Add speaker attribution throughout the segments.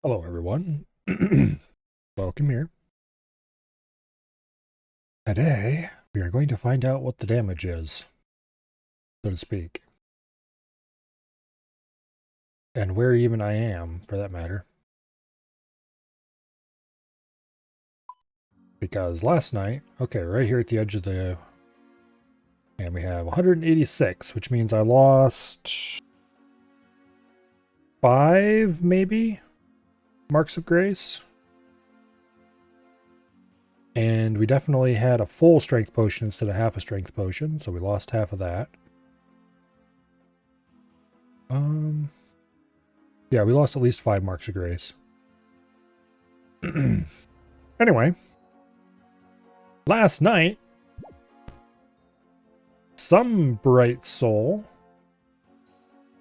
Speaker 1: Hello, everyone. Welcome here. Today, we are going to find out what the damage is, so to speak. And where even I am, for that matter. Because last night, okay, right here at the edge of the... And we have 186, which means I lost... 5, maybe? Marks of Grace? And we definitely had a full strength potion instead of half a strength potion, so we lost half of that. Yeah, we lost at least 5 Marks of Grace. Anyway, last night, some bright soul.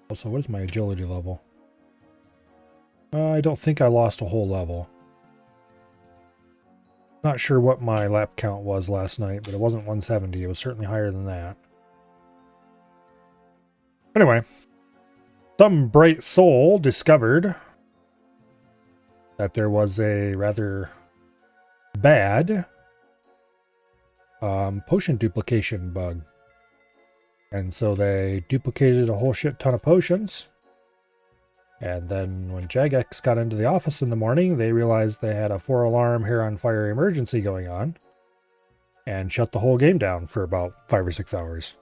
Speaker 1: Also, what is my agility level? I don't think I lost a whole level. Not sure what my lap count was last night, but it wasn't 170. It was certainly higher than that. Anyway, some bright soul discovered that there was a rather bad potion duplication bug. And so they duplicated a whole shit ton of potions. And then when Jagex got into the office in the morning, they realized they had a 4-alarm hair on fire emergency going on and shut the whole game down for about 5 or 6 hours.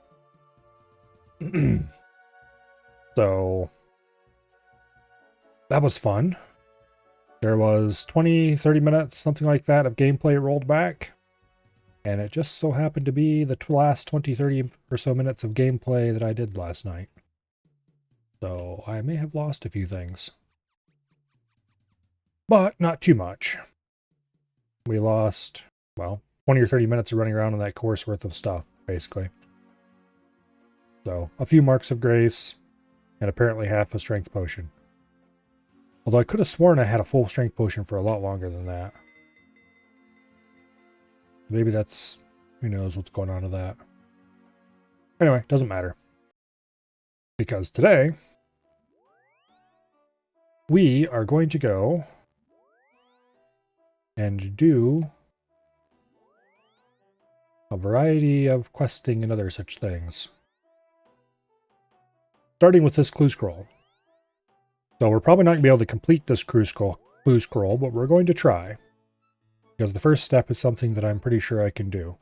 Speaker 1: So that was fun. There was 20, 30 minutes, something like that, of gameplay rolled back. And it just so happened to be the last 20, 30 or so minutes of gameplay that I did last night. So I may have lost a few things. But not too much. We lost, well, 20 or 30 minutes of running around on that course worth of stuff, basically. So a few Marks of Grace, and apparently half a strength potion. Although I could have sworn I had a full strength potion for a lot longer than that. Maybe that's, who knows what's going on with that. Anyway, doesn't matter. Because today, we are going to go and do a variety of questing and other such things. Starting with this clue scroll. So we're probably not going to be able to complete this clue scroll, but we're going to try. Because the first step is something that I'm pretty sure I can do.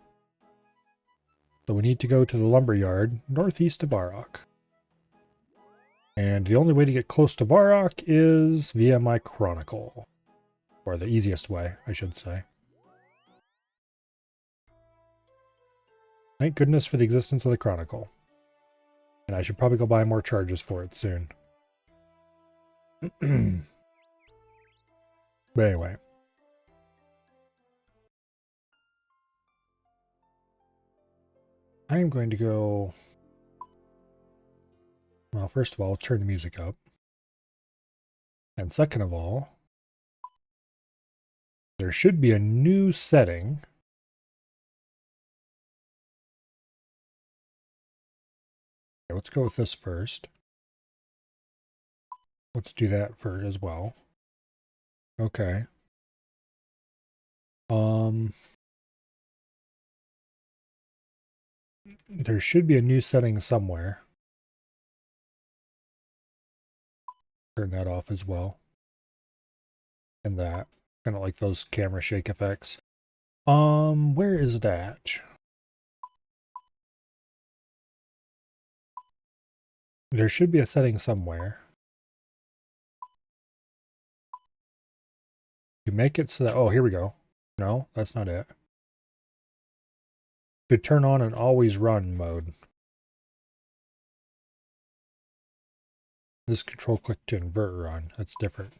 Speaker 1: So we need to go to the lumberyard northeast of Varrock. And the only way to get close to Varrock is via my chronicle. Or the easiest way, I should say. Thank goodness for the existence of the chronicle. And I should probably go buy more charges for it soon. But anyway. I am going to go... Well, first of all, let's turn the music up. And second of all, there should be a new setting. Okay, let's go with this first. Let's do that for as well. Okay. There should be a new setting somewhere. Turn that off as well. And that. Kind of like those camera shake effects. Where is that? There should be a setting somewhere. You make it so that, oh, here we go. No, that's not it. To turn on an always run mode. This control click to invert run. That's different.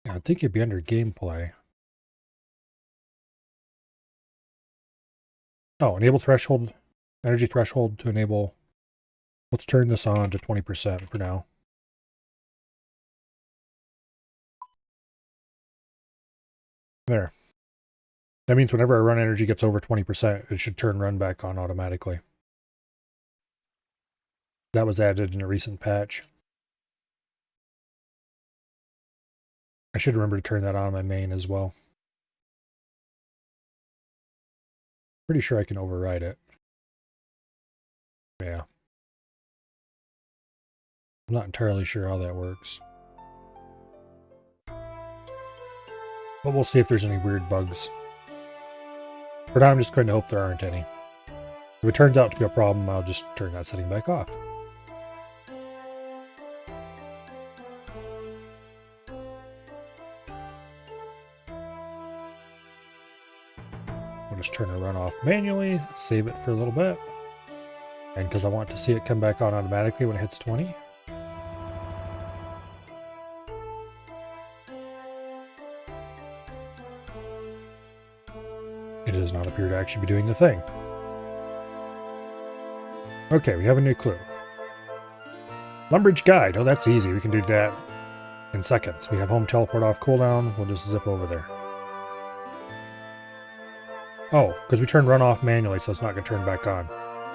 Speaker 1: Yeah, I think it'd be under gameplay. Oh, enable threshold, energy threshold to enable. Let's turn this on to 20% for now. There. That means whenever our run energy gets over 20%, it should turn run back on automatically. That was added in a recent patch. I should remember to turn that on my main as well. Pretty sure I can override it. Yeah. I'm not entirely sure how that works. But we'll see if there's any weird bugs. For now, I'm just going to hope there aren't any. If it turns out to be a problem, I'll just turn that setting back off. We'll just turn the run off manually, save it for a little bit. And because I want to see it come back on automatically when it hits 20. It does not appear to actually be doing the thing. Okay, we have a new clue. Lumbridge Guide. Oh, that's easy. We can do that in seconds. We have home teleport off cooldown. We'll just zip over there. Oh, because we turned run off manually, so it's not going to turn back on.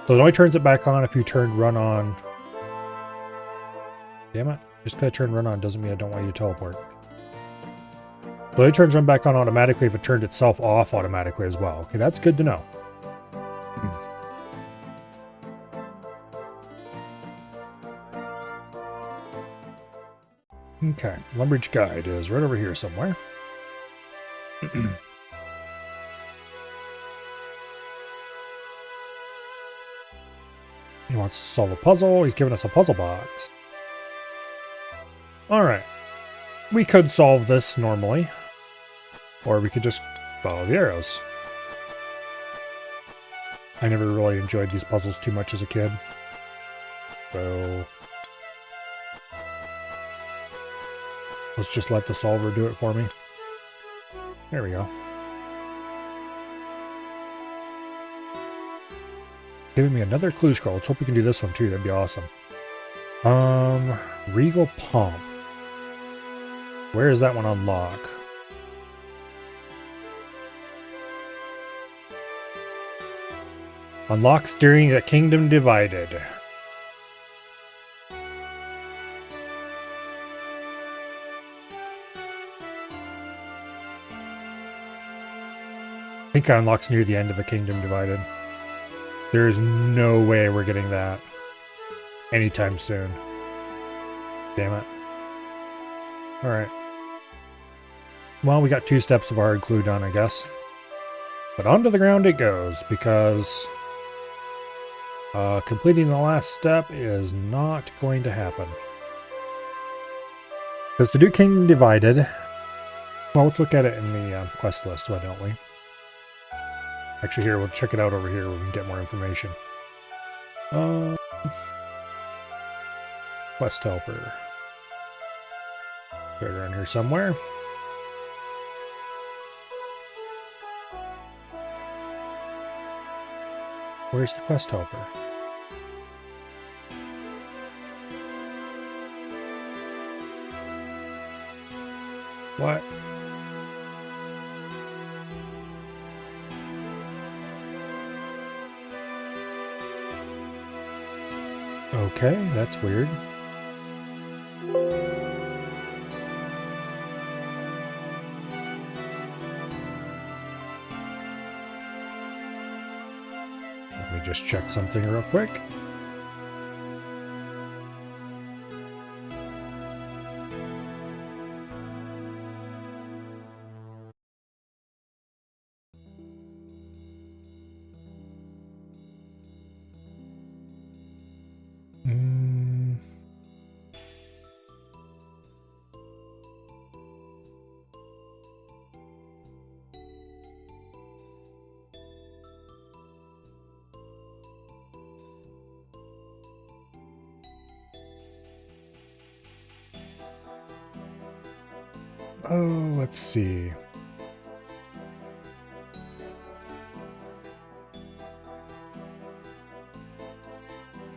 Speaker 1: So it only turns it back on if you turned run on. Damn it. Just because I turned run on doesn't mean I don't want you to teleport. So it turns run back on automatically if it turned itself off automatically as well. Okay, that's good to know. Okay, Lumbridge Guide is right over here somewhere. He wants to solve a puzzle. He's giving us a puzzle box. Alright. We could solve this normally. Or we could just follow the arrows. I never really enjoyed these puzzles too much as a kid. So let's just let the solver do it for me. There we go. Giving me another clue scroll. Let's hope we can do this one too. That'd be awesome. Regal Pomp. Where is that one on lock? Unlocks during the Kingdom Divided. I think it unlocks near the end of the Kingdom Divided. There is no way we're getting that anytime soon. Damn it. Alright. Well, we got 2 steps of a hard clue done, I guess. But onto the ground it goes, because completing the last step is not going to happen. Because to do Kingdom Divided, well, let's look at it in the quest list, why don't we? Actually, here, we'll check it out over here where we can get more information. Quest Helper. Right around here somewhere. Where's the Quest Helper? What? Okay, that's weird. Let me just check something real quick. Oh, let's see.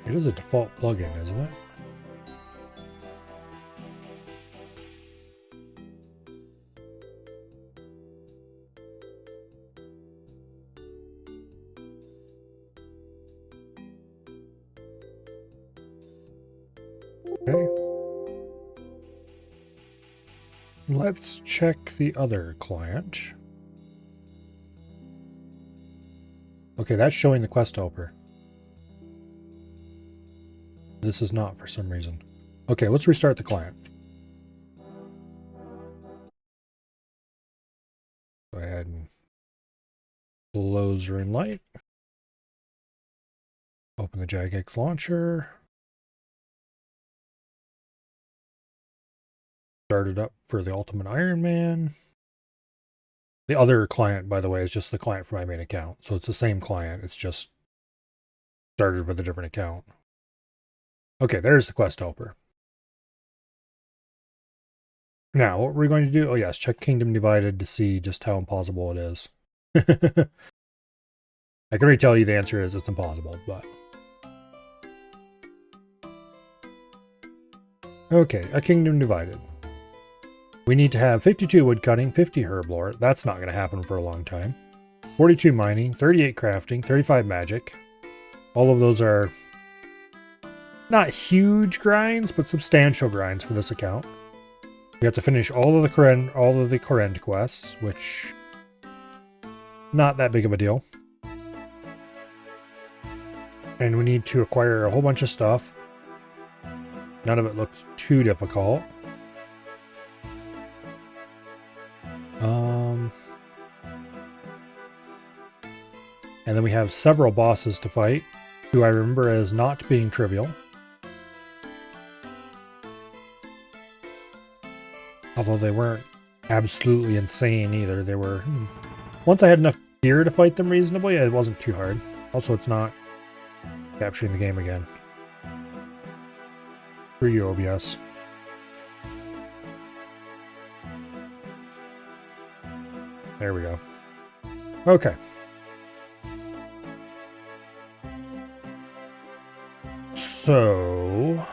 Speaker 1: It is a default plugin, isn't it? Okay. Let's check the other client. Okay, that's showing the quest helper. This is not for some reason. Okay, let's restart the client. Go ahead and close RuneLite. Open the Jagex launcher. Start it up for the Ultimate Iron Man. The other client, by the way, is just the client for my main account. So it's the same client. It's just started with a different account. Okay, there's the quest helper. Now, what we're going to do... Oh, yes, check Kingdom Divided to see just how impossible it is. I can already tell you the answer is it's impossible, but... Okay, a Kingdom Divided. We need to have 52 wood cutting, 50 herb lore. That's not going to happen for a long time. 42 mining, 38 crafting, 35 magic. All of those are not huge grinds, but substantial grinds for this account. We have to finish all of the Korend quests, which not that big of a deal. And we need to acquire a whole bunch of stuff. None of it looks too difficult. And then we have several bosses to fight, who I remember as not being trivial. Although they weren't absolutely insane either. They were... Once I had enough gear to fight them reasonably, it wasn't too hard. Also, it's not capturing the game again. For you, OBS. There we go. Okay. So...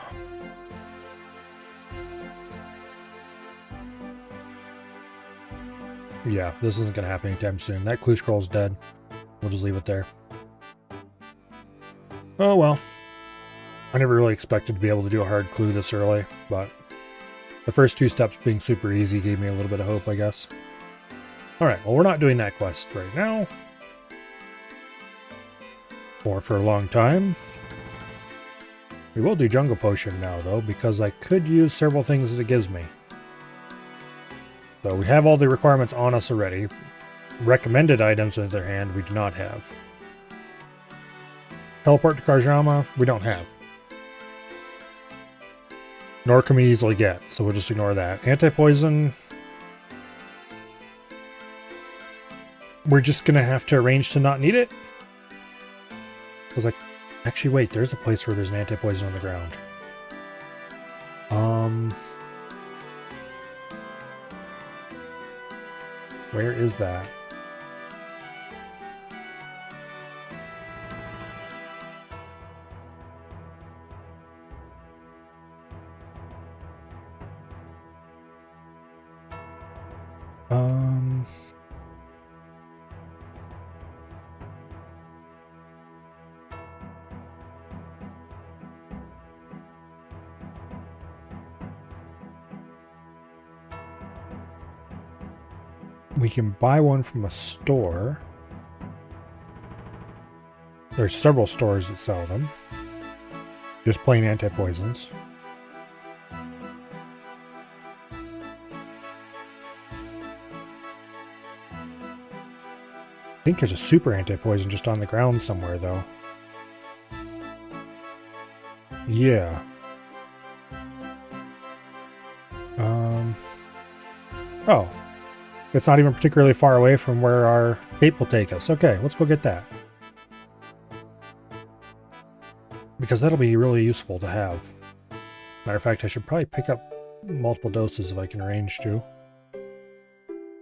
Speaker 1: yeah, this isn't going to happen anytime soon. That clue scroll's dead. We'll just leave it there. Oh well. I never really expected to be able to do a hard clue this early, but the first two steps being super easy gave me a little bit of hope, I guess. Alright, well, we're not doing that quest right now. Or for a long time. We will do Jungle Potion now, though, because I could use several things that it gives me. So we have all the requirements on us already. Recommended items, on the other hand, we do not have. Teleport to Karjama, we don't have. Nor can we easily get, so we'll just ignore that. Anti-poison... we're just gonna have to arrange to not need it? Because actually, wait, there's a place where there's an anti-poison on the ground. Where is that? We can buy one from a store. There's several stores that sell them. Just plain anti-poisons. I think there's a super anti-poison just on the ground somewhere, though. Yeah. Oh. It's not even particularly far away from where our cape will take us. Okay, let's go get that. Because that'll be really useful to have. Matter of fact, I should probably pick up multiple doses if I can arrange to.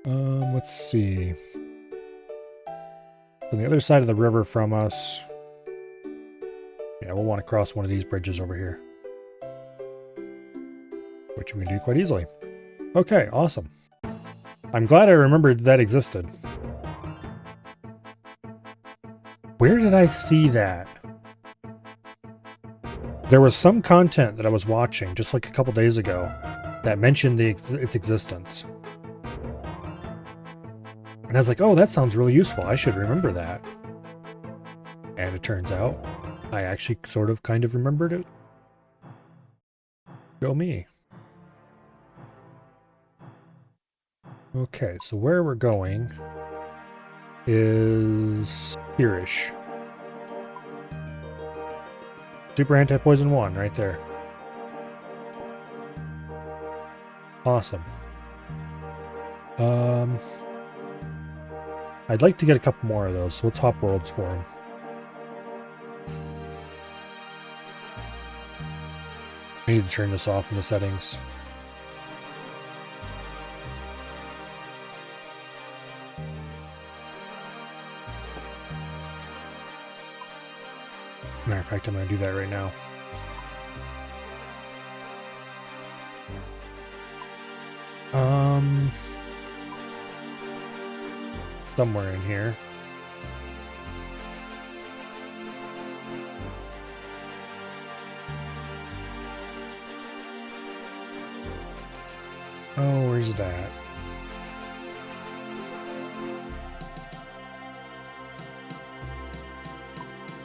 Speaker 1: Let's see. On the other side of the river from us... yeah, we'll want to cross one of these bridges over here. Which we can do quite easily. Okay, awesome. I'm glad I remembered that existed. Where did I see that? There was some content that I was watching just like a couple days ago that mentioned its existence. And I was like, oh, that sounds really useful. I should remember that. And it turns out I actually sort of kind of remembered it. Go me. Okay, so where we're going is here-ish. Super anti-poison 1 right there. Awesome. I'd like to get a couple more of those, so let's hop worlds for them. I need to turn this off in the settings. Matter of fact, I'm going to do that right now. Somewhere in here. Oh, where's it at?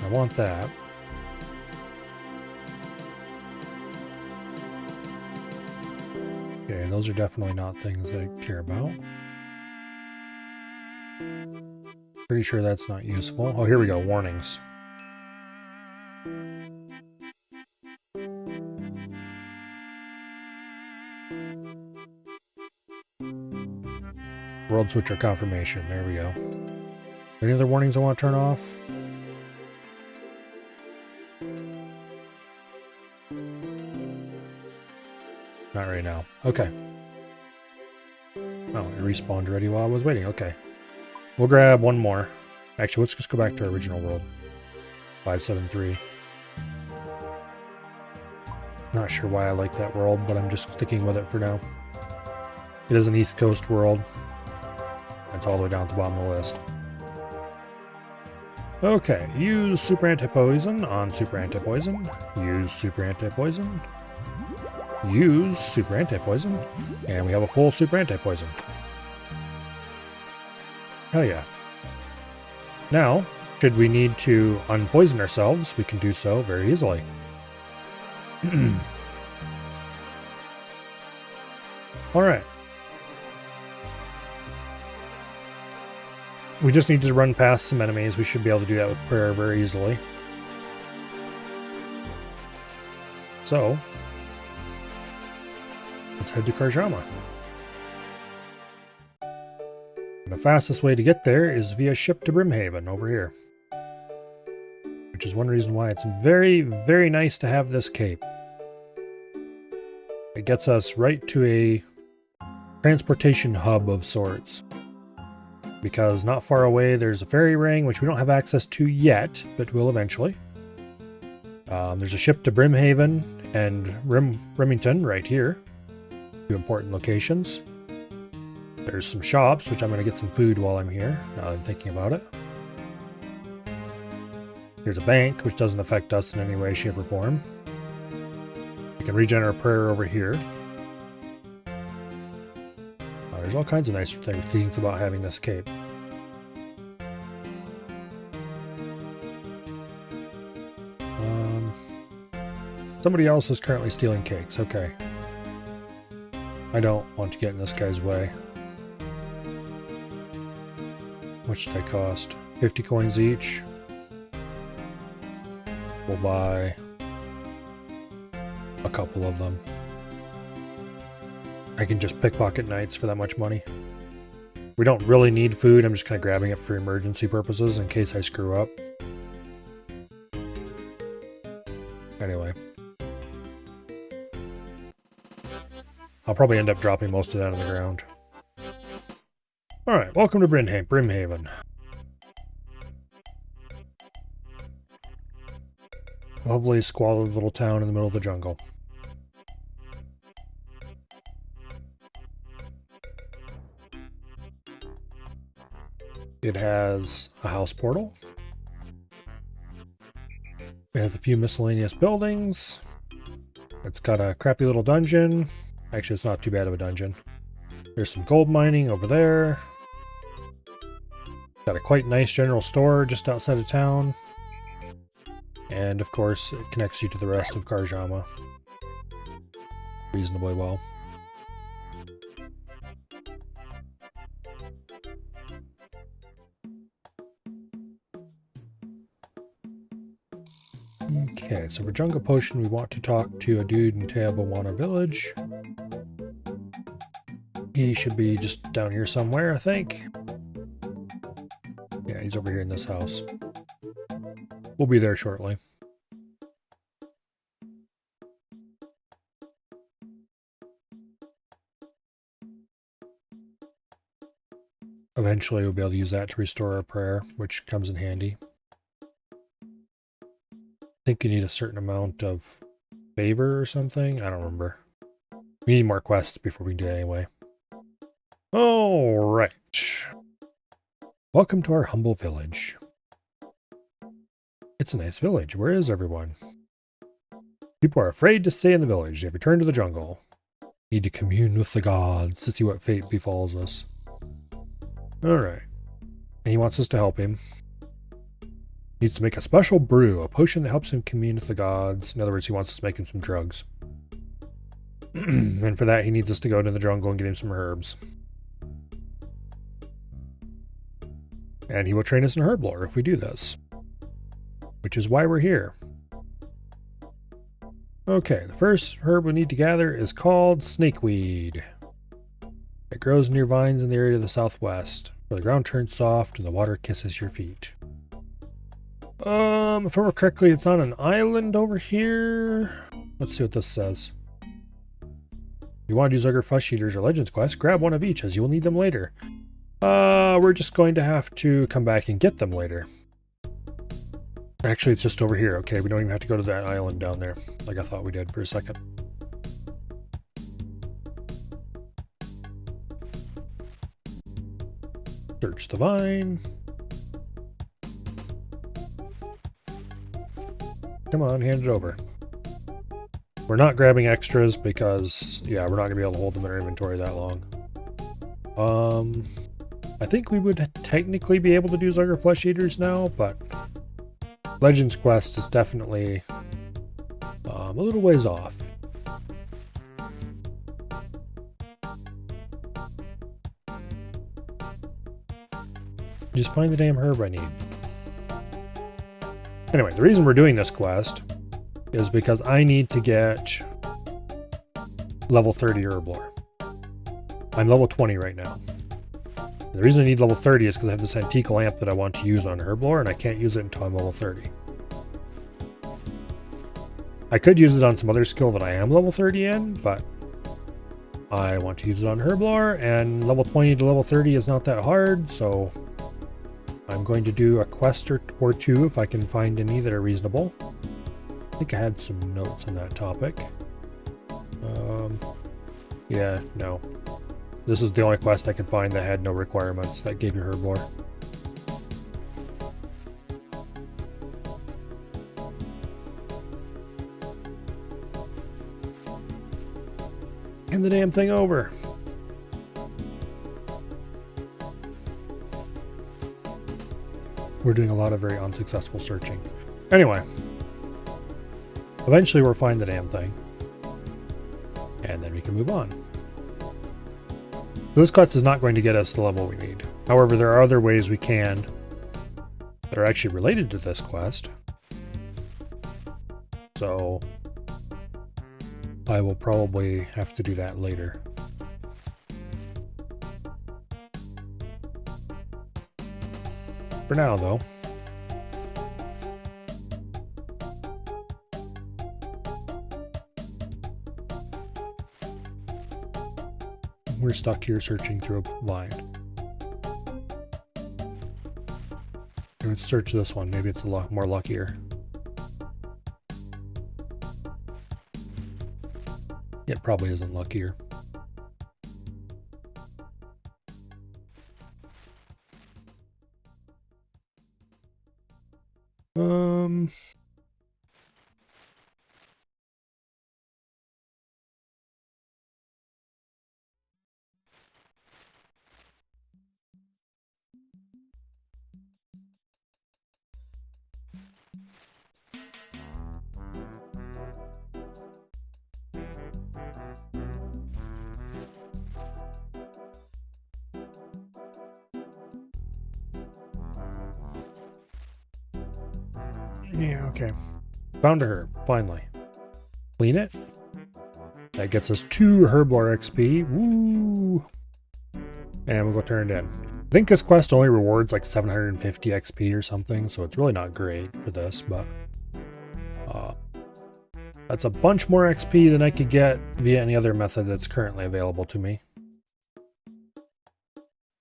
Speaker 1: I want that. Okay, those are definitely not things I care about. Pretty sure that's not useful. Oh, here we go. Warnings. World switcher confirmation. There we go. Any other warnings I want to turn off? Not right now. Okay. Oh, it respawned already while I was waiting. Okay. We'll grab one more. Actually, let's just go back to our original world. 573. Not sure why I like that world, but I'm just sticking with it for now. It is an East Coast world. It's all the way down at the bottom of the list. Okay, use super anti-poison on super anti-poison. Use super anti-poison. Use super anti-poison. And we have a full super anti-poison. Hell yeah. Now, should we need to unpoison ourselves, we can do so very easily. Alright. We just need to run past some enemies. We should be able to do that with prayer very easily. So, let's head to Karjama. The fastest way to get there is via ship to Brimhaven over here. Which is one reason why it's very, very nice to have this cape. It gets us right to a transportation hub of sorts. Because not far away there's a ferry ring, which we don't have access to yet, but will eventually. There's a ship to Brimhaven and Remington right here. Two important locations. There's some shops, which I'm going to get some food while I'm here, now that I'm thinking about it. There's a bank, which doesn't affect us in any way, shape, or form. We can regen our prayer over here. There's all kinds of nice things about having this cape. Somebody else is currently stealing cakes. Okay. I don't want to get in this guy's way. How much do they cost? 50 coins each. We'll buy a couple of them. I can just pickpocket knights for that much money. We don't really need food. I'm just kind of grabbing it for emergency purposes in case I screw up. Anyway. I'll probably end up dropping most of that on the ground. Alright, welcome to Brimhaven. Lovely, squalid little town in the middle of the jungle. It has a house portal. It has a few miscellaneous buildings. It's got a crappy little dungeon. Actually, it's not too bad of a dungeon. There's some gold mining over there. Got a quite nice general store just outside of town. And of course, it connects you to the rest of Karjama reasonably well. Okay, so for Jungle Potion, we want to talk to a dude in Teabawana Village. He should be just down here somewhere, I think. Yeah, he's over here in this house. We'll be there shortly. Eventually, we'll be able to use that to restore our prayer, which comes in handy. I think you need a certain amount of favor or something. I don't remember. We need more quests before we do it anyway. Alright. Welcome to our humble village. It's a nice village. Where is everyone? People are afraid to stay in the village. They've returned to the jungle. Need to commune with the gods to see what fate befalls us. Alright. And he wants us to help him. Needs to make a special brew, a potion that helps him commune with the gods. In other words, he wants us to make him some drugs. And for that, he needs us to go to the jungle and get him some herbs. And he will train us in herb lore if we do this. Which is why we're here. Okay, the first herb we need to gather is called snakeweed. It grows near vines in the area to the southwest, where the ground turns soft and the water kisses your feet. If I remember correctly, it's on an island over here. Let's see what this says. If you want to do Zugger Flesh Eaters or Legends Quest, grab one of each as you will need them later. We're just going to have to come back and get them later. Actually, it's just over here. Okay, we don't even have to go to that island down there, like I thought we did for a second. Search the vine. Come on, hand it over. We're not grabbing extras because, yeah, we're not going to be able to hold them in our inventory that long. I think we would technically be able to do Zugger Flesh Eaters now, but Legends Quest is definitely a little ways off. Just find the damn herb I need. Anyway, the reason we're doing this quest is because I need to get level 30 herb lore. I'm level 20 right now. And the reason I need level 30 is because I have this antique lamp that I want to use on herb lore, and I can't use it until I'm level 30. I could use it on some other skill that I am level 30 in, but I want to use it on herb lore, and level 20 to level 30 is not that hard, so I'm going to do a quest or two if I can find any that are reasonable. I think I had some notes on that topic. Yeah, no. This is the only quest I could find that had no requirements that gave you herb lore. Hand the damn thing over. We're doing a lot of very unsuccessful searching. Anyway. Eventually we'll find the damn thing. And then we can move on. This quest is not going to get us the level we need. However, there are other ways we can that are actually related to this quest. So I will probably have to do that later. For now, though, we're stuck here searching through a vine. Let's search this one. Maybe it's a lot more luckier. It probably isn't luckier. Yeah, okay. Found a herb, finally. Clean it. That gets us 2 Herblore XP. Woo! And we'll go turn it in. I think this quest only rewards like 750 XP or something, so it's really not great for this, but that's a bunch more XP than I could get via any other method that's currently available to me.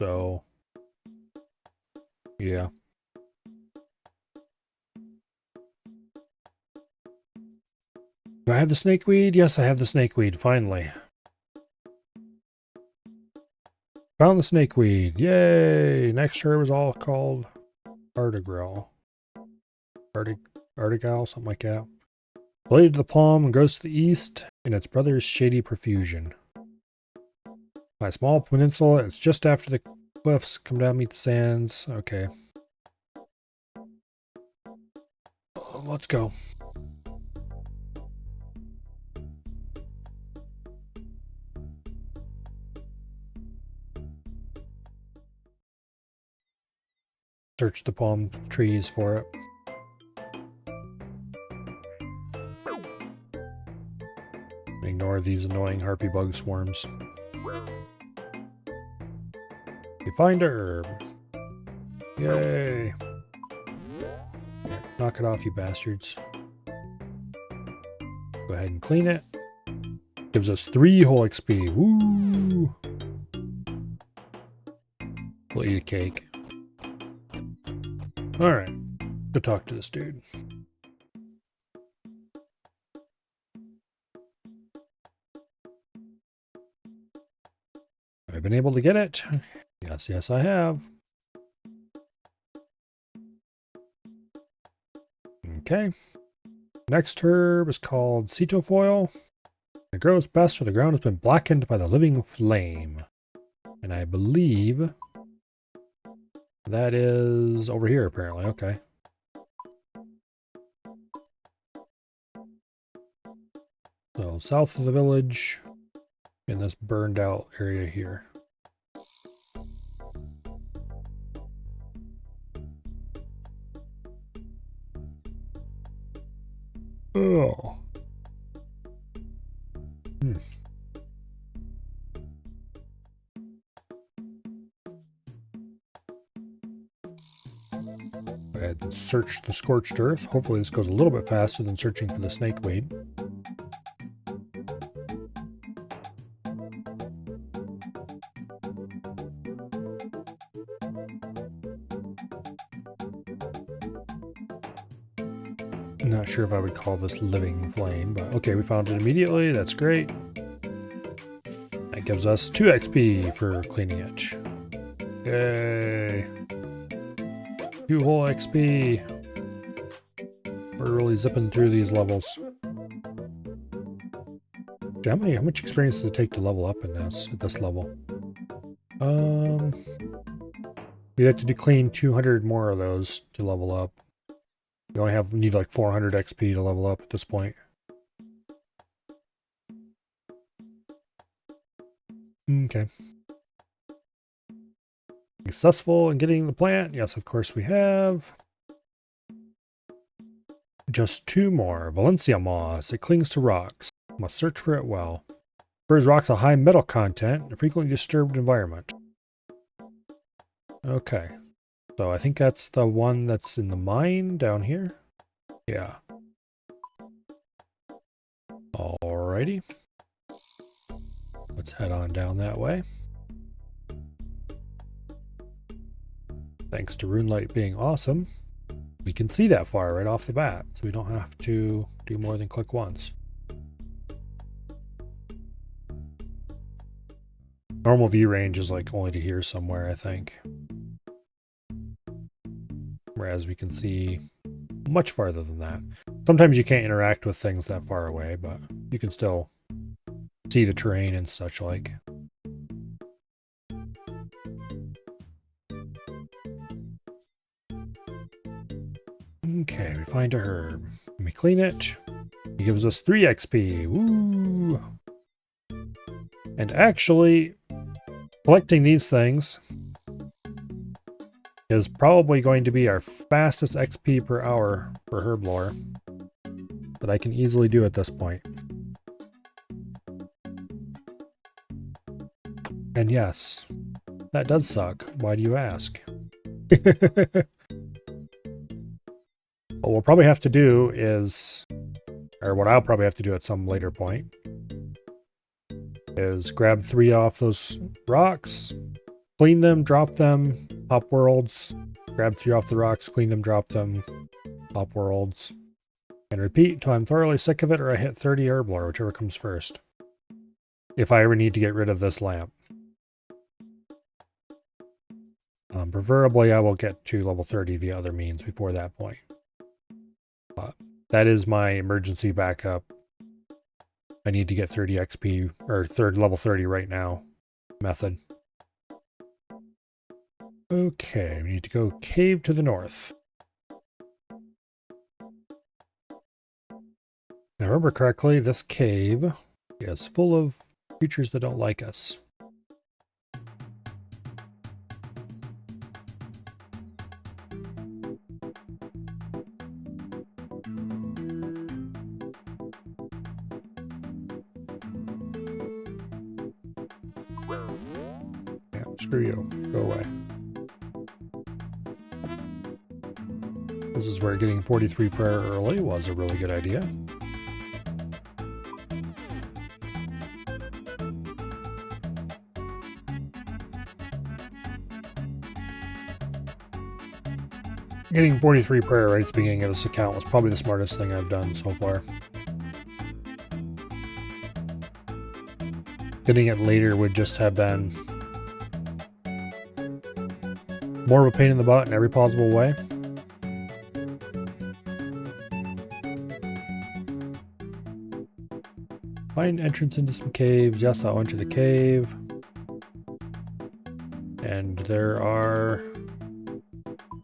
Speaker 1: So, yeah. Do I have the snakeweed? Yes, I have the snakeweed, finally. Found the snakeweed. Yay! Next herb is all called Artigrel. Artigal, something like that. Related to the palm and goes to the east in its brother's shady profusion. My small peninsula, it's just after the cliffs come down, meet the sands. Okay. Let's go. Search the palm trees for it. Ignore these annoying harpy bug swarms. You find a herb. Yay! Knock it off, you bastards. Go ahead and clean it. Gives us 3 whole XP. Woo! We'll eat a cake. Alright. Go talk to this dude. Have I been able to get it? Yes, I have. Okay. Next herb is called Cetofoil. It grows best where the ground has been blackened by the living flame. And I believe that is over here, apparently. Okay. So, south of the village, in this burned out area here. Oh. Go ahead and search the scorched earth. Hopefully this goes a little bit faster than searching for the snakeweed. I'm not sure if I would call this living flame, but okay, we found it immediately. That's great. That gives us 2 XP for cleaning it. Yay. 2 whole XP. We're really zipping through these levels. How much experience does it take to level up in this at this level? We'd have to clean 200 more of those to level up. We only need like 400 XP to level up at this point. Okay. Successful in getting the plant? Yes, of course we have. Just 2 more. Valencia moss. It clings to rocks. Must search for it well. Prefers rocks a high metal content, a frequently disturbed environment. Okay. So I think that's the one that's in the mine down here. Yeah. Alrighty. Let's head on down that way. Thanks to RuneLight being awesome, we can see that far right off the bat, so we don't have to do more than click once. Normal view range is like only to here somewhere, I think. Whereas we can see much farther than that. Sometimes you can't interact with things that far away, but you can still see the terrain and such like. Okay, we find a herb. And we clean it. It gives us 3 XP. Woo! And actually, collecting these things is probably going to be our fastest XP per hour for Herblore that I can easily do at this point. And yes, that does suck. Why do you ask? What we'll probably have to do is, or what I'll probably have to do at some later point, is grab 3 off those rocks, clean them, drop them, hop worlds, grab 3 off the rocks, clean them, drop them, hop worlds, and repeat until I'm thoroughly sick of it or I hit 30 Herblore, whichever comes first. If I ever need to get rid of this lamp. Preferably I will get to level 30 via other means before that point. But that is my emergency backup. I need to get 30 XP, or level 30 right now method. Okay, we need to go cave to the north. Now remember correctly, this cave is full of creatures that don't like us. Yeah, screw you. Go away. This is where getting 43 prayer early was a really good idea. Getting 43 prayer right at the beginning of this account was probably the smartest thing I've done so far. Getting it later would just have been more of a pain in the butt in every possible way. Find entrance into some caves. Yes, I'll enter the cave. And there are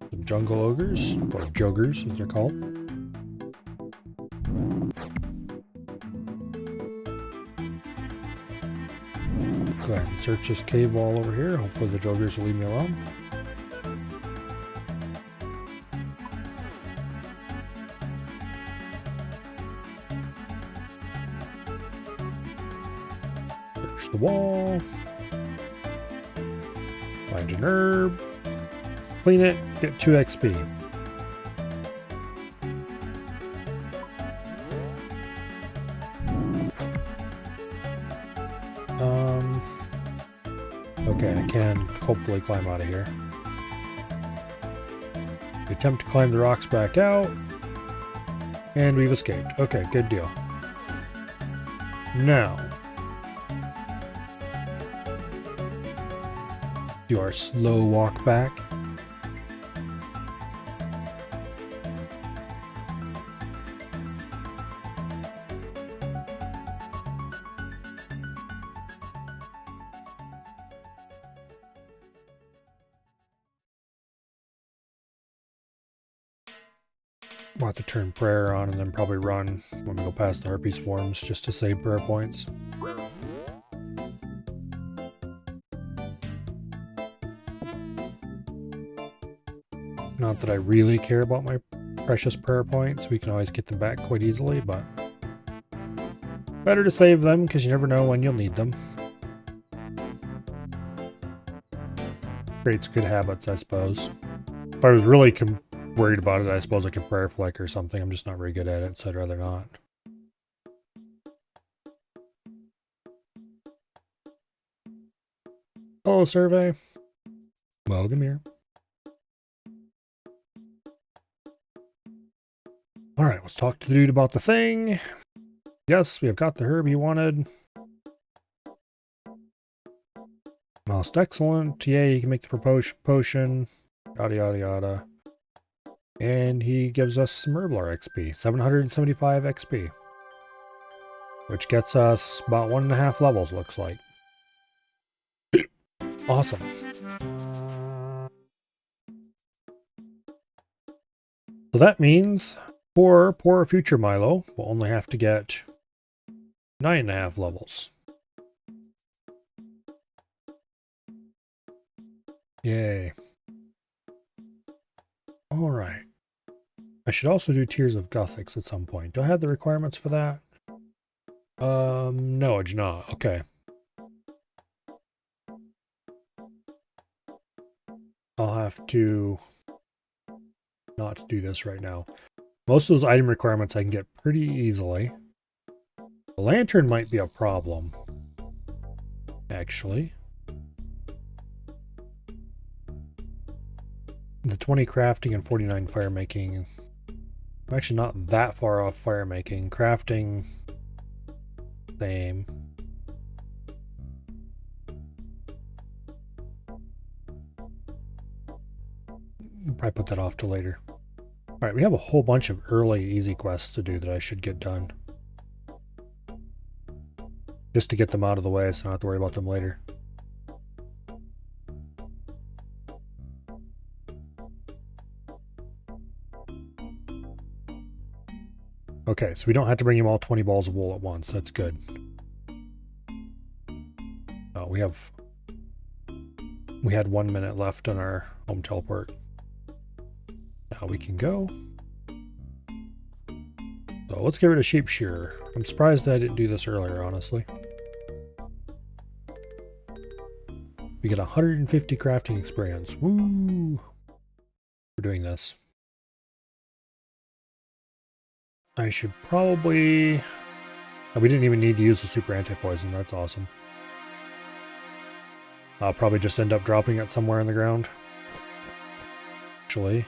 Speaker 1: some jungle ogres, or joggers as they're called. Go ahead and search this cave wall over here. Hopefully the joggers will leave me alone. Search the wall. Find an herb. Clean it. Get 2 XP. Okay, I can hopefully climb out of here. We attempt to climb the rocks back out. And we've escaped. Okay, good deal. Now, do our slow walk back. We'll have to turn prayer on and then probably run when we go past the harpy swarms just to save prayer points. Not that I really care about my precious prayer points. We can always get them back quite easily, but better to save them because you never know when you'll need them. Creates good habits, I suppose. If I was really worried about it, I suppose I could prayer flick or something. I'm just not very good at it, so I'd rather not. Hello, survey. Welcome here. Alright, let's talk to the dude about the thing. Yes, we have got the herb you wanted. Most excellent. Yeah, you can make the proposed potion. Yada yada yada. And he gives us some Herblore XP. 775 XP. Which gets us about 1.5 levels, looks like. Awesome. So that means poor future Milo will only have to get 9.5 levels. Yay. All right. I should also do Tears of Gothics at some point. Do I have the requirements for that? No, I do not. Okay. I'll have to not do this right now. Most of those item requirements I can get pretty easily. The lantern might be a problem, actually. The 20 crafting and 49 fire making. I'm actually not that far off fire making. Crafting, same. Probably put that off to later. Alright, we have a whole bunch of early easy quests to do that I should get done. Just to get them out of the way so I don't have to worry about them later. Okay, so we don't have to bring him all 20 balls of wool at once. That's good. We had 1 minute left on our home teleport. Now we can go. So let's get rid of Sheep Shearer. I'm surprised I didn't do this earlier, honestly. We get 150 crafting experience. Woo! We're doing this. I should probably... Oh, we didn't even need to use the super anti-poison. That's awesome. I'll probably just end up dropping it somewhere on the ground. Actually,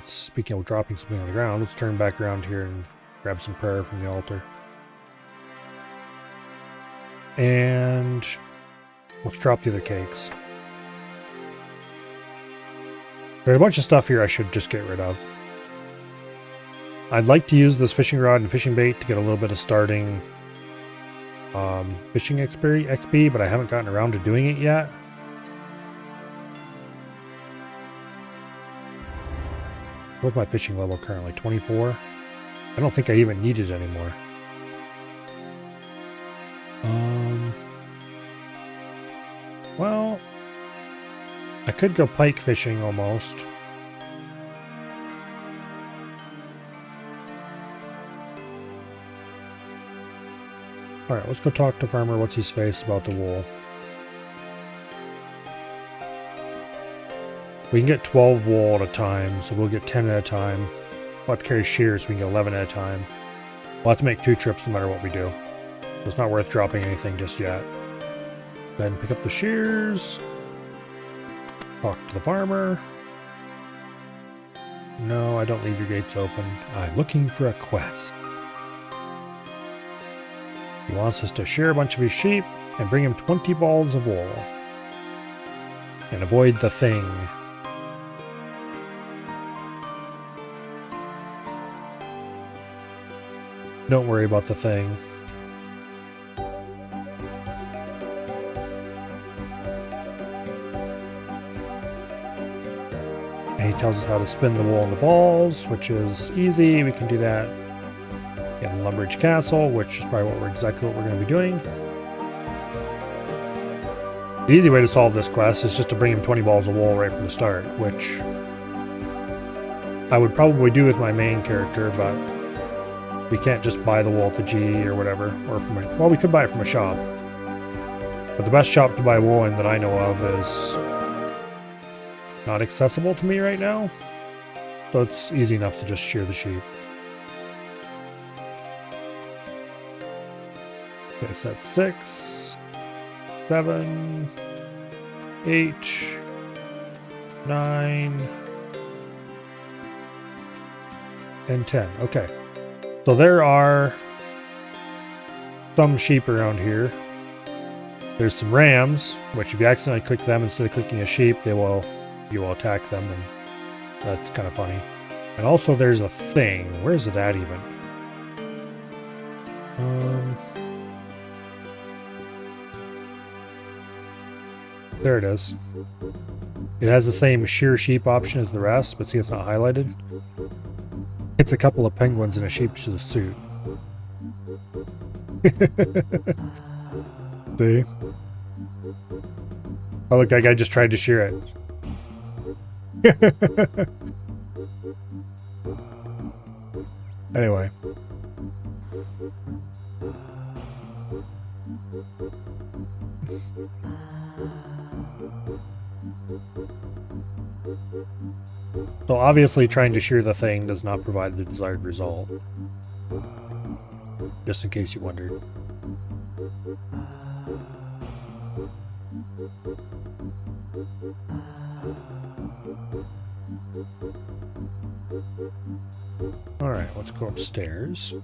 Speaker 1: speaking of dropping something on the ground, let's turn back around here and grab some prayer from the altar. And let's drop the other cakes. There's a bunch of stuff here I should just get rid of. I'd like to use this fishing rod and fishing bait to get a little bit of starting fishing XP, but I haven't gotten around to doing it yet. What's my fishing level currently? 24? I don't think I even need it anymore. Well, I could go pike fishing almost. Alright, let's go talk to Farmer What's-His-Face about the wool. We can get 12 wool at a time, so we'll get 10 at a time. We'll have to carry shears, so we can get 11 at a time. We'll have to make 2 trips no matter what we do. So it's not worth dropping anything just yet. Then pick up the shears. Talk to the farmer. No, I don't leave your gates open. I'm looking for a quest. He wants us to shear a bunch of his sheep and bring him 20 balls of wool. And avoid the thing. Don't worry about the thing. And he tells us how to spin the wool on the balls, which is easy. We can do that in Lumbridge Castle, which is probably exactly what we're going to be doing. The easy way to solve this quest is just to bring him 20 balls of wool right from the start, which I would probably do with my main character, but we can't just buy the wool at the G or whatever, or from well, we could buy it from a shop. But the best shop to buy wool in that I know of is not accessible to me right now. So it's easy enough to just shear the sheep. Okay, so that's 6, 7, 8, 9, and 10. Okay. So there are some sheep around here. There's some rams, which if you accidentally click them instead of clicking a sheep, you will attack them, and that's kind of funny. And also there's a thing. Where's it at even? There it is. It has the same shear sheep option as the rest, but see it's not highlighted. It's a couple of penguins in a sheep's suit. See? Oh look, that guy just tried to shear it. Anyway. So obviously trying to shear the thing does not provide the desired result. Just in case you wondered. Alright, let's go upstairs.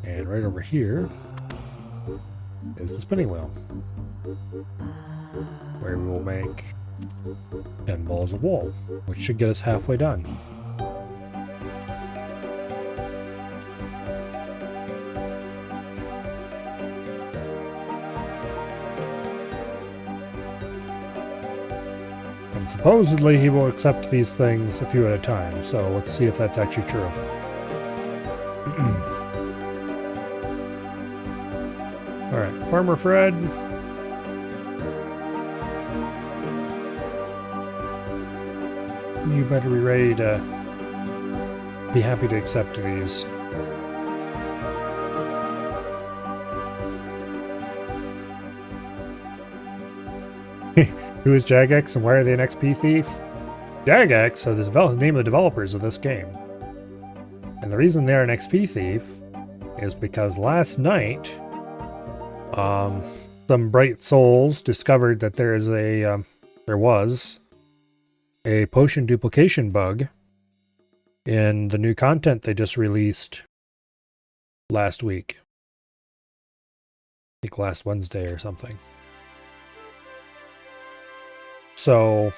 Speaker 1: And right over here is the spinning wheel, where we will make 10 balls of wool, which should get us halfway done. And supposedly he will accept these things a few at a time, so let's see if that's actually true. Alright, Farmer Fred. You better be ready to be happy to accept these. Who is Jagex and why are they an XP thief? Jagex are the name of the developers of this game. And the reason they're an XP thief is because last night, some bright souls discovered that there was a potion duplication bug in the new content they just released last week. I think last Wednesday or something. So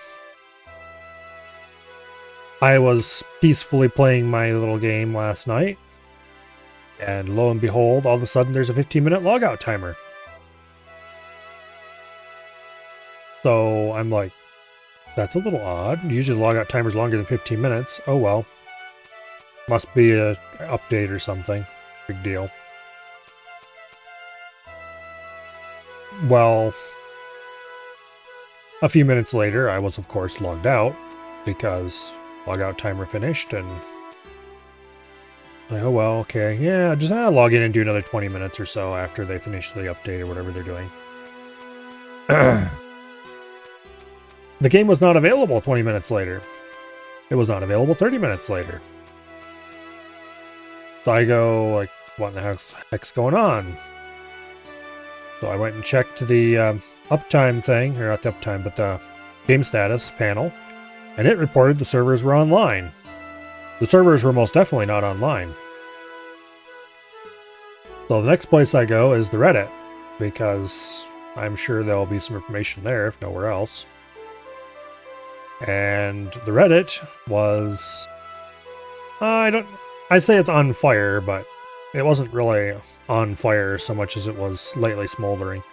Speaker 1: I was peacefully playing my little game last night, and lo and behold, all of a sudden there's a 15-minute logout timer. So I'm like, that's a little odd. Usually the logout timer is longer than 15 minutes. Oh well. Must be an update or something. Big deal. Well, a few minutes later, I was of course logged out because logout timer finished, and like, oh well, okay, yeah, just log in and do another 20 minutes or so after they finish the update or whatever they're doing. The game was not available 20 minutes later. It was not available 30 minutes later. So I go, like, what in the heck's going on? So I went and checked the uptime thing, or not the uptime, but the game status panel, and it reported the servers were online. The servers were most definitely not online. So the next place I go is the Reddit, because I'm sure there'll be some information there, if nowhere else. And the Reddit was, I say it's on fire, but it wasn't really on fire so much as it was lightly smoldering.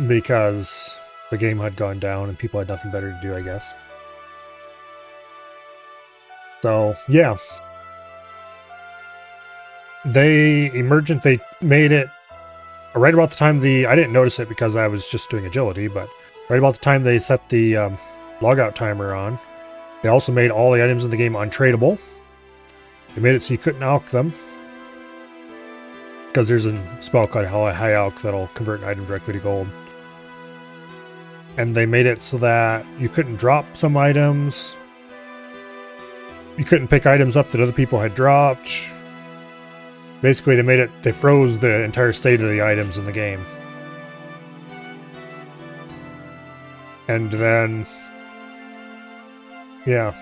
Speaker 1: Because the game had gone down and people had nothing better to do, I guess. So, yeah. They made it right about the time I didn't notice it because I was just doing agility, but right about the time they set the logout timer on, they also made all the items in the game untradeable. They made it so you couldn't alch them, because there's a spell called High Alch that'll convert an item directly to gold. And they made it so that you couldn't drop some items. You couldn't pick items up that other people had dropped. Basically, they froze the entire state of the items in the game. And then, yeah.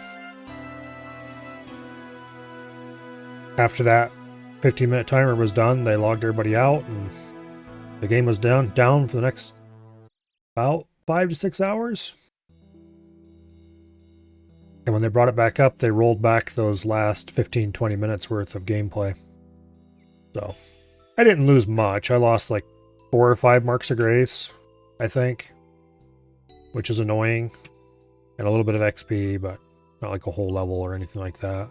Speaker 1: After that 15-minute timer was done, they logged everybody out, and the game was down for the next about 5 to 6 hours. And when they brought it back up, they rolled back those last 15-20 minutes worth of gameplay. So, I didn't lose much. I lost like 4 or 5 marks of grace, I think, which is annoying. And a little bit of XP, but not like a whole level or anything like that.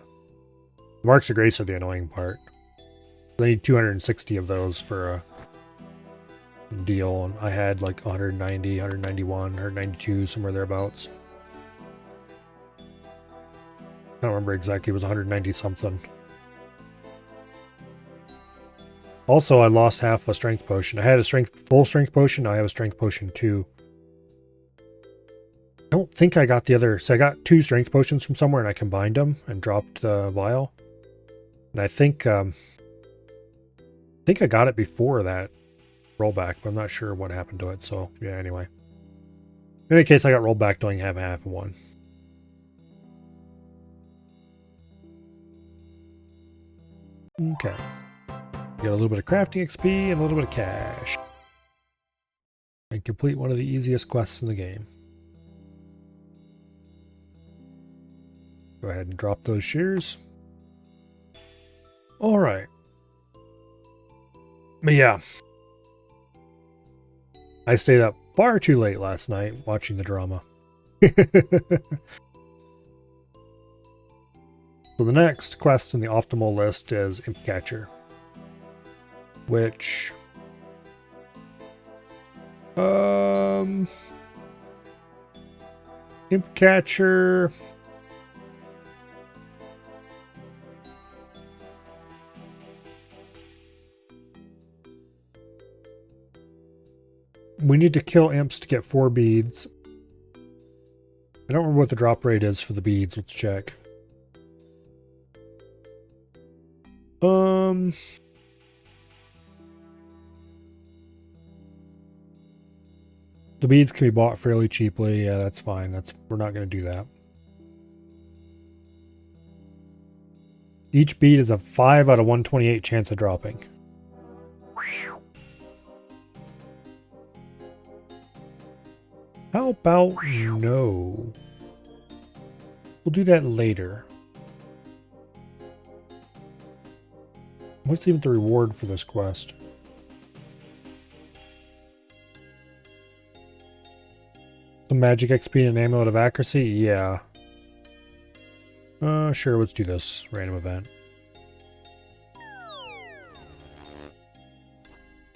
Speaker 1: The marks of grace are the annoying part. I need 260 of those for a deal. And I had like 190, 191, 192, somewhere thereabouts. I don't remember exactly. It was 190 something. Also, I lost half a strength potion. I had a full strength potion. Now I have a strength potion 2. I don't think I got the other. So I got 2 strength potions from somewhere and I combined them and dropped the vial. And I think I got it before that rollback, but I'm not sure what happened to it. So yeah, anyway. In any case, I got rolled back, don't have half of one. Okay. Get a little bit of crafting XP and a little bit of cash. And complete one of the easiest quests in the game. Go ahead and drop those shears. Alright. But yeah. I stayed up far too late last night watching the drama. So the next quest in the optimal list is Imp Catcher. Which... Imp Catcher... We need to kill imps to get 4 beads. I don't remember what the drop rate is for the beads. Let's check. The beads can be bought fairly cheaply. Yeah, that's fine. We're not going to do that. Each bead is a 5 out of 128 chance of dropping. How about no? We'll do that later. What's even the reward for this quest? Some magic XP and an amulet of accuracy? Yeah. Sure, let's do this random event.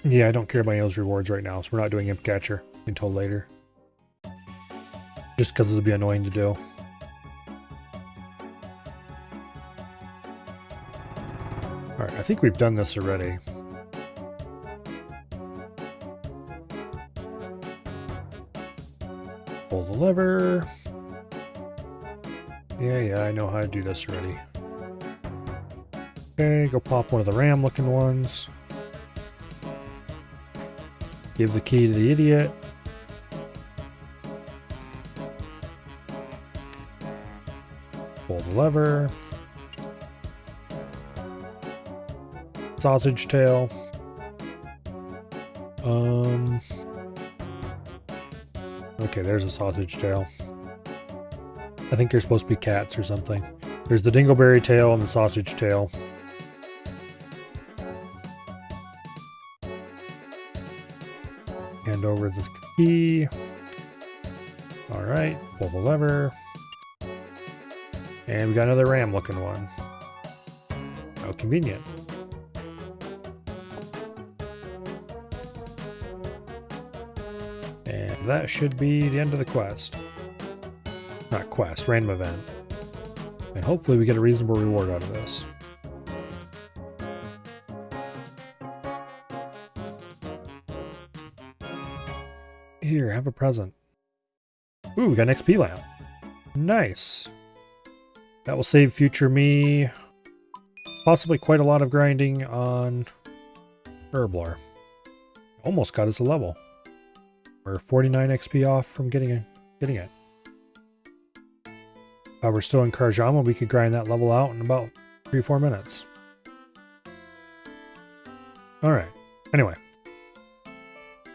Speaker 1: Yeah, I don't care about any of those rewards right now, so we're not doing Imp Catcher until later. Just because it'll be annoying to do. Alright, I think we've done this already. Pull the lever. Yeah, I know how to do this already. Okay, go pop one of the ram looking ones. Give the key to the idiot. Pull the lever. Sausage tail. Okay, there's a sausage tail. I think they're supposed to be cats or something. There's the dingleberry tail and the sausage tail. Hand over the key. Alright, pull the lever. And we got another ram looking one. How convenient. And that should be the end of the quest. Not quest, random event. And hopefully we get a reasonable reward out of this. Here, have a present. Ooh, we got an XP lamp. Nice. That will save future me possibly quite a lot of grinding on Herblore. Almost got us a level. We're 49 XP off from getting it. We're still in Karjama, we could grind that level out in about 3-4 minutes. Alright, anyway. So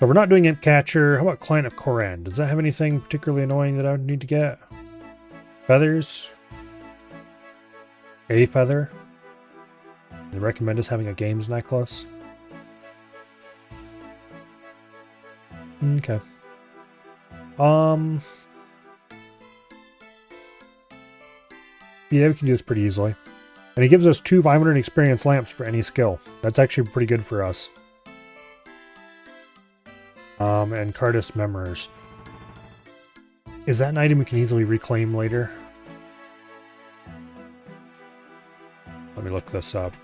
Speaker 1: if we're not doing Imp Catcher, how about Client of Koran? Does that have anything particularly annoying that I would need to get? Feathers? A feather? They recommend us having a games necklace? Okay. Yeah, we can do this pretty easily. And it gives us 2 500 experience lamps for any skill. That's actually pretty good for us. And Cardus Memors. Is that an item we can easily reclaim later? Let me look this up.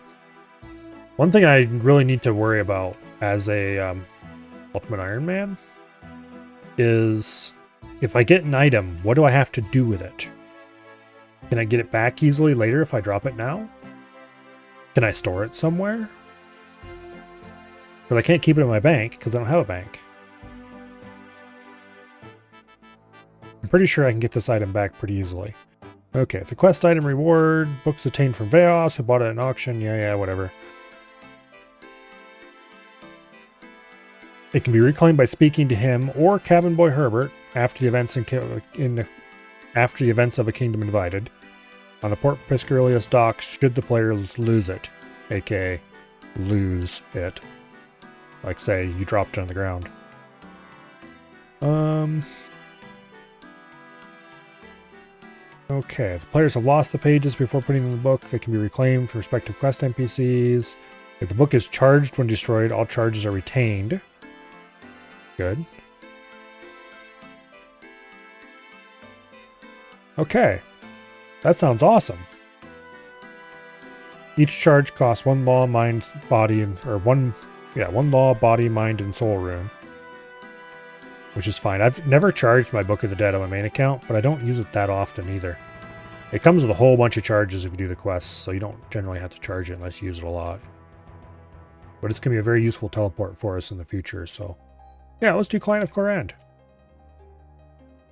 Speaker 1: One thing I really need to worry about as a Ultimate Iron Man is if I get an item, what do I have to do with it? Can I get it back easily later if I drop it now? Can I store it somewhere? But I can't keep it in my bank because I don't have a bank. I'm pretty sure I can get this item back pretty easily. Okay, it's a quest item reward. Books attained from Veos. I bought it at an auction. Yeah, whatever. It can be reclaimed by speaking to him or Cabin Boy Herbert after the events after the events of A Kingdom Divided on the Port Piscarius docks should the players lose it, aka lose it. Like say you dropped it on the ground. Okay, if the players have lost the pages before putting them in the book, they can be reclaimed from respective quest NPCs. If the book is charged when destroyed, all charges are retained. Good. Okay. That sounds awesome. Each charge costs one law, mind, body, one law, body, mind, and soul rune. Which is fine. I've never charged my Book of the Dead on my main account, but I don't use it that often either. It comes with a whole bunch of charges if you do the quests, so you don't generally have to charge it unless you use it a lot. But it's going to be a very useful teleport for us in the future, so... Yeah, let's do Client of Korand.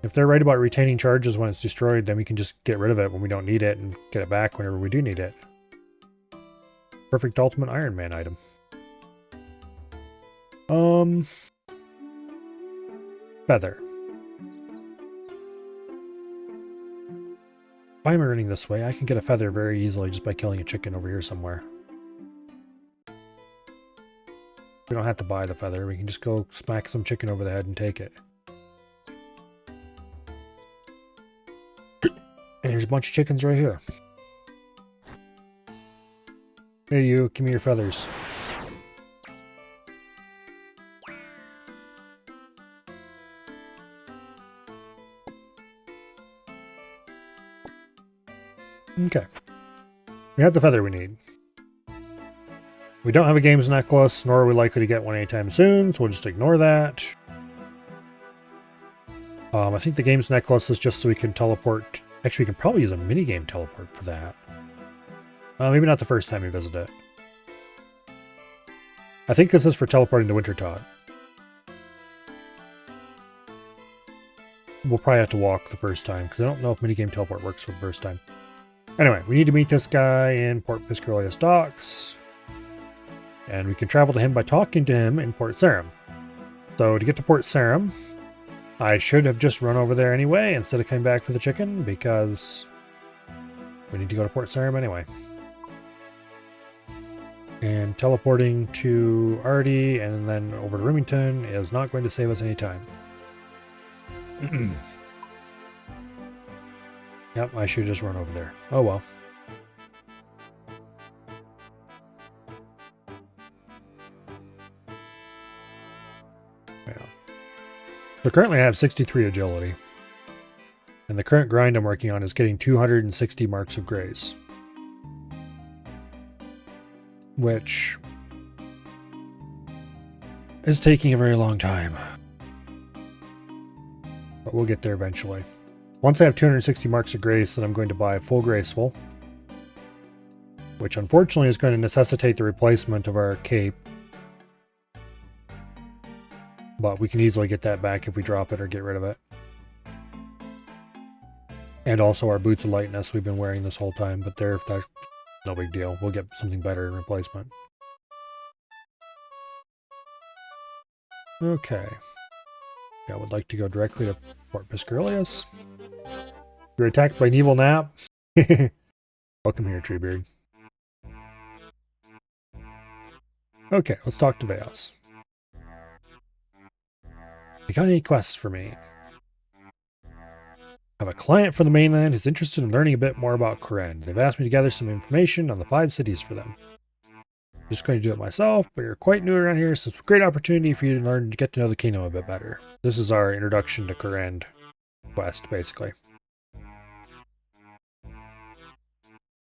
Speaker 1: If they're right about retaining charges when it's destroyed, then we can just get rid of it when we don't need it and get it back whenever we do need it. Perfect Ultimate Iron Man item. Feather. If I'm running this way, I can get a feather very easily just by killing a chicken over here somewhere. We don't have to buy the feather. We can just go smack some chicken over the head and take it. And there's a bunch of chickens right here. Hey you, give me your feathers. Okay. We have the feather we need. We don't have a games necklace, nor are we likely to get one anytime soon, so we'll just ignore that. I think the games necklace is just so we can teleport. Actually, we can probably use a minigame teleport for that. Maybe not the first time we visit it. I think this is for teleporting to Wintertot. We'll probably have to walk the first time, because I don't know if minigame teleport works for the first time. Anyway, we need to meet this guy in Port Piscarius docks. And we can travel to him by talking to him in Port Sarim. So to get to Port Sarim, I should have just run over there anyway instead of coming back for the chicken, because we need to go to Port Sarim anyway. And teleporting to Artie and then over to Remington is not going to save us any time. Yep, I should just run over there. Oh well. Yeah. So currently I have 63 agility. And the current grind I'm working on is getting 260 marks of grace. Which is taking a very long time. But we'll get there eventually. Once I have 260 marks of grace, then I'm going to buy full graceful. Which unfortunately is going to necessitate the replacement of our cape. But we can easily get that back if we drop it or get rid of it. And also our boots of lightness we've been wearing this whole time, but that's no big deal. We'll get something better in replacement. Okay. Yeah, I would like to go directly to Port Piscarius. You're attacked by an evil nap. Welcome here, Treebeard. Okay, let's talk to Veos. You got any quests for me? I have a client from the mainland who's interested in learning a bit more about Korand. They've asked me to gather some information on the 5 cities for them. Just going to do it myself, but you're quite new around here, so it's a great opportunity for you to learn to get to know the kingdom a bit better. This is our introduction to Kurand quest, basically.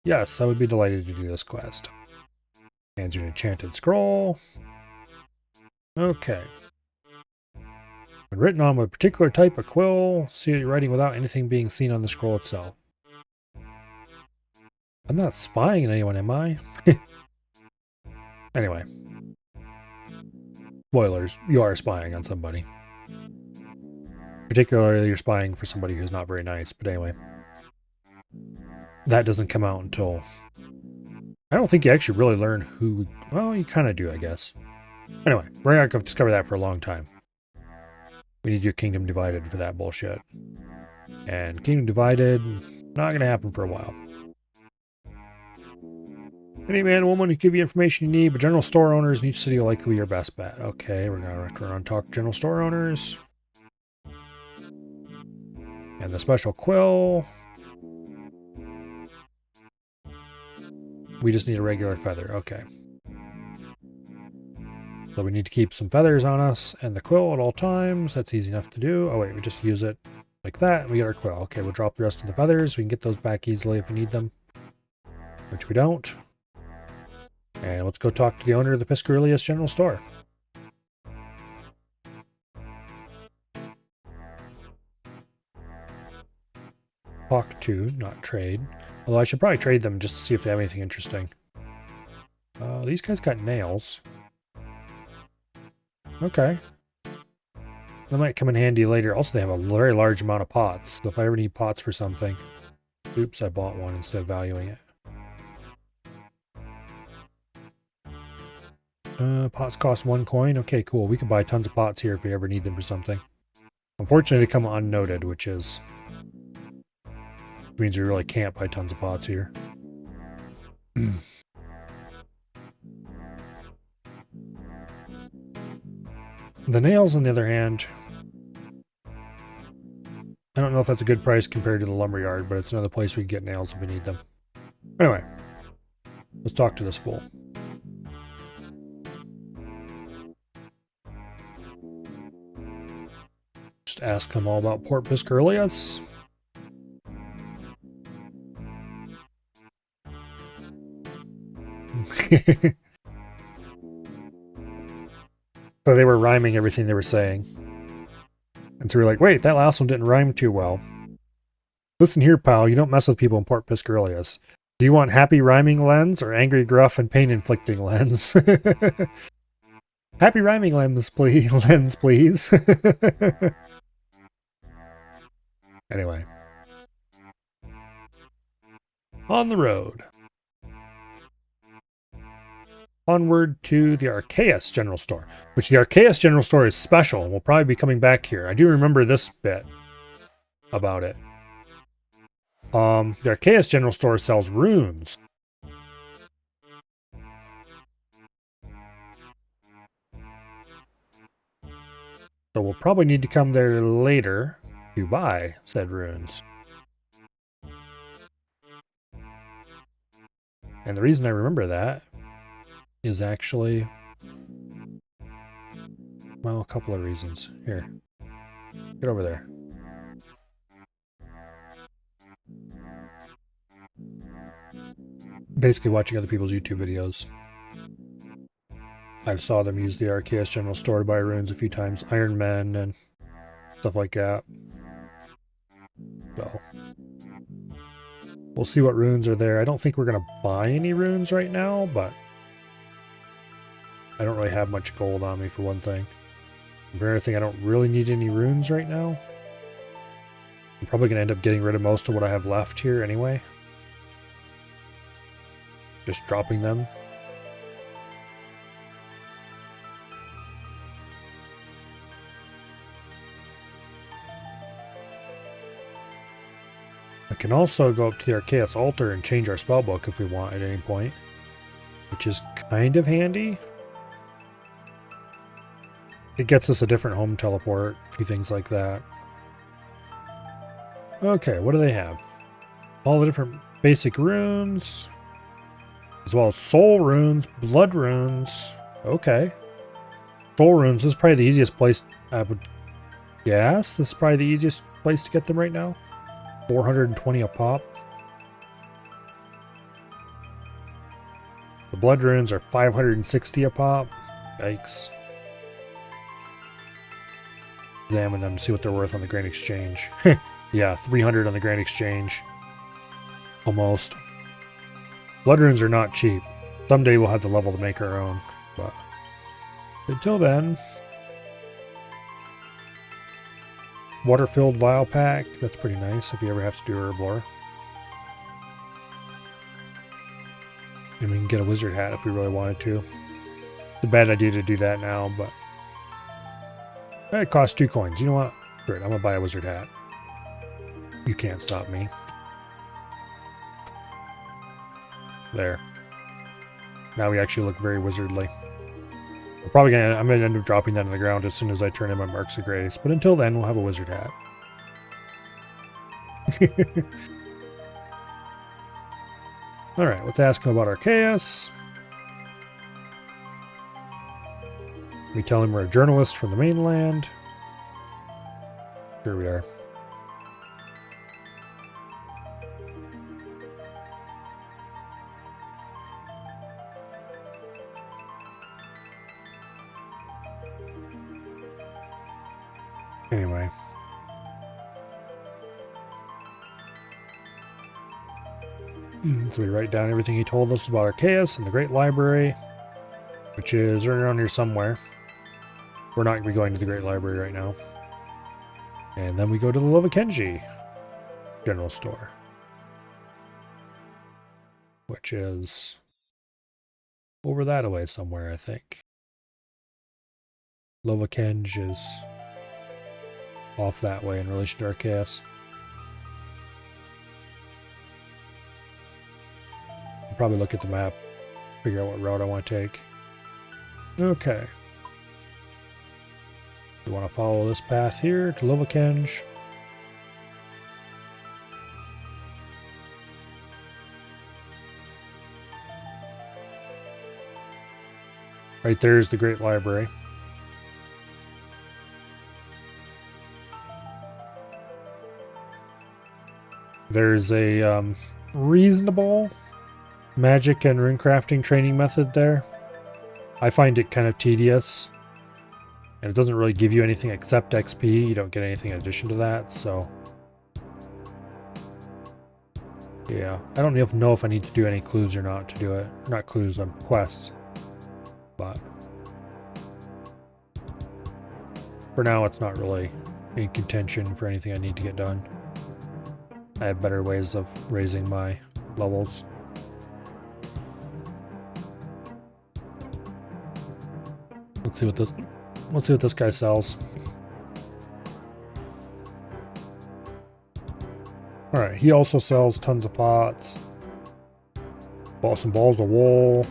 Speaker 1: Yes, I would be delighted to do this quest. Hands you an enchanted scroll. Okay. When written on with a particular type of quill, see your writing without anything being seen on the scroll itself. I'm not spying on anyone, am I? Anyway. Spoilers, you are spying on somebody. Particularly, you're spying for somebody who's not very nice, but anyway. That doesn't come out until... I don't think you actually really learn who... Well, you kind of do, I guess. Anyway, we're not going to discover that for a long time. We need your Kingdom Divided for that bullshit. And Kingdom Divided, not going to happen for a while. Any man or woman who give you information you need, but general store owners in each city will likely be your best bet. Okay, we're going to run and talk to general store owners. And the special quill. We just need a regular feather. Okay. So we need to keep some feathers on us and the quill at all times. That's easy enough to do. Oh wait, we just use it like that and we get our quill. Okay, we'll drop the rest of the feathers. We can get those back easily if we need them. Which we don't. And let's go talk to the owner of the Piscarilius General Store. Talk to, not trade. Although I should probably trade them just to see if they have anything interesting. These guys got nails. Okay. That might come in handy later. Also, they have a very large amount of pots. So if I ever need pots for something... Oops, I bought one instead of valuing it. Pots cost 1 coin. Okay, cool. We can buy tons of pots here if we ever need them for something. Unfortunately, they come unnoted, which means we really can't buy tons of pots here. The nails, on the other hand, I don't know if that's a good price compared to the lumberyard, but it's another place we can get nails if we need them. Anyway, let's talk to this fool. Just ask them all about Port Piscarilius. So they were rhyming everything they were saying. And so we're like, wait, that last one didn't rhyme too well. Listen here, pal, you don't mess with people in Port Piscarilius. Do you want happy rhyming lens or angry, gruff, and pain-inflicting lens? Happy rhyming lens, please. Lens, please. Anyway. On the road. Onward to the Archaeus General Store, which the Archaeus General Store is special, and we'll probably be coming back here. I do remember this bit about it. The Archaeus General Store sells runes. So we'll probably need to come there later to buy said runes. And the reason I remember that is actually, well, a couple of reasons. Here, get over there. Basically watching other people's YouTube videos. I've saw them use the Archaeus General Store to buy runes a few times, Iron Men and stuff like that. So we'll see what runes are there. I don't think we're going to buy any runes right now, but I don't really have much gold on me for one thing. For another thing, I don't really need any runes right now. I'm probably going to end up getting rid of most of what I have left here anyway. Just dropping them. I can also go up to the Archaeus altar and change our spellbook if we want at any point, which is kind of handy. It gets us a different home teleport, a few things like that. Okay, what do they have? All the different basic runes. As well as soul runes, blood runes. Okay. Soul runes, this is probably the easiest place I would guess. This is probably the easiest place to get them right now. 420 a pop. The blood runes are 560 a pop. Yikes. Examine them to see what they're worth on the Grand Exchange. Yeah, 300 on the Grand Exchange. Almost. Blood runes are not cheap. Someday we'll have the level to make our own, but until then. Water-filled vial pack. That's pretty nice if you ever have to do herb lore. And we can get a wizard hat if we really wanted to. It's a bad idea to do that now, but it costs 2 coins. You know what? Great, I'm gonna buy a wizard hat. You can't stop me. There. Now we actually look very wizardly. I'm gonna end up dropping that on the ground as soon as I turn in my Marks of Grace. But until then, we'll have a wizard hat. Alright, let's ask him about Arceus. We tell him we're a journalist from the mainland. Here we are. Anyway. So we write down everything he told us about Arceus and the Great Library, which is right around here somewhere. We're not going to be going to the Great Library right now. And then we go to the Lovakenji General Store, which is over that way somewhere, I think. Lovakenj is off that way in relation to Arceus. I'll probably look at the map, figure out what route I want to take. Okay. We want to follow this path here to Lovakenj. Right there's the Great Library. There's a reasonable magic and runecrafting training method there. I find it kind of tedious. And it doesn't really give you anything except XP. You don't get anything in addition to that, so. Yeah, I don't know if I need to do any clues or not to do it. Not clues, quests. But for now, it's not really in contention for anything I need to get done. I have better ways of raising my levels. Let's see what this guy sells. Alright, he also sells tons of pots. Bought some balls of wool.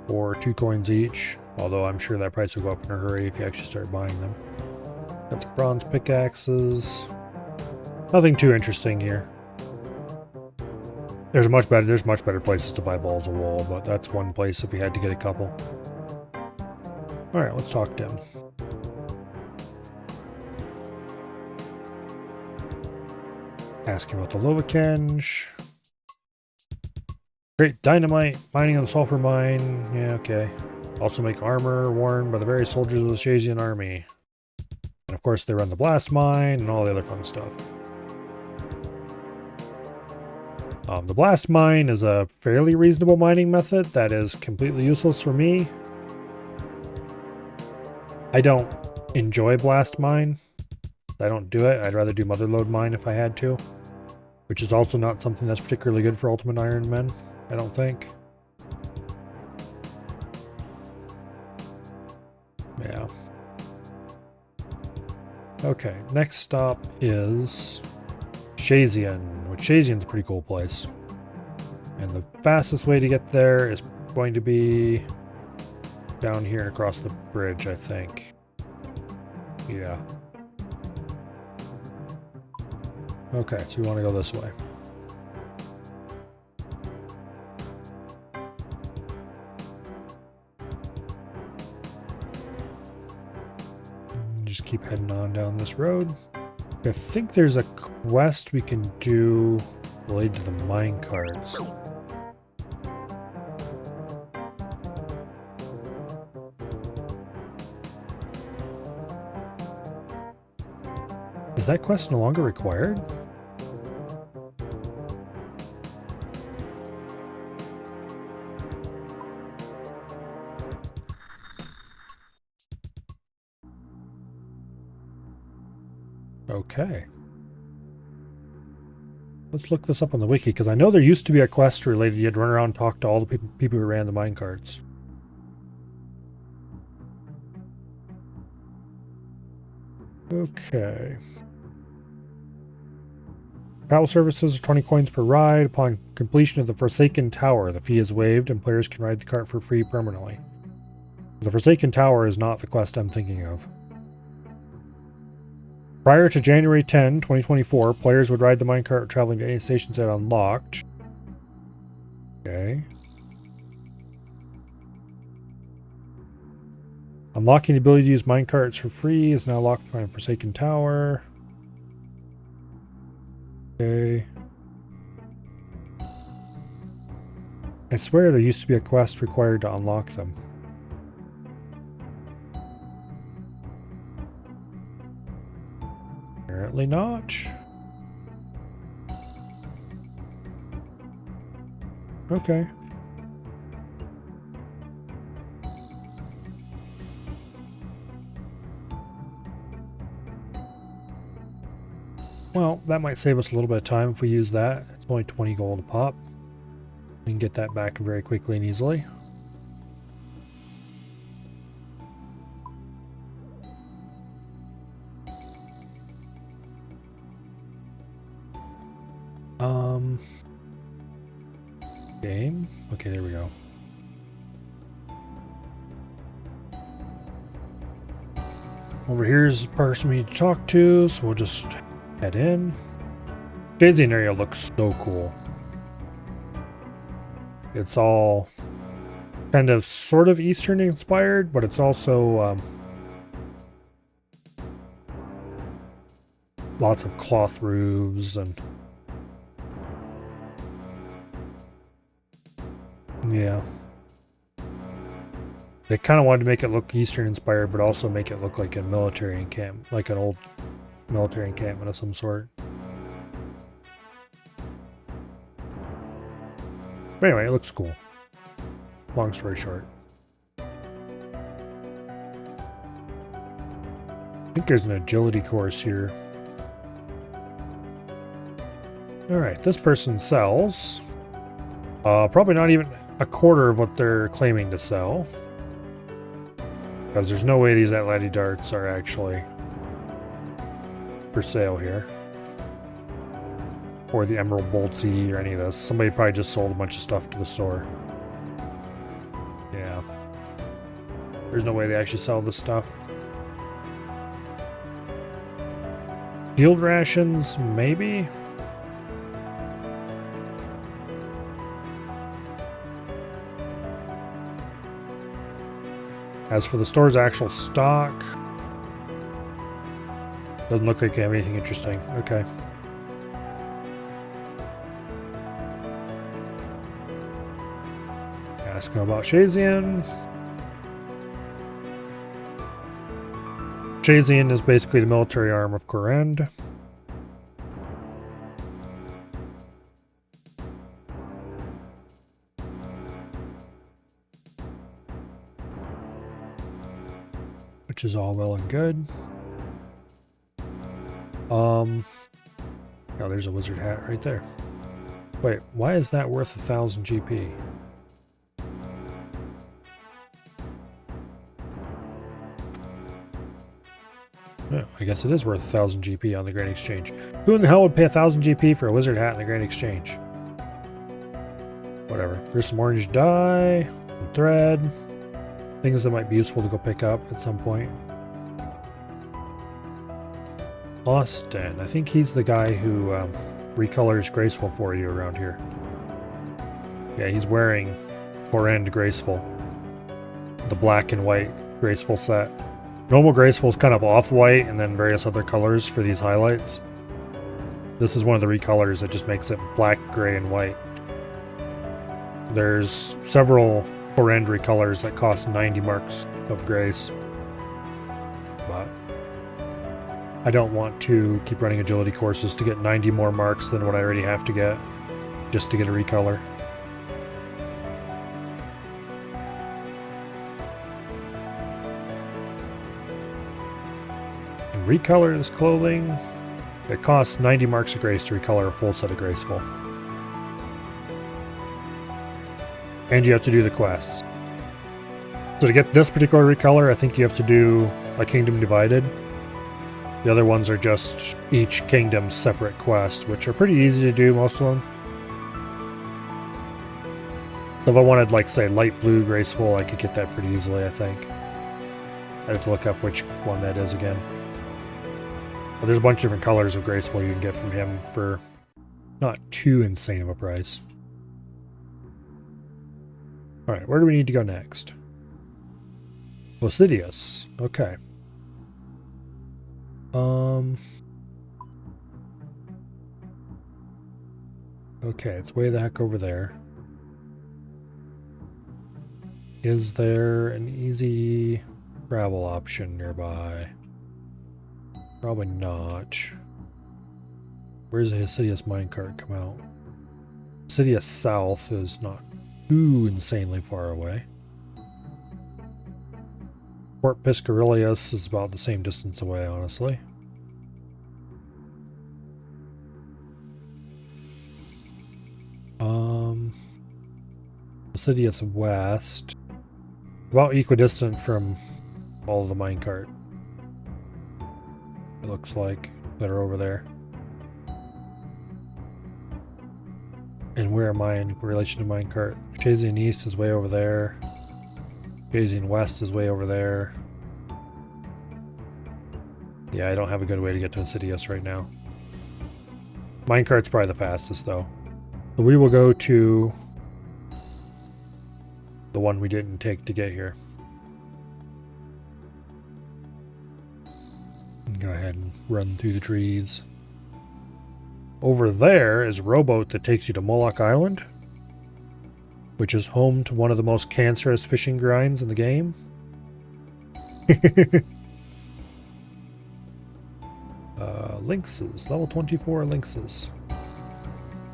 Speaker 1: For 2 coins each. Although I'm sure that price will go up in a hurry if you actually start buying them. Got some bronze pickaxes. Nothing too interesting here. There's much better places to buy balls of wool, but that's one place if we had to get a couple. Alright, let's talk to him. Ask him about the Lovakenj. Great dynamite, mining on the sulfur mine. Yeah, okay. Also make armor worn by the very soldiers of the Shazian army. And of course they run the blast mine and all the other fun stuff. The blast mine is a fairly reasonable mining method that is completely useless for me. I don't enjoy blast mine. I don't do it. I'd rather do motherlode mine if I had to. Which is also not something that's particularly good for Ultimate Iron Men, I don't think. Yeah. Okay, next stop is Shazian, which Shazian's a pretty cool place. And the fastest way to get there is going to be down here and across the bridge, I think. Yeah. Okay, so you want to go this way. keep heading on down this road. I think there's a quest we can do related to the mine carts. Is that quest no longer required? Okay. Let's look this up on the wiki, because I know there used to be a quest related. You had to run around and talk to all the people who ran the minecarts. Okay. Travel services are 20 coins per ride. Upon completion of the Forsaken Tower, the fee is waived and players can ride the cart for free permanently. The Forsaken Tower is not the quest I'm thinking of. Prior to January 10, 2024, players would ride the minecart traveling to any stations that unlocked. Okay. Unlocking the ability to use minecarts for free is now locked behind Forsaken Tower. Okay. I swear there used to be a quest required to unlock them. Apparently not. Okay. Well, that might save us a little bit of time if we use that. It's only 20 gold a pop. We can get that back very quickly and easily. Game. Okay, there we go. Over here's the person we need to talk to, so we'll just head in. Jagex area looks so cool. It's all kind of sort of Eastern inspired, but it's also lots of cloth roofs and yeah. They kind of wanted to make it look Eastern inspired, but also make it look like a military encampment, like an old military encampment of some sort. But anyway, it looks cool. Long story short. I think there's an agility course here. Alright, this person sells. Probably not even a quarter of what they're claiming to sell. Because there's no way these Atleti darts are actually for sale here. Or the Emerald Boltsy or any of this. Somebody probably just sold a bunch of stuff to the store. Yeah. There's no way they actually sell this stuff. Field rations, maybe? As for the store's actual stock, doesn't look like they have anything interesting. Okay. Ask him about Shazian. Shazian is basically the military arm of Korend. Which is all well and good. Oh, there's a wizard hat right there. Wait, why is that worth 1,000 GP? Oh, I guess it is worth 1,000 GP on the Grand Exchange. Who in the hell would pay 1,000 GP for a wizard hat in the Grand Exchange? Whatever. There's some orange dye, some thread. Things that might be useful to go pick up at some point. Austin. I think he's the guy who recolors Graceful for you around here. Yeah, he's wearing Korend Graceful. The black and white Graceful set. Normal graceful is kind of off-white and then various other colors for these highlights. This is one of the recolors that just makes it black, gray, and white. There's several horrend colors that cost 90 marks of grace. But I don't want to keep running agility courses to get 90 more marks than what I already have to get just to get a recolor. And recolor this clothing. It costs 90 marks of grace to recolor a full set of graceful. And you have to do the quests. So to get this particular recolor, I think you have to do a Kingdom Divided. The other ones are just each kingdom's separate quest, which are pretty easy to do, most of them. So if I wanted, like, say, light blue graceful, I could get that pretty easily, I think. I'd have to look up which one that is again. But there's a bunch of different colors of graceful you can get from him for not too insane of a price. Alright, where do we need to go next? Osidius. Okay. Okay, it's way the heck over there. Is there an easy travel option nearby? Probably not. Where's the Osidius minecart come out? Osidius South is not too insanely far away. Fort Piscarilius is about the same distance away, honestly. Osidius West. About equidistant from all of the minecart. It looks like that are over there. And where am I in relation to minecart? Chazian East is way over there. Chazian West is way over there. Yeah, I don't have a good way to get to Osidius right now. Minecart's probably the fastest, though. So we will go to the one we didn't take to get here. Go ahead and run through the trees. Over there is a rowboat that takes you to Moloch Island, which is home to one of the most cancerous fishing grinds in the game. Lynxes, level 24 lynxes.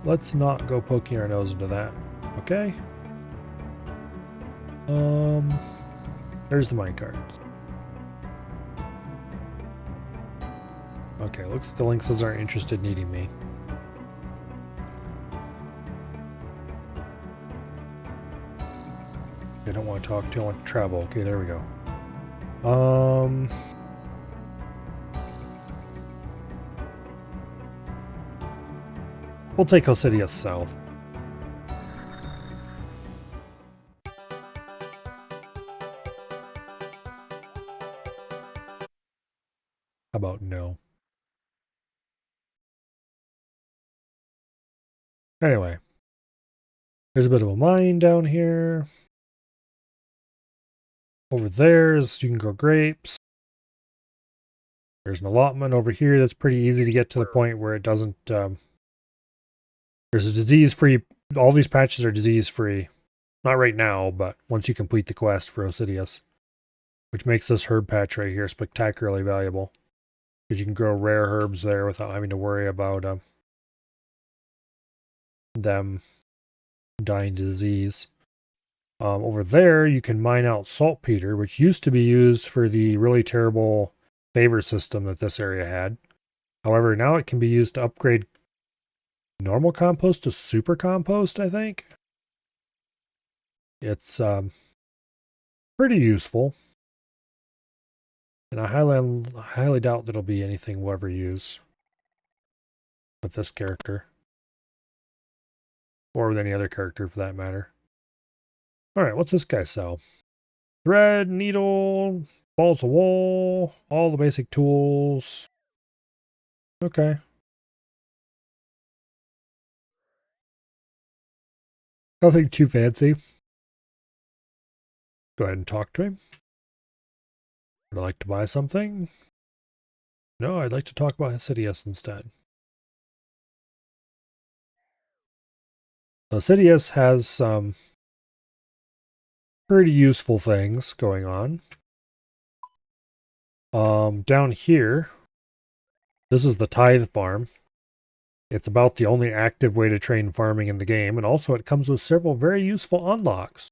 Speaker 1: Let's not go poking our nose into that, okay? There's the minecarts. Okay, looks like the lynxes aren't interested in eating me. I don't want to talk to you, I want to travel. Okay, there we go. We'll take Osidius South. How about no? Anyway. There's a bit of a mine down here. Over there's, you can grow grapes. There's an allotment over here that's pretty easy to get to the point where it doesn't, there's a disease-free, all these patches are disease-free. Not right now, but once you complete the quest for Osidius. Which makes this herb patch right here spectacularly valuable. Because you can grow rare herbs there without having to worry about them dying to disease. Over there, you can mine out saltpeter, which used to be used for the really terrible favor system that this area had. However, now it can be used to upgrade normal compost to super compost, I think. It's pretty useful. And I highly doubt that'll be anything we'll ever use with this character. Or with any other character for that matter. Alright, what's this guy sell? Thread, needle, balls of wool, all the basic tools. Okay. Nothing too fancy. Go ahead and talk to him. Would I like to buy something? No, I'd like to talk about Hesidius instead. Hesidius has some pretty useful things going on. Down here, this is the Tithe Farm. It's about the only active way to train farming in the game, and also it comes with several very useful unlocks.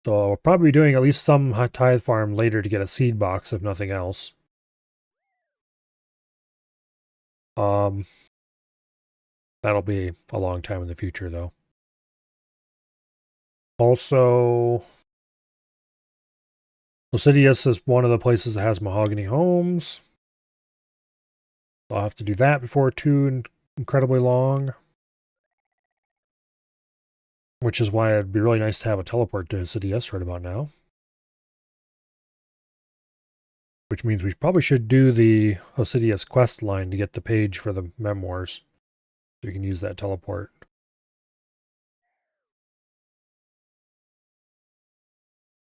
Speaker 1: So I'll probably be doing at least some Tithe Farm later to get a seed box, if nothing else. That'll be a long time in the future, though. Also, Hesidius is one of the places that has mahogany homes. I'll have to do that before too incredibly long. Which is why it'd be really nice to have a teleport to Hesidius right about now. Which means we probably should do the Hesidius quest line to get the page for the memoirs. So you can use that teleport.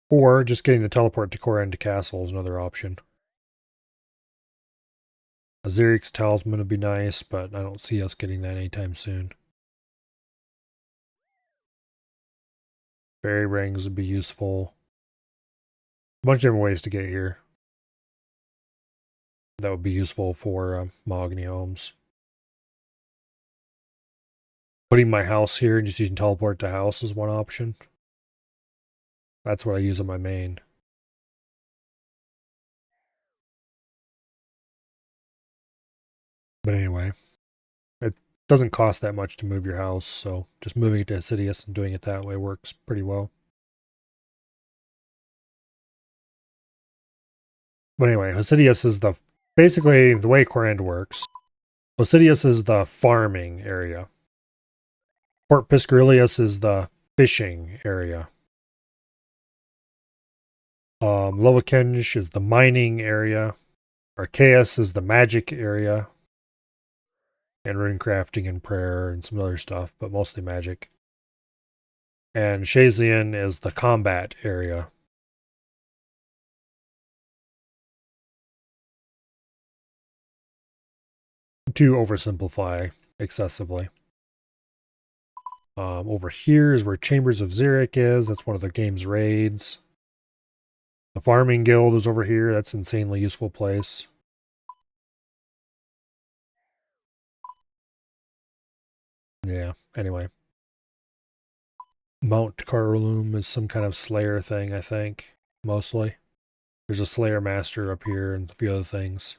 Speaker 1: Or just getting the teleport to Korend Castle is another option. A Xerix Talisman would be nice, but I don't see us getting that anytime soon. Fairy rings would be useful. A bunch of different ways to get here. That would be useful for mahogany homes. Putting my house here and just using teleport to house is one option. That's what I use on my main. But anyway, it doesn't cost that much to move your house, so just moving it to Hesidius and doing it that way works pretty well. But anyway, Hesidius is basically the way Korend works. Hesidius is the farming area. Port Piscarilius is the fishing area. Lovakinj is the mining area. Archaeus is the magic area. And rune crafting and prayer and some other stuff, but mostly magic. And Shazian is the combat area. To oversimplify excessively. Over here is where Chambers of Xeric is. That's one of the game's raids. The Farming Guild is over here. That's an insanely useful place. Yeah, anyway. Mount Carloom is some kind of Slayer thing, I think. Mostly. There's a Slayer Master up here and a few other things.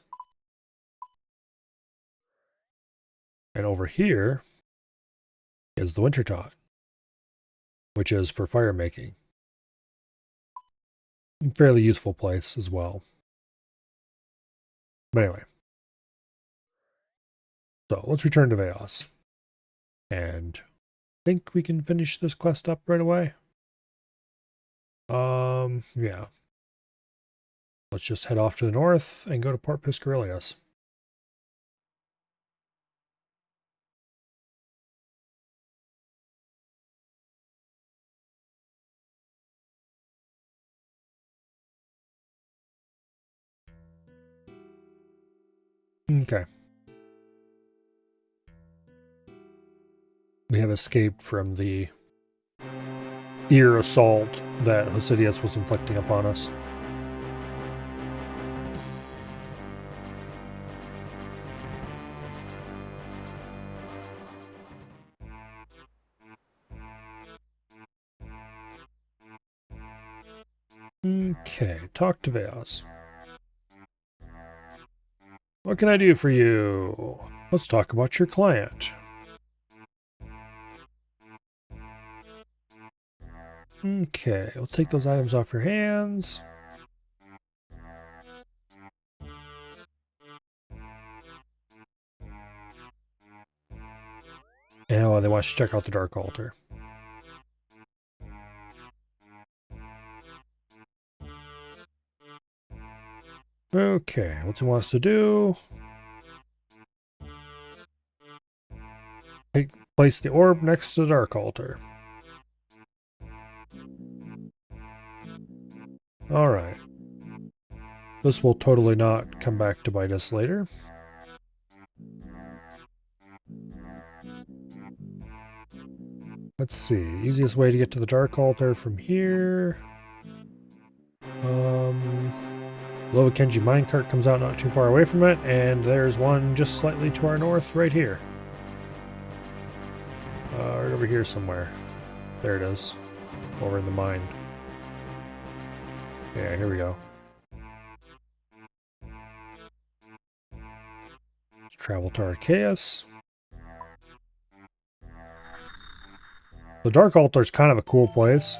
Speaker 1: And over here is the Wintertot, which is for fire making. Fairly useful place as well. But anyway. So let's return to Veos. And I think we can finish this quest up right away. Yeah. Let's just head off to the north and go to Port Piscarilius. Okay. We have escaped from the ear assault that Hesidius was inflicting upon us. Okay, talk to Veos. What can I do for you? Let's talk about your client. Okay, let's take those items off your hands. Oh, they want you to check out the Dark Altar. Okay, what's he wants to do? Place the orb next to the Dark Altar. Alright. This will totally not come back to bite us later. Let's see. Easiest way to get to the Dark Altar from here. Lova Kenji minecart comes out not too far away from it, and there's one just slightly to our north right here. Right over here somewhere. There it is. Over in the mine. Yeah, here we go. Let's travel to Arceus. The Dark Altar is kind of a cool place.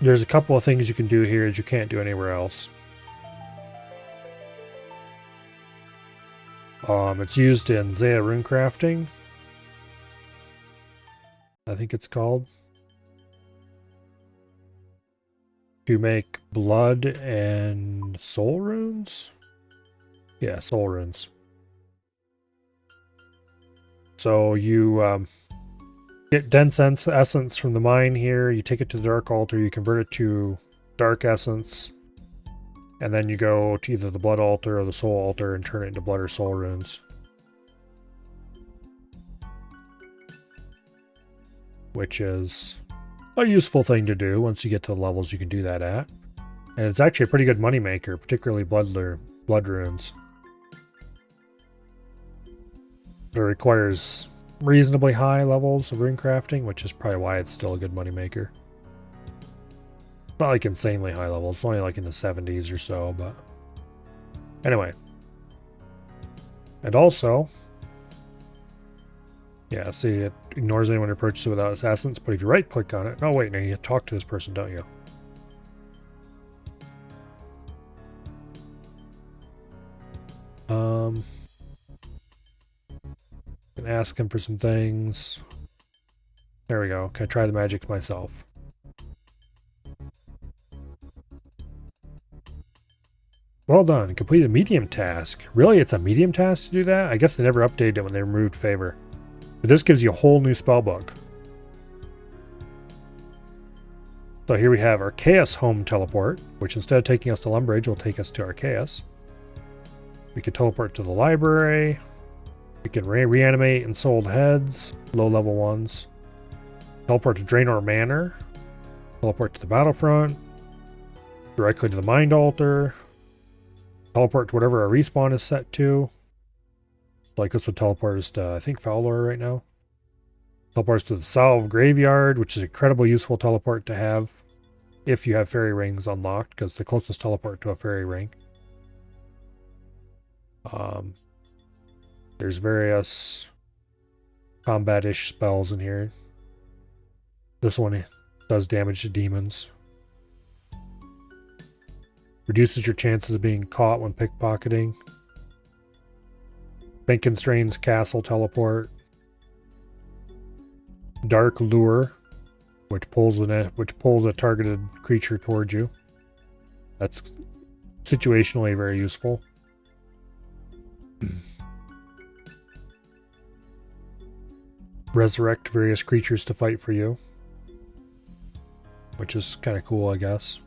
Speaker 1: There's a couple of things you can do here that you can't do anywhere else. It's used in Zaya runecrafting. I think it's called. To make blood and soul runes? Yeah, soul runes. So you get dense essence from the mine here, you take it to the Dark Altar, you convert it to dark essence, and then you go to either the Blood Altar or the Soul Altar and turn it into blood or soul runes. Which is a useful thing to do once you get to the levels you can do that at. And it's actually a pretty good moneymaker, particularly blood runes. It requires reasonably high levels of runecrafting, which is probably why it's still a good moneymaker. Not like insanely high levels, it's only like in the 70s or so, but anyway. And also, yeah, see, it ignores anyone who approaches it without its essence, but if you right click on it, oh wait, no, you talk to this person, don't you? Can ask him for some things. There we go. Can I try the magic myself? Well done. Completed a medium task. Really? It's a medium task to do that? I guess they never updated it when they removed favor. But this gives you a whole new spellbook. So here we have Arceus Home Teleport, which instead of taking us to Lumbridge will take us to Arceus. We can teleport to the library. We can reanimate ensouled heads, low-level ones. Teleport to Draenor Manor. Teleport to the battlefront. Directly to the Mind Altar. Teleport to whatever our respawn is set to. Like this would teleport us to, I think, Fowler right now. Teleport us to the Salve Graveyard, which is an incredibly useful teleport to have if you have fairy rings unlocked, because it's the closest teleport to a fairy ring. There's various combat-ish spells in here. This one does damage to demons. Reduces your chances of being caught when pickpocketing. Constrains Castle Teleport. Dark Lure, which pulls a targeted creature towards you. That's situationally very useful. Resurrect various creatures to fight for you, which is kind of cool, I guess.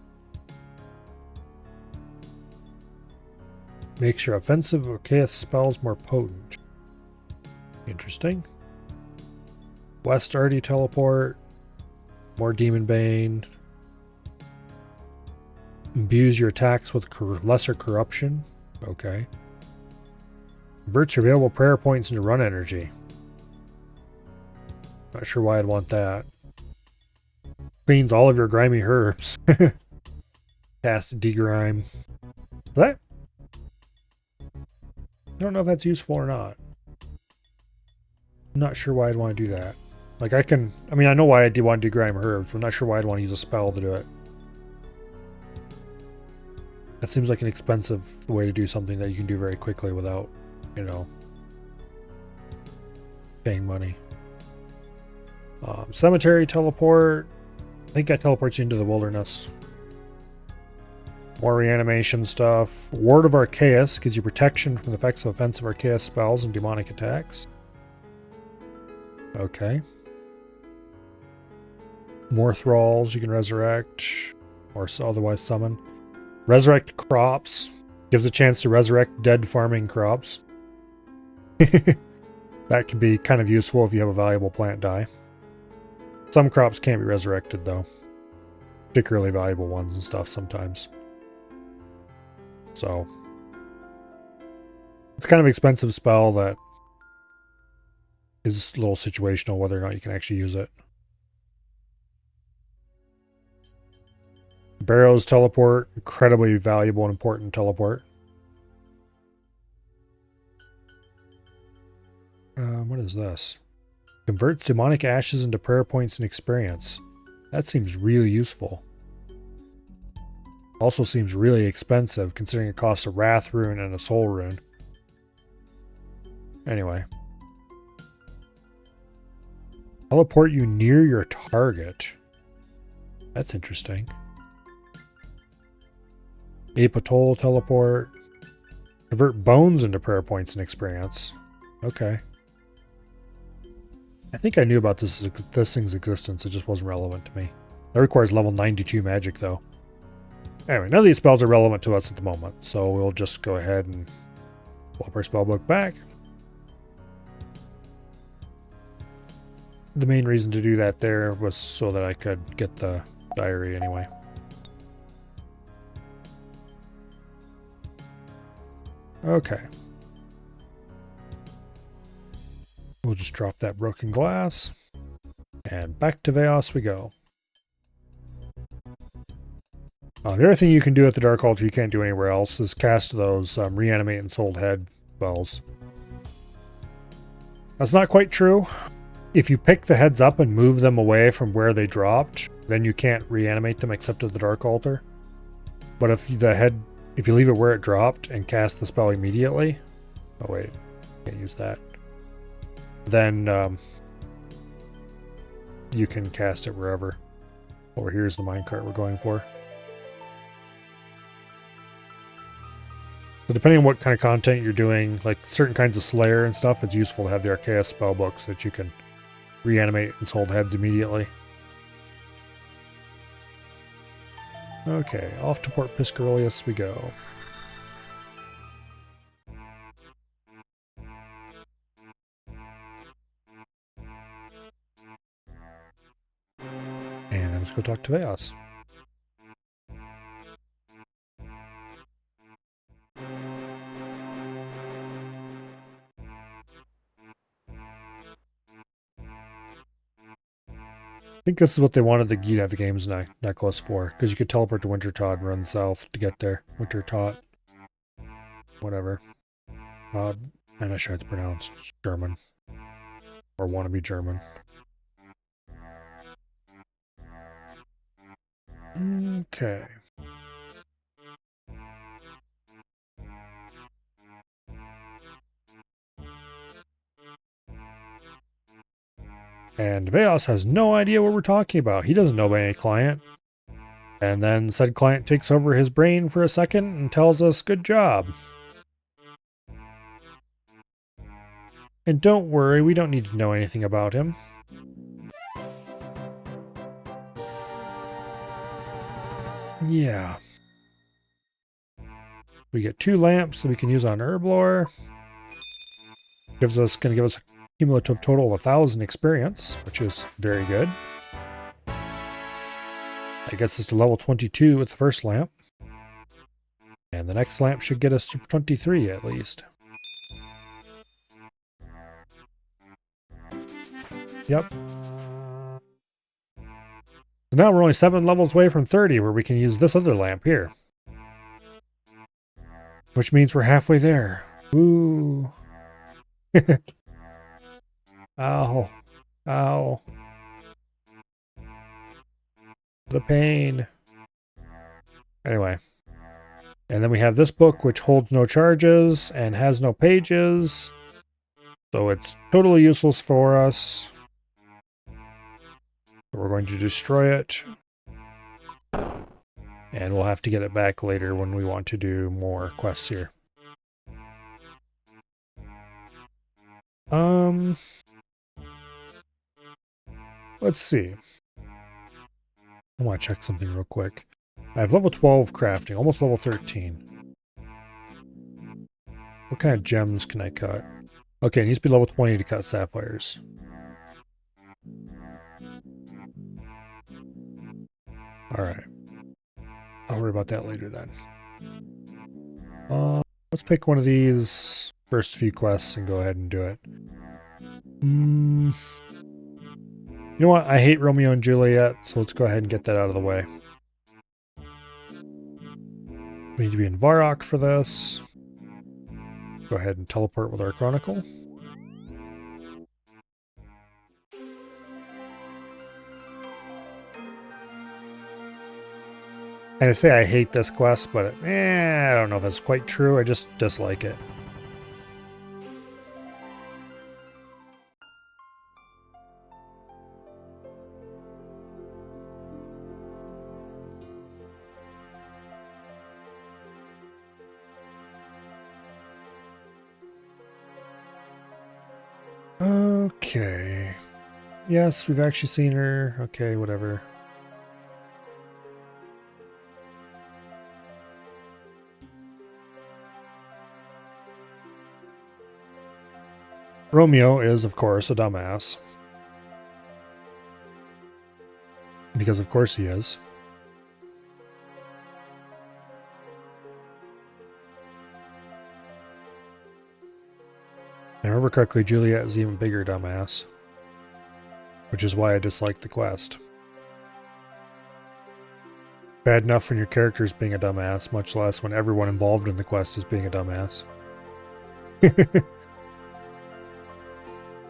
Speaker 1: Makes your offensive Arceus spells more potent. Interesting. West Arty Teleport. More Demon Bane. Imbues your attacks with lesser corruption. Okay. Converts your available prayer points into run energy. Not sure why I'd want that. Cleans all of your grimy herbs. Cast Degrime. That? I don't know if that's useful or not. I'm not sure why I'd want to do that. Like I mean I know why I do want to degrime herbs, but I'm not sure why I'd want to use a spell to do it. That seems like an expensive way to do something that you can do very quickly without, you know, paying money. Cemetery Teleport. I think that teleports you into the wilderness. More reanimation stuff. Ward of Arceus gives you protection from the effects of offensive Arceus spells and demonic attacks. Okay. More thralls you can resurrect. or otherwise summon. Resurrect crops. Gives a chance to resurrect dead farming crops. That can be kind of useful if you have a valuable plant die. Some crops can't be resurrected though. Particularly valuable ones and stuff sometimes. So it's kind of an expensive spell that is a little situational whether or not you can actually use it. Barrows teleport, incredibly valuable and important teleport. What is this? Converts demonic ashes into prayer points and experience. That seems really useful. Also seems really expensive considering it costs a wrath rune and a soul rune. Anyway. Teleport you near your target. That's interesting. Apatol teleport. Convert bones into prayer points and experience. Okay. I think I knew about this thing's existence, it just wasn't relevant to me. That requires level 92 magic though. Anyway, none of these spells are relevant to us at the moment, so we'll just go ahead and swap our spellbook back. The main reason to do that there was so that I could get the diary anyway. Okay. We'll just drop that broken glass. And back to Veos we go. The other thing you can do at the Dark Altar you can't do anywhere else is cast those reanimate and sold head spells. That's not quite true. If you pick the heads up and move them away from where they dropped, then you can't reanimate them except at the Dark Altar. But if you leave it where it dropped and cast the spell immediately, oh wait, can't use that. Then you can cast it wherever. Over here's the minecart we're going for. So depending on what kind of content you're doing, like certain kinds of Slayer and stuff, it's useful to have the Archaeus spellbook so that you can reanimate and sold heads immediately. Okay, off to Port Piscarius we go. And let's go talk to Veos. I think this is what they wanted the Gita the Games necklace for, because you could teleport to Wintertot and run south to get there. Wintertot. Whatever. I'm not sure it's pronounced German. Or wannabe German. Okay. And Veos has no idea what we're talking about. He doesn't know about any client. And then said client takes over his brain for a second and tells us, good job. And don't worry, we don't need to know anything about him. Yeah. We get 2 lamps that we can use on Herblore. Gonna give us a cumulative total of 1,000 experience, which is very good. That gets us to level 22 with the first lamp. And the next lamp should get us to 23 at least. Yep. So now we're only 7 levels away from 30, where we can use this other lamp here. Which means we're halfway there. Ooh. Ow. Ow. The pain. Anyway. And then we have this book, which holds no charges and has no pages. So it's totally useless for us. We're going to destroy it. And we'll have to get it back later when we want to do more quests here. Let's see. I want to check something real quick. I have level 12 crafting, almost level 13. What kind of gems can I cut? Okay, it needs to be level 20 to cut sapphires. Alright. I'll worry about that later then. Let's pick one of these first few quests and go ahead and do it. You know what? I hate Romeo and Juliet, so let's go ahead and get that out of the way. We need to be in Varrock for this. Go ahead and teleport with our Chronicle. I say I hate this quest, but I don't know if that's quite true. I just dislike it. Okay. Yes, we've actually seen her. Okay, whatever. Romeo is, of course, a dumbass. Because of course he is. I remember correctly, Juliet is even bigger dumbass. Which is why I dislike the quest. Bad enough when your character is being a dumbass, much less when everyone involved in the quest is being a dumbass.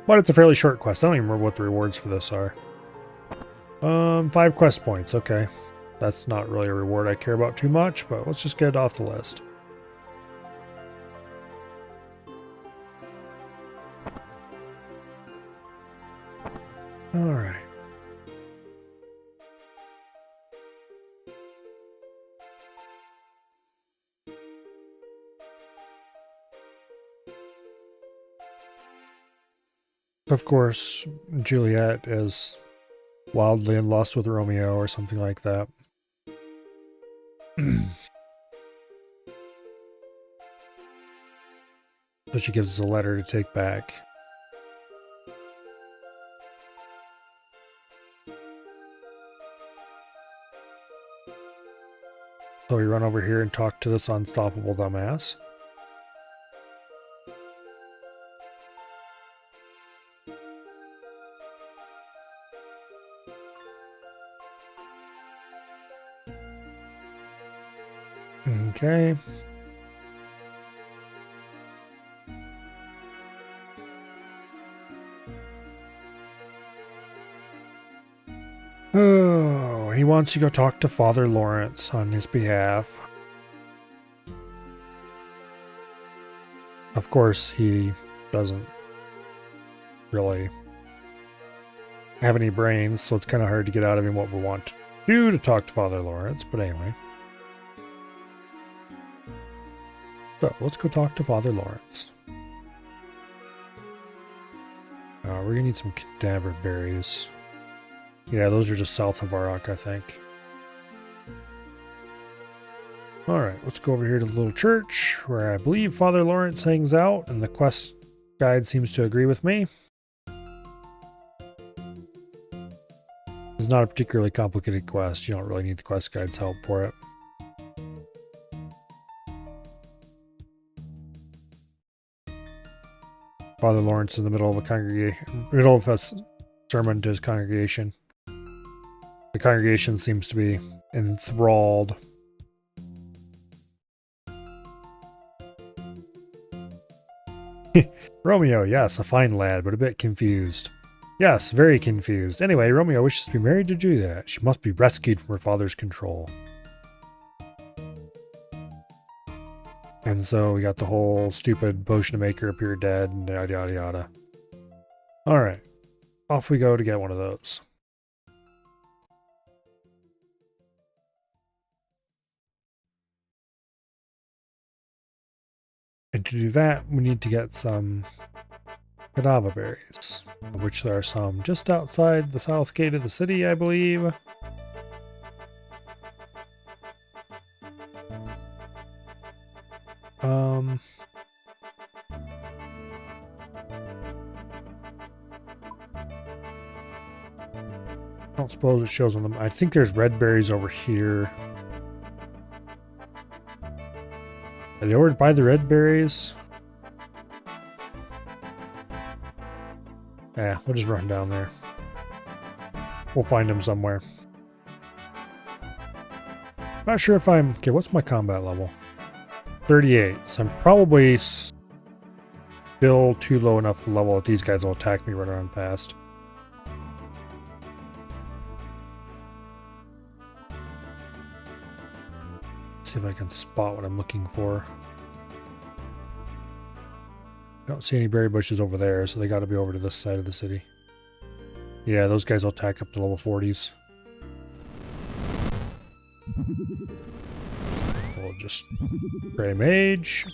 Speaker 1: But it's a fairly short quest. I don't even remember what the rewards for this are. 5 quest points, okay. That's not really a reward I care about too much, but let's just get it off the list. Alright. Of course, Juliet is wildly in lust with Romeo or something like that. So she gives us a letter to take back. So we run over here and talk to this unstoppable dumbass. Okay. Oh, he wants you to go talk to Father Lawrence on his behalf. Of course, he doesn't really have any brains, so it's kind of hard to get out of him what we want to do to talk to Father Lawrence, but anyway. So, let's go talk to Father Lawrence. We're gonna need some cadaver berries. Yeah, those are just south of Varrock, I think. Alright, let's go over here to the little church, where I believe Father Lawrence hangs out, and the quest guide seems to agree with me. It's not a particularly complicated quest. You don't really need the quest guide's help for it. Father Lawrence in the middle of a sermon to his congregation. The congregation seems to be enthralled. Romeo, yes, a fine lad, but a bit confused. Yes, very confused. Anyway, Romeo wishes to be married to Juliet. She must be rescued from her father's control. And so we got the whole stupid potion maker appear dead and yada yada yada. Alright, off we go to get one of those. And to do that, we need to get some cadaver berries, of which there are some just outside the south gate of the city, I believe. I don't suppose it shows on them. I think there's red berries over here. Are they over by the red berries? Yeah, we'll just run down there. We'll find them somewhere. Not sure if I'm... Okay, what's my combat level? 38. So I'm probably still too low enough level that these guys will attack me right around past. See if I can spot what I'm looking for. Don't see any berry bushes over there, so they got to be over to this side of the city. Yeah, those guys will attack up to level 40s. We'll just Grey Mage.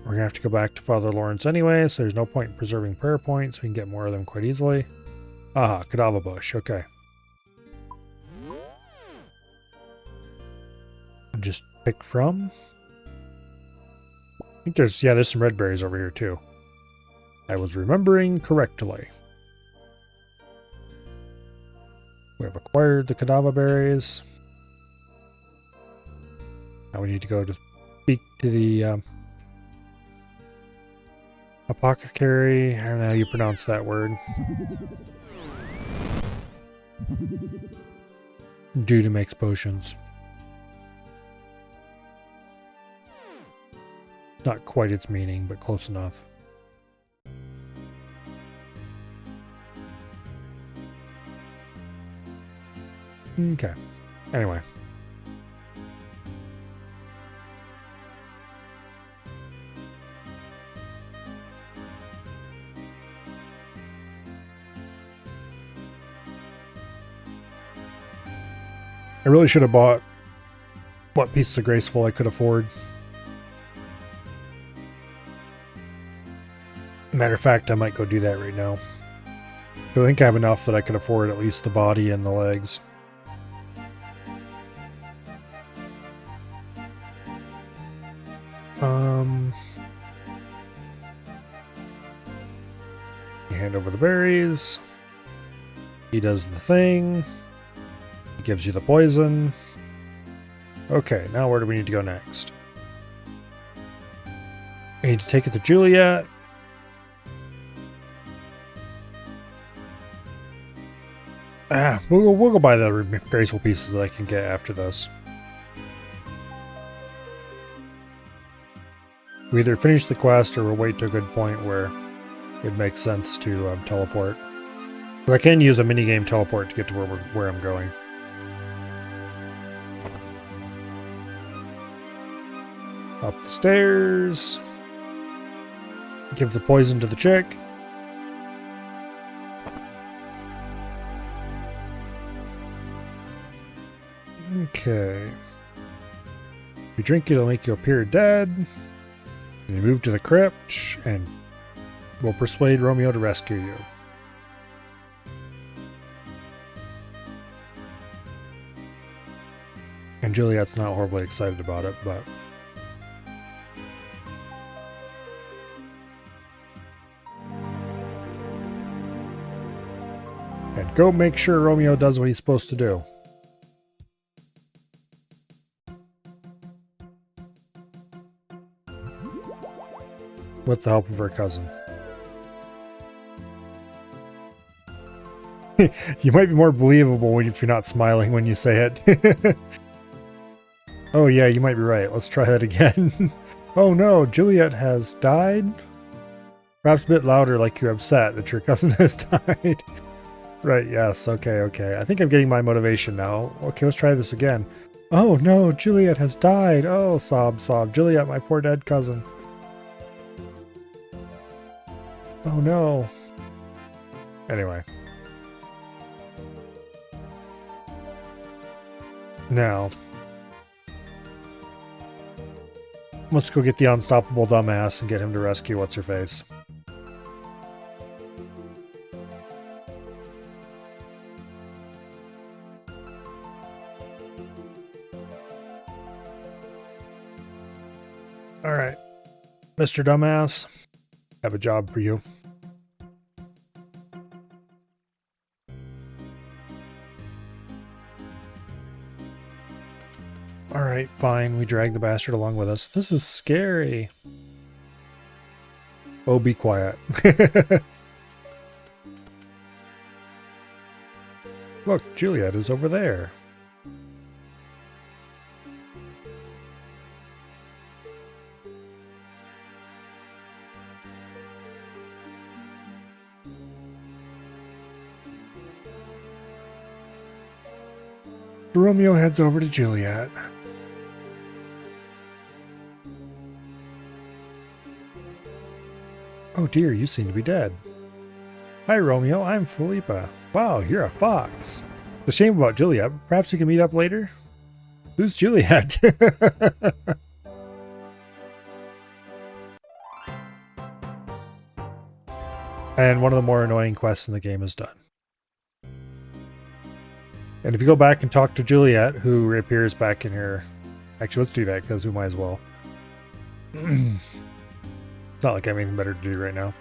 Speaker 1: We're gonna have to go back to Father Lawrence anyway, so there's no point in preserving prayer points. We can get more of them quite easily. Aha, Kadava Bush, okay. Just pick from. I think there's some red berries over here too. I was remembering correctly. We have acquired the Kadava berries. Now we need to go to speak to the apothecary. I don't know how you pronounce that word. Due to makes potions. Not quite its meaning, but close enough. Okay. Anyway. I really should have bought what piece of Graceful I could afford. Matter of fact, I might go do that right now. I think I have enough that I can afford at least the body and the legs. You hand over the berries. He does the thing. He gives you the poison. Okay, now where do we need to go next? We need to take it to Juliet. We'll go buy the graceful pieces that I can get after this. We either finish the quest or we'll wait to a good point where it makes sense to teleport. But I can use a minigame teleport to get to where I'm going. Up the stairs. Give the poison to the chick. Okay. If you drink it, it'll make you appear dead. And you move to the crypt, and we'll persuade Romeo to rescue you. And Juliet's not horribly excited about it, but... And go make sure Romeo does what he's supposed to do. With the help of her cousin. You might be more believable if you're not smiling when you say it. Oh yeah, you might be right. Let's try that again. Oh no, Juliet has died? Perhaps a bit louder, like you're upset that your cousin has died. Right, yes, okay. I think I'm getting my motivation now. Okay, let's try this again. Oh no, Juliet has died. Oh, sob. Juliet, my poor dead cousin. Oh no. Anyway. Now. Let's go get the unstoppable dumbass and get him to rescue What's-Her-Face. Mr. Dumbass. Have a job for you. Alright, fine. We drag the bastard along with us. This is scary. Oh, be quiet. Look, Juliet is over there. Romeo heads over to Juliet. Oh dear, you seem to be dead. Hi Romeo, I'm Philippa. Wow, you're a fox. The shame about Juliet. Perhaps we can meet up later? Who's Juliet? And one of the more annoying quests in the game is done. And if you go back and talk to Juliet, who reappears back in here... Actually, let's do that, because we might as well. It's not like I have anything better to do right now.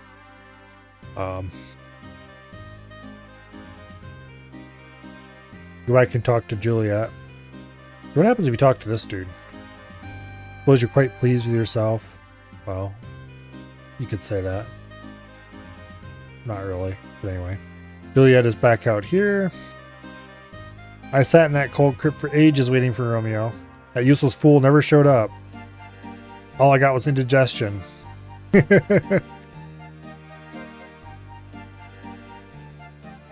Speaker 1: Go back and talk to Juliet. What happens if you talk to this dude? Suppose you're quite pleased with yourself. Well, you could say that. Not really, but anyway. Juliet is back out here. I sat in that cold crypt for ages waiting for Romeo. That useless fool never showed up. All I got was indigestion.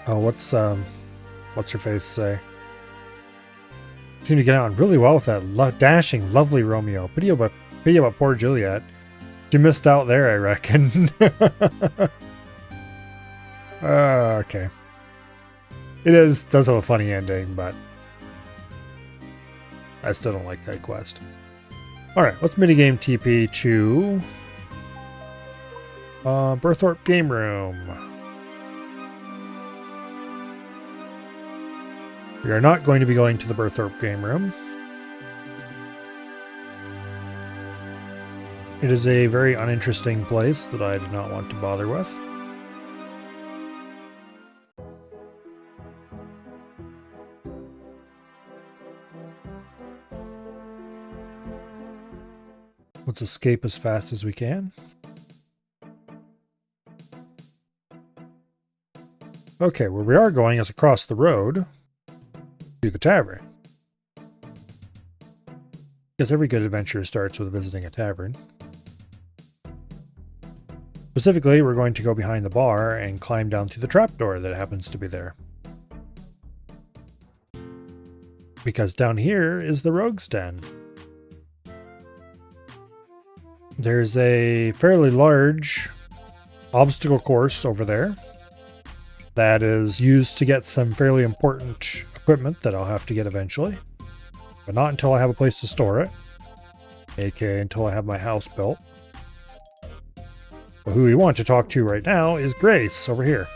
Speaker 1: Oh, what's her face say? Seemed to get on really well with that dashing, lovely Romeo. Pity about poor Juliet. She missed out there, I reckon. Okay. Does have a funny ending, but I still don't like that quest. Alright, let's minigame TP to Berthorpe Game Room. We are not going to be going to the Berthorpe Game Room. It is a very uninteresting place that I did not want to bother with. Let's escape as fast as we can. Okay, where we are going is across the road to the tavern. Because every good adventure starts with visiting a tavern. Specifically, we're going to go behind the bar and climb down through the trapdoor that happens to be there. Because down here is the Rogue's Den. There's a fairly large obstacle course over there that is used to get some fairly important equipment that I'll have to get eventually. But not until I have a place to store it. aka until I have my house built. But who we want to talk to right now is Grace over here.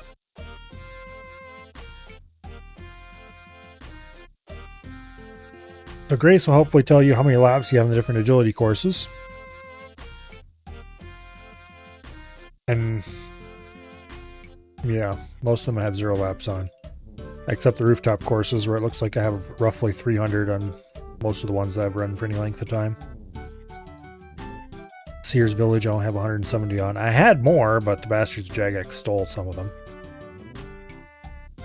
Speaker 1: So Grace will hopefully tell you how many laps you have in the different agility courses. And yeah, most of them have 0 laps on. Except the rooftop courses where it looks like I have roughly 300 on most of the ones that I've run for any length of time. Sears Village I'll have 170 on. I had more, but the bastards of Jagex stole some of them.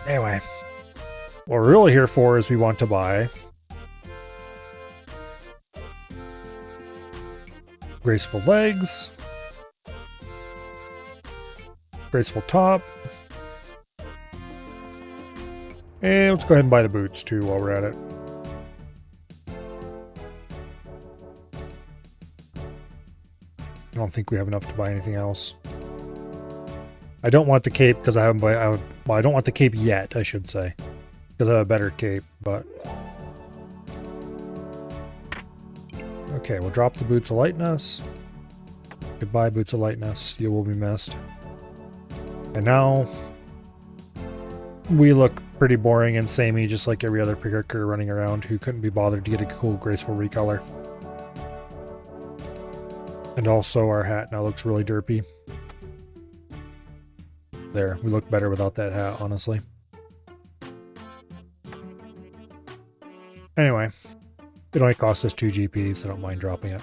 Speaker 1: Anyway, what we're really here for is we want to buy graceful legs, graceful top, and let's go ahead and buy the boots too while we're at it. I don't think we have enough to buy anything else. I don't want the cape because I haven't well, I don't want the cape yet, I should say. Because I have a better cape, but... Okay, we'll drop the Boots of Lightness. Goodbye, Boots of Lightness. You will be missed. And now... we look pretty boring and samey, just like every other character running around who couldn't be bothered to get a cool, graceful recolor. And also our hat now looks really derpy. There, we look better without that hat, honestly. Anyway, it only cost us 2 GP, so I don't mind dropping it.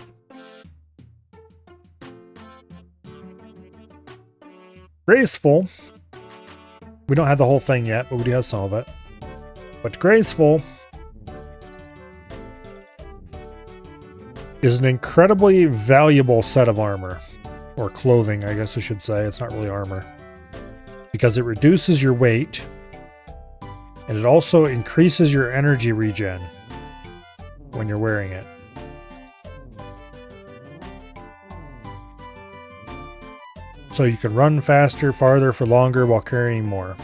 Speaker 1: Graceful. We don't have the whole thing yet, but we do have some of it. But Graceful is an incredibly valuable set of armor. Or clothing, I guess I should say. It's not really armor. Because it reduces your weight. And it also increases your energy regen when you're wearing it. So you can run faster, farther, for longer while carrying more.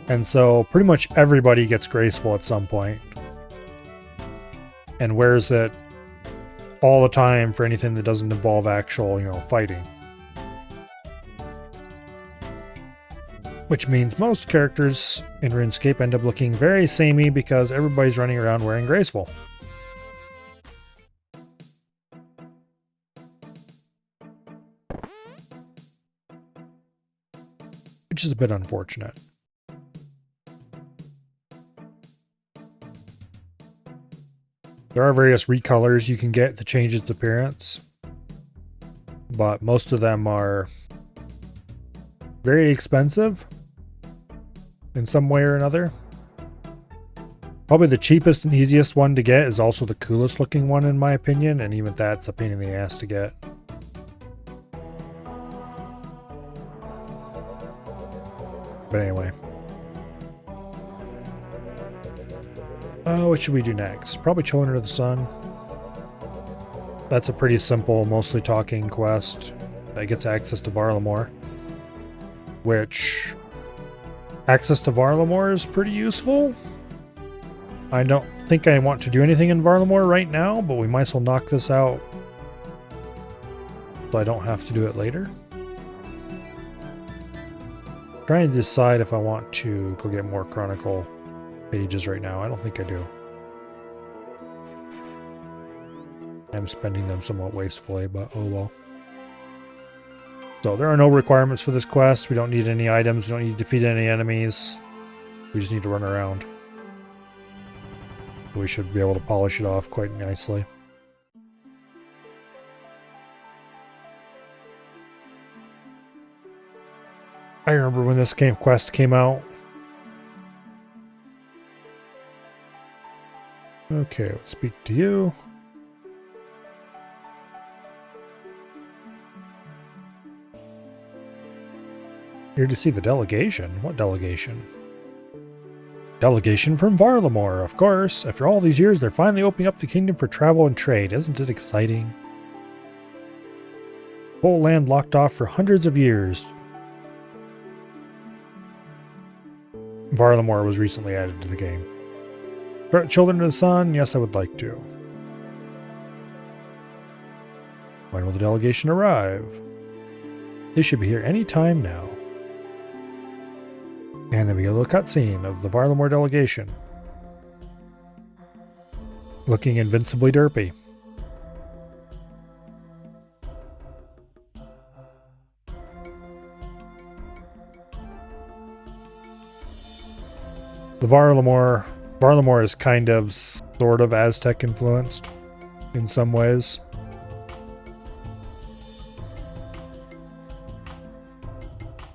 Speaker 1: And so pretty much everybody gets Graceful at some point. And wears it all the time for anything that doesn't involve actual, fighting. Which means most characters in RuneScape end up looking very samey because everybody's running around wearing Graceful. Which is a bit unfortunate. There are various recolors you can get that change its appearance, but most of them are very expensive in some way or another. Probably the cheapest and easiest one to get is also the coolest looking one in my opinion, and even that's a pain in the ass to get. But anyway. What should we do next? Probably Children of the Sun. That's a pretty simple, mostly talking quest that gets access to Varlamore. Which, access to Varlamore is pretty useful. I don't think I want to do anything in Varlamore right now, but we might as well knock this out so I don't have to do it later. Trying to decide if I want to go get more Chronicle pages right now. I don't think I do. I'm spending them somewhat wastefully, but oh well. So there are no requirements for this quest. We don't need any items. We don't need to defeat any enemies. We just need to run around. We should be able to polish it off quite nicely. I remember when this quest came out. Okay, let's speak to you. Here to see the delegation? What delegation? Delegation from Varlamore, of course. After all these years, they're finally opening up the kingdom for travel and trade. Isn't it exciting? Whole land locked off for hundreds of years. Varlamore was recently added to the game. Children of the Sun? Yes, I would like to. When will the delegation arrive? They should be here any time now. And then we get a little cutscene of the Varlamore delegation. Looking invincibly derpy. The Varlamore is kind of, sort of Aztec influenced in some ways.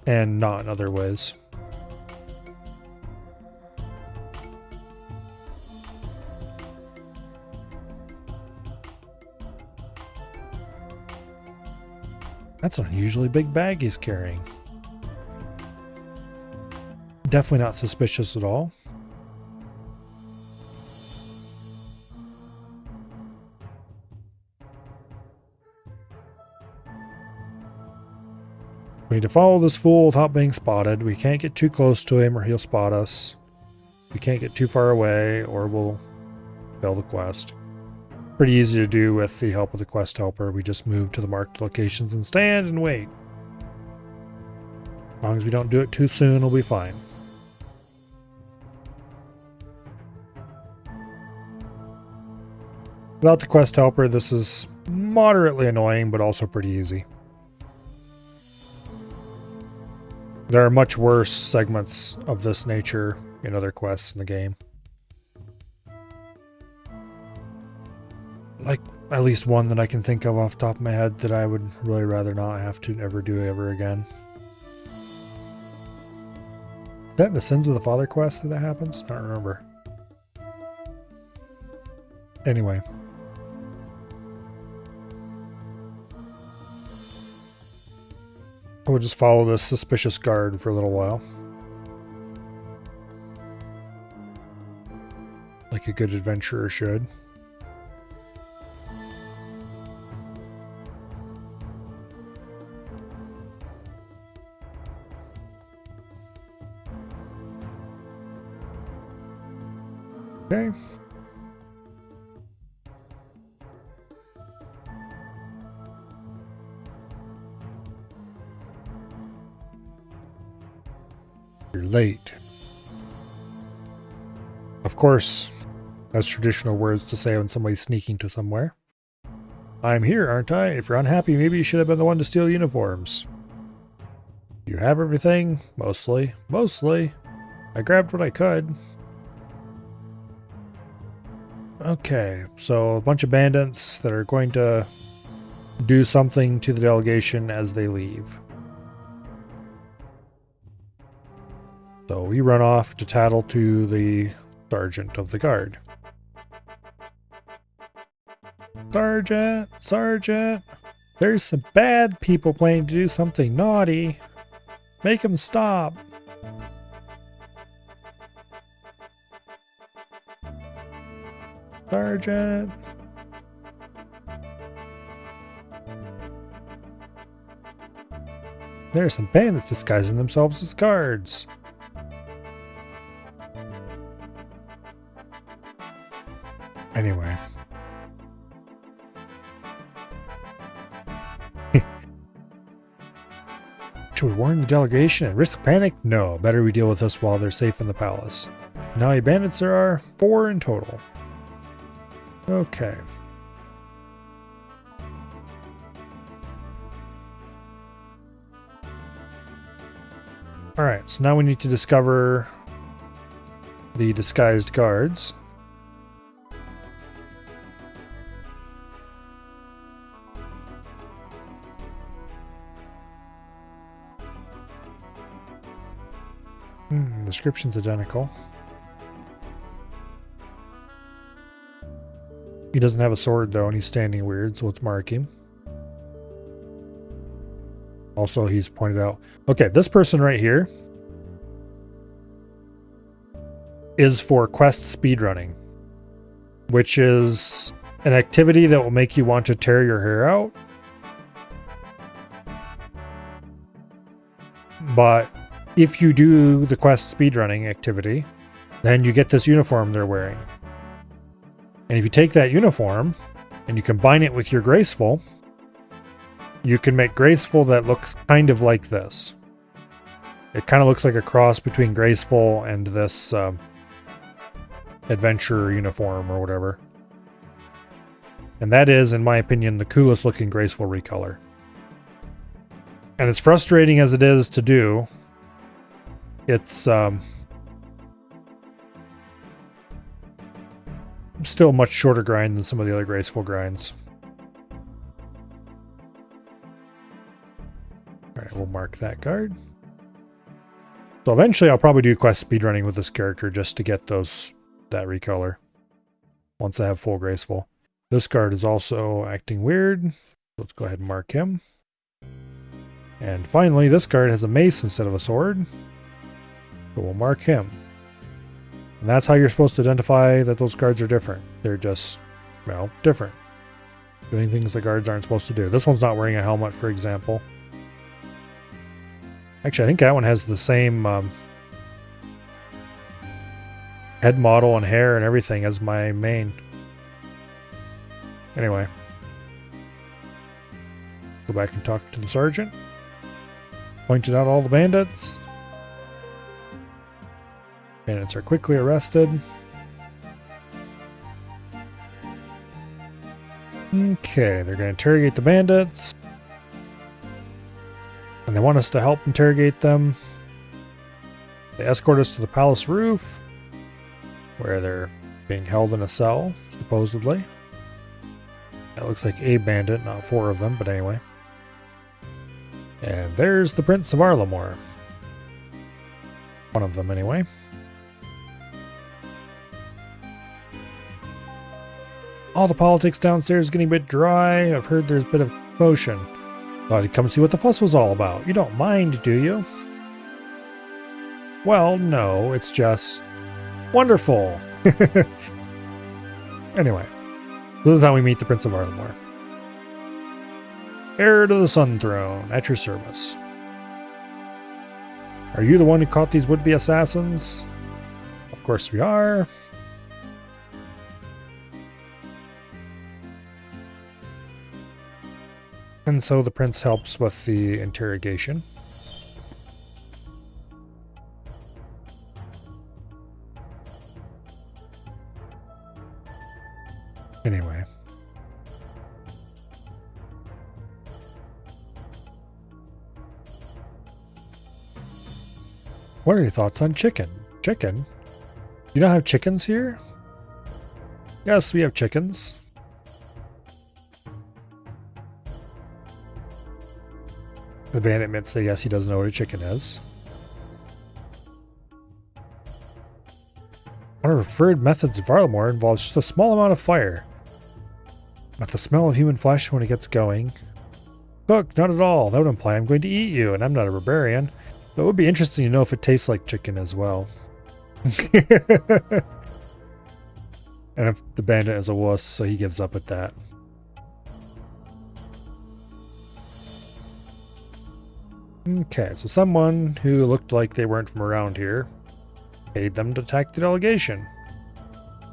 Speaker 1: And not in other ways. That's an unusually big bag he's carrying. Definitely not suspicious at all. We need to follow this fool without being spotted. We can't get too close to him or he'll spot us. We can't get too far away or we'll fail the quest. Pretty easy to do with the help of the quest helper. We just move to the marked locations and stand and wait. As long as we don't do it too soon, we'll be fine. Without the quest helper, this is moderately annoying, but also pretty easy. There are much worse segments of this nature in other quests in the game. Like, at least one that I can think of off the top of my head that I would really rather not have to ever do ever again. Is that in the Sins of the Father quest that happens? I don't remember. Anyway. We'll just follow this suspicious guard for a little while. Like a good adventurer should. Okay. You're late. Of course, that's traditional words to say when somebody's sneaking to somewhere. I'm here, aren't I? If you're unhappy, maybe you should have been the one to steal uniforms. You have everything? Mostly. Mostly. I grabbed what I could. Okay, so a bunch of bandits that are going to do something to the delegation as they leave. So we run off to tattle to the sergeant of the guard. Sergeant, Sergeant, there's some bad people planning to do something naughty. Make them stop. Sergeant. There are some bandits disguising themselves as guards. Anyway. Should we warn the delegation and risk panic? No, better we deal with this while they're safe in the palace. Now, how many bandits there are? 4 in total. Okay. Alright, so now we need to discover the disguised guards. Description's identical. He doesn't have a sword though, and he's standing weird, so let's mark him. Also, he's pointed out... Okay, this person right here is for quest speedrunning, which is an activity that will make you want to tear your hair out. But if you do the quest speedrunning activity, then you get this uniform they're wearing. And if you take that uniform and you combine it with your graceful, you can make graceful that looks kind of like this. It kind of looks like a cross between graceful and this adventure uniform or whatever. And that is, in my opinion, the coolest looking graceful recolor. And as frustrating as it is to do, it's still a much shorter grind than some of the other graceful grinds. Alright, we'll mark that guard. So eventually I'll probably do quest speedrunning with this character just to get that recolor. Once I have full graceful. This guard is also acting weird. Let's go ahead and mark him. And finally, this guard has a mace instead of a sword. So we'll mark him. And that's how you're supposed to identify that those guards are different. They're just, well, different. Doing things that guards aren't supposed to do. This one's not wearing a helmet, for example. Actually, I think that one has the same head model and hair and everything as my main. Anyway. Go back and talk to the sergeant. Pointed out all the bandits. Bandits are quickly arrested. Okay, they're going to interrogate the bandits. And they want us to help interrogate them. They escort us to the palace roof, where they're being held in a cell, supposedly. That looks like a bandit, not 4 of them, but anyway. And there's the Prince of Arlamore. One of them, anyway. All the politics downstairs is getting a bit dry. I've heard there's a bit of commotion. Thought I'd come see what the fuss was all about. You don't mind, do you? Well, no, it's just wonderful. Anyway, this is how we meet the Prince of Arlamore. Heir to the Sun Throne, at your service. Are you the one who caught these would-be assassins? Of course we are. And so the prince helps with the interrogation. Anyway. What are your thoughts on chicken? Chicken? You don't have chickens here? Yes, we have chickens. The bandit admits that yes, he doesn't know what a chicken is. One of our preferred methods of Arlamore involves just a small amount of fire. Not the smell of human flesh when it gets going. Cook, not at all. That would imply I'm going to eat you, and I'm not a barbarian. But it would be interesting to know if it tastes like chicken as well. And if the bandit is a wuss, so he gives up at that. Okay, so someone who looked like they weren't from around here paid them to attack the delegation.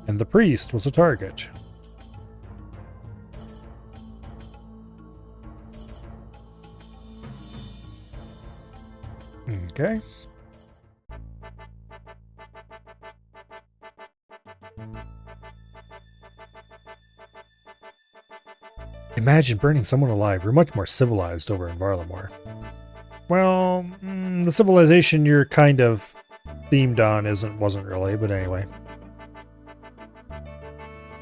Speaker 1: And the priest was a target. Okay. Imagine burning someone alive. We're much more civilized over in Varlamore. Well, the civilization you're kind of themed on wasn't really, but anyway.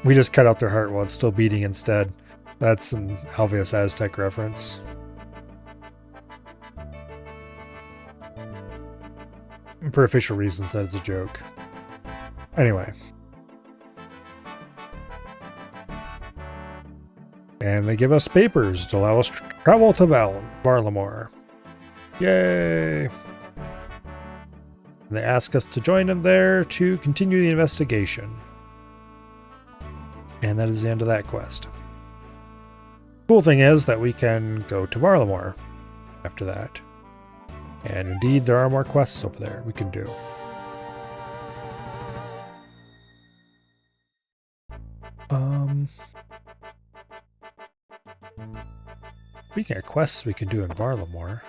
Speaker 1: We just cut out their heart while it's still beating instead. That's an obvious Aztec reference. For official reasons, that is a joke. Anyway. And they give us papers to allow us to travel to Varlamore. Yay! They ask us to join them there to continue the investigation. And that is the end of that quest. Cool thing is that we can go to Varlamore after that. And indeed, there are more quests over there we can do. Speaking of quests we can do in Varlamore.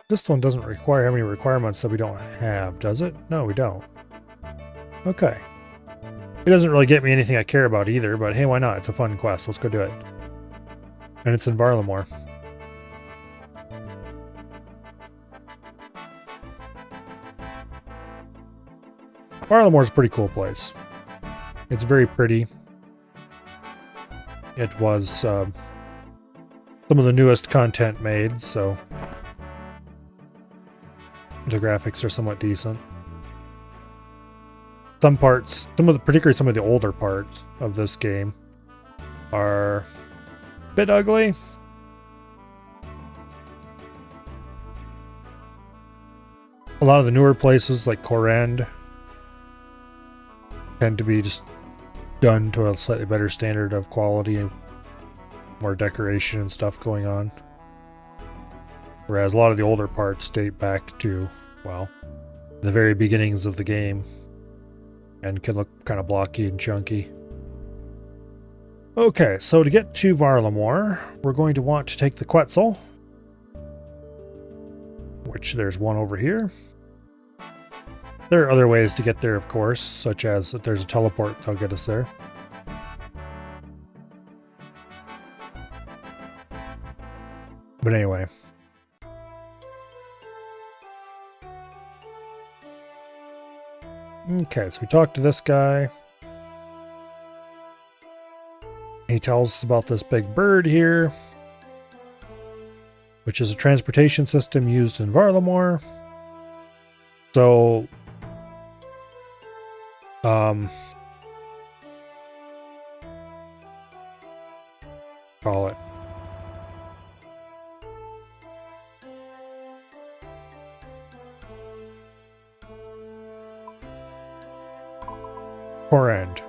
Speaker 1: This one doesn't require how many requirements that we don't have, does it? No, we don't. Okay. It doesn't really get me anything I care about either, but hey, why not? It's a fun quest. Let's go do it. And it's in Varlamore. Varlamore's a pretty cool place. It's very pretty. It was some of the newest content made, so the graphics are somewhat decent. Some parts, particularly some of the older parts of this game are a bit ugly. A lot of the newer places like Korand tend to be just done to a slightly better standard of quality and more decoration and stuff going on. Whereas a lot of the older parts date back to, well, the very beginnings of the game and can look kind of blocky and chunky. Okay, so to get to Varlamore, we're going to want to take the Quetzal, which there's one over here. There are other ways to get there, of course, such as if there's a teleport that'll get us there. But anyway. Okay, so we talked to this guy. He tells us about this big bird here, which is a transportation system used in Varlamore. So, call it. Core end.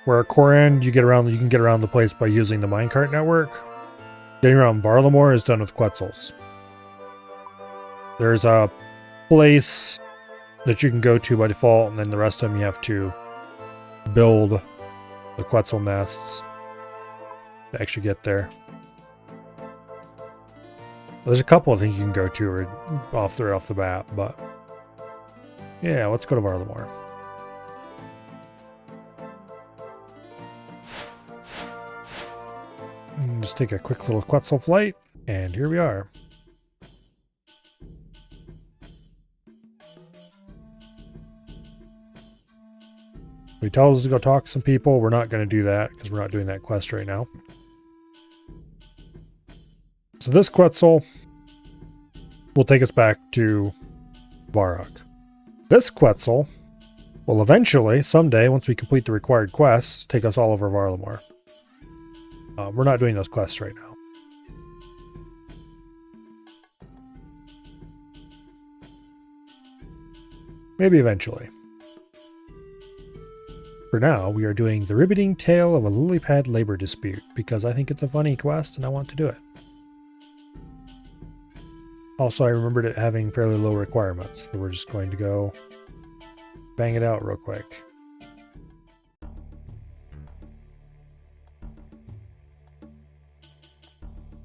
Speaker 1: Where a core end, you can get around the place by using the minecart network. Getting around Varlamore is done with Quetzals. There's a place that you can go to by default, and then the rest of them you have to build the Quetzal nests to actually get there. There's a couple I think you can go to off the bat, but yeah, let's go to Varlamore. Just take a quick little Quetzal flight, and here we are. He tells us to go talk to some people. We're not going to do that because we're not doing that quest right now. So this Quetzal will take us back to Varrock. This Quetzal will eventually, someday, once we complete the required quests, take us all over Varlamore. We're not doing those quests right now. Maybe eventually. For now, we are doing The Riveting Tale of a Lily Pad Labor Dispute, because I think it's a funny quest and I want to do it. Also, I remembered it having fairly low requirements, so we're just going to go bang it out real quick.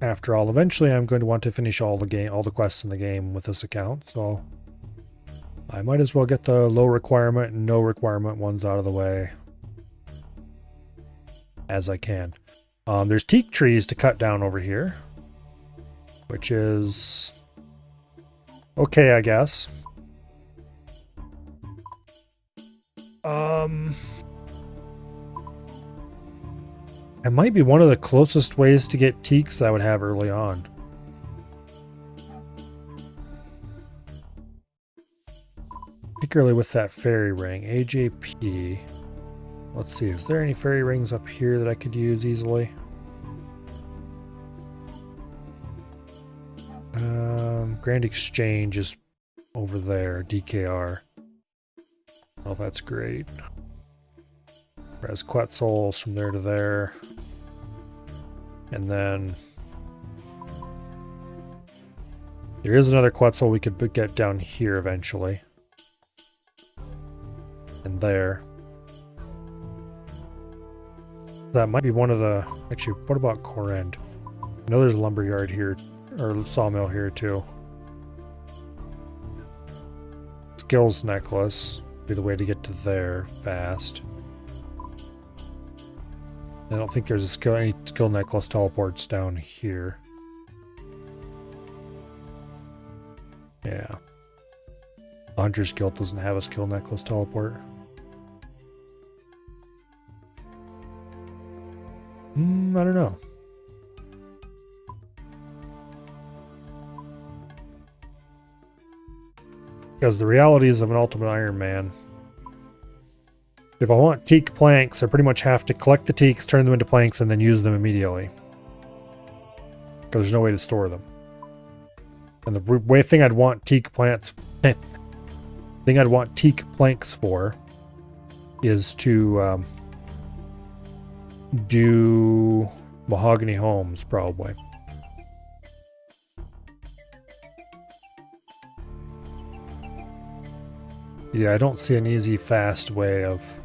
Speaker 1: After all, eventually I'm going to want to finish all the quests in the game with this account, so I might as well get the low requirement and no requirement ones out of the way as I can. There's teak trees to cut down over here, which is okay, I guess. It might be one of the closest ways to get teaks I would have early on. Particularly with that fairy ring. AJP. Let's see, is there any fairy rings up here that I could use easily? Grand Exchange is over there. DKR. Oh, that's great. Res Quetzals from there to there. And then there is another Quetzal we could get down here eventually. And there. That might be one of the... Actually, what about Corend? I know there's a lumberyard here, or sawmill here too. Skills necklace would be the way to get to there fast. I don't think there's any skill necklace teleports down here. Yeah. The Hunter's Guild doesn't have a skill necklace teleport. I don't know. Because the realities of an Ultimate Iron Man. If I want teak planks, I pretty much have to collect the teaks, turn them into planks, and then use them immediately. Because there's no way to store them. And the thing I'd want teak planks for is to do mahogany homes, probably. Yeah, I don't see an easy, fast way of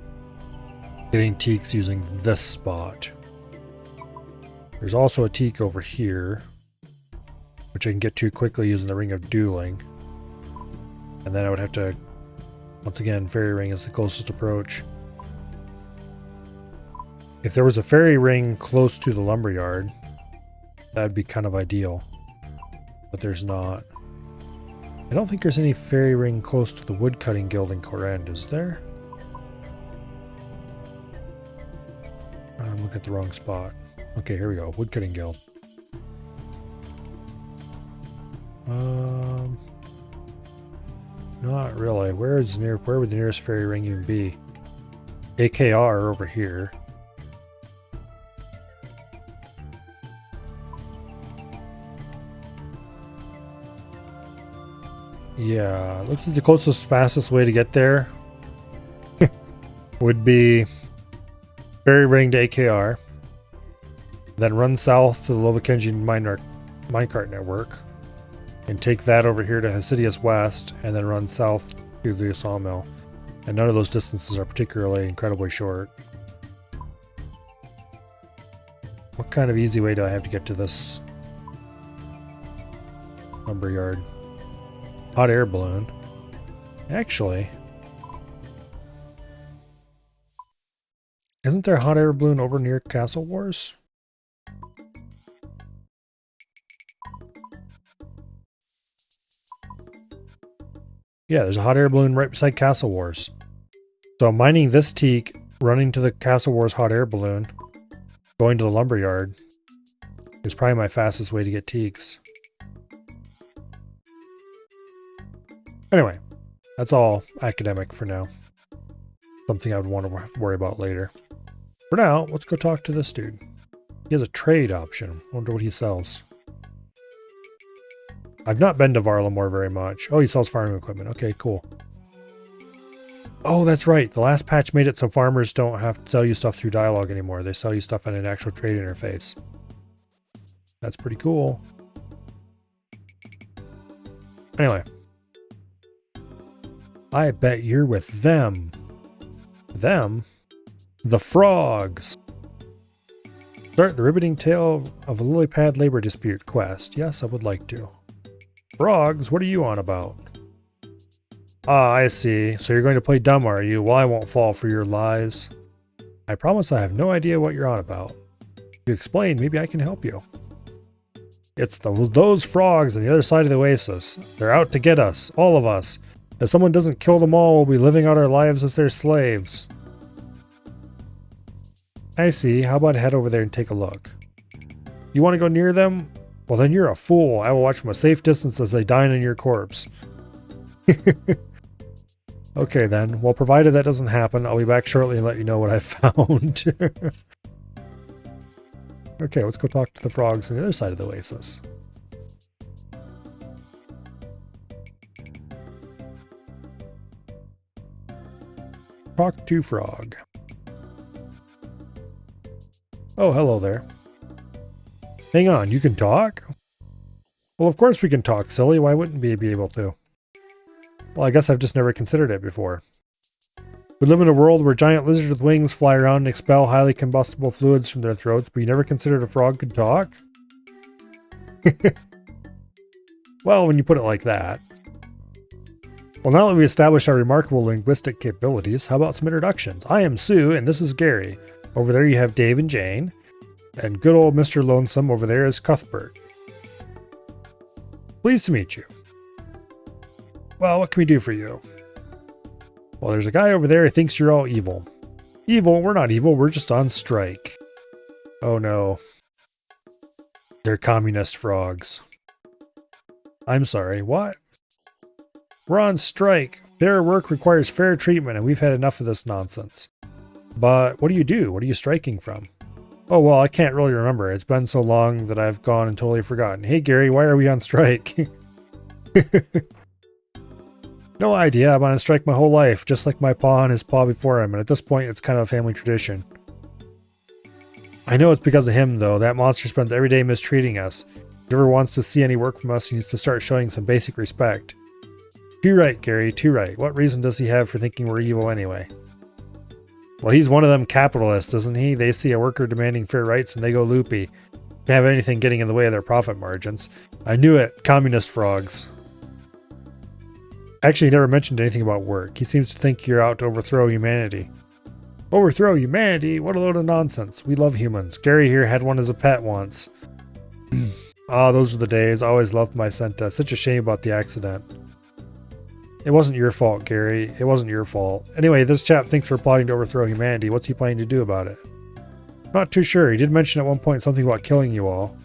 Speaker 1: getting teaks using this spot. There's also a teak over here, which I can get to quickly using the Ring of Dueling. And then I would have to, once again, fairy ring is the closest approach. If there was a fairy ring close to the lumberyard, that'd be kind of ideal. But there's not. I don't think there's any fairy ring close to the woodcutting guild in Corrend, is there? I'm looking at the wrong spot. Okay, here we go. Woodcutting guild. Not really. Where would the nearest fairy ring even be? AKR over here. Yeah, looks like the closest, fastest way to get there would be fairy ring to AKR, then run south to the Lovakenji minecart network, and take that over here to Hasidius West, and then run south to the sawmill. And none of those distances are particularly incredibly short. What kind of easy way do I have to get to this lumberyard? Hot air balloon. Actually, isn't there a hot air balloon over near Castle Wars? Yeah, there's a hot air balloon right beside Castle Wars. So mining this teak, running to the Castle Wars hot air balloon, going to the lumberyard is probably my fastest way to get teaks. Anyway, that's all academic for now. Something I would want to worry about later. For now, let's go talk to this dude. He has a trade option. Wonder what he sells. I've not been to Varlamore very much. Oh, he sells farming equipment. Okay, cool. Oh, that's right. The last patch made it so farmers don't have to sell you stuff through dialogue anymore. They sell you stuff on an actual trade interface. That's pretty cool. Anyway. I bet you're with them. Them? The frogs. Start the riveting tale of a lily pad labor dispute quest. Yes, I would like to. Frogs, what are you on about? Ah, I see. So you're going to play dumb, are you? Well, I won't fall for your lies. I promise I have no idea what you're on about. If you explain, maybe I can help you. It's those frogs on the other side of the oasis. They're out to get us, all of us. If someone doesn't kill them all, we'll be living out our lives as their slaves. I see. How about I head over there and take a look? You want to go near them? Well, then you're a fool. I will watch from a safe distance as they dine on your corpse. Okay, then. Well, provided that doesn't happen, I'll be back shortly and let you know what I found. Okay, let's go talk to the frogs on the other side of the oasis. Talk to frog. Oh, hello there. Hang on, you can talk? Well, of course we can talk, silly. Why wouldn't we be able to? Well, I guess I've just never considered it before. We live in a world where giant lizards with wings fly around and expel highly combustible fluids from their throats, but you never considered a frog could talk? Well, when you put it like that. Well, now that we established our remarkable linguistic capabilities, how about some introductions? I am Sue, and this is Gary. Over there you have Dave and Jane. And good old Mr. Lonesome over there is Cuthbert. Pleased to meet you. Well, what can we do for you? Well, there's a guy over there who thinks you're all evil. Evil? We're not evil, we're just on strike. Oh no. They're communist frogs. I'm sorry, what? We're on strike. Fair work requires fair treatment, and we've had enough of this nonsense. But what do you do? What are you striking from? Oh, well, I can't really remember. It's been so long that I've gone and totally forgotten. Hey, Gary, why are we on strike? No idea. I'm on strike my whole life, just like my paw and his paw before him, and at this point, it's kind of a family tradition. I know it's because of him, though. That monster spends every day mistreating us. If he ever wants to see any work from us, he needs to start showing some basic respect. Too right, Gary, too right. What reason does he have for thinking we're evil anyway? Well, he's one of them capitalists, isn't he? They see a worker demanding fair rights and they go loopy. Can't have anything getting in the way of their profit margins. I knew it. Communist frogs. Actually, he never mentioned anything about work. He seems to think you're out to overthrow humanity. Overthrow humanity? What a load of nonsense. We love humans. Gary here had one as a pet once. Ah, those were the days. I always loved my Senta. Such a shame about the accident. It wasn't your fault, Gary. It wasn't your fault. Anyway, this chap thinks we're plotting to overthrow humanity. What's he planning to do about it? Not too sure. He did mention at one point something about killing you all.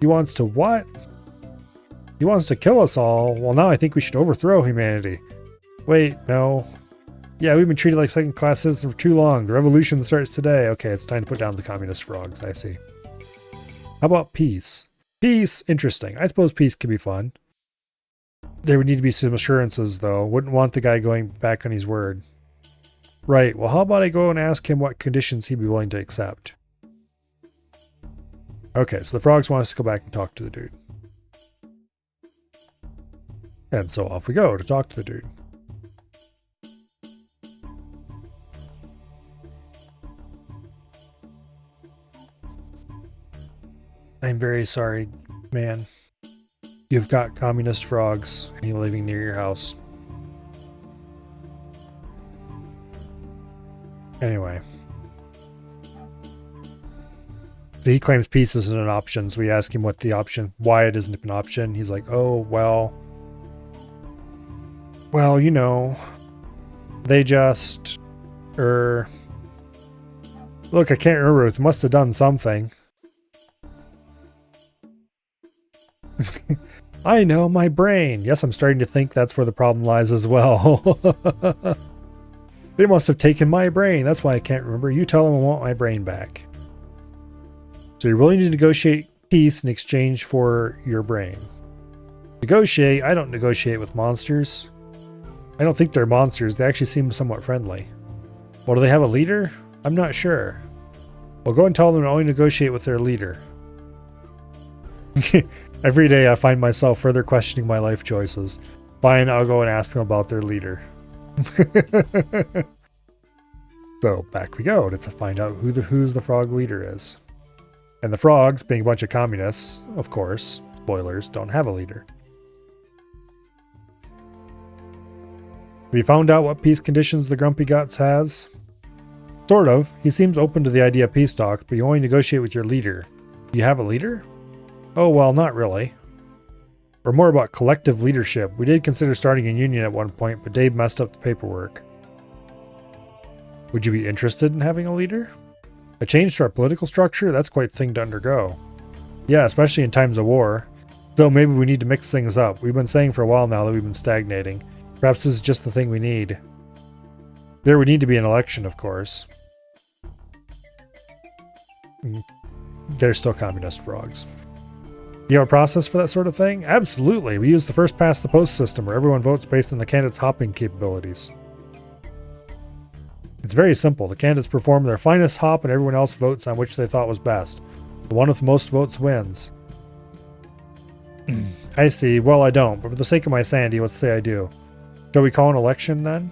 Speaker 1: He wants to what? He wants to kill us all. Well, now I think we should overthrow humanity. Wait, no. Yeah, we've been treated like second-class citizens for too long. The revolution starts today. Okay, it's time to put down the communist frogs. I see. How about peace? Peace? Interesting. I suppose peace could be fun. There would need to be some assurances, though. Wouldn't want the guy going back on his word. Right. Well, how about I go and ask him what conditions he'd be willing to accept? Okay, so the frogs want us to go back and talk to the dude. And so off we go to talk to the dude. I'm very sorry, man. You've got communist frogs living near your house. Anyway. So he claims peace isn't an option, so we ask him what the option, why it isn't an option. He's like, oh, well, you know, they just, look, I can't remember, it must have done something. I know, my brain. Yes, I'm starting to think that's where the problem lies as well. They must have taken my brain. That's why I can't remember. You tell them I want my brain back. So you're willing to negotiate peace in exchange for your brain. Negotiate? I don't negotiate with monsters. I don't think they're monsters. They actually seem somewhat friendly. Well, do they have a leader? I'm not sure. Well, go and tell them to only negotiate with their leader. Every day I find myself further questioning my life choices. Fine, I'll go and ask them about their leader. So back we go to find out who's the frog leader is. And the frogs, being a bunch of communists, of course, spoilers, don't have a leader. Have you found out what peace conditions the Grumpy Guts has? Sort of. He seems open to the idea of peace talks, but you only negotiate with your leader. Do you have a leader? Oh, well, not really. We're more about collective leadership. We did consider starting a union at one point, but Dave messed up the paperwork. Would you be interested in having a leader? A change to our political structure? That's quite a thing to undergo. Yeah, especially in times of war. So maybe we need to mix things up. We've been saying for a while now that we've been stagnating. Perhaps this is just the thing we need. There would need to be an election, of course. They're still communist frogs. You have a process for that sort of thing? Absolutely. We use the first past the post system where everyone votes based on the candidate's hopping capabilities. It's very simple. The candidates perform their finest hop and everyone else votes on which they thought was best. The one with the most votes wins. I see. Well, I don't, but for the sake of my sanity, let's say I do. Shall we call an election then?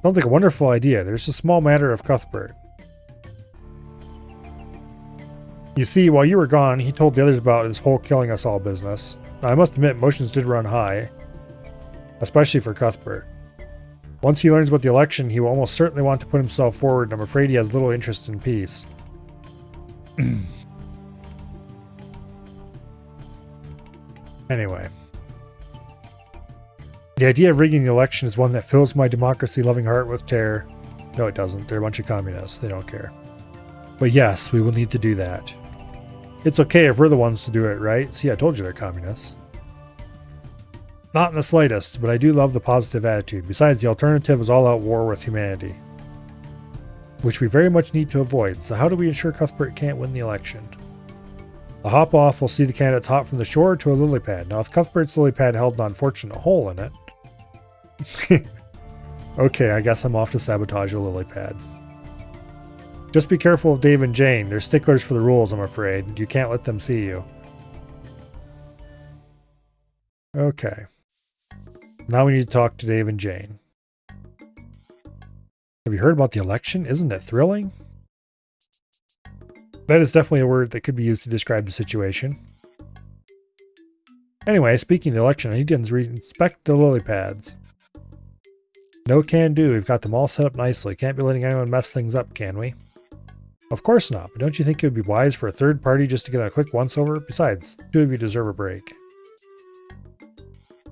Speaker 1: Sounds like a wonderful idea. There's a small matter of Cuthbert. You see, while you were gone, he told the others about his whole killing us all business. Now, I must admit, emotions did run high. Especially for Cuthbert. Once he learns about the election, he will almost certainly want to put himself forward, and I'm afraid he has little interest in peace. Anyway. The idea of rigging the election is one that fills my democracy-loving heart with terror. No, it doesn't. They're a bunch of communists. They don't care. But yes, we will need to do that. It's okay if we're the ones to do it, right? See, I told you they're communists. Not in the slightest, but I do love the positive attitude. Besides, the alternative is all-out war with humanity. Which we very much need to avoid, so how do we ensure Cuthbert can't win the election? A hop-off will see the candidates hop from the shore to a lily pad. Now, if Cuthbert's lily pad held an unfortunate hole in it... Okay, I guess I'm off to sabotage a lily pad. Just be careful of Dave and Jane. They're sticklers for the rules, I'm afraid. You can't let them see you. Okay. Now we need to talk to Dave and Jane. Have you heard about the election? Isn't it thrilling? That is definitely a word that could be used to describe the situation. Anyway, speaking of the election, I need to inspect the lily pads. No can do. We've got them all set up nicely. Can't be letting anyone mess things up, can we? Of course not, but don't you think it would be wise for a third party just to get a quick once-over? Besides, two of you deserve a break.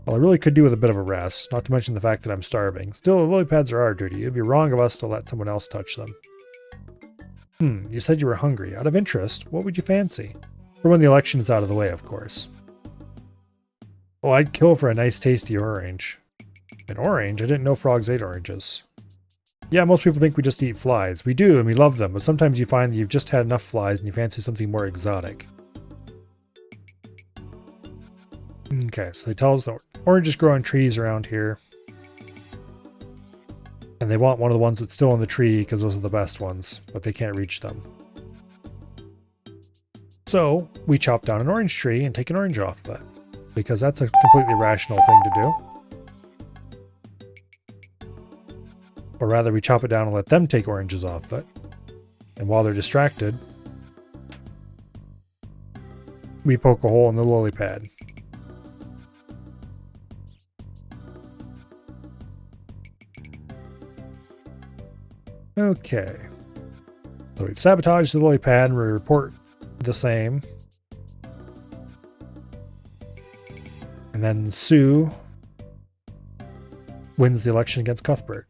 Speaker 1: Well, I really could do with a bit of a rest, not to mention the fact that I'm starving. Still, the lily pads are our duty. It would be wrong of us to let someone else touch them. You said you were hungry. Out of interest, what would you fancy? For when the election is out of the way, of course. Oh, I'd kill for a nice tasty orange. An orange? I didn't know frogs ate oranges. Yeah, most people think we just eat flies. We do, and we love them, but sometimes you find that you've just had enough flies and you fancy something more exotic. Okay, so they tell us that oranges grow on trees around here. And they want one of the ones that's still on the tree because those are the best ones, but they can't reach them. So, we chop down an orange tree and take an orange off of it, because that's a completely rational thing to do. Or rather, we chop it down and let them take oranges off of it. And while they're distracted, we poke a hole in the lily pad. Okay. So we've sabotaged the lily pad and we report the same. And then Sue wins the election against Cuthbert.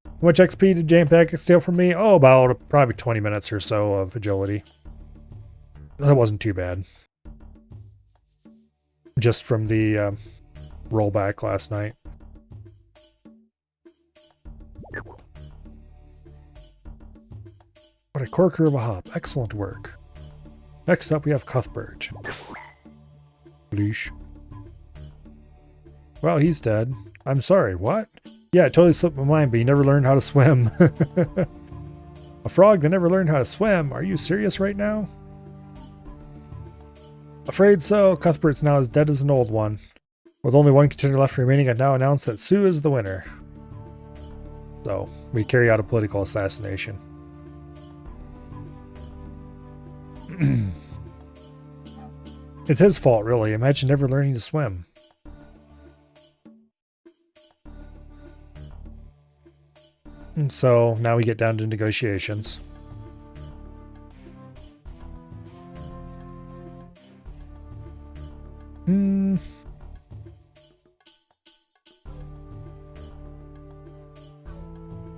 Speaker 1: How much XP did Jagex steal from me? Oh, about probably 20 minutes or so of agility. That wasn't too bad. Just from the rollback last night. What a corker of a hop. Excellent work. Next up we have Cuthbert. Bleesh. Well, he's dead. I'm sorry, what? Yeah, it totally slipped my mind, but he never learned how to swim. A frog that never learned how to swim? Are you serious right now? Afraid so. Cuthbert's now as dead as an old one. With only one contender left remaining, I now announce that Sue is the winner. So, we carry out a political assassination. It's his fault, really. Imagine never learning to swim. And so, now we get down to negotiations.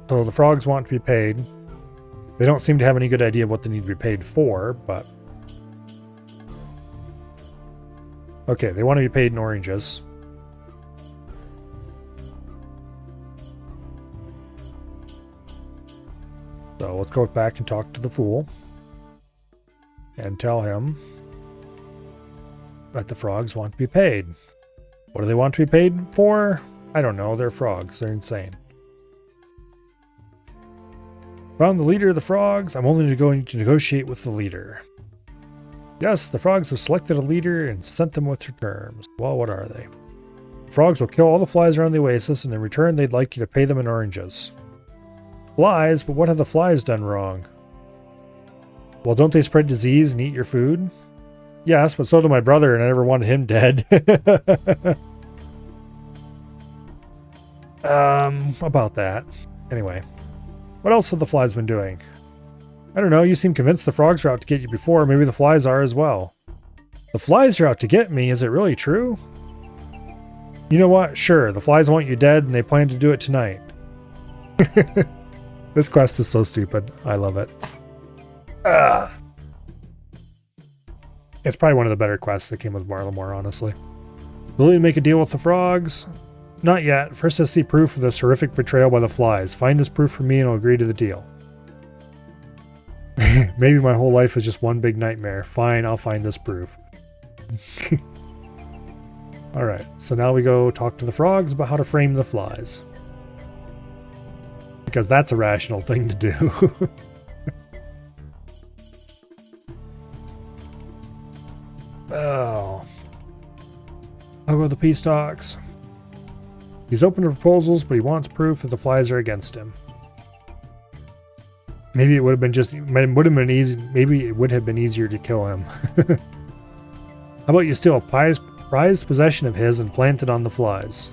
Speaker 1: So the frogs want to be paid. They don't seem to have any good idea of what they need to be paid for, but... Okay, they want to be paid in oranges. So let's go back and talk to the fool. And tell him that the frogs want to be paid. What do they want to be paid for? I don't know, they're frogs, they're insane. Found the leader of the frogs. I'm only going to negotiate with the leader. Yes, the frogs have selected a leader and sent them with their terms. Well, what are they? The frogs will kill all the flies around the oasis, and in return they'd like you to pay them in oranges. Flies? But what have the flies done wrong? Well, don't they spread disease and eat your food? Yes, but so did my brother, and I never wanted him dead. About that. Anyway. What else have the flies been doing? I don't know, you seem convinced the frogs are out to get you before, maybe the flies are as well. The flies are out to get me, is it really true? You know what, sure, the flies want you dead and they plan to do it tonight. This quest is so stupid, I love it. It's probably one of the better quests that came with Varlamore, honestly. Will you make a deal with the frogs? Not yet. First, let's see proof of this horrific betrayal by the flies. Find this proof for me and I'll agree to the deal. Maybe my whole life is just one big nightmare. Fine, I'll find this proof. Alright, so now we go talk to the frogs about how to frame the flies. Because that's a rational thing to do. Oh. I'll go with the peace talks. He's open to proposals, but he wants proof that the flies are against him. Maybe it would have been easier to kill him. How about you steal a prized possession of his and planted on the flies.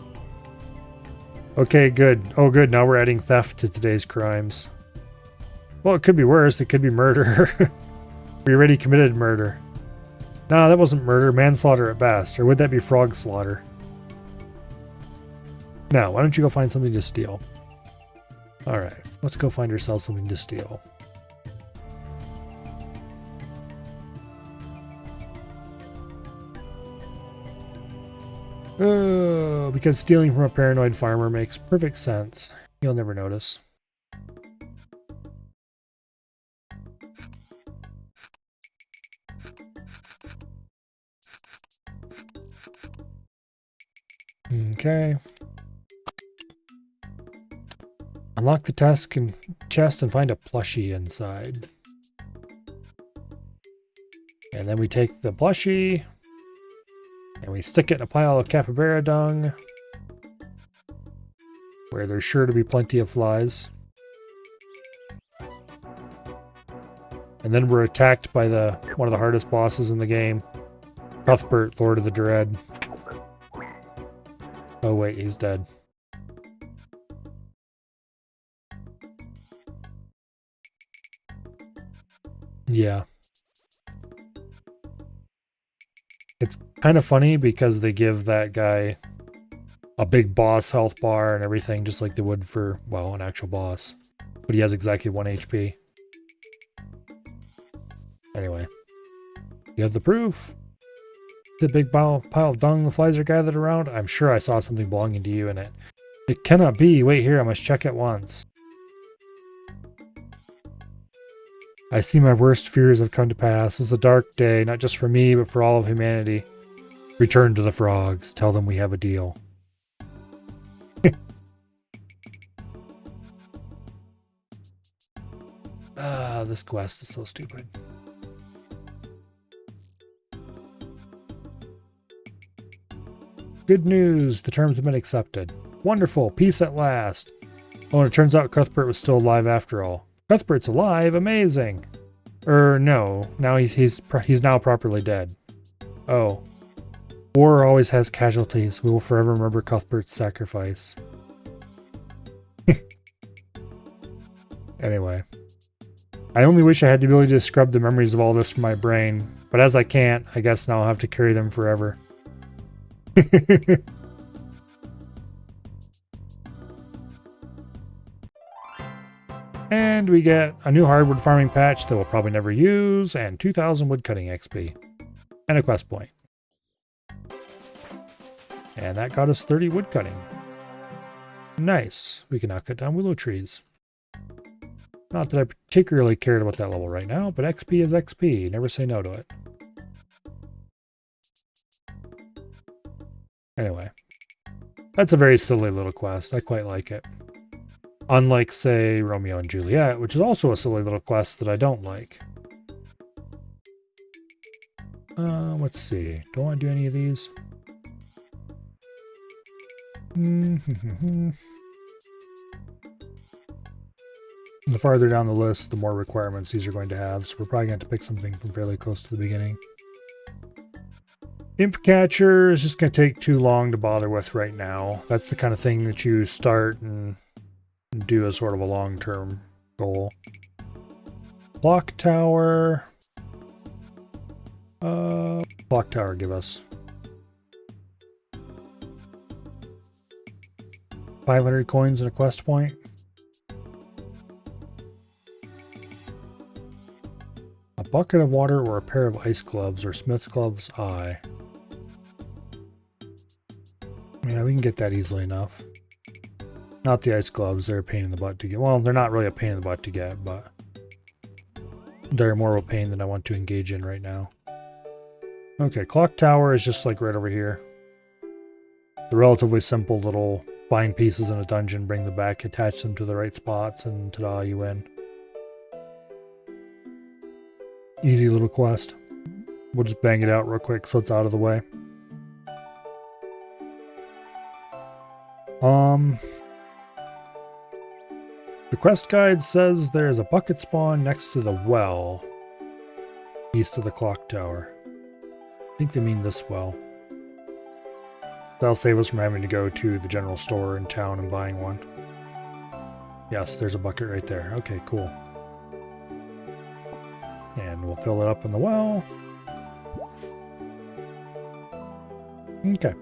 Speaker 1: Okay, good. Oh, good. Now we're adding theft to today's crimes. Well, it could be worse. It could be murder. We already committed murder. Nah, that wasn't murder. Manslaughter at best. Or would that be frog slaughter? Now, why don't you go find something to steal? Alright, let's go find ourselves something to steal. Oh, because stealing from a paranoid farmer makes perfect sense. You'll never notice. Okay. Unlock the chest and find a plushie inside. And then we take the plushie and we stick it in a pile of capybara dung where there's sure to be plenty of flies. And then we're attacked by one of the hardest bosses in the game, Cuthbert, Lord of the Dread. Oh wait, he's dead. Yeah. It's kind of funny because they give that guy a big boss health bar and everything, just like they would for, well, an actual boss. But he has exactly 1 HP. Anyway. You have the proof. The big pile of dung the flies are gathered around. I'm sure I saw something belonging to you in it. It cannot be. Wait here, I must check at once. I see my worst fears have come to pass. It's a dark day, not just for me, but for all of humanity. Return to the frogs. Tell them we have a deal. This quest is so stupid. Good news. The terms have been accepted. Wonderful. Peace at last. Oh, and it turns out Cuthbert was still alive after all. Cuthbert's alive? Amazing. No. Now he's now properly dead. Oh. War always has casualties. We will forever remember Cuthbert's sacrifice. Anyway. I only wish I had the ability to scrub the memories of all this from my brain. But as I can't, I guess now I'll have to carry them forever. And we get a new hardwood farming patch that we'll probably never use, and 2,000 woodcutting XP. And a quest point. And that got us 30 woodcutting. Nice. We can now cut down willow trees. Not that I particularly cared about that level right now, but XP is XP. Never say no to it. Anyway. That's a very silly little quest. I quite like it. Unlike, say, Romeo and Juliet, which is also a silly little quest that I don't like. Let's see. Do I want to do any of these? The farther down the list, the more requirements these are going to have, so we're probably going to have to pick something from fairly close to the beginning. Imp Catcher is just going to take too long to bother with right now. That's the kind of thing that you start and do as sort of a long-term goal. Clock Tower. Clock Tower give us 500 coins and a quest point. A bucket of water or a pair of ice gloves or smith's gloves eye. Yeah, we can get that easily enough. Not the ice gloves, they're a pain in the butt to get. Well, they're not really a pain in the butt to get, but they're more of a pain than I want to engage in right now. Okay, Clock Tower is just like right over here. The relatively simple little find pieces in a dungeon, bring them back, attach them to the right spots, and ta-da, you win. Easy little quest. We'll just bang it out real quick so it's out of the way. The quest guide says there is a bucket spawn next to the well, east of the clock tower. I think they mean this well. That'll save us from having to go to the general store in town and buying one. Yes, there's a bucket right there. Okay, cool. And we'll fill it up in the well. Okay.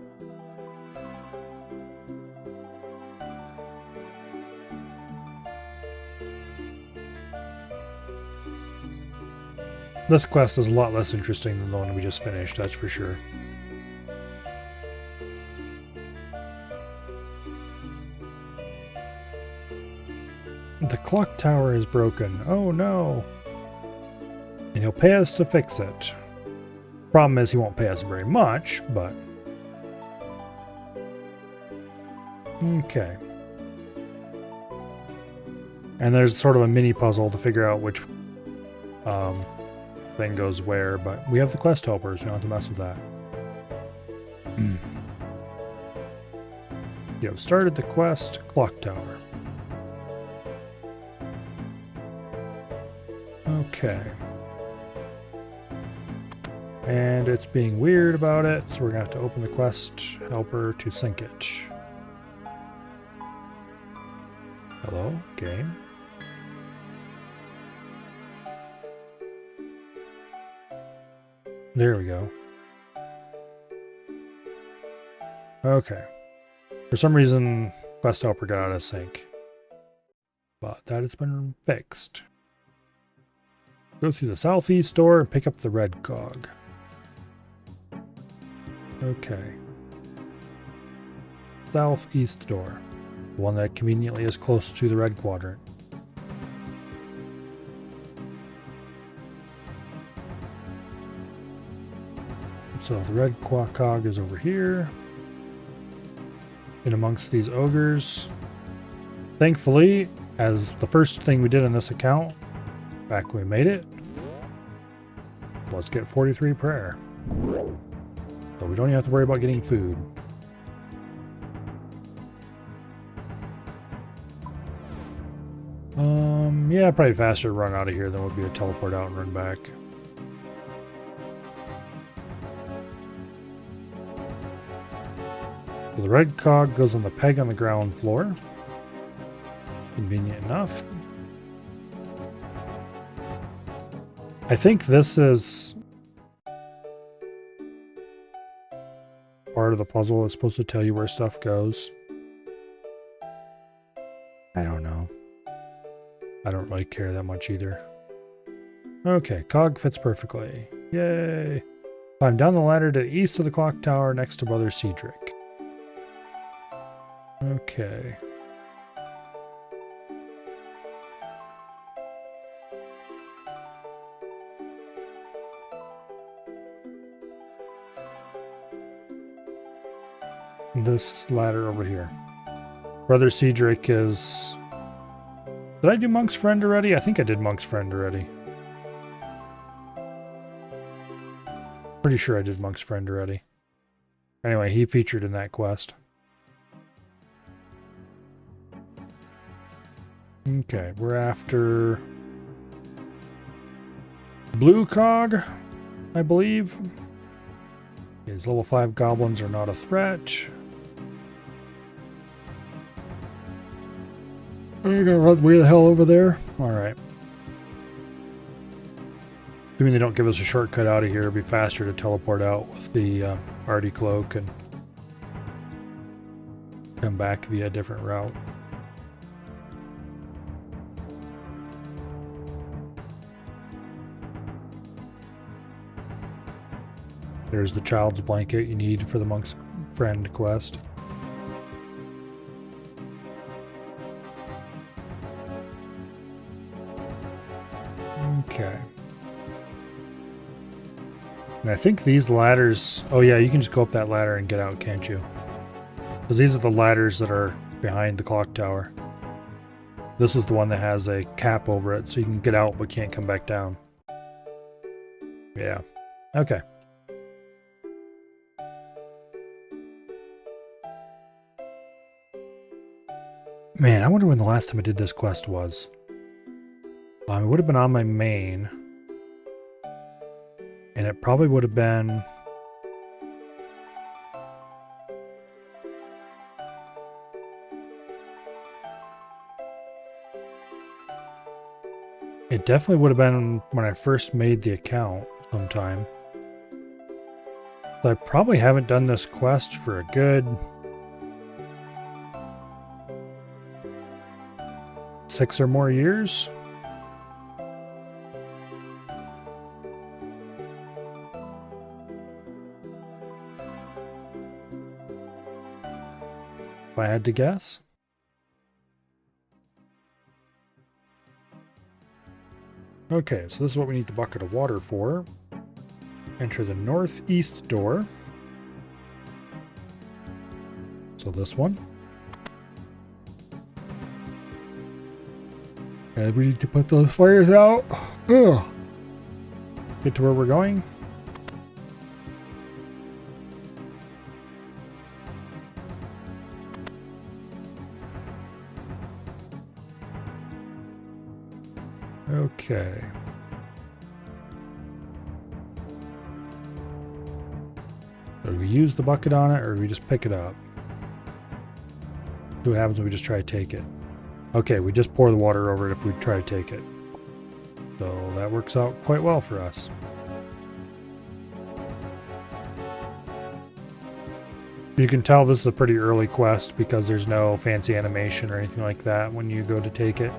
Speaker 1: This quest is a lot less interesting than the one we just finished, that's for sure. The clock tower is broken. Oh no! And he'll pay us to fix it. Problem is he won't pay us very much, but... Okay. And there's sort of a mini puzzle to figure out which thing goes where, but we have the quest helpers, we don't have to mess with that. You have started the quest, clock tower. Okay. And it's being weird about it, so we're gonna have to open the quest helper to sync it. Hello, game. There we go. Okay. For some reason, quest helper got out of sync. But that has been fixed. Go through the southeast door and pick up the red cog. Okay. Southeast door. The one that conveniently is close to the red quadrant. So the red cog is over here. In amongst these ogres. Thankfully, as the first thing we did in this account, back when we made it, let's get 43 prayer. So we don't even have to worry about getting food. Yeah, probably faster to run out of here than it would be to teleport out and run back. So the red cog goes on the peg on the ground floor. Convenient enough. I think this is part of the puzzle. It's supposed to tell you where stuff goes. I don't know. I don't really care that much either. Okay, cog fits perfectly. Yay! Climb down the ladder to the east of the clock tower next to Brother Cedric. Okay. This ladder over here. Brother Cedric is... Did I do Monk's Friend already? I think I did Monk's Friend already. Pretty sure I did Monk's Friend already. Anyway, he featured in that quest. Okay, we're after... Blue Cog, I believe. These level 5 goblins are not a threat. Are you gonna run way the hell over there? Alright. Assuming they don't give us a shortcut out of here, it'd be faster to teleport out with the Artie cloak and come back via a different route. There's the child's blanket you need for the Monk's Friend quest. Okay. And I think these ladders... Oh yeah, you can just go up that ladder and get out, can't you? Because these are the ladders that are behind the clock tower. This is the one that has a cap over it, so you can get out but can't come back down. Yeah. Okay. Man, I wonder when the last time I did this quest was. It would have been on my main. And it probably would have been... It definitely would have been when I first made the account sometime. So I probably haven't done this quest for a good 6 or more years. If I had to guess. Okay, so this is what we need the bucket of water for. Enter the northeast door. So this one. And we need to put those fires out. Ugh. Get to where we're going. Okay. So do we use the bucket on it, or do we just pick it up? See what happens when we just try to take it. Okay, we just pour the water over it if we try to take it. So that works out quite well for us. You can tell this is a pretty early quest because there's no fancy animation or anything like that when you go to take it.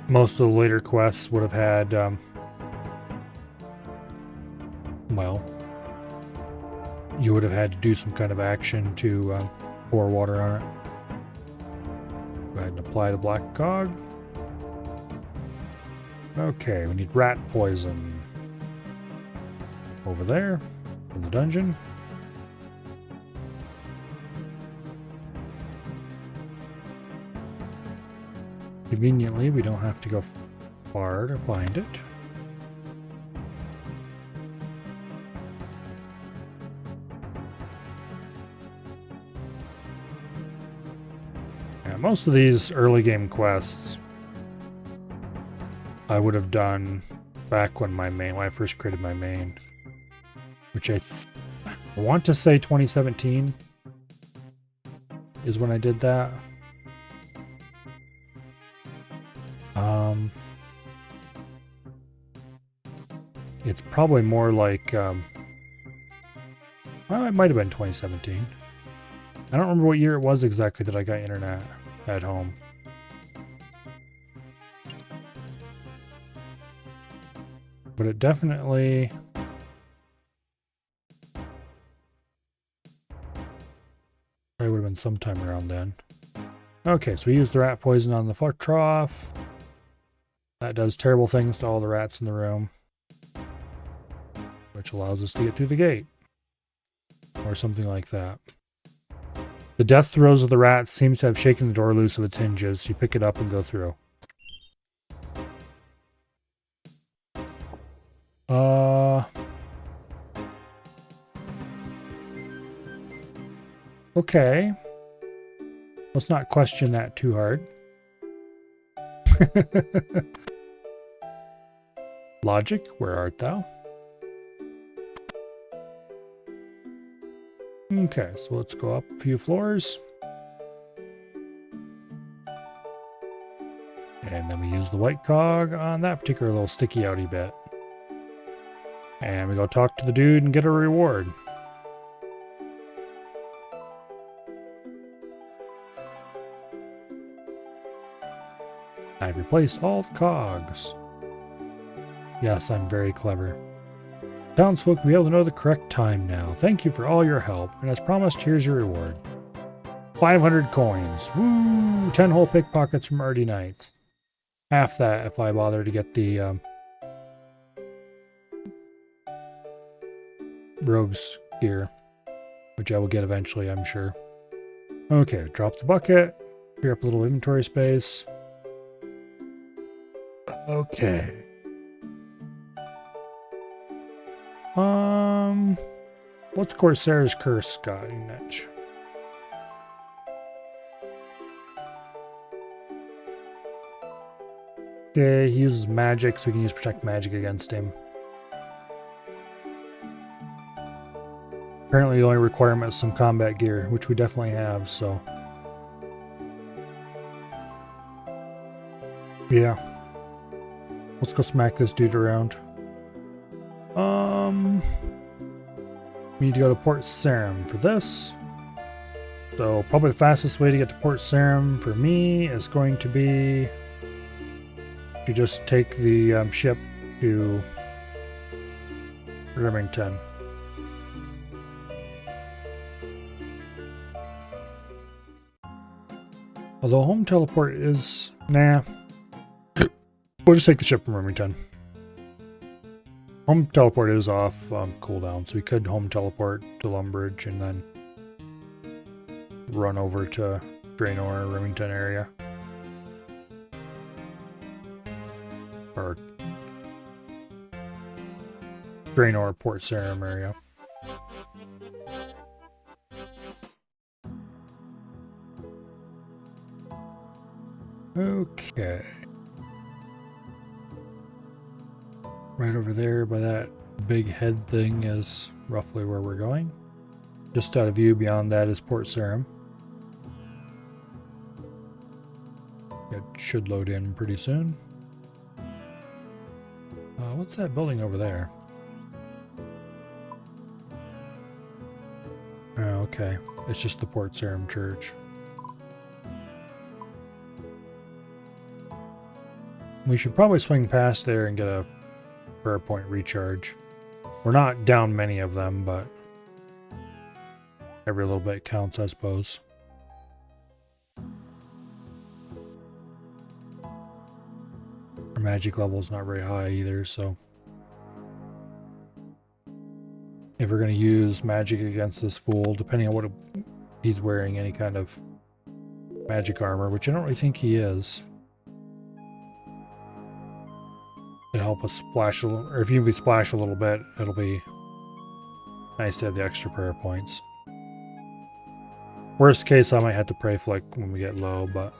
Speaker 1: Most of the later quests would have had, well, you would have had to do some kind of action to pour water on it. Go ahead and apply the black cog. Okay, we need rat poison. Over there, in the dungeon. Conveniently, we don't have to go far to find it. Yeah, most of these early game quests I would have done back when when I first created my main, which I want to say 2017 is when I did that. It's probably more like, well, it might have been 2017. I don't remember what year it was exactly that I got internet at home. But it definitely... probably would have been sometime around then. Okay, so we used the rat poison on the floor trough. That does terrible things to all the rats in the room, which allows us to get through the gate. Or something like that. The death throes of the rats seems to have shaken the door loose of its hinges. You pick it up and go through. Okay. Let's not question that too hard. Logic, where art thou? Okay, so let's go up a few floors. And then we use the white cog on that particular little sticky outy bit. And we go talk to the dude and get a reward. I've replaced all the cogs. Yes, I'm very clever. Townsfolk will be able to know the correct time now. Thank you for all your help, and as promised, here's your reward. 500 coins. Woo! 10 whole pickpockets from Artie Knights. Half that if I bother to get the rogue's gear, which I will get eventually, I'm sure. Okay, drop the bucket. Clear up a little inventory space. Okay. What's Corsair's Curse got in it? Okay, he uses magic, so we can use Protect Magic against him. Apparently the only requirement is some combat gear, which we definitely have, so... yeah. Let's go smack this dude around. We need to go to Port Sarim for this. So probably the fastest way to get to Port Sarim for me is going to be to just take the ship to Remington. Although home teleport is... Nah. We'll just take the ship from Remington. Home teleport is off cooldown, so we could home teleport to Lumbridge and then run over to Draenor, Remington area. Or Draenor, Port Sarim area. Okay. Right over there by that big head thing is roughly where we're going. Just out of view beyond that is Port Sarim. It should load in pretty soon. What's that building over there? Oh, okay. It's just the Port Sarim Church. We should probably swing past there and get a prayer point recharge. We're not down many of them, but every little bit counts, I suppose. Our magic level's not very high either, so if we're going to use magic against this fool, depending on what he's wearing, any kind of magic armor, which I don't really think he is, it'll help us splash a little, or if even if we splash a little bit, it'll be nice to have the extra prayer points. Worst case, I might have to pray for like when we get low, but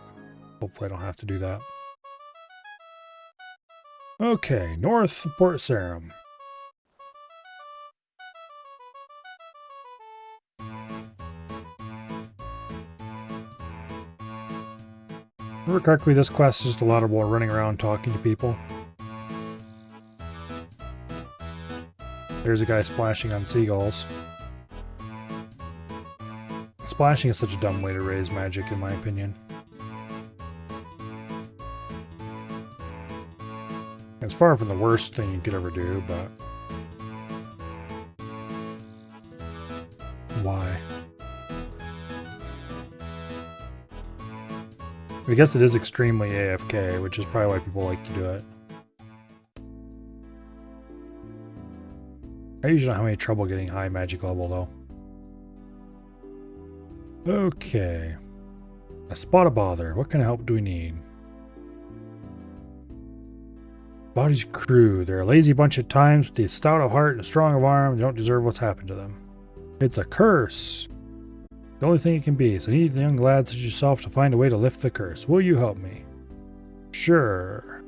Speaker 1: hopefully I don't have to do that. Okay, north Port Sarim. Remember correctly, this quest is just a lot of more running around talking to people. There's a guy splashing on seagulls. Splashing is such a dumb way to raise magic, in my opinion. It's far from the worst thing you could ever do, but... why? I guess it is extremely AFK, which is probably why people like to do it. I usually don't have any trouble getting high magic level, though. Okay. A spot of bother. What kind of help do we need? Body's crew. They're a lazy bunch at times, but they're stout of heart and strong of arm. They don't deserve what's happened to them. It's a curse. The only thing it can be is I need a young lad such as yourself to find a way to lift the curse. Will you help me? Sure.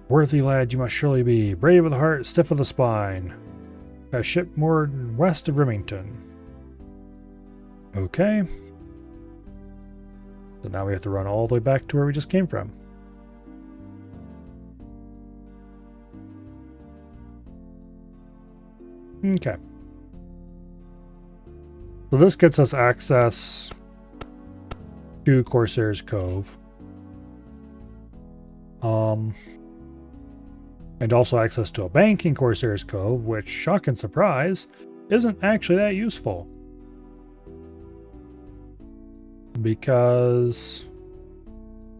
Speaker 1: Worthy lad you must surely be. Brave of the heart, stiff of the spine. Got a ship moored west of Remington. Okay. So now we have to run all the way back to where we just came from. Okay. So this gets us access to Corsair's Cove. And also access to a bank in Corsair's Cove, which, shock and surprise, isn't actually that useful. Because,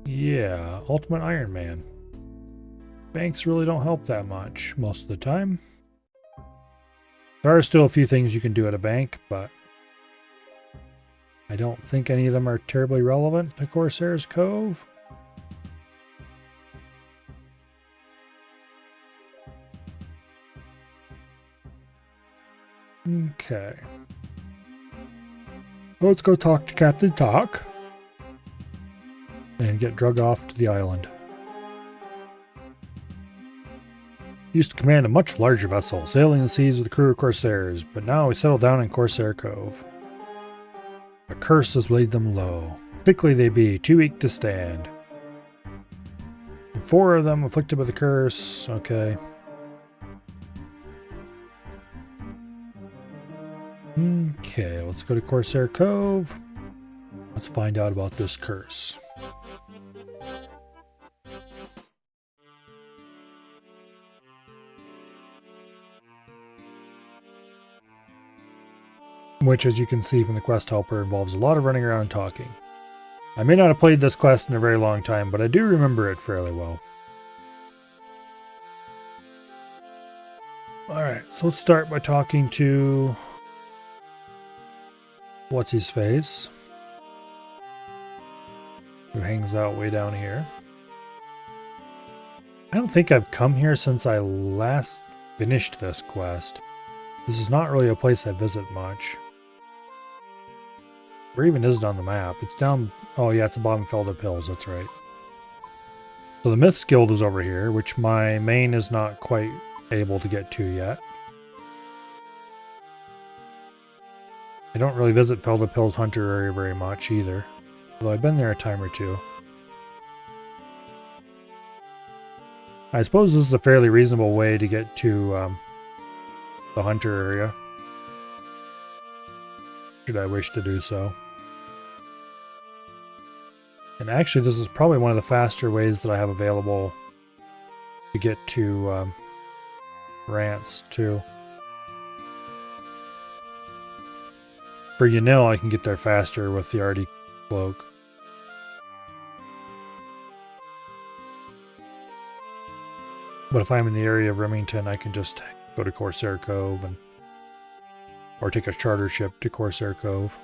Speaker 1: yeah, Ultimate Iron Man. Banks really don't help that much most of the time. There are still a few things you can do at a bank, but I don't think any of them are terribly relevant to Corsair's Cove. Okay. Let's go talk to Captain Talk and get drug off to the island. Used to command a much larger vessel, sailing the seas with a crew of Corsairs, but now we settle down in Corsair Cove. A curse has laid them low. Sickly they be, too weak to stand. 4 of them afflicted by the curse. Okay. Okay, let's go to Corsair Cove. Let's find out about this curse. Which, as you can see from the quest helper, involves a lot of running around and talking. I may not have played this quest in a very long time, but I do remember it fairly well. Alright, so let's start by talking to... What's-his-face? Who hangs out way down here. I don't think I've come here since I last finished this quest. This is not really a place I visit much. Where even is it on the map? It's down... Oh yeah, it's the bottom Felder Hills, that's right. So the Myths Guild is over here, which my main is not quite able to get to yet. I don't really visit Felder Hills Hunter area very much either. Although I've been there a time or two. I suppose this is a fairly reasonable way to get to the Hunter area. Should I wish to do so. And actually, this is probably one of the faster ways that I have available to get to Rants, too. For I can get there faster with the Artie Cloak. But if I'm in the area of Remington, I can just go to Corsair Cove and or take a charter ship to Corsair Cove.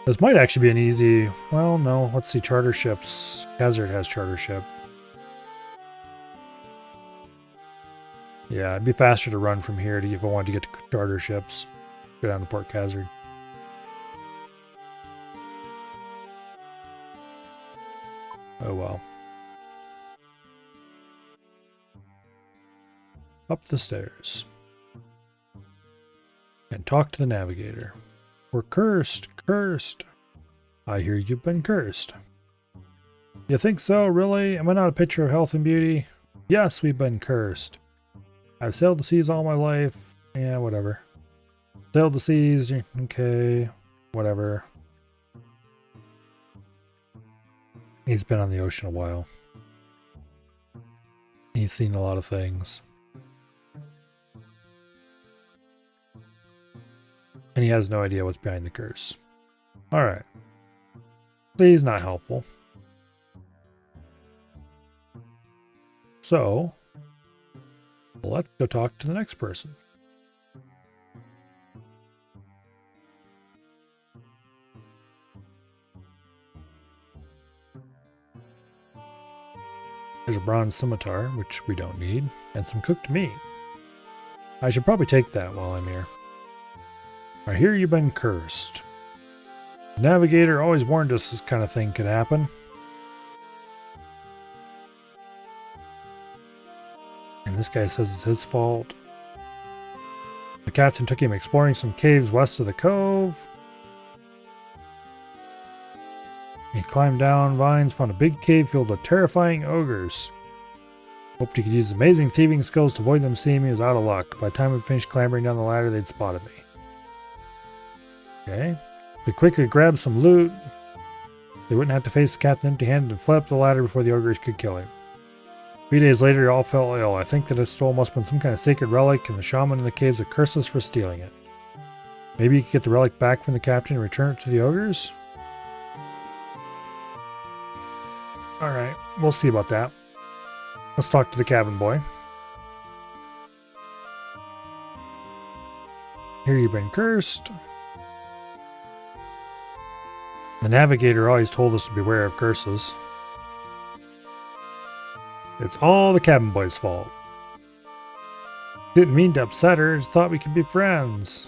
Speaker 1: This might actually be an easy... Well, no. Let's see. Charter ships. Hazard has charter ship. Yeah, it'd be faster to run from here if I wanted to get to charter ships. Go down to Port Hazard. Oh well. Up the stairs. And talk to the navigator. We're cursed, cursed. I hear you've been cursed. You think so, really? Am I not a picture of health and beauty? Yes, we've been cursed. I've sailed the seas all my life. Yeah, whatever. Sailed the seas, okay, whatever. He's been on the ocean a while. He's seen a lot of things. And he has no idea what's behind the curse. Alright. He's not helpful. So, let's go talk to the next person. There's a bronze scimitar, which we don't need, and some cooked meat. I should probably take that while I'm here. I hear you've been cursed. The navigator always warned us this kind of thing could happen. And this guy says it's his fault. The captain took him exploring some caves west of the cove. He climbed down vines, found a big cave filled with terrifying ogres. Hoped he could use amazing thieving skills to avoid them seeing me. Was out of luck. By the time we finished clambering down the ladder, they'd spotted me. Okay. They quickly grabbed some loot. They wouldn't have to face the captain empty-handed and fled up the ladder before the ogres could kill him. 3 days later, he all fell ill. I think that his soul must have been some kind of sacred relic, and the shaman in the caves would curse us for stealing it. Maybe you could get the relic back from the captain and return it to the ogres? Alright, we'll see about that. Let's talk to the cabin boy. Here you've been cursed. The navigator always told us to beware of curses. It's all the cabin boy's fault. Didn't mean to upset her, just thought we could be friends.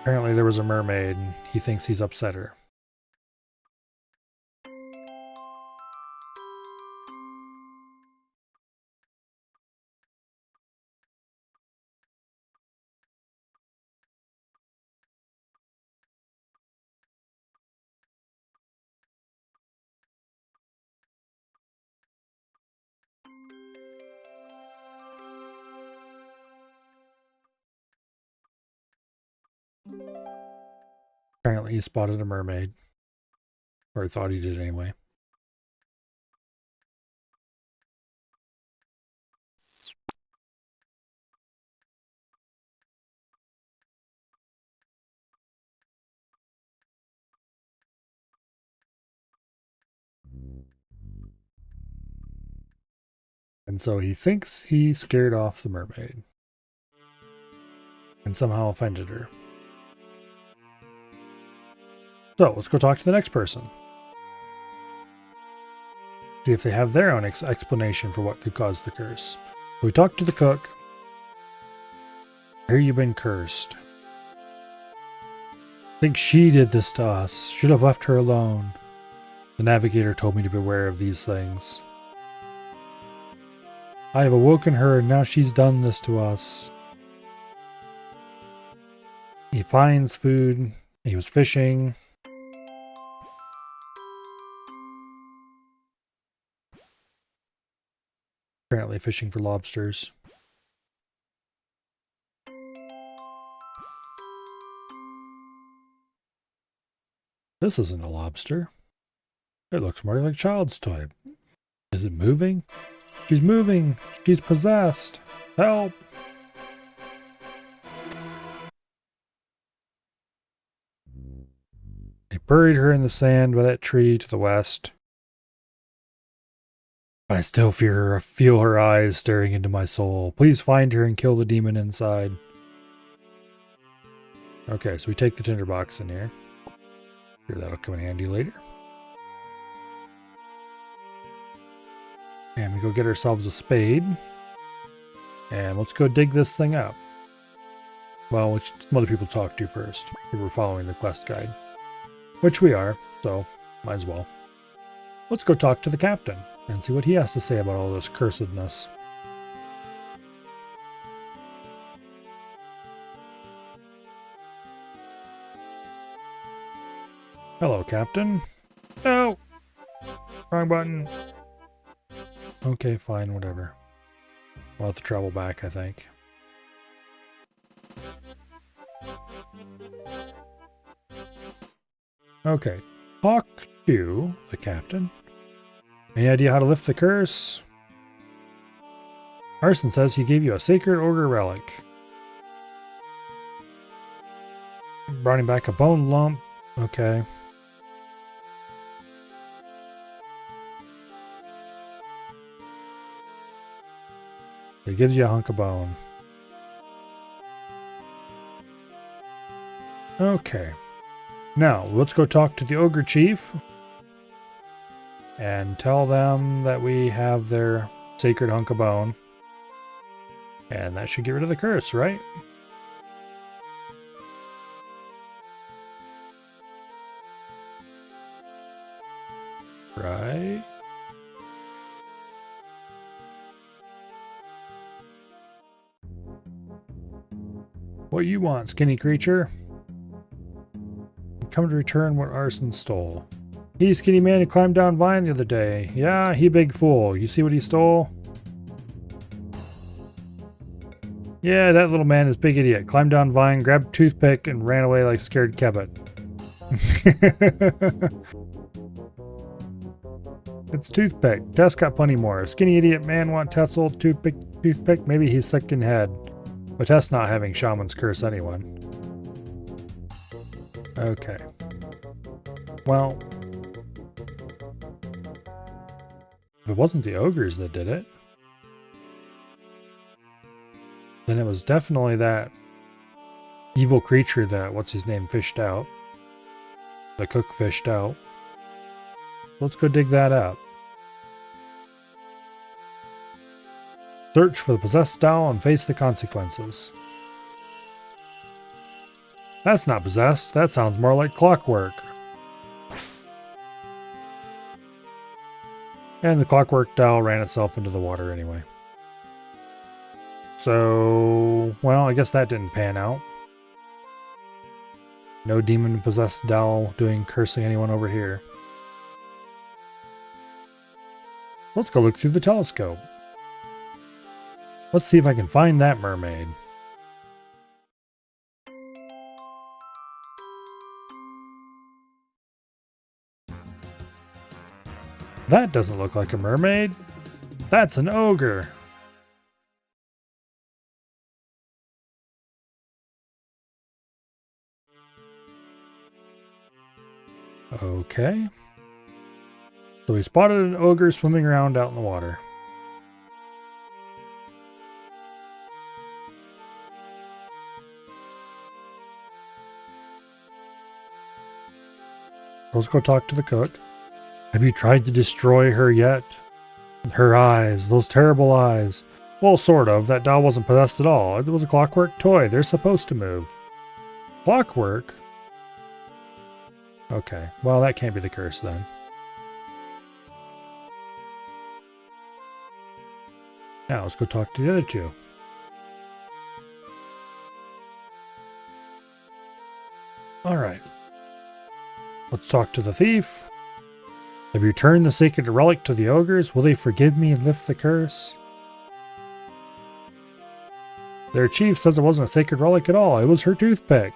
Speaker 1: Apparently there was a mermaid and he thinks he's upset her. Apparently he spotted a mermaid. Or he thought he did anyway. And so he thinks he scared off the mermaid. And somehow offended her. So let's go talk to the next person. See if they have their own explanation for what could cause the curse. So we talked to the cook. Here you've been cursed. I think she did this to us. Should have left her alone. The navigator told me to beware of these things. I have awoken her and now she's done this to us. He finds food. He was fishing. Apparently fishing for lobsters. This isn't a lobster. It looks more like a child's toy. Is it moving? She's moving! She's possessed! Help! They buried her in the sand by that tree to the west. I still feel her eyes staring into my soul. Please find her and kill the demon inside. Okay, so we take the tinderbox in here. Sure, that'll come in handy later. And we go get ourselves a spade. And let's go dig this thing up. Well, some other people to talk to first, if we're following the quest guide. Which we are, so might as well. Let's go talk to the captain and see what he has to say about all this cursedness. Hello, Captain. No! Wrong button. Okay, fine, whatever. We'll have to travel back, I think. Okay, talk to the captain. Any idea how to lift the curse? Arson says he gave you a sacred ogre relic. Brought him back a bone lump. Okay. It gives you a hunk of bone. Okay. Now, let's go talk to the ogre chief. And tell them that we have their sacred hunk of bone. And that should get rid of the curse, right? Right? What you want, skinny creature? I've come to return what Arson stole. He skinny man who climbed down Vine the other day. Yeah, he big fool. You see what he stole? Yeah, that little man is big idiot. Climbed down Vine, grabbed toothpick, and ran away like scared kebbit. It's toothpick. Tess got plenty more. Skinny idiot man want Tess old toothpick? Maybe he's sick in head. But Tess not having shaman's curse anyone. Okay. Well, if it wasn't the ogres that did it, then it was definitely that evil creature that, what's his name, fished out. The cook fished out. Let's go dig that up. Search for the possessed doll and face the consequences. That's not possessed. That sounds more like clockwork. And the clockwork doll ran itself into the water anyway. So, well, I guess that didn't pan out. No demon-possessed doll doing cursing anyone over here. Let's go look through the telescope. Let's see if I can find that mermaid. That doesn't look like a mermaid. That's an ogre. Okay. So we spotted an ogre swimming around out in the water. Let's go talk to the cook. Have you tried to destroy her yet? Her eyes, those terrible eyes. Well, sort of. That doll wasn't possessed at all. It was a clockwork toy. They're supposed to move. Clockwork? Okay, well, that can't be the curse then. Now, let's go talk to the other two. Alright. Let's talk to the thief. Have you turned the sacred relic to the ogres? Will they forgive me and lift the curse? Their chief says it wasn't a sacred relic at all. It was her toothpick.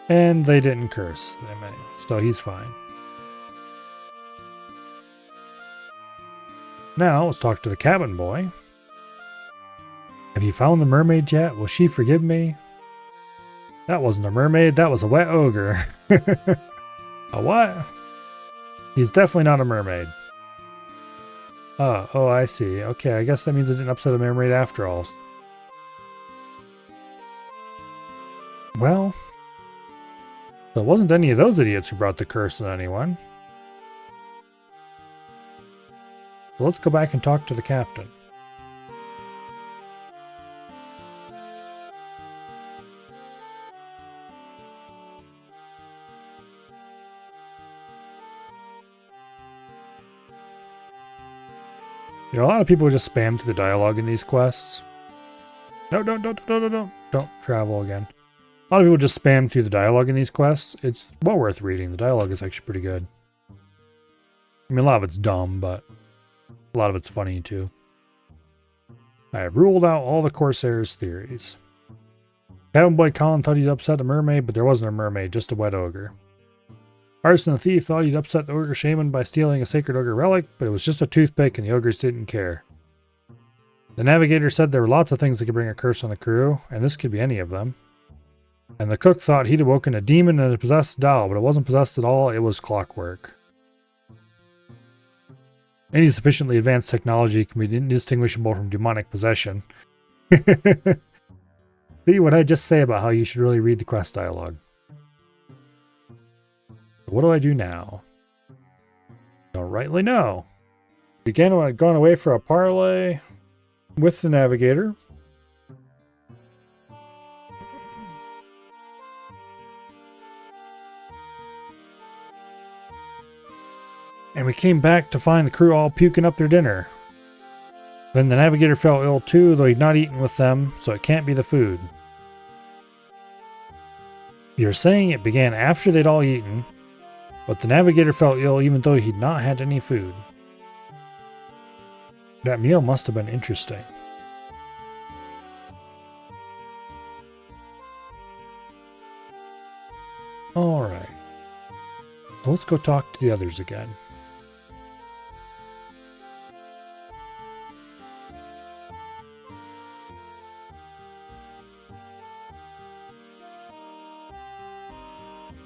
Speaker 1: And they didn't curse them anyway, so he's fine. Now, let's talk to the cabin boy. Have you found the mermaid yet? Will she forgive me? That wasn't a mermaid, that was a wet ogre. A what? He's definitely not a mermaid. Oh, I see. Okay, I guess that means it didn't upset a mermaid after all. Well, so it wasn't any of those idiots who brought the curse on anyone. So let's go back and talk to the captain. You know, a lot of people just spam through the dialogue in these quests. No, don't travel again. A lot of people just spam through the dialogue in these quests. It's well worth reading. The dialogue is actually pretty good. I mean, a lot of it's dumb, but a lot of it's funny too. I have ruled out all the Corsair's theories. Cabin boy Colin thought he'd upset a mermaid, but there wasn't a mermaid, just a wet ogre. Arson the thief thought he'd upset the ogre shaman by stealing a sacred ogre relic, but it was just a toothpick and the ogres didn't care. The navigator said there were lots of things that could bring a curse on the crew, and this could be any of them. And the cook thought he'd awoken a demon and a possessed doll, but it wasn't possessed at all, it was clockwork. Any sufficiently advanced technology can be indistinguishable from demonic possession. See what I just say about how you should really read the quest dialogue. What do I do now? Don't rightly know. Again, when I'd gone away for a parley with the navigator. And we came back to find the crew all puking up their dinner. Then the navigator fell ill too, though he'd not eaten with them, so it can't be the food. You're saying it began after they'd all eaten, but the navigator fell ill even though he'd not had any food. That meal must have been interesting. Alright. So let's go talk to the others again.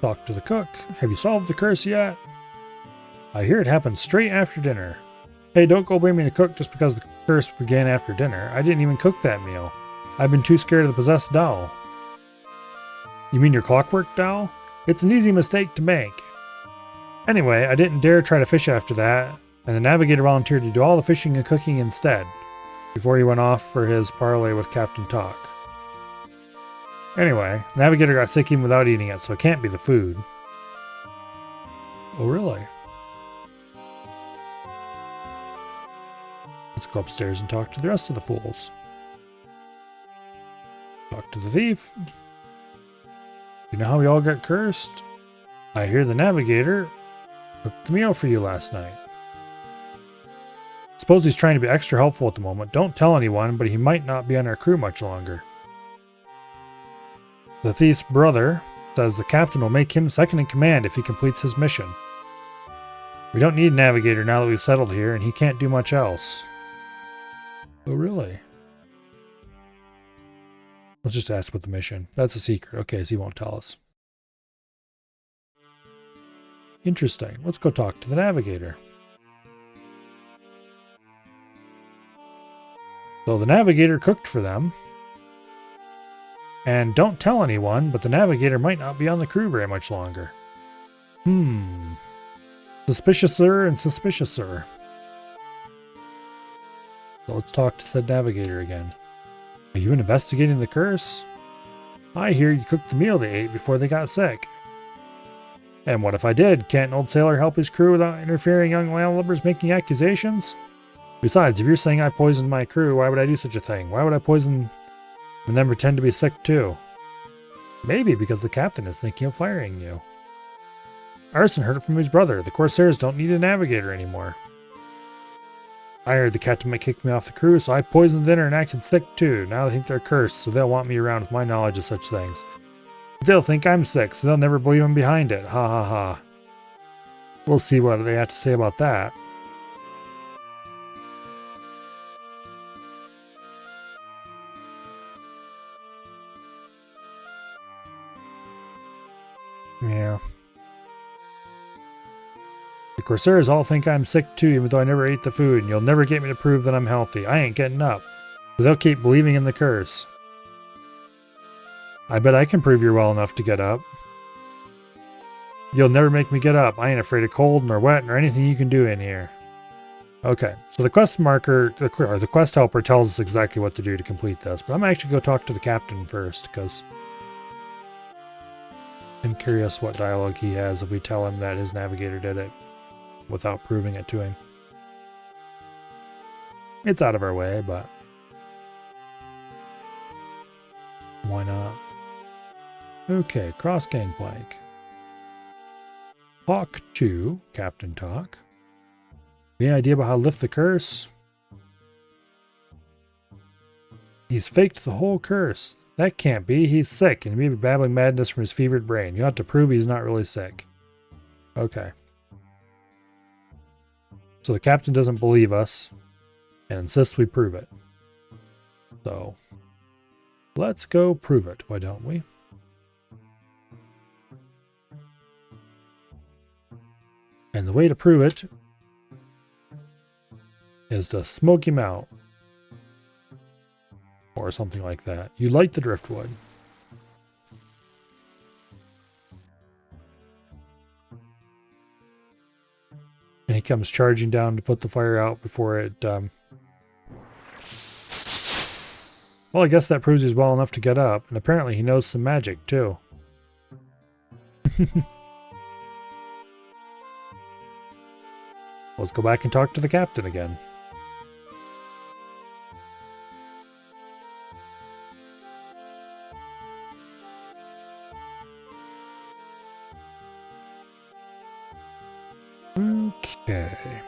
Speaker 1: Talk to the cook. Have you solved the curse yet? I hear it happened straight after dinner. Hey, don't go blaming the cook just because the curse began after dinner. I didn't even cook that meal. I've been too scared of the possessed doll. You mean your clockwork doll? It's an easy mistake to make. Anyway, I didn't dare try to fish after that, and the navigator volunteered to do all the fishing and cooking instead, before he went off for his parley with Captain Talk. Anyway, navigator got sick even without eating it, so it can't be the food. Oh, really? Let's go upstairs and talk to the rest of the fools. Talk to the thief. You know how we all got cursed? I hear the navigator cooked the meal for you last night. Suppose he's trying to be extra helpful at the moment. Don't tell anyone, but he might not be on our crew much longer. The thief's brother says the captain will make him second in command if he completes his mission. We don't need a navigator now that we've settled here, and he can't do much else. Oh, really? Let's just ask about the mission. That's a secret. Okay, so he won't tell us. Interesting. Let's go talk to the navigator. So the navigator cooked for them. And don't tell anyone, but the navigator might not be on the crew very much longer. Suspiciouser and suspiciouser. So let's talk to said navigator again. Are you investigating the curse? I hear you cooked the meal they ate before they got sick. And what if I did? Can't an old sailor help his crew without interfering young landlubbers making accusations? Besides, if you're saying I poisoned my crew, why would I do such a thing? Why would I poison and then pretend to be sick too? Maybe because the captain is thinking of firing you. Arson heard it from his brother. The Corsairs don't need a navigator anymore. I heard the captain might kick me off the crew, so I poisoned the dinner and acted sick too. Now they think they're cursed, so they'll want me around with my knowledge of such things. But they'll think I'm sick, so they'll never believe I'm behind it. Ha ha ha. We'll see what they have to say about that. Yeah. The Corsairs all think I'm sick too, even though I never ate the food, and you'll never get me to prove that I'm healthy. I ain't getting up. So they'll keep believing in the curse. I bet I can prove you're well enough to get up. You'll never make me get up. I ain't afraid of cold, nor wet, nor anything you can do in here. Okay, so the quest marker, or the quest helper tells us exactly what to do to complete this, but I'm actually going to go talk to the captain first, because I'm curious what dialogue he has if we tell him that his navigator did it without proving it to him. It's out of our way, but why not? Okay, cross gangplank. Talk to Captain Talk. Any idea about how to lift the curse? He's faked the whole curse. That can't be. He's sick and he may be babbling madness from his fevered brain. You have to prove he's not really sick. Okay. So the captain doesn't believe us and insists we prove it. So let's go prove it, why don't we? And the way to prove it is to smoke him out. Or something like that. You light the driftwood. And he comes charging down to put the fire out before it... Well, I guess that proves he's well enough to get up. And apparently he knows some magic, too. Let's go back and talk to the captain again. Okay.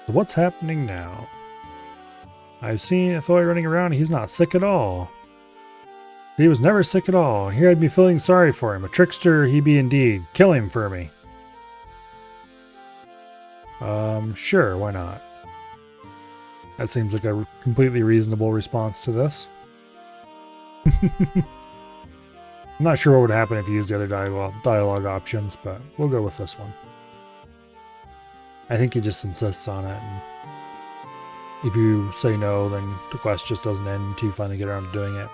Speaker 1: So what's happening now? I've seen Athoy running around. He's not sick at all. He was never sick at all. Here I'd be feeling sorry for him. A trickster he be indeed. Kill him for me. Sure, why not? That seems like a completely reasonable response to this. I'm not sure what would happen if you used the other dialogue options, but we'll go with this one. I think he just insists on it, and if you say no, then the quest just doesn't end until you finally get around to doing it.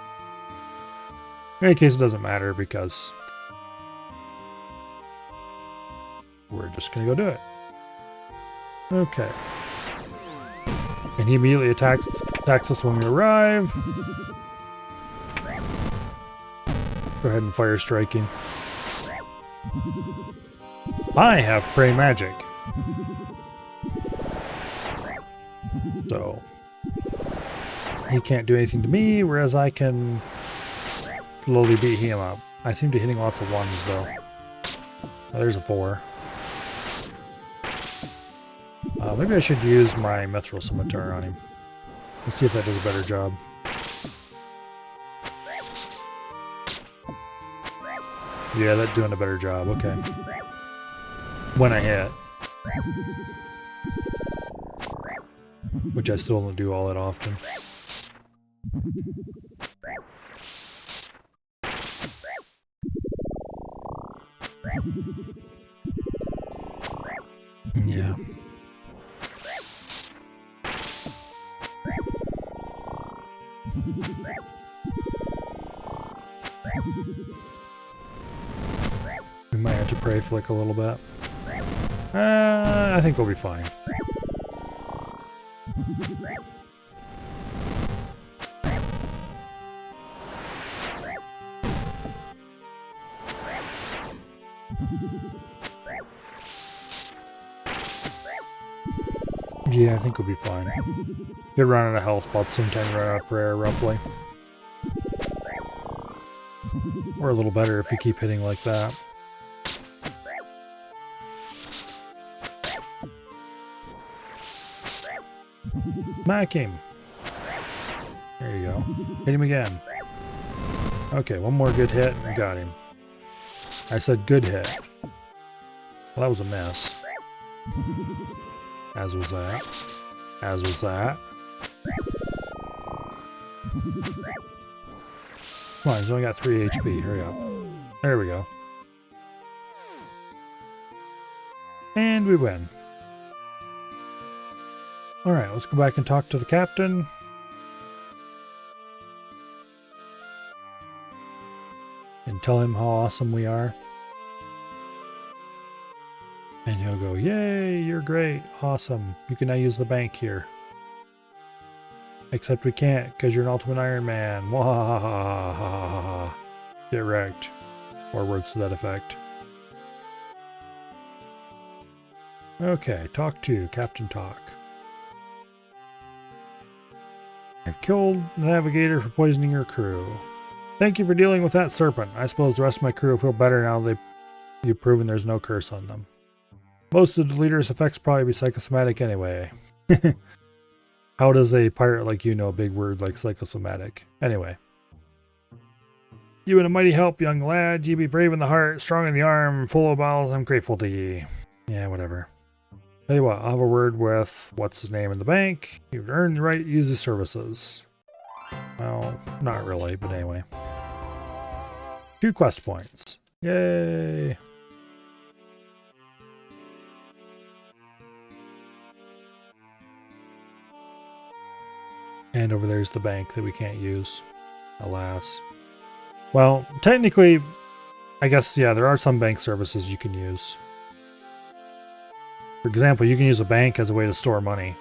Speaker 1: In any case, it doesn't matter because we're just going to go do it. Okay. And he immediately attacks us when we arrive. Go ahead and fire strike him. I have prey magic. So he can't do anything to me, whereas I can slowly beat him up. I seem to be hitting lots of ones though. Oh, there's a 4. Maybe I should use my mithril scimitar on him. Let's see if that does a better job. Yeah, that's doing a better job. Okay. When I hit. Which I still don't do all that often. Yeah. We might have to pray flick a little bit. I think we'll be fine. Yeah, I think we'll be fine. You'll run out of health about the same time you run out of prayer, roughly. Or a little better if you keep hitting like that. Smack him! There you go. Hit him again. Okay, one more good hit and got him. I said good hit. Well, that was a miss. As was that. As was that. Come on, he's only got 3 HP. Hurry up. There we go. And we win. Alright, let's go back and talk to the captain. And tell him how awesome we are. And he'll go, yay, you're great, awesome. You can now use the bank here. Except we can't, because you're an Ultimate Iron Man. Wahahaha. Get wrecked. Or words to that effect. Okay, talk to Captain Talk. I've killed the navigator for poisoning your crew. Thank you for dealing with that serpent. I suppose the rest of my crew will feel better now that you've proven there's no curse on them. Most of the leader's effects probably be psychosomatic anyway. How does a pirate like you know a big word like psychosomatic? Anyway. You been a mighty help, young lad. Ye be brave in the heart, strong in the arm, full of bowels. I'm grateful to ye. Yeah, whatever. Tell you what, I'll have a word with what's his name in the bank. You've earned the right to use his services. Well, not really, but anyway. 2 quest points. Yay! And over there's the bank that we can't use. Alas. Well, technically, I guess, yeah, there are some bank services you can use. For example, you can use a bank as a way to store money.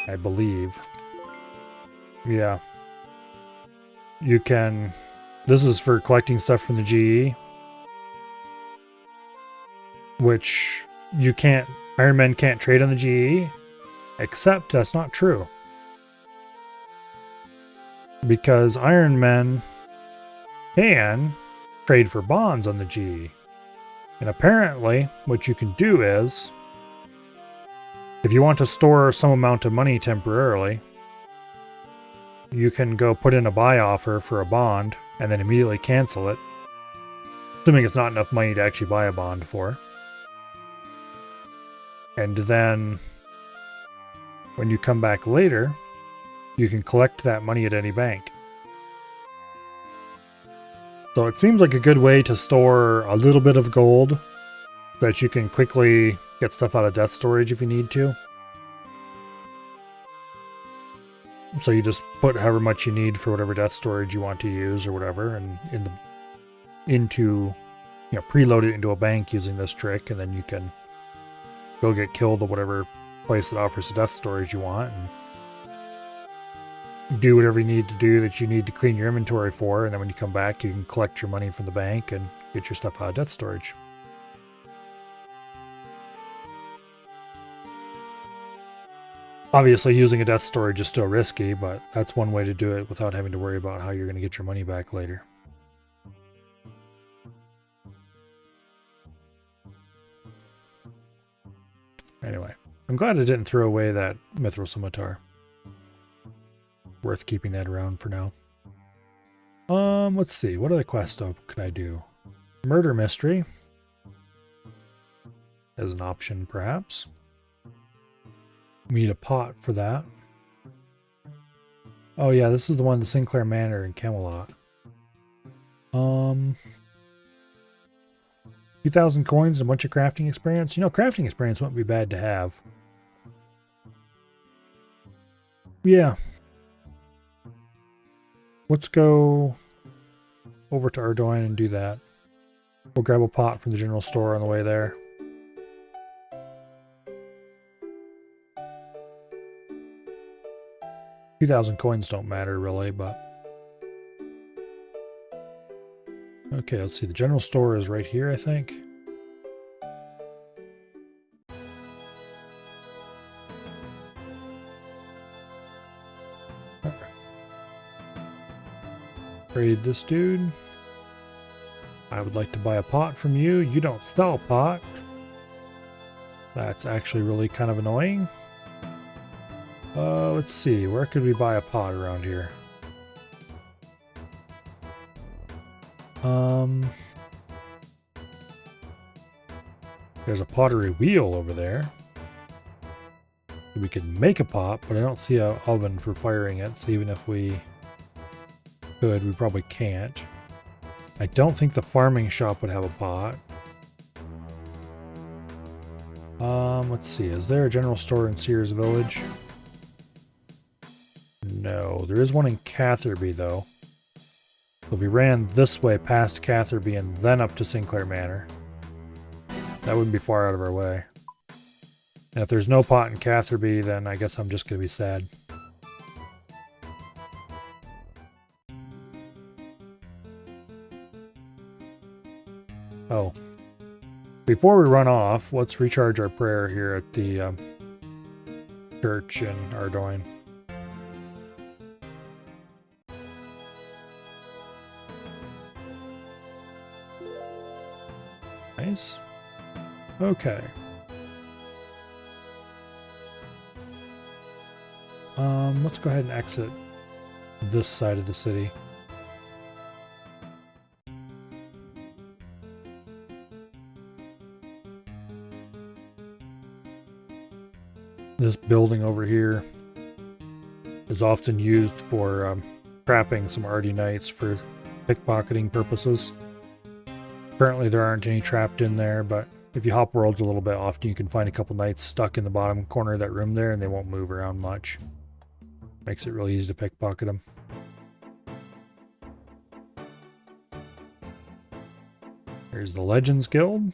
Speaker 1: I believe. Yeah. You can... This is for collecting stuff from the GE. Which you can't... Iron Men can't trade on the GE. Except that's not true. Because Iron Men can trade for bonds on the GE. And apparently, what you can do is, if you want to store some amount of money temporarily, you can go put in a buy offer for a bond and then immediately cancel it, assuming it's not enough money to actually buy a bond for. And then, when you come back later, you can collect that money at any bank. So it seems like a good way to store a little bit of gold so that you can quickly get stuff out of death storage if you need to. So you just put however much you need for whatever death storage you want to use or whatever, and preload it into a bank using this trick, and then you can go get killed at whatever place that offers the death storage you want, and do whatever you need to do that you need to clean your inventory for, and then when you come back you can collect your money from the bank and get your stuff out of death storage. Obviously using a death storage is still risky, but that's one way to do it without having to worry about how you're going to get your money back later. Anyway, I'm glad I didn't throw away that Mithril Scimitar. worth keeping that around for now. Let's see. What other quest could I do? Murder mystery as an option, perhaps. We need a pot for that. Oh yeah, this is the one, the Sinclair Manor in Camelot. 2,000 coins and a bunch of crafting experience. You know, crafting experience wouldn't be bad to have. Yeah. Let's go over to Ardoin and do that. We'll grab a pot from the general store on the way there. $2,000 coins don't matter really, but... Okay, let's see. The general store is right here, I think. Trade this dude. I would like to buy a pot from you. You don't sell a pot. That's actually really kind of annoying. Let's see. Where could we buy a pot around here? There's a pottery wheel over there. We could make a pot, but I don't see an oven for firing it, so even if we could, we probably can't. I don't think the farming shop would have a pot. Let's see. Is there a general store in Sears Village? No. There is one in Catherby, though. So if we ran this way past Catherby and then up to Sinclair Manor, that wouldn't be far out of our way. And if there's no pot in Catherby, then I guess I'm just going to be sad. Oh. Before we run off, let's recharge our prayer here at the church in Ardoin. Nice. Okay. Let's go ahead and exit this side of the city. This building over here is often used for trapping some Ardy Knights for pickpocketing purposes. Currently there aren't any trapped in there, but if you hop worlds a little bit, often you can find a couple knights stuck in the bottom corner of that room there, and they won't move around much. Makes it really easy to pickpocket them. Here's the Legends Guild,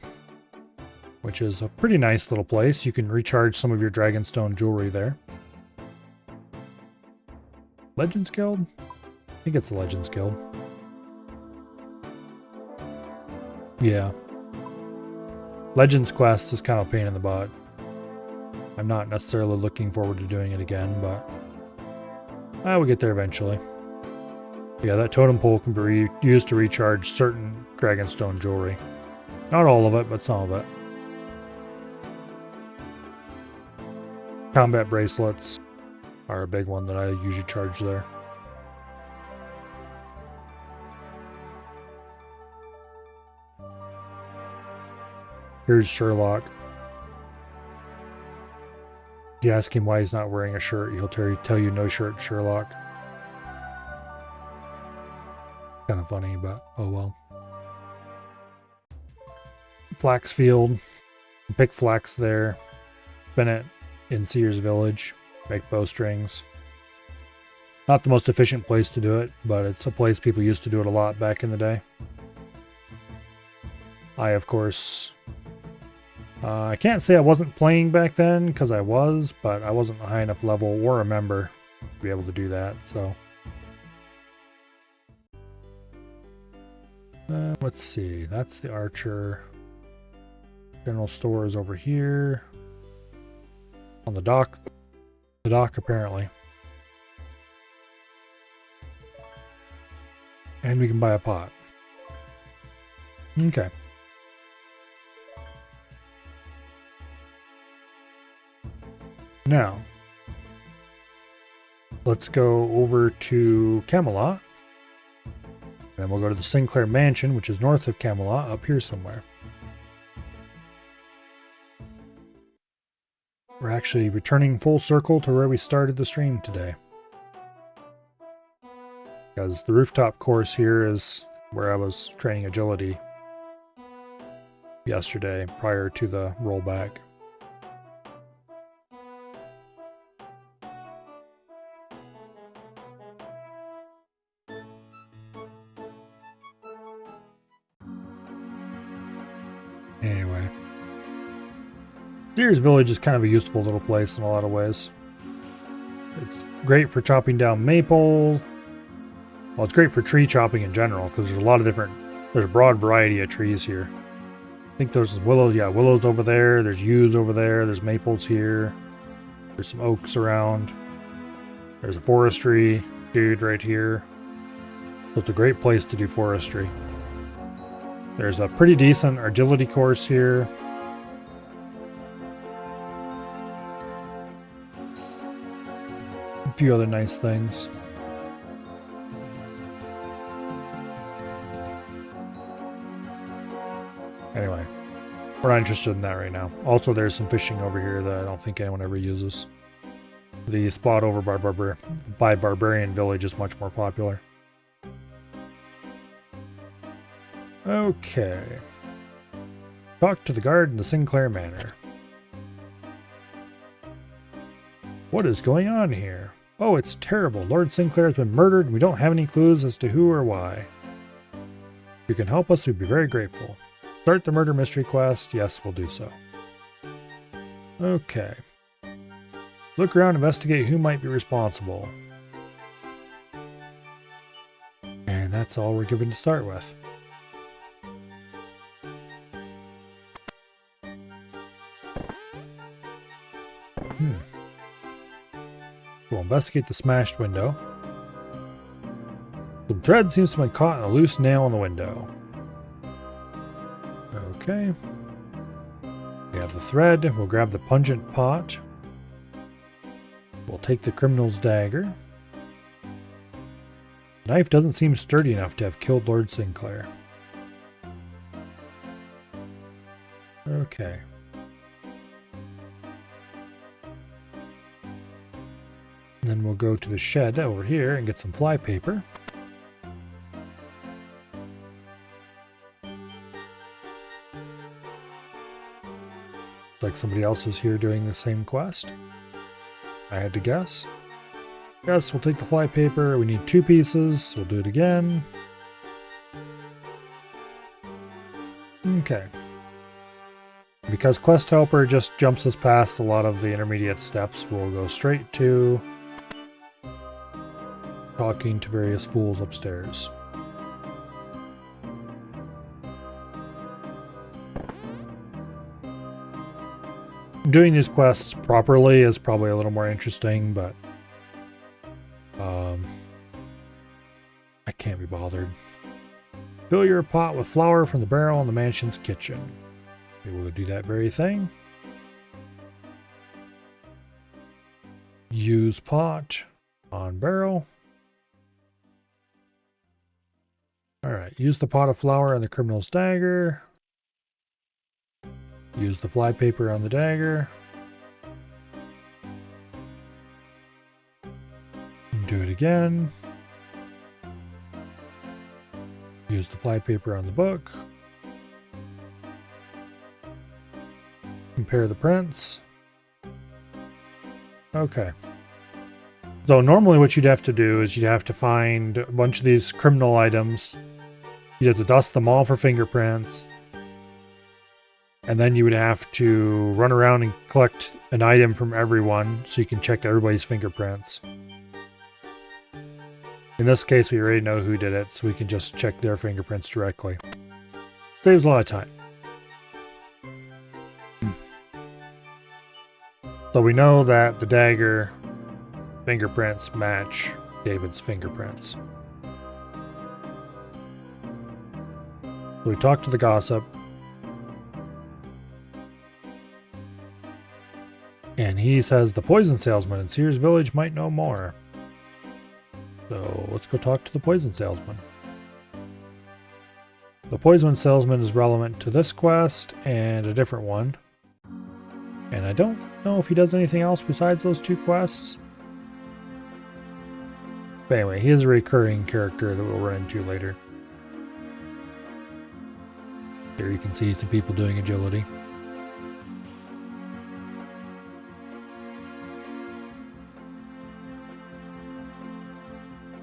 Speaker 1: which is a pretty nice little place. You can recharge some of your Dragonstone jewelry there. Legends Guild? I think it's the Legends Guild. Yeah. Legends Quest is kind of a pain in the butt. I'm not necessarily looking forward to doing it again, but we'll get there eventually. Yeah, that totem pole can be used to recharge certain Dragonstone jewelry. Not all of it, but some of it. Combat bracelets are a big one that I usually charge there. Here's Sherlock. If you ask him why he's not wearing a shirt, he'll tell you no shirt, Sherlock. Kind of funny, but oh well. Flax field. Pick flax there. Spin it in Sears Village. Make bowstrings. Not the most efficient place to do it, but it's a place people used to do it a lot back in the day. I, of course... I can't say I wasn't playing back then, because I was, but I wasn't a high enough level or a member to be able to do that, so... let's see, that's the Archer. General store is over here. On the dock. The dock, apparently. And we can buy a pot. Okay. Now, Let's go over to Camelot. And then we'll go to the Sinclair Mansion, which is north of Camelot, up here somewhere. We're actually returning full circle to where we started the stream today. Because the rooftop course here is where I was training agility yesterday prior to the rollback. Anyway. Sears Village is kind of a useful little place in a lot of ways. It's great for chopping down maple. Well, it's great for tree chopping in general because there's a lot of there's a broad variety of trees here. I think there's willows over there, there's yews over there, there's maples here. There's some oaks around. There's a forestry dude right here. So it's a great place to do forestry. There's a pretty decent agility course here. A few other nice things. Anyway, we're not interested in that right now. Also, there's some fishing over here that I don't think anyone ever uses. The spot over by Barbarian Village is much more popular. Okay. Talk to the guard in the Sinclair Manor. What is going on here? Oh, it's terrible. Lord Sinclair has been murdered and we don't have any clues as to who or why. If you can help us, we'd be very grateful. Start the murder mystery quest. Yes, we'll do so. Okay. Look around, investigate who might be responsible. And that's all we're given to start with. We'll investigate the smashed window. The thread seems to have been caught in a loose nail in the window. Okay. We have the thread. We'll grab the pungent pot. We'll take the criminal's dagger. The knife doesn't seem sturdy enough to have killed Lord Sinclair. Okay. Then we'll go to the shed over here and get some fly paper. Like somebody else is here doing the same quest. I had to guess. Yes, we'll take the fly paper. We need 2 pieces. So we'll do it again. Okay. Because Quest Helper just jumps us past a lot of the intermediate steps, we'll go straight to talking to various fools upstairs. Doing these quests properly is probably a little more interesting, but I can't be bothered. Fill your pot with flour from the barrel in the mansion's kitchen. We will do that very thing. Use pot on barrel. Alright, use the pot of flour on the criminal's dagger. Use the fly paper on the dagger. Do it again. Use the fly paper on the book. Compare the prints. Okay. So normally what you'd have to do is you'd have to find a bunch of these criminal items. You'd have to dust them all for fingerprints. And then you would have to run around and collect an item from everyone so you can check everybody's fingerprints. In this case, we already know who did it, so we can just check their fingerprints directly. Saves a lot of time. So we know that the dagger fingerprints match David's fingerprints. So we talked to the gossip. And he says the poison salesman in Sears Village might know more. So let's go talk to the poison salesman. The poison salesman is relevant to this quest and a different one. And I don't know if he does anything else besides those two quests. But anyway, he is a recurring character that we'll run into later. Here you can see some people doing agility.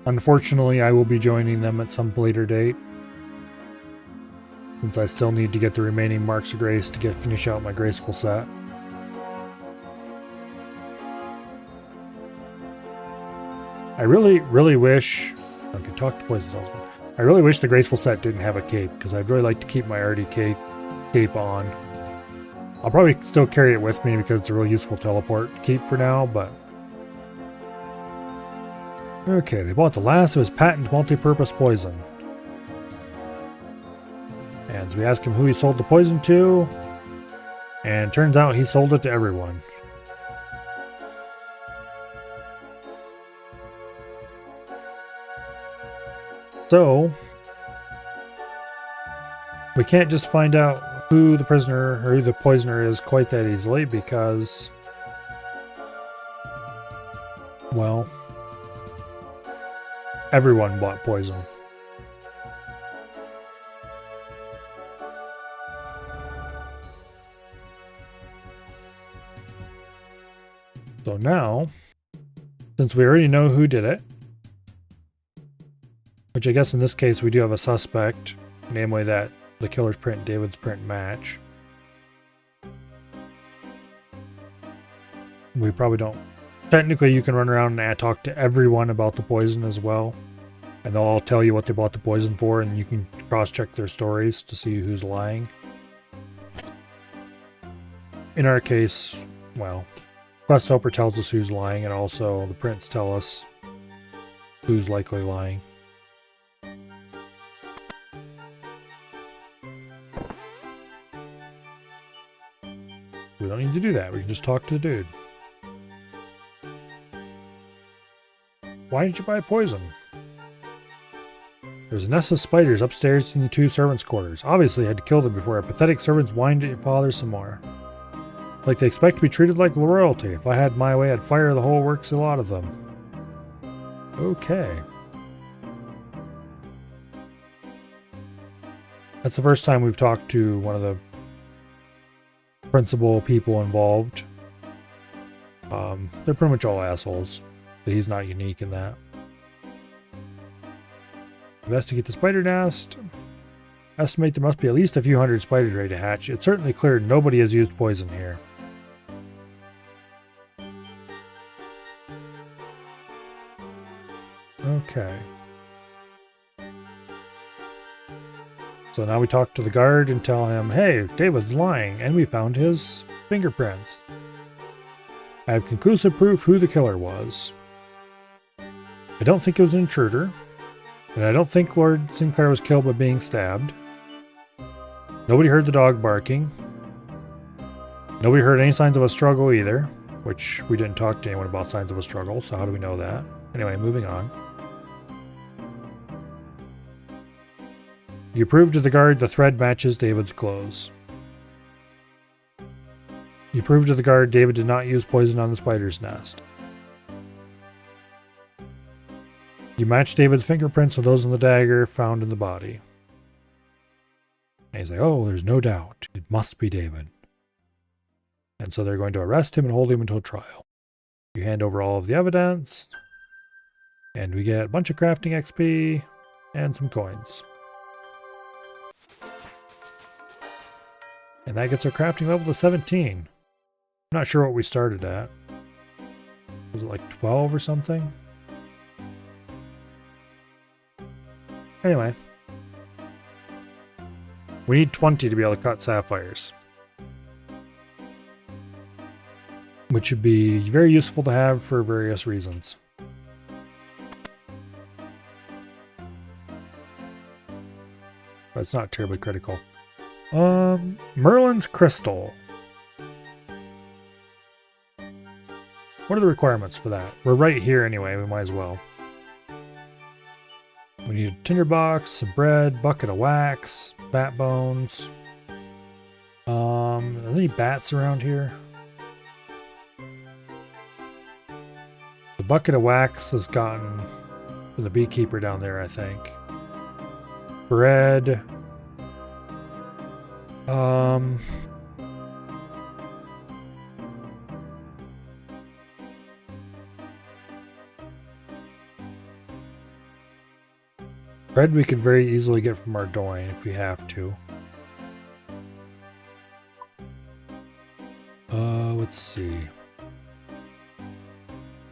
Speaker 1: Unfortunately, I will be joining them at some later date, since I still need to get the remaining Marks of Grace to finish out my Graceful set. I really wish... Okay, talk to Poison Salesman. I really wish the Graceful set didn't have a cape, because I'd really like to keep my already cape on. I'll probably still carry it with me because it's a really useful teleport cape for now, but... Okay, they bought the last of his patent multi-purpose poison. And so we ask him who he sold the poison to, and it turns out he sold it to everyone. So, we can't just find out who the prisoner or who the poisoner is quite that easily because, well, everyone bought poison. So now, since we already know who did it, which I guess in this case we do have a suspect, namely that the killer's print and David's print match. We probably don't. Technically you can run around and talk to everyone about the poison as well. And they'll all tell you what they bought the poison for, and you can cross-check their stories to see who's lying. In our case, well, Quest Helper tells us who's lying, and also the prints tell us who's likely lying. We don't need to do that, we can just talk to the dude. Why did you buy poison? There's a nest of spiders upstairs in the two servants' quarters. Obviously, I had to kill them before our pathetic servants whined at your father some more. Like they expect to be treated like royalty. If I had my way, I'd fire the whole works, a lot of them. Okay. That's the first time we've talked to one of the principal people involved. They're pretty much all assholes, but he's not unique in that. Investigate the spider nest. Estimate there must be at least a few hundred spiders ready to hatch. It's certainly clear nobody has used poison here. Okay. So now we talk to the guard and tell him, hey, David's lying, and we found his fingerprints. I have conclusive proof who the killer was. I don't think it was an intruder, and I don't think Lord Sinclair was killed by being stabbed. Nobody heard the dog barking. Nobody heard any signs of a struggle either, which we didn't talk to anyone about signs of a struggle, so how do we know that? Anyway, moving on. You proved to the guard the thread matches David's clothes. You proved to the guard David did not use poison on the spider's nest. You matched David's fingerprints with those on the dagger found in the body. And he's like, oh, there's no doubt. It must be David. And so they're going to arrest him and hold him until trial. You hand over all of the evidence, and we get a bunch of crafting XP and some coins. And that gets our crafting level to 17. I'm not sure what we started at. Was it like 12 or something? Anyway. We need 20 to be able to cut sapphires. Which would be very useful to have for various reasons. But it's not terribly critical. Merlin's Crystal. What are the requirements for that? We're right here anyway, we might as well. We need a tinderbox, some bread, bucket of wax, bat bones. Are there any bats around here? The bucket of wax has gotten from the beekeeper down there, I think. Bread. Bread we could very easily get from Ardoin if we have to. Let's see.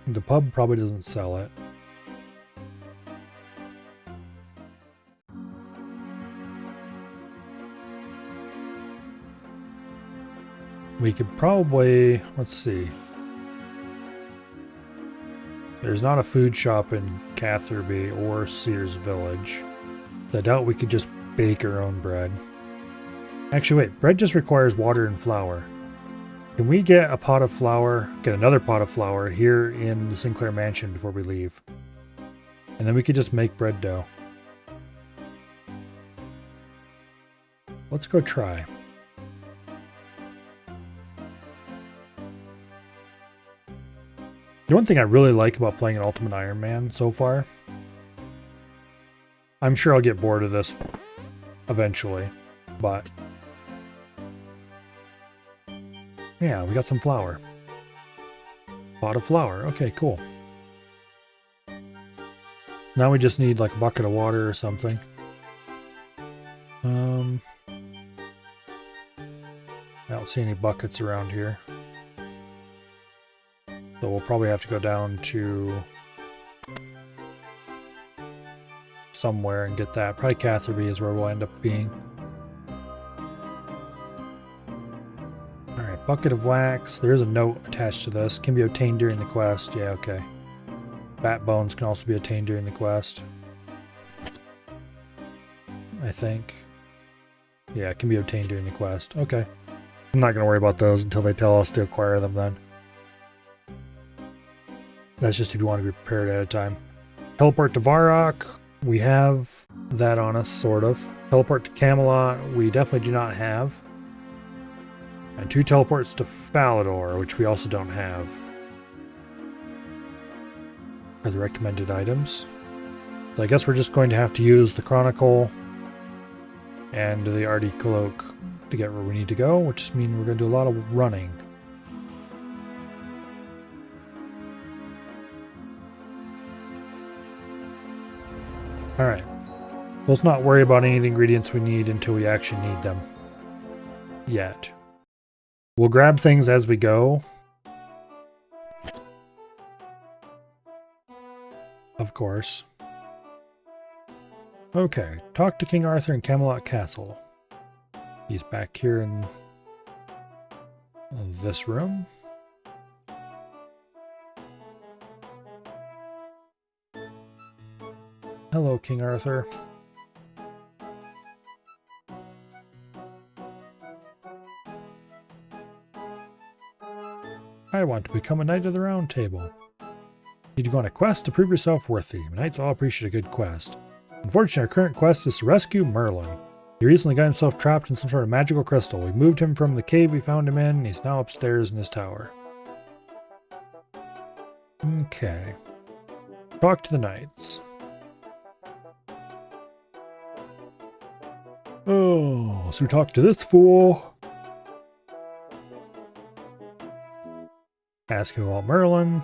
Speaker 1: The pub probably doesn't sell it. We could probably, let's see. There's not a food shop in Catherby or Sears Village. I doubt we could just bake our own bread. Actually, wait, bread just requires water and flour. Can we get a pot of flour, get another pot of flour here in the Sinclair Mansion before we leave? And then we could just make bread dough. Let's go try. The one thing I really like about playing an Ultimate Iron Man so far, I'm sure I'll get bored of this eventually, but yeah, we got some flour. Pot of flour. Okay, cool. Now we just need like a bucket of water or something. I don't see any buckets around here. So we'll probably have to go down to somewhere and get that. Probably Catherby is where we'll end up being. Alright, bucket of wax. There is a note attached to this. Can be obtained during the quest. Yeah, okay. Bat bones can also be obtained during the quest. I think. Yeah, it can be obtained during the quest. Okay. I'm not going to worry about those until they tell us to acquire them then. That's just if you want to be prepared ahead of time. Teleport to Varrock. We have that on us, sort of. Teleport to Camelot. We definitely do not have. And 2 teleports to Falador, which we also don't have. Are the recommended items. So I guess we're just going to have to use the Chronicle and the Artie Cloak to get where we need to go, which just means we're going to do a lot of running. Alright. Let's not worry about any of the ingredients we need until we actually need them. Yet. We'll grab things as we go. Of course. Okay, talk to King Arthur in Camelot Castle. He's back here in this room. Hello, King Arthur. I want to become a Knight of the Round Table. Need to go on a quest to prove yourself worthy. Knights all appreciate a good quest. Unfortunately, our current quest is to rescue Merlin. He recently got himself trapped in some sort of magical crystal. We moved him from the cave we found him in, and he's now upstairs in his tower. Okay. Talk to the knights. Oh, so we talk to this fool. Ask him about Merlin.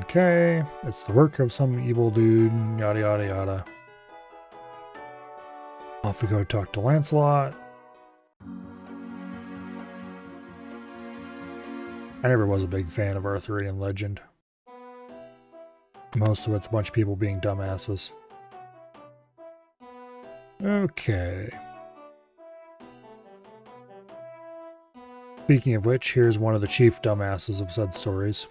Speaker 1: Okay, it's the work of some evil dude, yada yada yada. Off we go talk to Lancelot. I never was a big fan of Arthurian legend. Most of it's a bunch of people being dumbasses. Okay. Speaking of which, here's one of the chief dumbasses of said stories.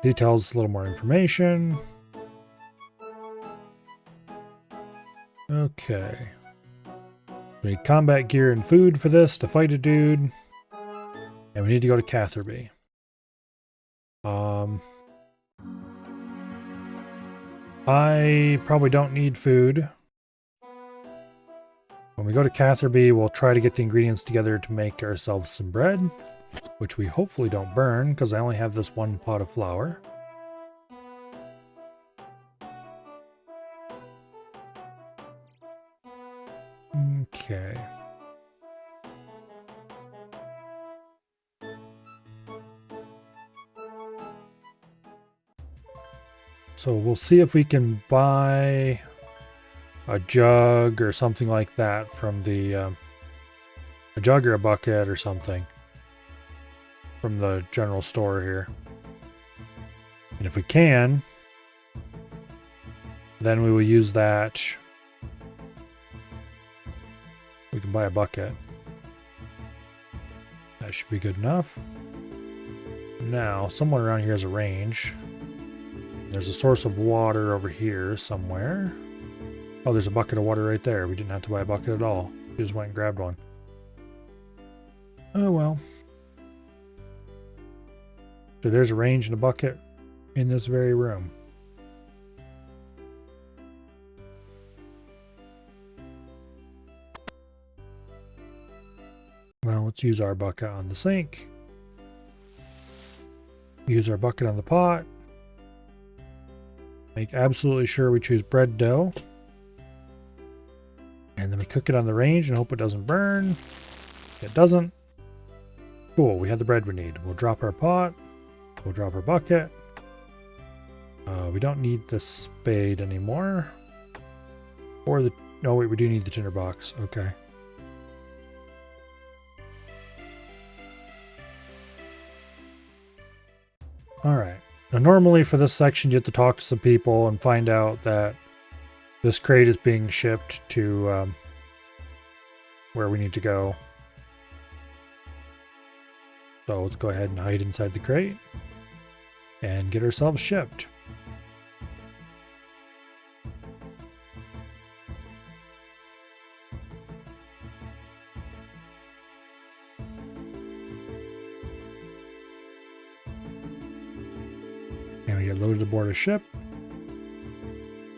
Speaker 1: He tells us a little more information. Okay. We need combat gear and food for this to fight a dude. And we need to go to Catherby. I probably don't need food. When we go to Catherby, we'll try to get the ingredients together to make ourselves some bread, which we hopefully don't burn because I only have this one pot of flour. Okay. So we'll see if we can buy a jug or something like that from the a jug or a bucket or something from the general store here. And if we can, then we will use that. We can buy a bucket. That should be good enough. Now, somewhere around here is a range. There's a source of water over here somewhere. Oh, there's a bucket of water right there. We didn't have to buy a bucket at all. We just went and grabbed one. Oh well. So there's a range and a bucket in this very room. Well, let's use our bucket on the sink. Use our bucket on the pot. Make absolutely sure we choose bread dough. And then we cook it on the range and hope it doesn't burn. If it doesn't, cool, we have the bread we need. We'll drop our pot. We'll drop our bucket. We don't need the spade anymore. Or the... No, wait, we do need the tinderbox. Okay. Alright. Now normally for this section you have to talk to some people and find out that this crate is being shipped to where we need to go. So let's go ahead and hide inside the crate and get ourselves shipped. And we get loaded aboard a ship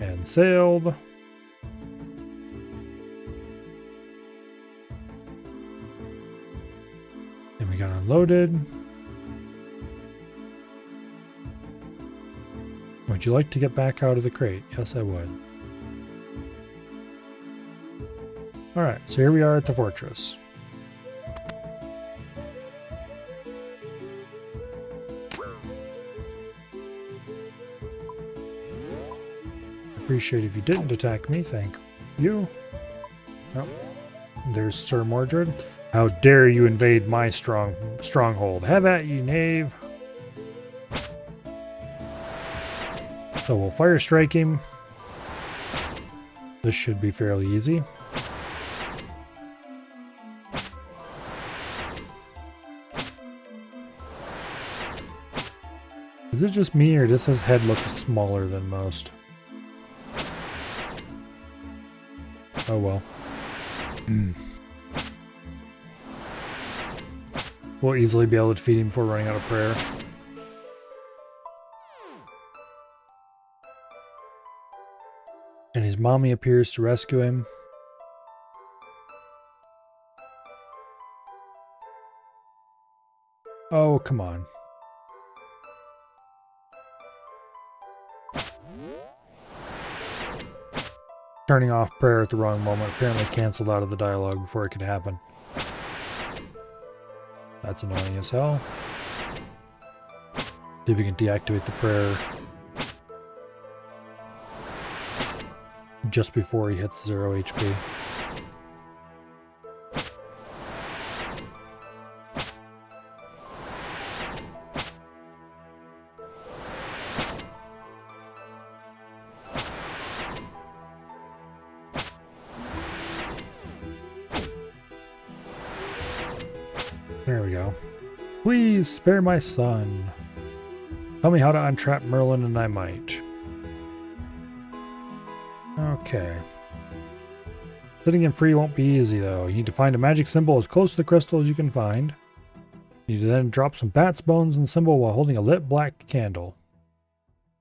Speaker 1: and sailed. And we got unloaded. Would you like to get back out of the crate? Yes, I would. Alright, so here we are at the fortress. Appreciate if you didn't attack me, thank you. Oh, there's Sir Mordred. How dare you invade my stronghold? Have at you, knave. So we'll fire strike him. This should be fairly easy. Is it just me, or does his head look smaller than most? Oh well. We'll easily be able to defeat him before running out of prayer. And his mommy appears to rescue him. Oh, come on. Turning off prayer at the wrong moment apparently canceled out of the dialogue before it could happen. That's annoying as hell. See if we can deactivate the prayer just before he hits 0 HP. There we go. Please spare my son. Tell me how to untrap Merlin and I might. Okay. Sitting in free won't be easy though. You need to find a magic symbol as close to the crystal as you can find. You need to then drop some bat's bones in the symbol while holding a lit black candle.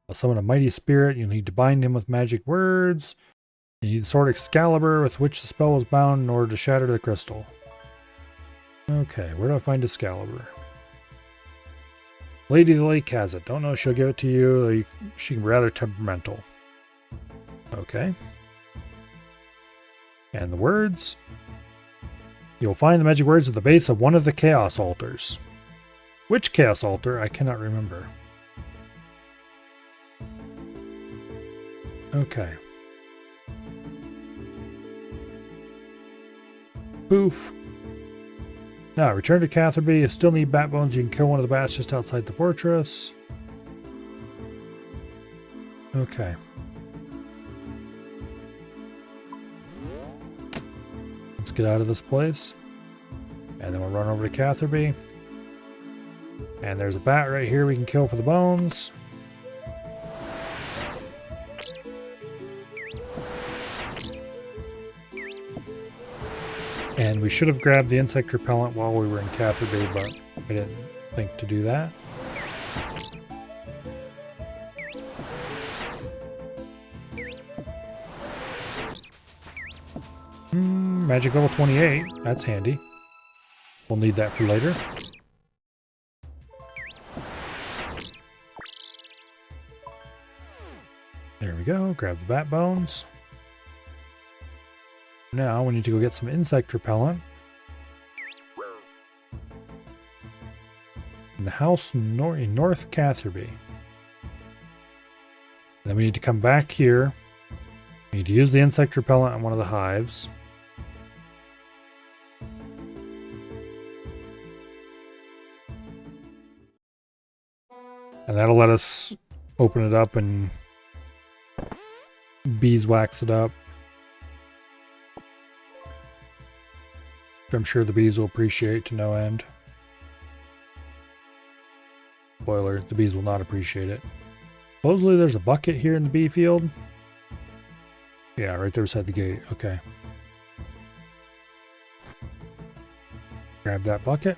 Speaker 1: I'll summon a mighty spirit. You need to bind him with magic words. You need the sword Excalibur with which the spell was bound in order to shatter the crystal. Okay, where do I find Excalibur? Lady of the Lake has it. Don't know if she'll give it to you, or she can be rather temperamental. Okay. And the words? You'll find the magic words at the base of one of the Chaos Altars. Which Chaos Altar? I cannot remember. Okay. Poof. Now, return to Catherby. You still need bat bones. You can kill one of the bats just outside the fortress. Okay. Let's get out of this place. And then we'll run over to Catherby. And there's a bat right here we can kill for the bones. And we should have grabbed the insect repellent while we were in Catherby, but we didn't think to do that. Magic level 28. That's handy. We'll need that for later. There we go. Grab the bat bones. Now we need to go get some insect repellent. In the house in North Catherby. And then we need to come back here. We need to use the insect repellent on one of the hives. And that'll let us open it up and beeswax it up. I'm sure the bees will appreciate to no end. Spoiler, the bees will not appreciate it. Supposedly there's a bucket here in the bee field. Yeah, right there beside the gate. Okay. Grab that bucket.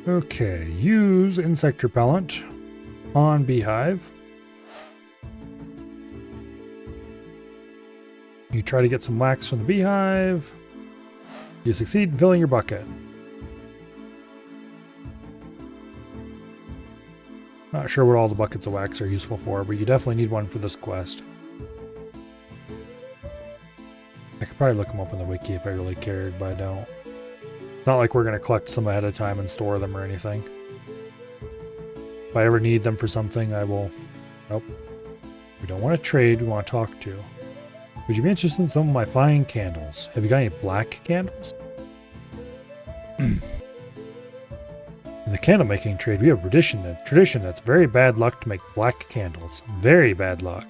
Speaker 1: Okay, use insect repellent on beehive. You try to get some wax from the beehive. You succeed in filling your bucket. Not sure what all the buckets of wax are useful for, but you definitely need one for this quest. I could probably look them up in the wiki if I really cared, but I don't. It's not like we're going to collect some ahead of time and store them or anything. If I ever need them for something, I will... Nope. We don't want to trade, we want to talk to. Would you be interested in some of my fine candles? Have you got any black candles? In the candle making trade, we have a tradition that's very bad luck to make black candles. Very bad luck.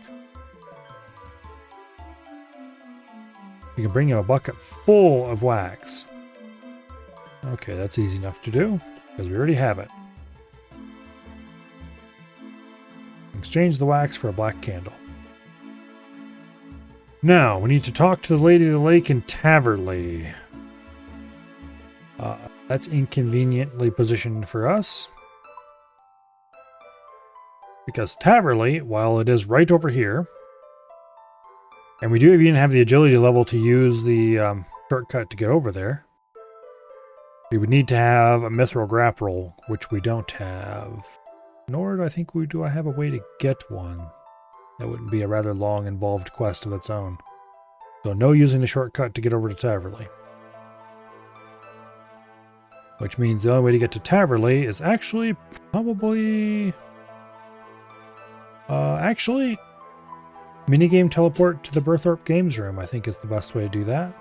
Speaker 1: You can bring you a bucket full of wax. Okay, that's easy enough to do, because we already have it. Exchange the wax for a black candle. Now, we need to talk to the Lady of the Lake in Taverley. That's inconveniently positioned for us. Because Taverley, while it is right over here, and we do even have the agility level to use the shortcut to get over there, we would need to have a mithril grapple, which we don't have. Nor do I think do I have a way to get one. That wouldn't be a rather long, involved quest of its own. So no using the shortcut to get over to Taverley. Which means the only way to get to Taverley is actually probably... minigame teleport to the Berthorpe Games Room, I think is the best way to do that.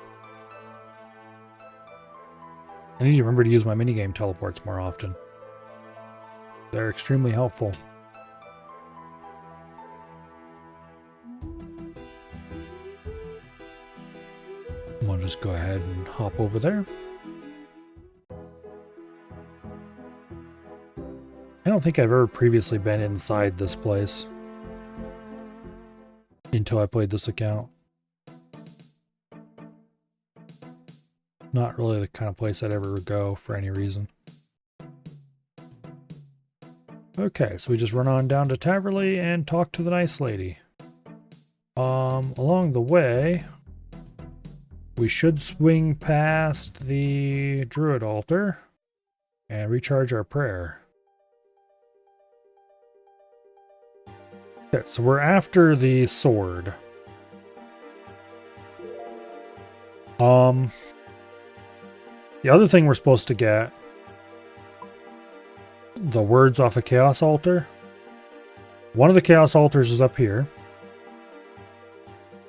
Speaker 1: I need to remember to use my minigame teleports more often. They're extremely helpful. We'll just go ahead and hop over there. I don't think I've ever previously been inside this place. until I played this account. Not really the kind of place I'd ever go for any reason. Okay, so we just run on down to Taverley and talk to the nice lady. Along the way, we should swing past the Druid altar and recharge our prayer. Okay, so we're after the sword. The other thing we're supposed to get, the words off a Chaos Altar. One of the Chaos Altars is up here.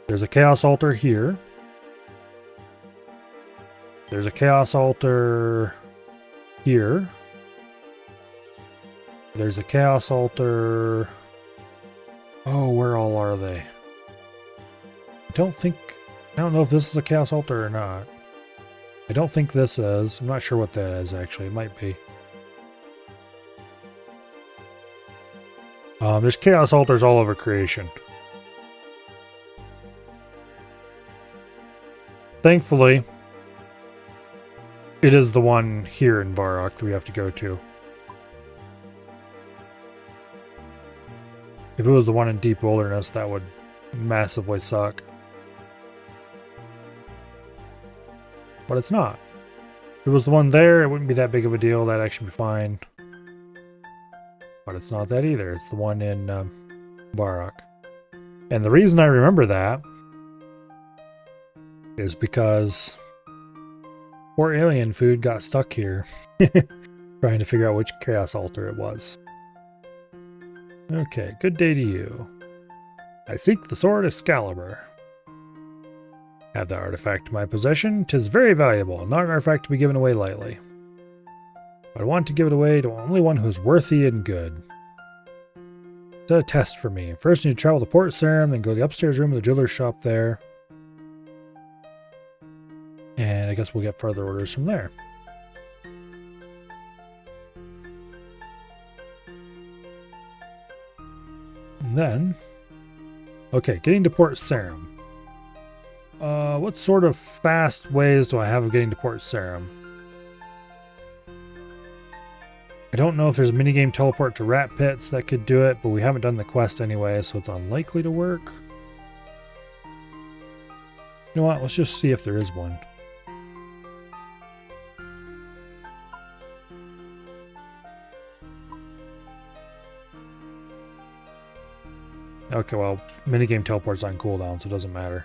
Speaker 1: There's a Chaos Altar here. There's a Chaos Altar here. There's a Chaos Altar... Oh, where all are they? I don't know if this is a Chaos Altar or not. I don't think this is. I'm not sure what that is, actually. It might be. There's Chaos Altars all over creation. Thankfully, it is the one here in Varrock that we have to go to. If it was the one in Deep Wilderness, that would massively suck. But it's not. If it was the one there, it wouldn't be that big of a deal. That'd actually be fine. But it's not that either. It's the one in Varrock. And the reason I remember that is because poor alien food got stuck here trying to figure out which Chaos Altar it was. Okay, good day to you. I seek the sword Excalibur. Have the artifact in my possession. 'Tis very valuable, not an artifact to be given away lightly. But I want to give it away to only one who's worthy and good. Set a test for me. First, I need to travel to Port Sarim, then go to the upstairs room of the jeweler's shop there. And I guess we'll get further orders from there. And then... Okay, getting to Port Sarim. What sort of fast ways do I have of getting to Port Sarim? I don't know if there's a minigame teleport to Rat Pits that could do it, but we haven't done the quest anyway, so it's unlikely to work. You know what? Let's just see if there is one. Okay, well, minigame teleport's on cooldown, so it doesn't matter.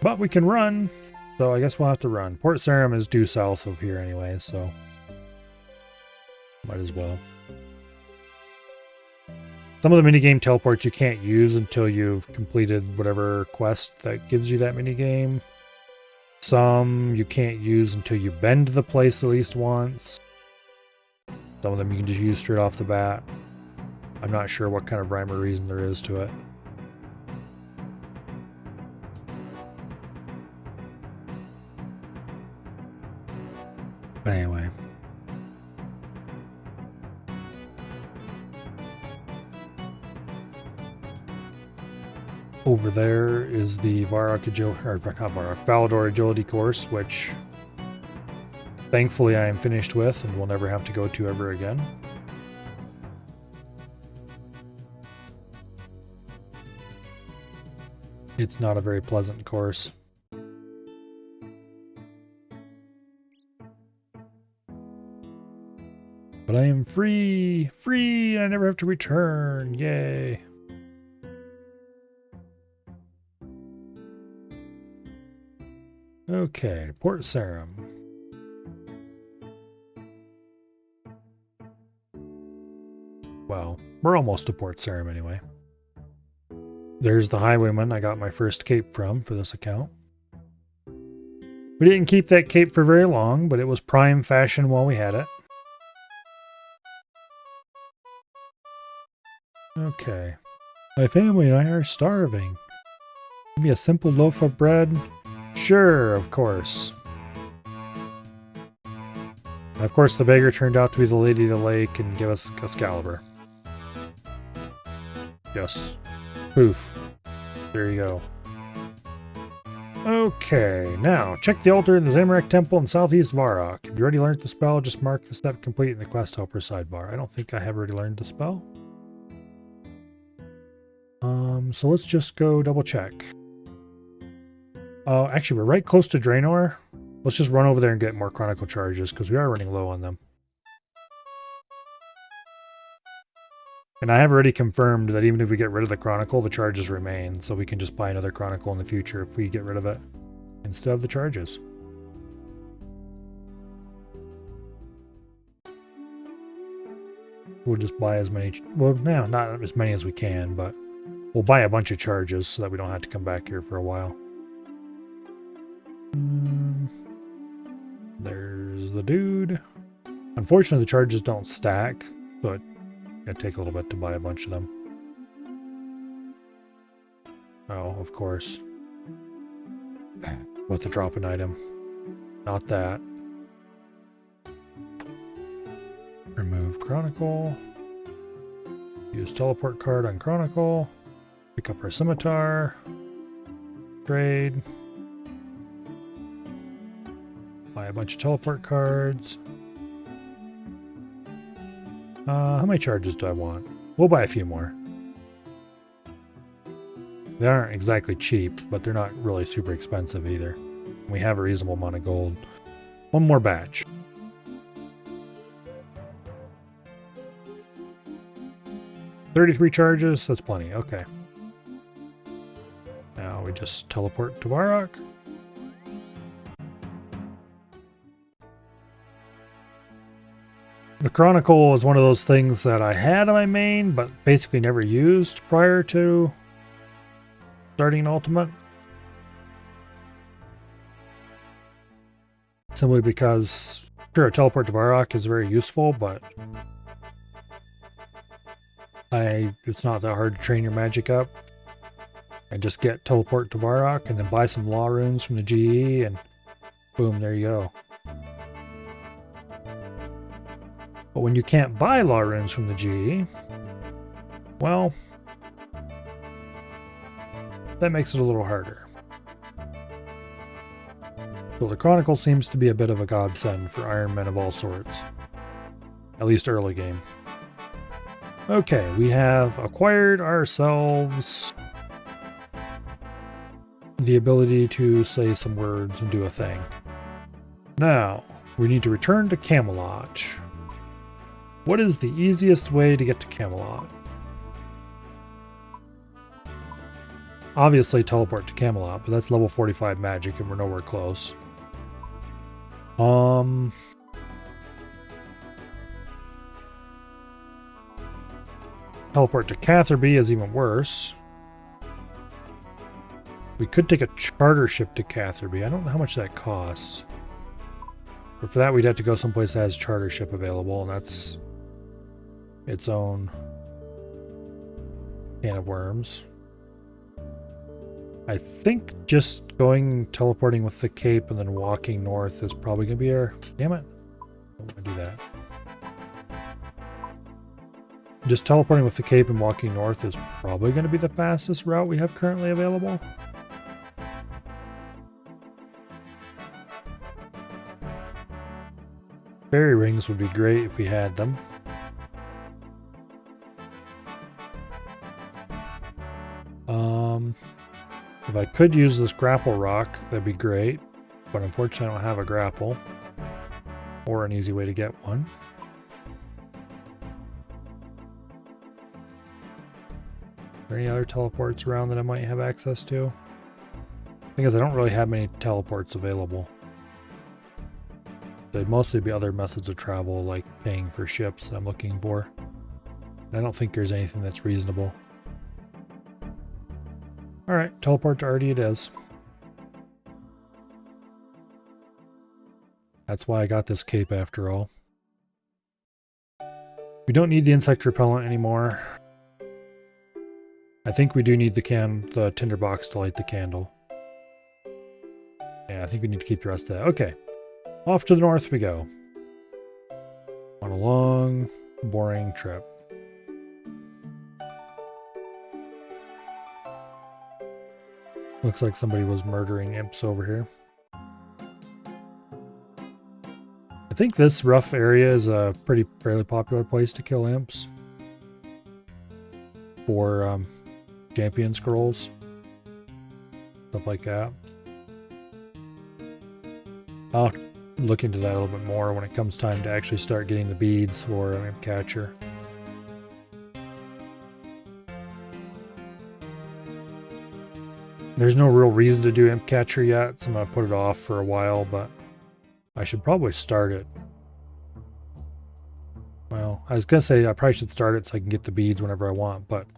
Speaker 1: But we can run, so I guess we'll have to run. Port Sarim is due south of here anyway, so might as well. Some of the minigame teleports you can't use until you've completed whatever quest that gives you that minigame. Some you can't use until you've been to the place at least once. Some of them you can just use straight off the bat. I'm not sure what kind of rhyme or reason there is to it. But anyway. Over there is the Varrock Agility, or not Varrock, Valador Agility course, which thankfully I am finished with and will never have to go to ever again. It's not a very pleasant course. But I am free! Free! And I never have to return! Yay! Okay, Port Sarim. Well, we're almost to Port Sarim anyway. There's the Highwayman I got my first cape from for this account. We didn't keep that cape for very long, but it was prime fashion while we had it. Okay. My family and I are starving. Give me a simple loaf of bread. Sure, of course. And of course, the beggar turned out to be the Lady of the Lake and give us Excalibur. Yes. Poof. There you go. Okay, now check the altar in the Zamorak Temple in southeast Varrock. If you already learned the spell, just mark the step complete in the quest helper sidebar. I don't think I have already learned the spell. So let's just go double check. Oh, actually, we're right close to Draenor. Let's just run over there and get more Chronicle charges, because we are running low on them. And I have already confirmed that even if we get rid of the Chronicle, the charges remain, so we can just buy another Chronicle in the future if we get rid of it, instead of the charges. We'll just buy as many, well, no, not as many as we can, but we'll buy a bunch of charges so that we don't have to come back here for a while. There's the dude. Unfortunately, the charges don't stack, but it'll take a little bit to buy a bunch of them. Oh, of course. With a drop an item. Not that. Remove Chronicle. Use teleport card on Chronicle. Pick up our scimitar. Trade. Buy a bunch of teleport cards. How many charges do I want? We'll buy a few more. They aren't exactly cheap, but they're not really super expensive either. We have a reasonable amount of gold. One more batch. $33 charges, that's plenty, okay. Now we just teleport to Varrock. The Chronicle is one of those things that I had on my main, but basically never used prior to starting Ultimate. Simply because, sure, a teleport to Varrock is very useful, but it's not that hard to train your magic up. And just get teleport to Varrock and then buy some law runes from the GE and boom, there you go. But when you can't buy law runes from the GE, well, that makes it a little harder. So the Chronicle seems to be a bit of a godsend for Iron Men of all sorts. At least early game. Okay, we have acquired ourselves the ability to say some words and do a thing. Now, we need to return to Camelot. What is the easiest way to get to Camelot? Obviously teleport to Camelot, but that's level 45 magic and we're nowhere close. Teleport to Catherby is even worse. We could take a charter ship to Catherby. I don't know how much that costs. But for that, we'd have to go someplace that has charter ship available, and that's its own can of worms. I think just teleporting with the cape and then walking north is probably going to be our... Damn it. I don't want to do that. Just teleporting with the cape and walking north is probably going to be the fastest route we have currently available. Fairy rings would be great if we had them. If I could use this grapple rock, that'd be great. But unfortunately I don't have a grapple. Or an easy way to get one. Are there any other teleports around that I might have access to? The thing is, I don't really have many teleports available. They'd mostly be other methods of travel, like paying for ships that I'm looking for. I don't think there's anything that's reasonable. Alright, teleport to Artie it is. That's why I got this cape after all. We don't need the insect repellent anymore. I think we do need the tinderbox to light the candle. Yeah, I think we need to keep the rest of that. Okay. Off to the north we go. On a long, boring trip. Looks like somebody was murdering imps over here. I think this rough area is a fairly popular place to kill imps for champion scrolls, stuff like that. I'll look into that a little bit more when it comes time to actually start getting the beads for an imp catcher. There's no real reason to do imp catcher yet, so I'm going to put it off for a while, but I should probably start it. Well, I was going to say I probably should start it so I can get the beads whenever I want, but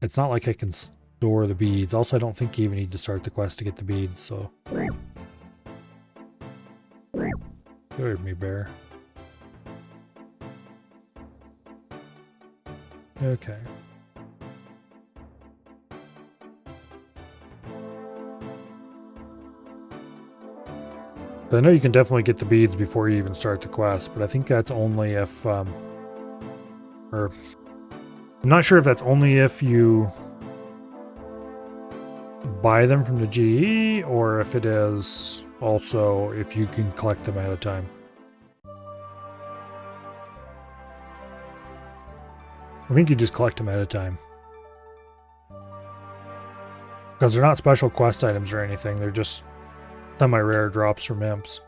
Speaker 1: it's not like I can store the beads. Also, I don't think you even need to start the quest to get the beads, so... Good me, bear. Okay. I know you can definitely get the beads before you even start the quest, but I think that's only if, or I'm not sure if that's only if you buy them from the GE, or if it is also if you can collect them ahead of time. I think you just collect them ahead of time. Because they're not special quest items or anything, they're just semi-rare drops from imps.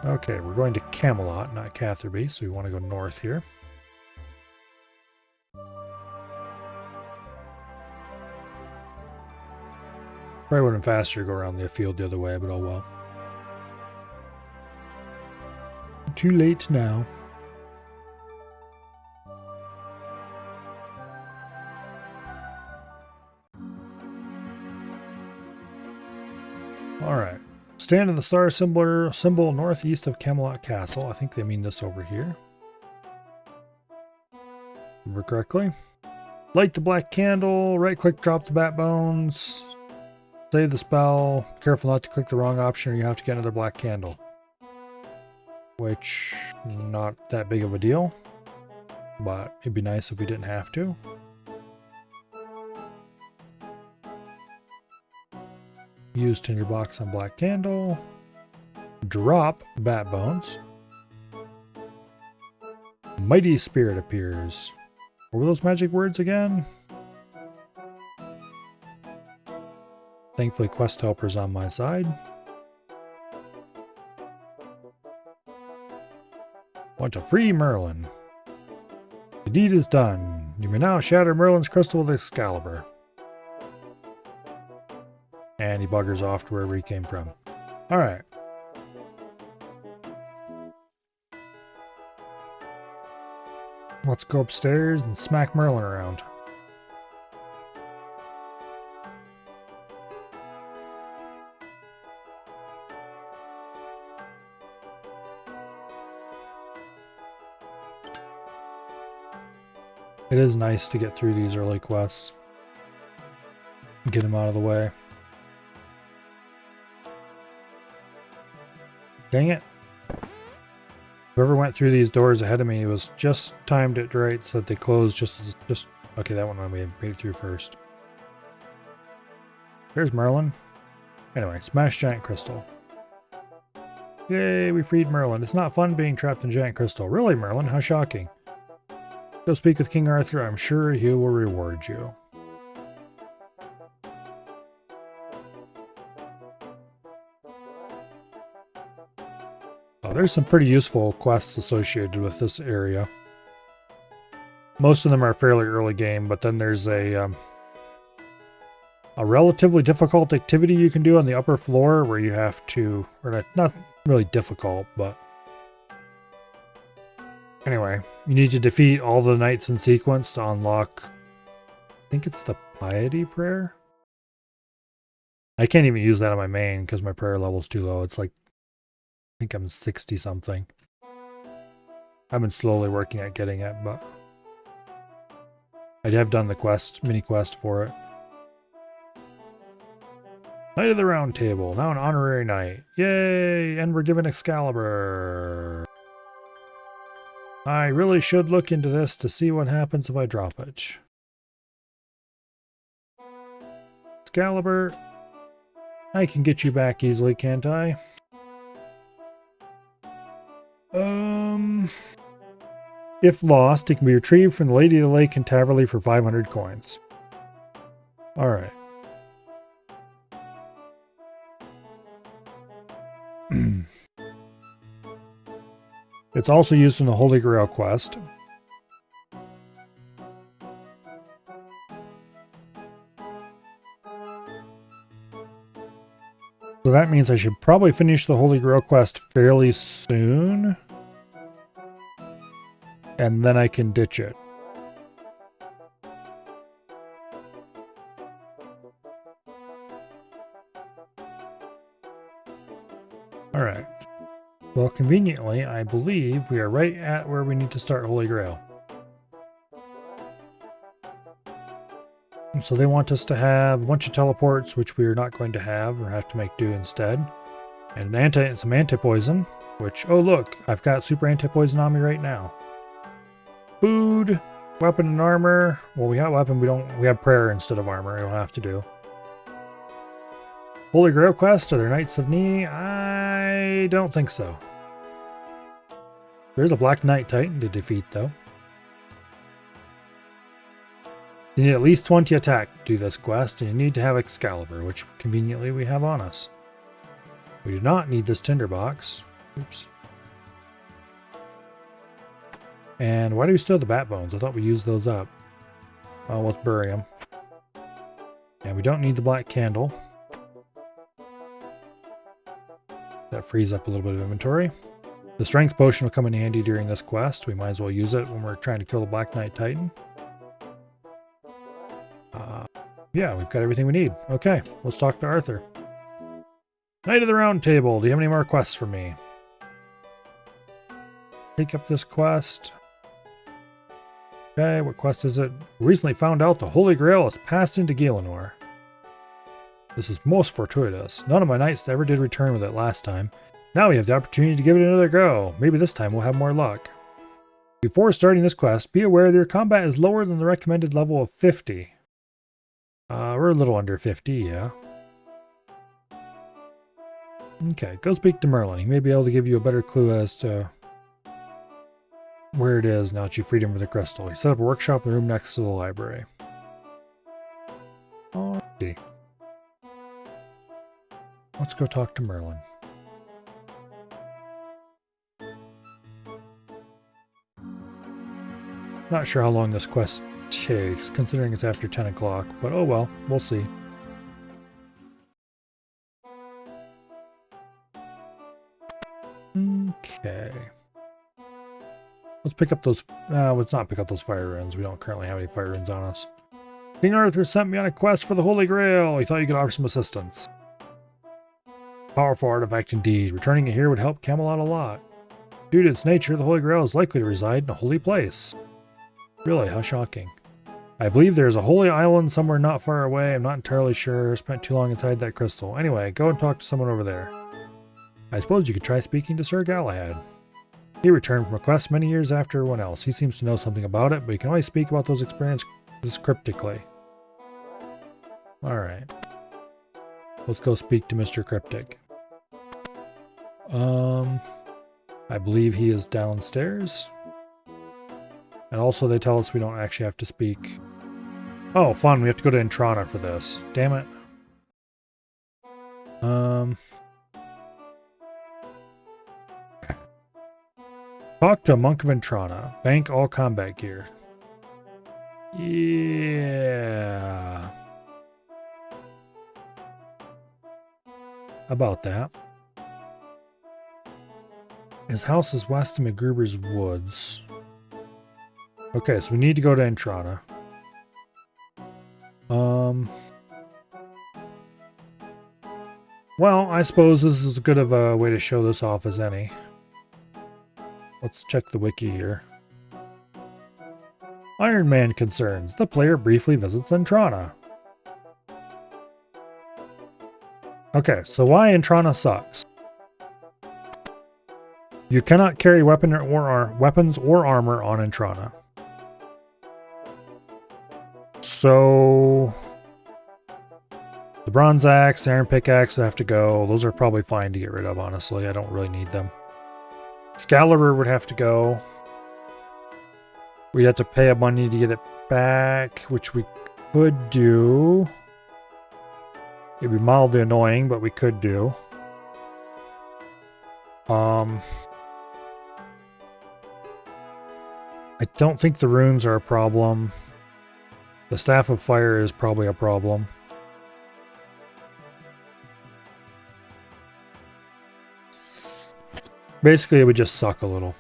Speaker 1: Okay, we're going to Camelot, not Catherby, so we want to go north here. Probably would have been faster to go around the field the other way, but oh well. Too late now. Alright. Stand in the star symbol northeast of Camelot Castle. I think they mean this over here. Remember correctly. Light the black candle, right click, drop the bat bones. Save the spell. Careful not to click the wrong option or you have to get another black candle. Which, not that big of a deal. But it'd be nice if we didn't have to. Use tinderbox on black candle. Drop bat bones. Mighty spirit appears. What were those magic words again? Thankfully, quest helper's on my side. Want to free Merlin. The deed is done. You may now shatter Merlin's crystal with Excalibur. And he buggers off to wherever he came from. Alright. Let's go upstairs and smack Merlin around. It is nice to get through these early quests. Get them out of the way. Dang it. Whoever went through these doors ahead of me was just timed it right so that they closed just... Okay, that one we made it through first. There's Merlin. Anyway, smash giant crystal. Yay, we freed Merlin. It's not fun being trapped in giant crystal. Really, Merlin? How shocking. Go speak with King Arthur. I'm sure he will reward you. Oh, there's some pretty useful quests associated with this area. Most of them are fairly early game, but then there's a relatively difficult activity you can do on the upper floor where you have to, or not really difficult, but anyway, you need to defeat all the knights in sequence to unlock, I think it's the Piety Prayer? I can't even use that on my main because my prayer level's too low. It's like, I think I'm 60 something. I've been slowly working at getting it, but I have done the quest, mini quest for it. Knight of the Round Table, now an honorary knight. Yay! And we're given Excalibur. I really should look into this to see what happens if I drop it. Excalibur. I can get you back easily, can't I? If lost, it can be retrieved from the Lady of the Lake in Taverley for 500 coins. Alright. It's also used in the Holy Grail quest. So that means I should probably finish the Holy Grail quest fairly soon. And then I can ditch it. Alright. Well, conveniently, I believe we are right at where we need to start Holy Grail. So they want us to have a bunch of teleports, which we are not going to have, or have to make do instead. And some anti-poison, which, oh look, I've got super anti-poison on me right now. Food, weapon and armor. Well, we got weapon, we have prayer instead of armor, I don't have to do. Holy Grail quest, are there Knights of Knee? I don't think so. There's a Black Knight Titan to defeat, though. You need at least 20 attack to do this quest, and you need to have Excalibur, which conveniently we have on us. We do not need this tinderbox. Oops. And why do we still have the bat bones? I thought we used those up. Oh, let's bury them. And we don't need the black candle. That frees up a little bit of inventory. The strength potion will come in handy during this quest. We might as well use it when we're trying to kill the Black Knight Titan. Yeah, we've got everything we need. Okay, let's talk to Arthur. Knight of the Round Table, do you have any more quests for me? Take up this quest. Okay, what quest is it? We recently found out the Holy Grail has passed into Gaelenor. This is most fortuitous. None of my knights ever did return with it last time. Now we have the opportunity to give it another go. Maybe this time we'll have more luck. Before starting this quest, be aware that your combat is lower than the recommended level of 50. We're a little under 50, yeah. Okay, go speak to Merlin. He may be able to give you a better clue as to where it is now that you freed him from the crystal. He set up a workshop in the room next to the library. Alrighty. Let's go talk to Merlin. Not sure how long this quest takes, considering it's after 10 o'clock, but oh well, we'll see. Okay. Let's pick up those, let's not pick up those fire runes. We don't currently have any fire runes on us. King Arthur sent me on a quest for the Holy Grail. He thought you could offer some assistance. Powerful artifact indeed. Returning it here would help Camelot a lot. Due to its nature, the Holy Grail is likely to reside in a holy place. Really, how shocking. I believe there's a holy island somewhere not far away. I'm not entirely sure. Spent too long inside that crystal. Anyway, go and talk to someone over there. I suppose you could try speaking to Sir Galahad. He returned from a quest many years after everyone else. He seems to know something about it, but he can only speak about those experiences cryptically. Alright. Let's go speak to Mr. Cryptic. I believe he is downstairs. And also they tell us we don't actually have to speak. Oh, fun. We have to go to Intrana for this. Damn it. Talk to a monk of Intrana. Bank all combat gear. Yeah. About that. His house is west of McGruber's Woods. Okay, so we need to go to Intrana. Well, I suppose this is as good of a way to show this off as any. Let's check the wiki here. Iron Man concerns. The player briefly visits Intrana. Okay, so why Intrana sucks? You cannot carry weapons or armor on Intrana. So The bronze axe, iron pickaxe would have to go. Those are probably fine to get rid of, honestly. I don't really need them. Excalibur would have to go. We'd have to pay a money to get it back, which we could do. It'd be mildly annoying, but we could do. I don't think the runes are a problem. The Staff of Fire is probably a problem. Basically, it would just suck a little.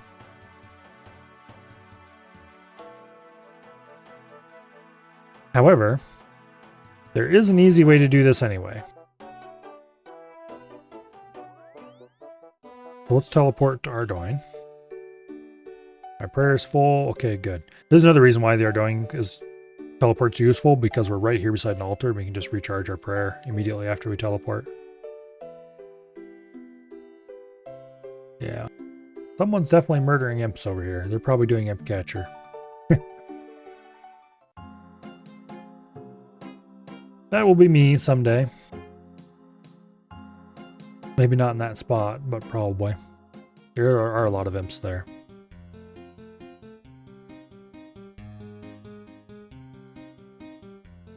Speaker 1: However, there is an easy way to do this anyway. So let's teleport to Ardoin. My prayer is full. Okay, good. There's another reason why the Ardoin is teleport's useful, because we're right here beside an altar. We can just recharge our prayer immediately after we teleport. Yeah. Someone's definitely murdering imps over here. They're probably doing imp catcher. That will be me someday. Maybe not in that spot, but probably. There are a lot of imps there.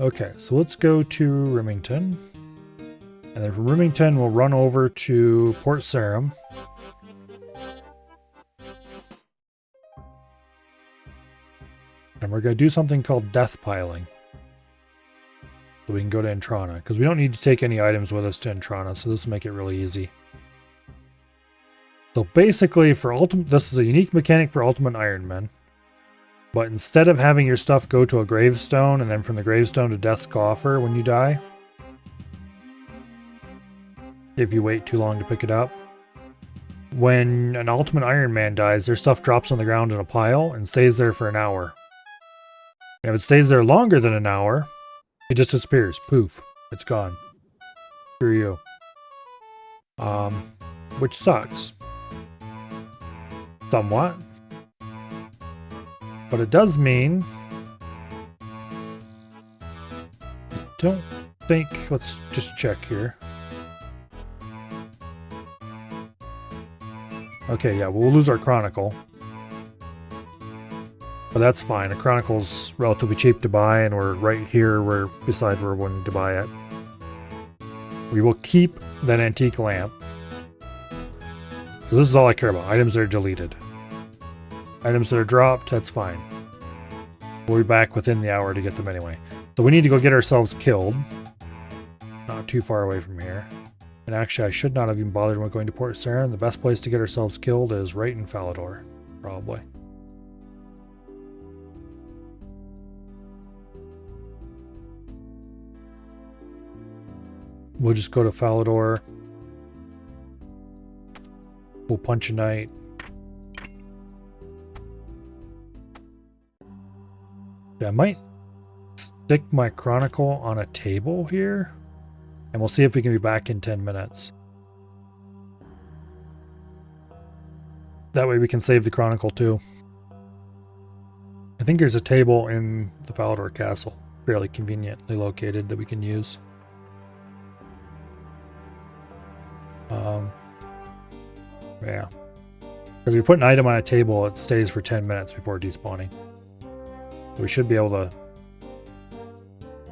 Speaker 1: Okay, so let's go to Rimington. And then from Rimington, we'll run over to Port Sarim. And we're going to do something called death piling. So we can go to Intrana, because we don't need to take any items with us to Intrana, so this will make it really easy. So basically, for this is a unique mechanic for Ultimate Iron Men. But instead of having your stuff go to a gravestone, and then from the gravestone to Death's Coffer when you die, if you wait too long to pick it up, when an Ultimate Iron Man dies, their stuff drops on the ground in a pile and stays there for an hour. And if it stays there longer than an hour, it just disappears. Poof. It's gone. Screw you. Which sucks. Somewhat. But it does mean... I don't think... Let's just check here. Okay, yeah, we'll lose our Chronicle. But that's fine. A Chronicle's relatively cheap to buy, and we're right here where beside where we're wanting to buy it. We will keep that antique lamp. So this is all I care about. Items that are deleted. Items that are dropped, that's fine. We'll be back within the hour to get them anyway. So we need to go get ourselves killed. Not too far away from here. And actually, I should not have even bothered when going to Port Sarim. The best place to get ourselves killed is right in Falador. Probably. We'll just go to Falador. We'll punch a knight. Yeah, I might stick my Chronicle on a table here. And we'll see if we can be back in 10 minutes. That way we can save the Chronicle too. I think there's a table in the Falador Castle. Fairly conveniently located that we can use. Yeah. Because we put an item on a table, it stays for 10 minutes before despawning. We should be able to...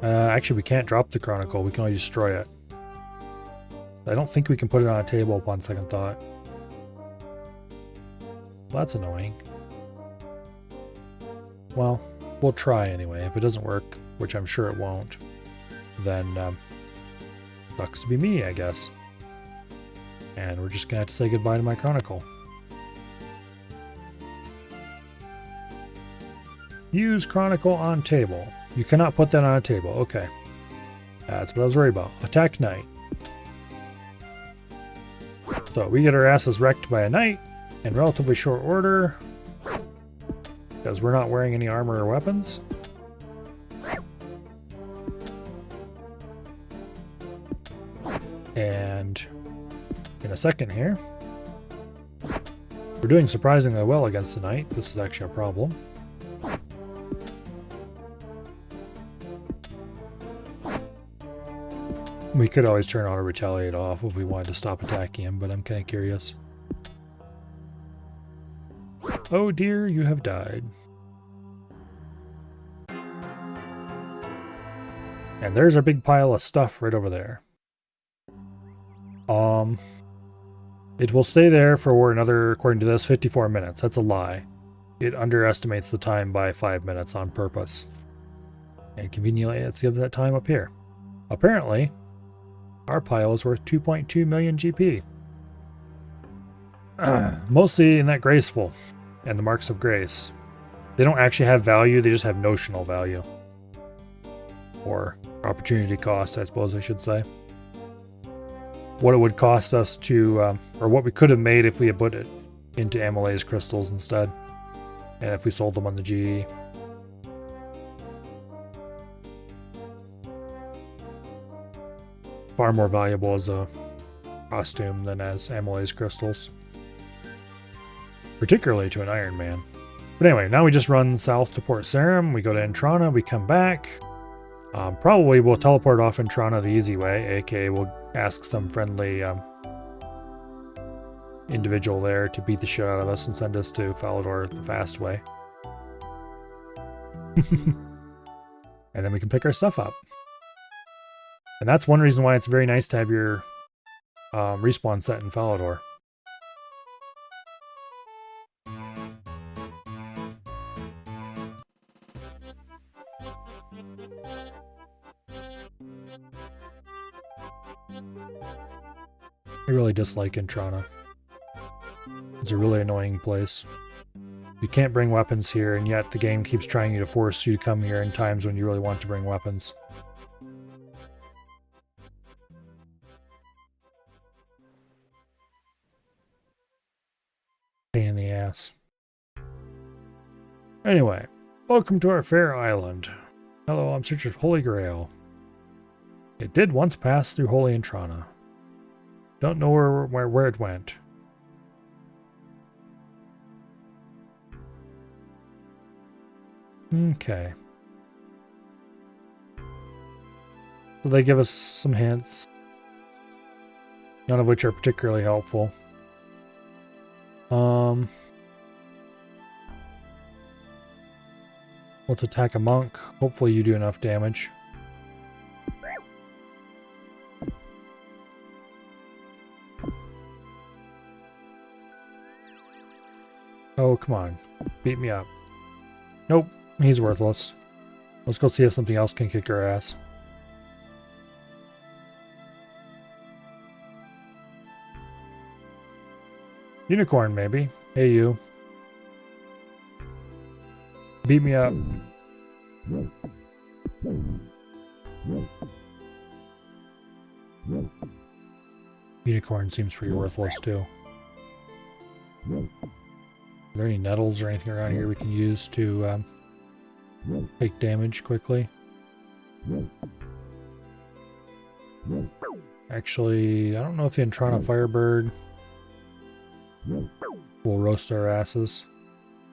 Speaker 1: actually, we can't drop the Chronicle. We can only destroy it. I don't think we can put it on a table upon second thought. Well, that's annoying. Well, we'll try anyway. If it doesn't work, which I'm sure it won't, then sucks to be me, I guess. And we're just going to have to say goodbye to my Chronicle. Use Chronicle on table. You cannot put that on a table. Okay. That's what I was worried about. Attack Knight. So we get our asses wrecked by a knight in relatively short order. Because we're not wearing any armor or weapons. And in a second here, we're doing surprisingly well against the knight. This is actually a problem. We could always turn auto retaliate off if we wanted to stop attacking him, but I'm kind of curious. Oh dear, you have died. And there's our big pile of stuff right over there. It will stay there for another, according to this, 54 minutes. That's a lie. It underestimates the time by 5 minutes on purpose. And conveniently, it gives that time up here. Apparently, our pile is worth 2.2 million GP. Mostly in that graceful and the marks of grace. They don't actually have value, they just have notional value. Or opportunity cost, I suppose I should say. What it would cost us to, or what we could have made if we had put it into amylase crystals instead. And if we sold them on the GE. Far more valuable as a costume than as amylase crystals. Particularly to an Iron Man. But anyway, now we just run south to Port Sarim, we go to Intrana, we come back. Probably we'll teleport off Intrana the easy way, aka we'll ask some friendly individual there to beat the shit out of us and send us to Falador the fast way. And then we can pick our stuff up. And that's one reason why it's very nice to have your respawn set in Falador. I really dislike Intrana. It's a really annoying place. You can't bring weapons here, and yet the game keeps trying to force you to come here in times when you really want to bring weapons. Pain in the ass. Anyway, welcome to our fair island. Hello, I'm searching for Holy Grail. It did once pass through Holy Intrana. Don't know where it went. Okay. So they give us some hints. None of which are particularly helpful. Let's attack a monk. Hopefully you do enough damage. Oh, come on. Beat me up. Nope, he's worthless. Let's go see if something else can kick our ass. Unicorn, maybe. Hey, you. Beat me up. Unicorn seems pretty worthless, too. Are there any nettles or anything around here we can use to take damage quickly? Actually, I don't know if the Intrana Firebird will roast our asses.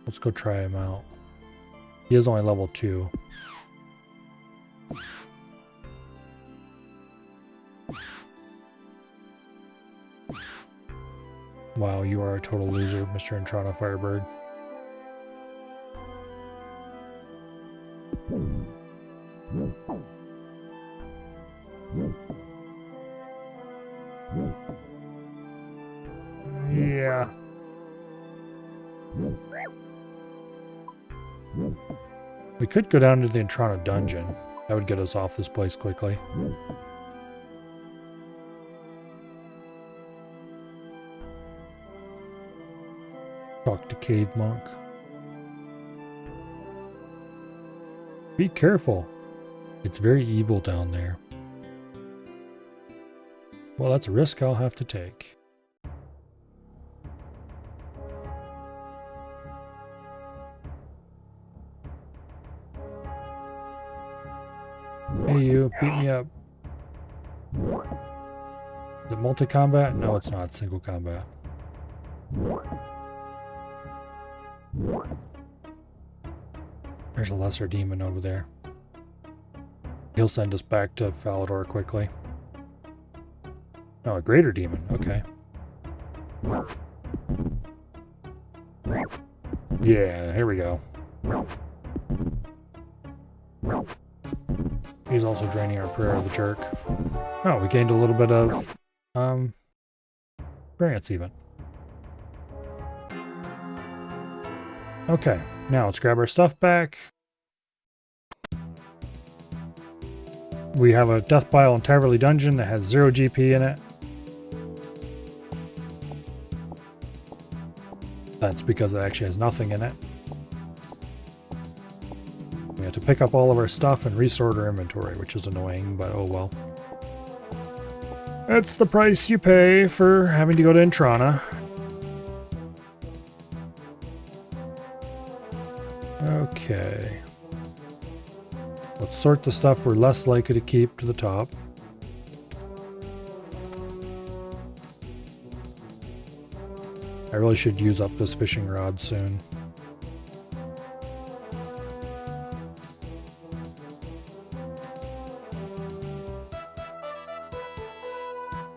Speaker 1: Let's go try him out. He is only level 2. Wow, you are a total loser, Mr. Intrana Firebird. Yeah. We could go down to the Intrana dungeon. That would get us off this place quickly. Talk to Cave Monk. Be careful. It's very evil down there. Well, that's a risk I'll have to take. Hey you, beat me up. Is it multi-combat? No, it's not. Single combat. There's a lesser demon over there. He'll send us back to Falador quickly. Oh, a greater demon. Okay. Yeah, here we go. He's also draining our prayer of the jerk. Oh, we gained a little bit of variance even. Okay, now let's grab our stuff back. We have a death pile in Taverley Dungeon that has 0 GP in it. That's because it actually has nothing in it. We have to pick up all of our stuff and resort our inventory, which is annoying, but oh well. That's the price you pay for having to go to Intrana. Okay. Let's sort the stuff we're less likely to keep to the top. I really should use up this fishing rod soon.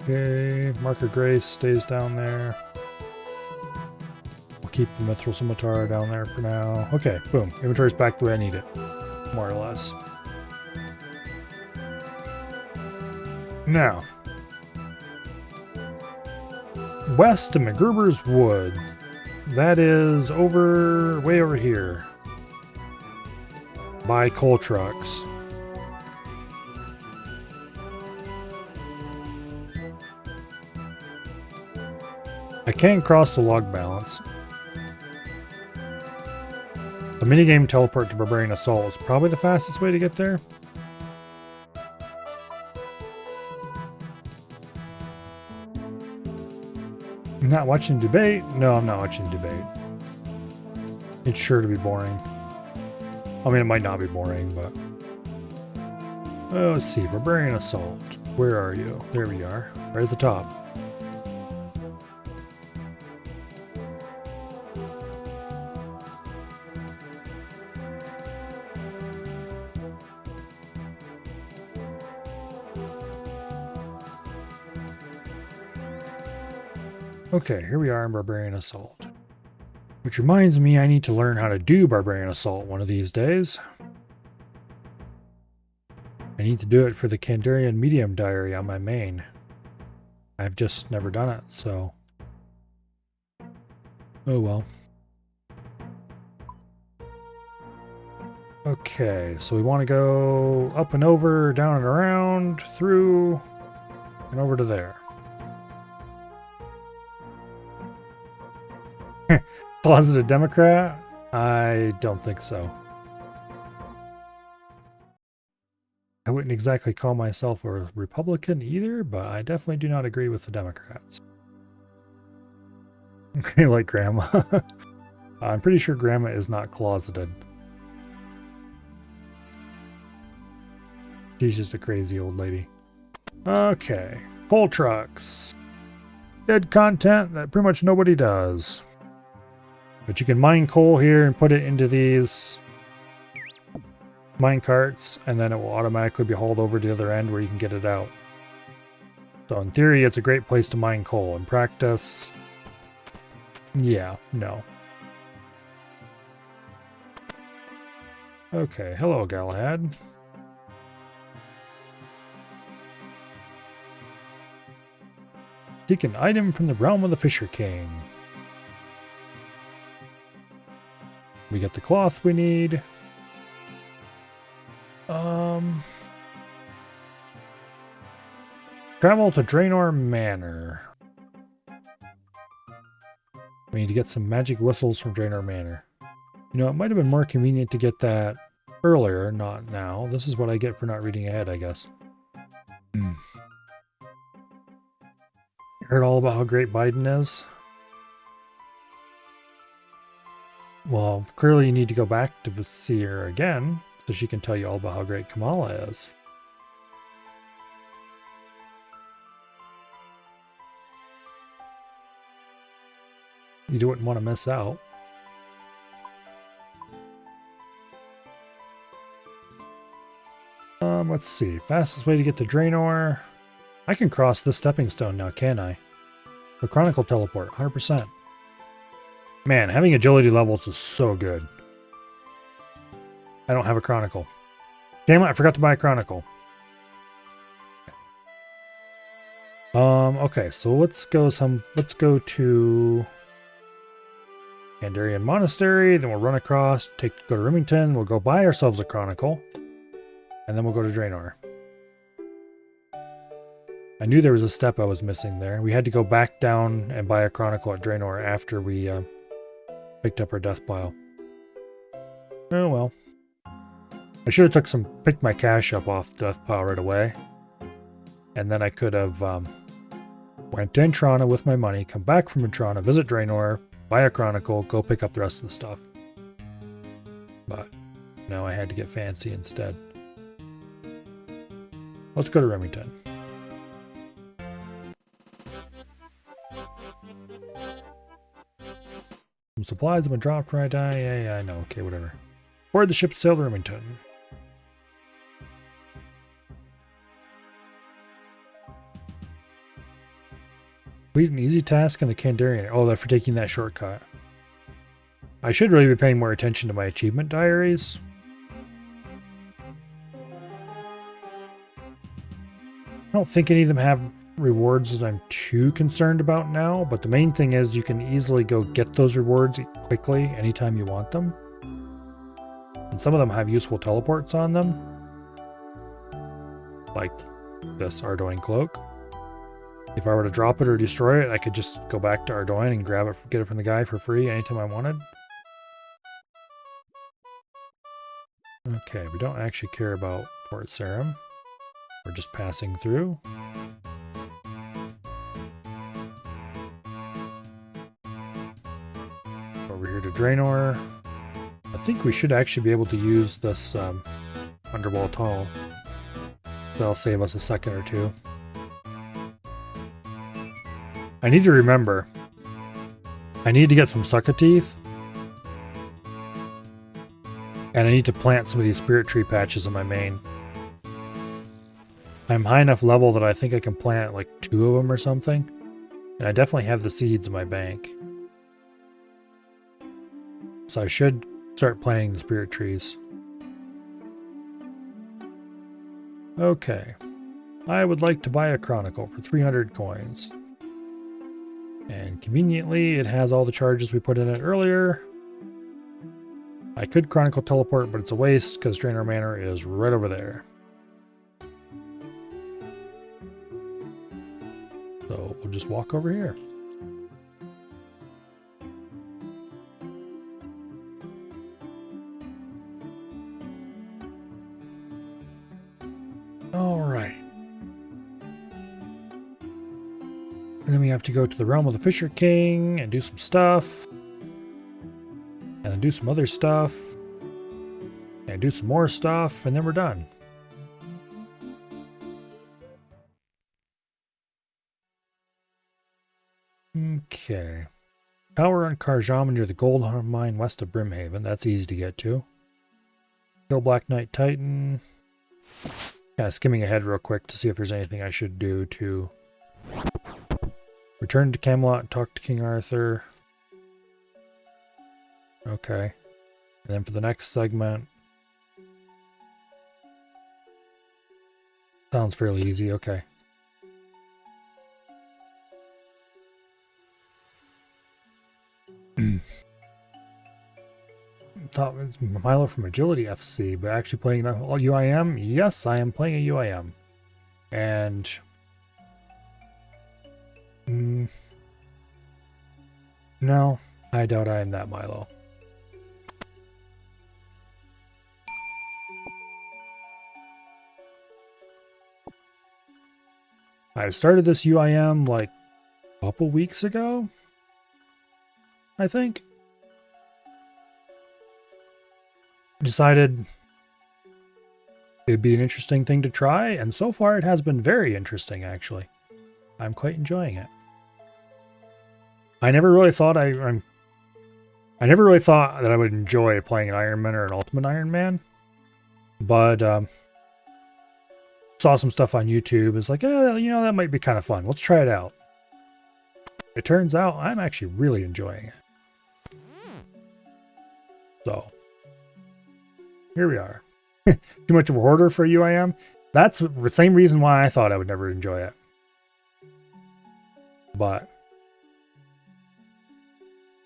Speaker 1: Okay, Mark of Grace stays down there. We'll keep the Mithril Scimitar down there for now. Okay, boom. Inventory's back the way I need it. More or less. Now. West of McGruber's Woods. That is way over here. By coal trucks. I can't cross the log balance. The minigame teleport to Barbarian Assault is probably the fastest way to get there. I'm not watching debate. No, I'm not watching debate. It's sure to be boring. I mean, it might not be boring, but... Oh, let's see. Barbarian Assault. Where are you? There we are. Right at the top. Okay, here we are in Barbarian Assault. Which reminds me I need to learn how to do Barbarian Assault one of these days. I need to do it for the Kandarian Medium Diary on my main. I've just never done it, so... Oh well. Okay, so we want to go up and over, down and around, through, and over to there. Closeted Democrat? I don't think so. I wouldn't exactly call myself a Republican either, but I definitely do not agree with the Democrats. Like Grandma. I'm pretty sure Grandma is not closeted. She's just a crazy old lady. Okay. Coal trucks. Dead content that pretty much nobody does. But you can mine coal here and put it into these mine carts, and then it will automatically be hauled over to the other end where you can get it out. So in theory, it's a great place to mine coal. In practice, yeah, no. Okay, hello Galahad. Seek an item from the realm of the Fisher King. We get the cloth we need. Travel to Draenor Manor. We need to get some magic whistles from Draenor Manor. You know, it might have been more convenient to get that earlier, not now. This is what I get for not reading ahead, I guess. Heard all about how great Biden is? Well, clearly you need to go back to see her again, so she can tell you all about how great Kamala is. You wouldn't want to miss out. Let's see. Fastest way to get to Draenor. I can cross this stepping stone now, can I? The Chronicle Teleport, 100%. Man, having agility levels is so good. I don't have a Chronicle. Damn it, I forgot to buy a Chronicle. Okay, so let's go to Kandarian Monastery, then we'll run across, go to Remington, we'll go buy ourselves a Chronicle, and then we'll go to Draenor. I knew there was a step I was missing there. We had to go back down and buy a Chronicle at Draenor after we picked up our death pile. Oh well. I should have picked my cash up off the death pile right away. And then I could have went to Intrana with my money, come back from Intrana, visit Draenor, buy a Chronicle, go pick up the rest of the stuff. But no, I had to get fancy instead. Let's go to Remington. Some supplies have been dropped right. Yeah, I know. Okay, whatever. Board the ship, sail to Remington. Complete an easy task in the Kandarian. Oh, that's for taking that shortcut. I should really be paying more attention to my achievement diaries. I don't think any of them have rewards that I'm too concerned about now, but the main thing is you can easily go get those rewards quickly anytime you want them. And some of them have useful teleports on them. Like this Ardoin cloak. If I were to drop it or destroy it, I could just go back to Ardoin and grab it, get it from the guy for free anytime I wanted. Okay, we don't actually care about Port Sarim. We're just passing through. Over here to Draenor. I think we should actually be able to use this underwall tunnel. That'll save us a second or two. I need to remember. I need to get some sucker teeth. And I need to plant some of these spirit tree patches in my main. I'm high enough level that I think I can plant like 2 of them or something. And I definitely have the seeds in my bank. So I should start planting the spirit trees. Okay. I would like to buy a Chronicle for 300 coins. And conveniently, it has all the charges we put in it earlier. I could Chronicle teleport, but it's a waste because Draenor Manor is right over there. So we'll just walk over here. All right. And then we have to go to the realm of the Fisher King and do some stuff. And then do some other stuff. And do some more stuff, and then we're done. Okay. Tower on Karjama near the gold mine west of Brimhaven. That's easy to get to. Kill Black Knight Titan. Kind of skimming ahead real quick to see if there's anything I should do to return to Camelot and talk to King Arthur. Okay. And then for the next segment. Sounds fairly easy, okay. Thought it was Milo from Agility FC, but actually playing a UIM? Yes, I am playing a UIM. And no, I doubt I am that Milo. I started this UIM like a couple weeks ago, I think. Decided it'd be an interesting thing to try, and so far it has been very interesting, actually. I'm quite enjoying it. I never really thought that I would enjoy playing an Iron Man or an Ultimate Iron Man, but saw some stuff on YouTube. It's like, you know, that might be kind of fun. Let's try it out. It turns out I'm actually really enjoying it. So, here we are. Too much of a hoarder for you, I am. That's the same reason why I thought I would never enjoy it. But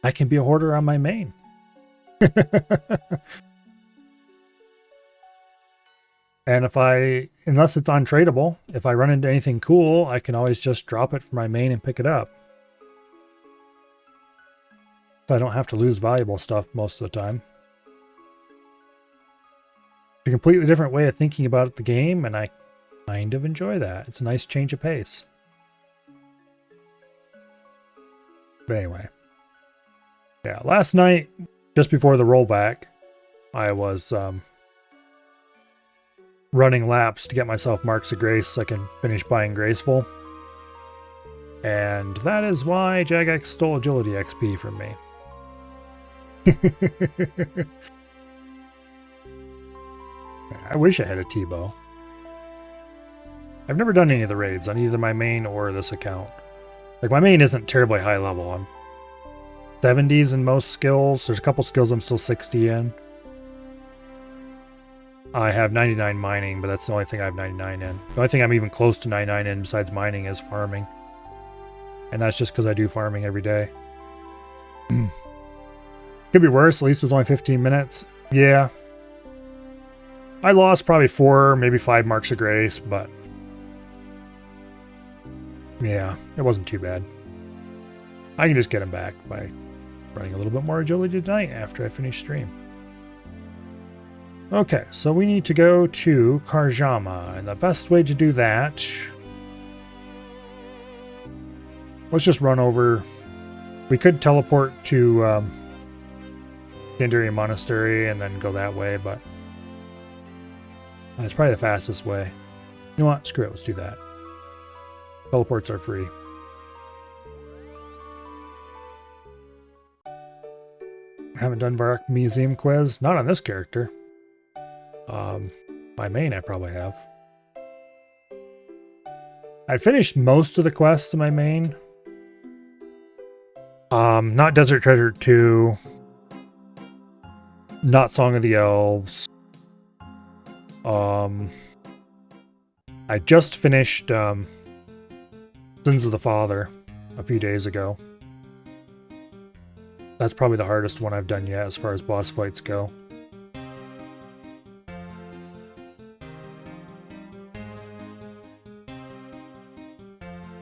Speaker 1: I can be a hoarder on my main. And unless it's untradeable, if I run into anything cool, I can always just drop it from my main and pick it up. So I don't have to lose valuable stuff most of the time. It's a completely different way of thinking about the game, and I kind of enjoy that. It's a nice change of pace. But anyway. Yeah, last night, just before the rollback, I was running laps to get myself marks of grace so I can finish buying graceful. And that is why Jagex stole agility XP from me. I wish I had a T-bow. I've never done any of the raids on either my main or this account. Like, my main isn't terribly high level. I'm 70s in most skills. There's a couple skills I'm still 60 in. I have 99 mining, but that's the only thing I have 99 in. The only thing I'm even close to 99 in besides mining is farming. And that's just because I do farming every day. Could be worse. At least it was only 15 minutes. Yeah. I lost probably 4, maybe 5 marks of grace, but yeah, it wasn't too bad. I can just get them back by running a little bit more agility tonight after I finish stream. Okay, so we need to go to Karjama, and the best way to do that... Let's just run over... We could teleport to Gandarian Monastery and then go that way, but... That's probably the fastest way. You know what? Screw it, let's do that. Teleports are free. I haven't done Varrock Museum quiz. Not on this character. My main I probably have. I finished most of the quests in my main. Not Desert Treasure 2. Not Song of the Elves. I just finished Sins of the Father a few days ago. That's probably the hardest one I've done yet as far as boss fights go.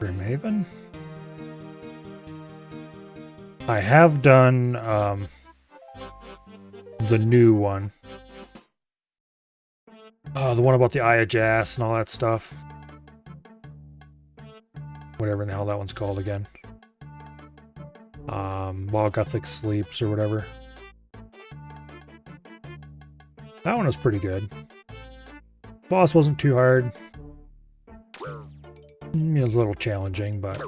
Speaker 1: Grimhaven? I have done the new one. The one about the Eye of Jas and all that stuff. Whatever in the hell that one's called again. While Gothic Sleeps or whatever. That one was pretty good. Boss wasn't too hard. It was a little challenging, but...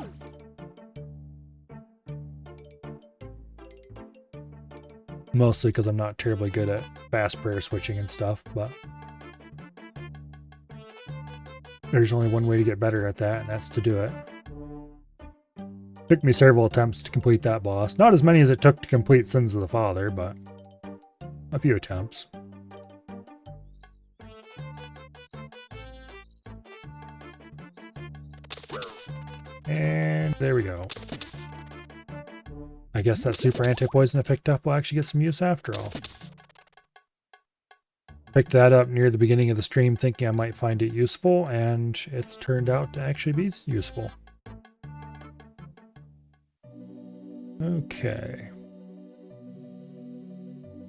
Speaker 1: Mostly because I'm not terribly good at fast prayer switching and stuff, but... There's only one way to get better at that, and that's to do it. Took me several attempts to complete that boss. Not as many as it took to complete Sins of the Father, but a few attempts. And there we go. I guess that super anti-poison I picked up will actually get some use after all. Picked that up near the beginning of the stream thinking I might find it useful, and it's turned out to actually be useful. Okay.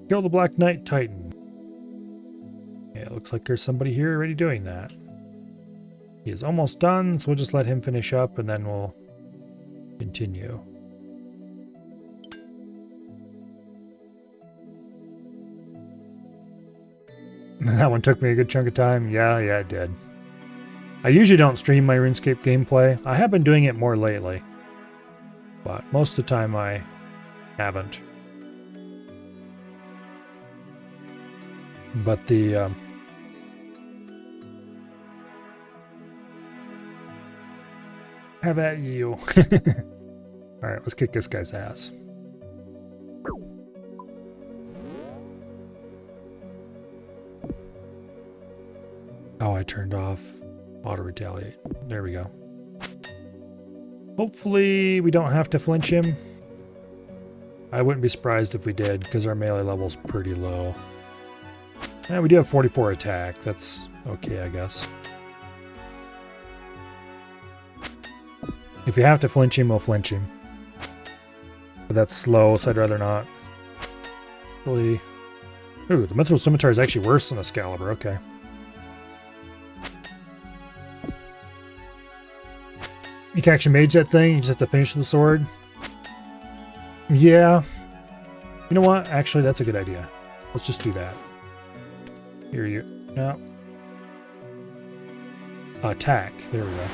Speaker 1: Kill the Black Knight Titan. Yeah, it looks like there's somebody here already doing that. He is almost done, so we'll just let him finish up and then we'll continue. That one took me a good chunk of time. Yeah, it did. I usually don't stream my RuneScape gameplay. I have been doing it more lately. But most of the time I haven't. But the Have at you. Alright, let's kick this guy's ass. Oh, I turned off auto retaliate. There we go. Hopefully we don't have to flinch him. I wouldn't be surprised if we did, because our melee level's pretty low. And we do have 44 attack. That's okay, I guess. If you have to flinch him, we'll flinch him. But that's slow, so I'd rather not. Really. Ooh, the Mithril Scimitar is actually worse than Excalibur. Okay. You can actually mage that thing. You just have to finish the sword. Yeah. You know what? Actually, that's a good idea. Let's just do that. Here you. No. Attack. There we go.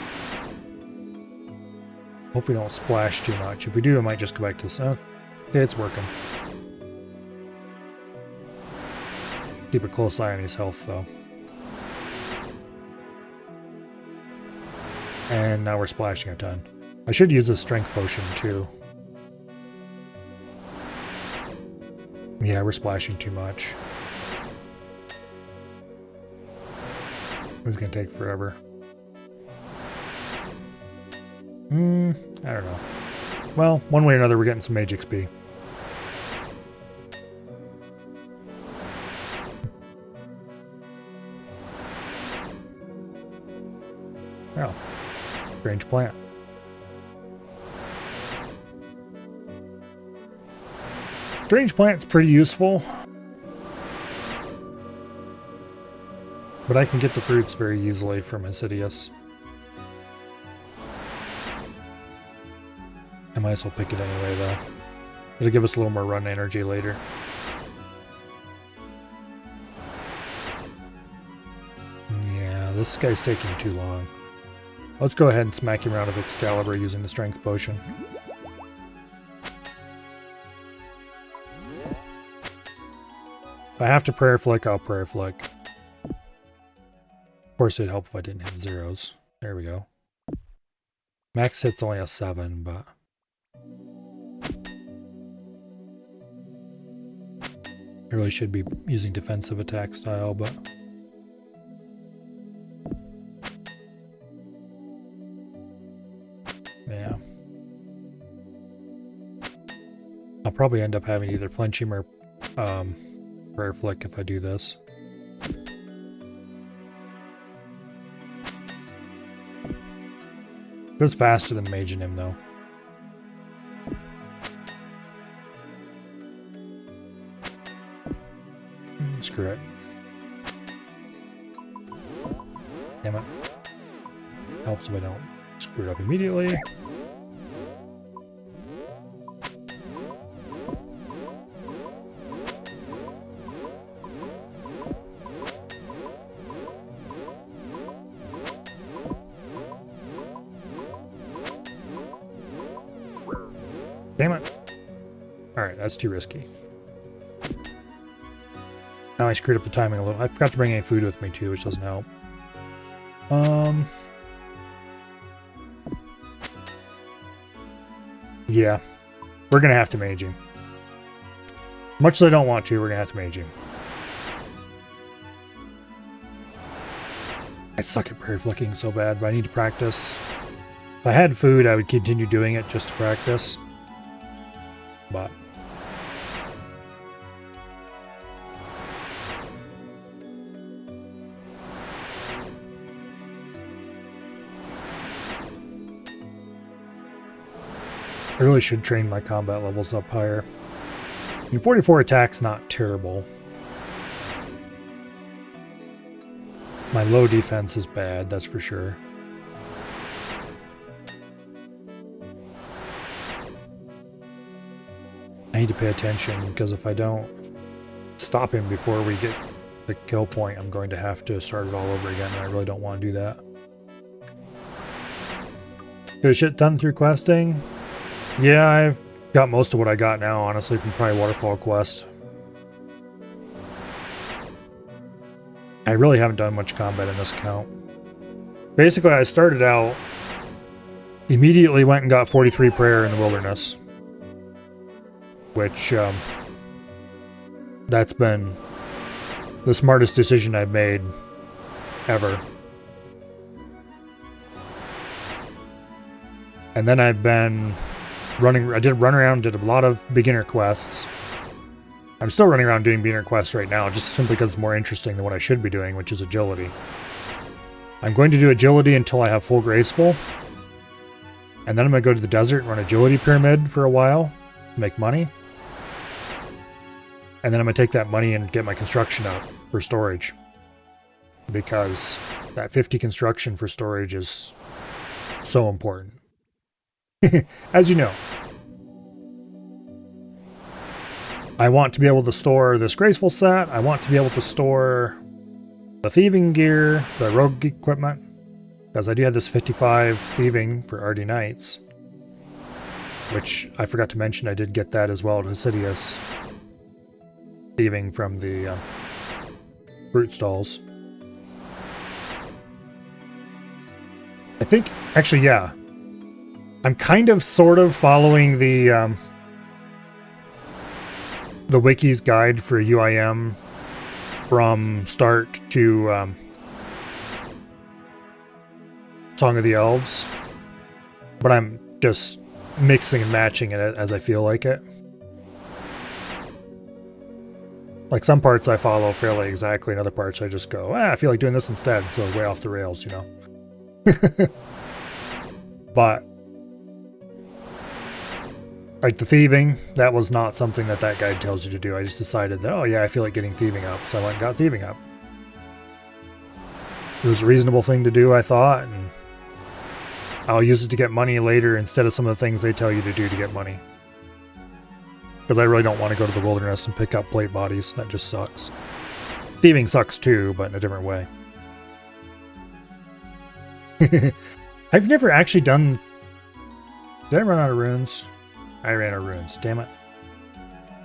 Speaker 1: Hopefully don't splash too much. If we do, I might just go back to this. Oh, okay, it's working. Keep a close eye on his health, though. And now we're splashing a ton. I should use a strength potion, too. Yeah, we're splashing too much. This is going to take forever. I don't know. Well, one way or another, we're getting some mage XP. Oh. Strange plant. Strange plant's pretty useful. But I can get the fruits very easily from Hesidius. I might as well pick it anyway, though. It'll give us a little more run energy later. Yeah, this guy's taking too long. Let's go ahead and smack him around with Excalibur using the Strength Potion. If I have to Prayer Flick, I'll Prayer Flick. Of course, it'd help if I didn't hit zeros. There we go. Max hit's only a 7, but... I really should be using defensive attack style, but... yeah. I'll probably end up having to either flinch him or Prayer Flick if I do this. This is faster than maging him, though. Screw it. Damn it. Helps if I don't screw it up immediately. Damn it. Alright, that's too risky. Now I screwed up the timing a little. I forgot to bring any food with me too, which doesn't help. Yeah. We're gonna have to mage him. Much as I don't want to, we're gonna have to mage him. I suck at prayer flicking so bad, but I need to practice. If I had food, I would continue doing it just to practice. But... I really should train my combat levels up higher. I mean, 44 attack's not terrible. My low defense is bad, that's for sure. I need to pay attention, because if I don't stop him before we get the kill point, I'm going to have to start it all over again, and I really don't want to do that. Get a shit done through questing? Yeah, I've got most of what I got now, honestly, from probably Waterfall Quest. I really haven't done much combat in this account. Basically, I started out, immediately went and got 43 prayer in the wilderness. Which, that's been the smartest decision I've made ever. And then I've been I did run around, did a lot of beginner quests. I'm still running around doing beginner quests right now, just simply because it's more interesting than what I should be doing, which is agility. I'm going to do agility until I have full graceful. And then I'm going to go to the desert and run agility pyramid for a while to make money. And then I'm going to take that money and get my construction up for storage. Because that 50 construction for storage is so important. As you know. I want to be able to store this graceful set. I want to be able to store the thieving gear, the rogue equipment. Because I do have this 55 thieving for RD Knights. Which I forgot to mention, I did get that as well to Insidious. Thieving from the brute stalls. I think, actually, yeah. I'm kind of sort of following the wiki's guide for UIM from start to Song of the Elves, but I'm just mixing and matching it as I feel like it. Like some parts I follow fairly exactly, and other parts I just go, I feel like doing this instead, so way off the rails, you know. But like the thieving, that was not something that guide tells you to do. I just decided that, oh yeah, I feel like getting thieving up, so I went and got thieving up. It was a reasonable thing to do, I thought, and I'll use it to get money later instead of some of the things they tell you to do to get money. Because I really don't want to go to the wilderness and pick up plate bodies. That just sucks. Thieving sucks too, but in a different way. I've never actually done... Did I run out of runes? I ran out of runes, damn it.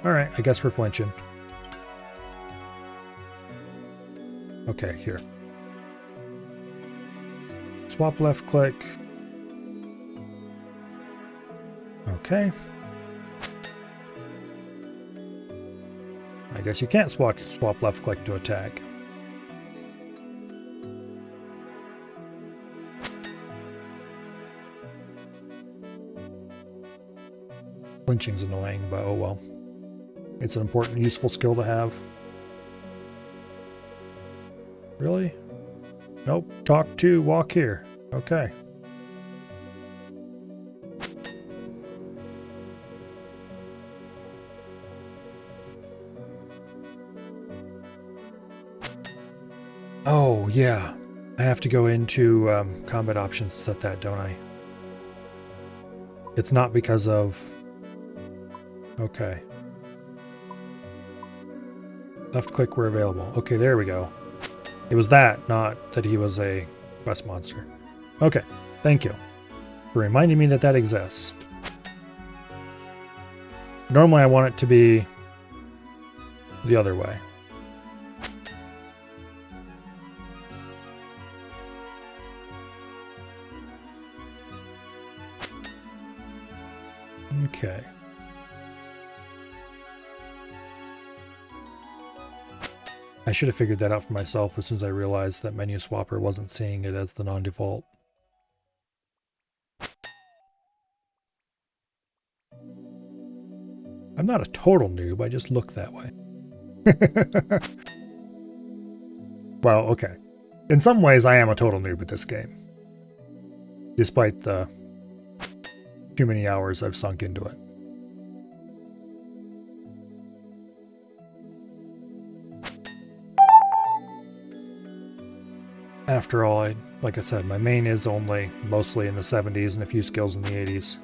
Speaker 1: Alright, I guess we're flinching. Okay, here. Swap left click. Okay. I guess you can't swap left click to attack. Flinching's annoying, but oh well. It's an important, useful skill to have. Really? Nope. Talk to, walk here. Okay. Oh, yeah. I have to go into combat options to set that, don't I? It's not because of... Okay. Left click where available. Okay, there we go. It was that, not that he was a quest monster. Okay, thank you for reminding me that that exists. Normally I want it to be the other way. Okay. I should have figured that out for myself as soon as I realized that Menu Swapper wasn't seeing it as the non-default. I'm not a total noob, I just look that way. Well, okay. In some ways, I am a total noob at this game. Despite the too many hours I've sunk into it. After all, like I said, my main is only mostly in the 70s and a few skills in the 80s.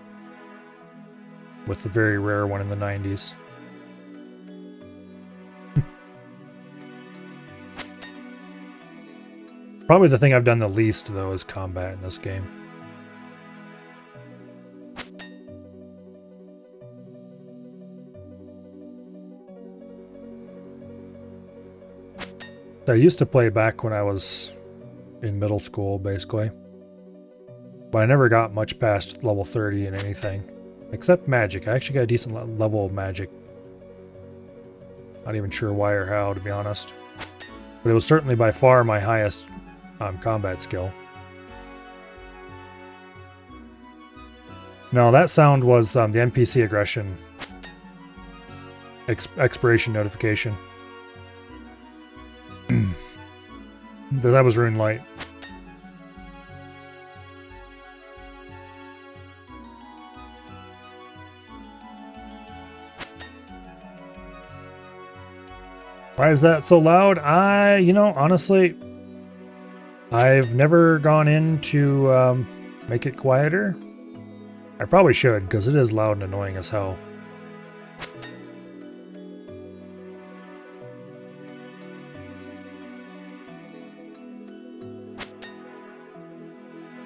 Speaker 1: With the very rare one in the 90s. Probably the thing I've done the least, though, is combat in this game. I used to play back when I was in middle school, basically. But I never got much past level 30 in anything. Except magic. I actually got a decent level of magic. Not even sure why or how, to be honest. But it was certainly by far my highest combat skill. No, that sound was the NPC aggression expiration notification. That was Rune Light. Why is that so loud? You know, honestly, I've never gone in to make it quieter. I probably should, because it is loud and annoying as hell.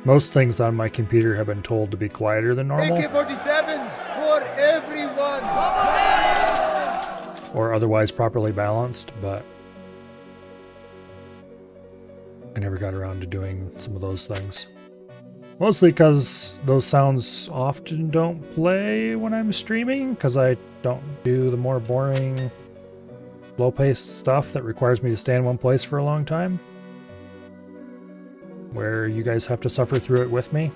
Speaker 1: Most things on my computer have been told to be quieter than normal.
Speaker 2: AK-47s for everyone!
Speaker 1: Or otherwise properly balanced, but I never got around to doing some of those things. Mostly because those sounds often don't play when I'm streaming, because I don't do the more boring, low-paced stuff that requires me to stay in one place for a long time, where you guys have to suffer through it with me.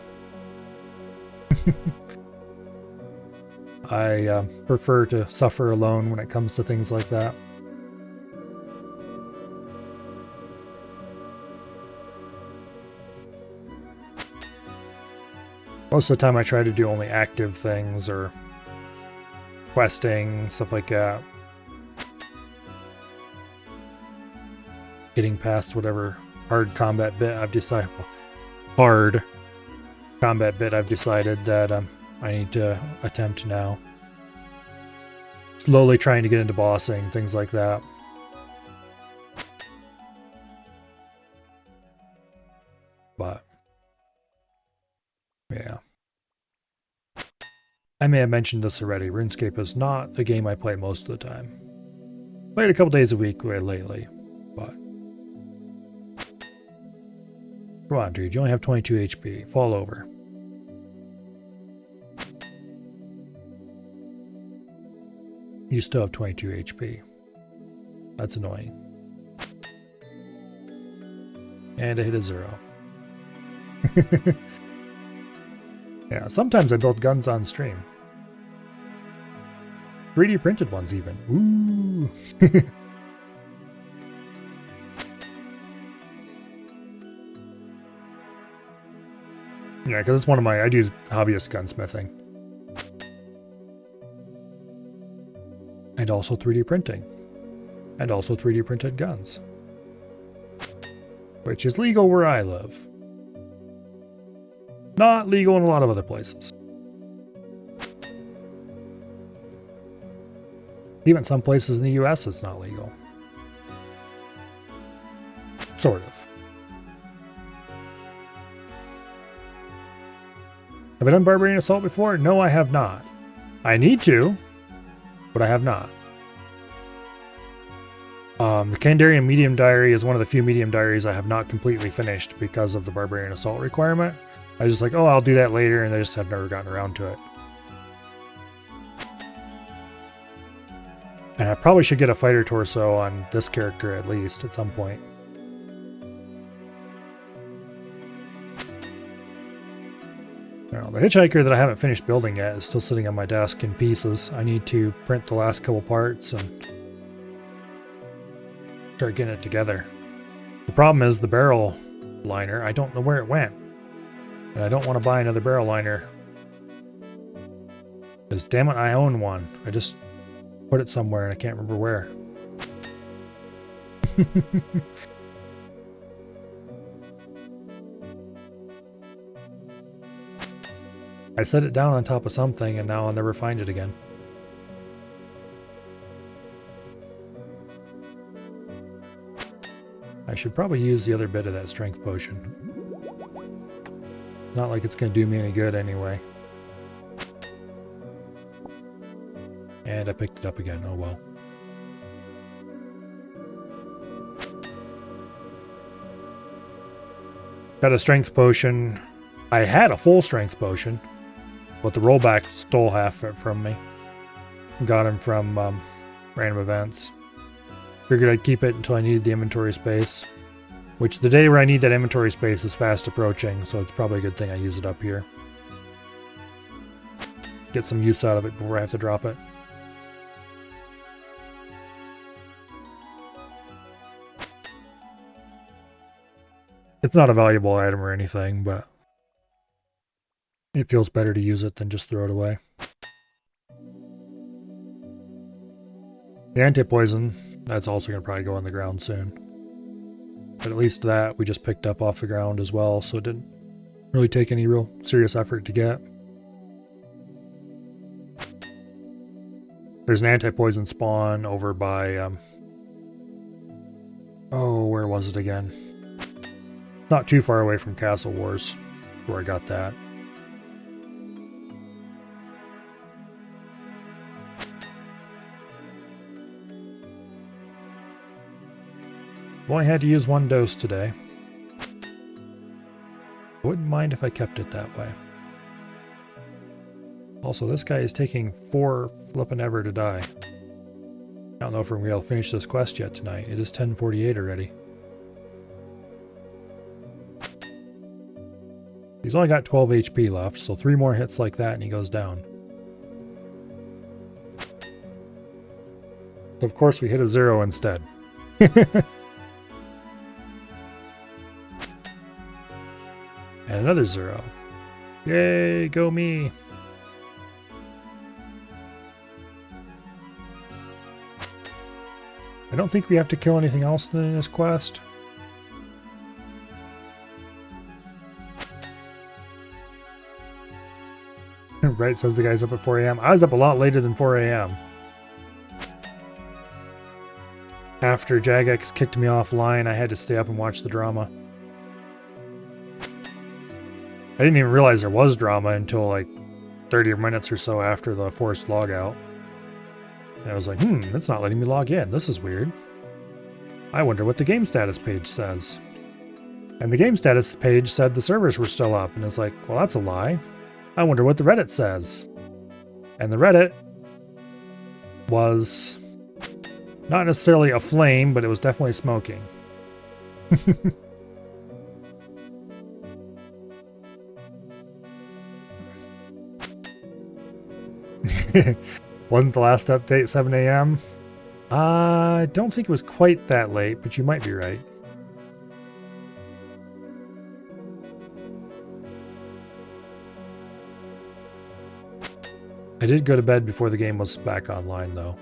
Speaker 1: I prefer to suffer alone when it comes to things like that. Most of the time I try to do only active things or questing, stuff like that. Getting past whatever hard combat bit I've decided that I need to attempt now. Slowly trying to get into bossing, things like that. But yeah. I may have mentioned this already. RuneScape is not the game I play most of the time. Played a couple days a week lately, but come on, dude. You only have 22 HP. Fall over. You still have 22 HP. That's annoying. And I hit a 0. Yeah, sometimes I build guns on stream. 3D printed ones even. Ooh. Yeah, because it's one of my, I do hobbyist gunsmithing. And also 3D printing. And also 3D printed guns. Which is legal where I live. Not legal in a lot of other places. Even some places in the US it's not legal. Sort of. Have I done Barbarian Assault before? No, I have not. I need to, but I have not. The Kandarian Medium Diary is one of the few medium diaries I have not completely finished because of the Barbarian Assault requirement. I was just like, oh, I'll do that later, and I just have never gotten around to it. And I probably should get a fighter torso on this character at least at some point. Now, the hitchhiker that I haven't finished building yet is still sitting on my desk in pieces. I need to print the last couple parts and start getting it together. The problem is the barrel liner. I don't know where it went. And I don't want to buy another barrel liner. Because damn it, I own one. I just put it somewhere and I can't remember where. I set it down on top of something and now I'll never find it again. I should probably use the other bit of that strength potion. Not like it's going to do me any good anyway. And I picked it up again, oh well. Got a strength potion I had a full strength potion, but the rollback stole half of it from me. Got him from random events. Figured I'd keep it until I needed the inventory space. Which the day where I need that inventory space is fast approaching, so it's probably a good thing I use it up here. Get some use out of it before I have to drop it. It's not a valuable item or anything, but it feels better to use it than just throw it away. The anti-poison, that's also going to probably go on the ground soon. But at least that we just picked up off the ground as well, so it didn't really take any real serious effort to get. There's an anti-poison spawn over by, oh, where was it again? Not too far away from Castle Wars, where I got that. I've only had to use one dose today. I wouldn't mind if I kept it that way. Also, this guy is taking 4 flippin' ever to die. I don't know if we're going to be able to finish this quest yet tonight. It is 10:48 already. He's only got 12 HP left, so 3 more hits like that and he goes down. So of course we hit a 0 instead. And another 0. Yay, go me! I don't think we have to kill anything else in this quest. Right, says the guy's up at 4 AM. I was up a lot later than 4 AM. After Jagex kicked me offline, I had to stay up and watch the drama. I didn't even realize there was drama until like 30 minutes or so after the forced logout. And I was like, it's not letting me log in. This is weird. I wonder what the game status page says. And the game status page said the servers were still up. And it's like, well, that's a lie. I wonder what the Reddit says. And the Reddit was not necessarily aflame, but it was definitely smoking. Wasn't the last update 7 AM? I don't think it was quite that late, but you might be right. I did go to bed before the game was back online, though.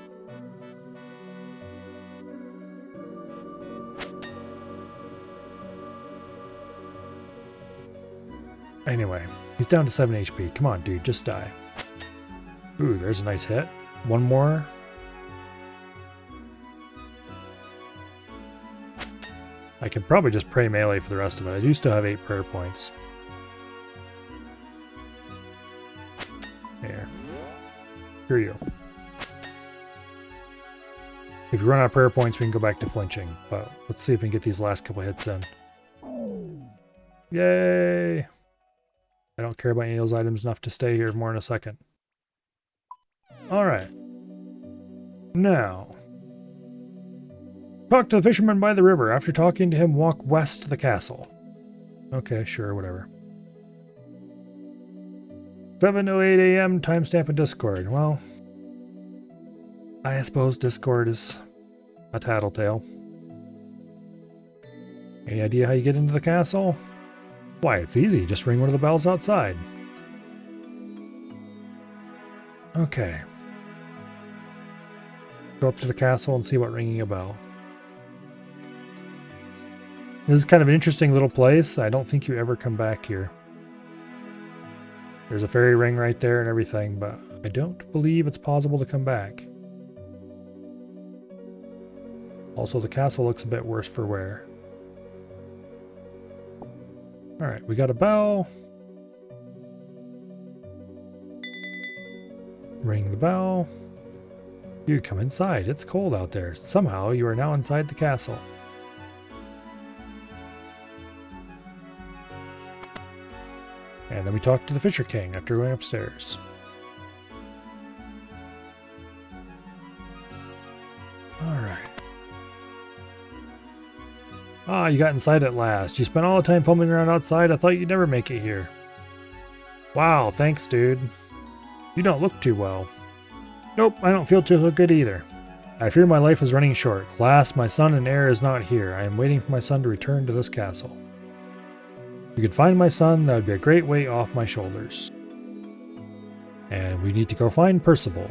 Speaker 1: Anyway, he's down to 7 HP. Come on, dude, just die. Ooh, there's a nice hit. One more. I can probably just pray melee for the rest of it. I do still have 8 prayer points. There. Screw you. If you run out of prayer points, we can go back to flinching. But let's see if we can get these last couple hits in. Yay! I don't care about any of those items enough to stay here more in a second. Alright. Now. Talk to the fisherman by the river. After talking to him, walk west to the castle. Okay, sure, whatever. 7 to 8 AM, timestamp in Discord. Well, I suppose Discord is a tattletale. Any idea how you get into the castle? Why, it's easy. Just ring one of the bells outside. Okay. Go up to the castle and see about ringing a bell. This is kind of an interesting little place. I don't think you ever come back here. There's a fairy ring right there and everything, but I don't believe it's possible to come back. Also, the castle looks a bit worse for wear. Alright, we got a bell. Ring the bell. You come inside. It's cold out there. Somehow you are now inside the castle. And then we talk to the Fisher King after going upstairs. Alright. Ah, you got inside at last. You spent all the time fumbling around outside. I thought you'd never make it here. Wow, thanks, dude. You don't look too well. Nope, I don't feel too good either. I fear my life is running short. Alas, my son and heir is not here. I am waiting for my son to return to this castle. If you could find my son, that would be a great weight off my shoulders. And we need to go find Percival.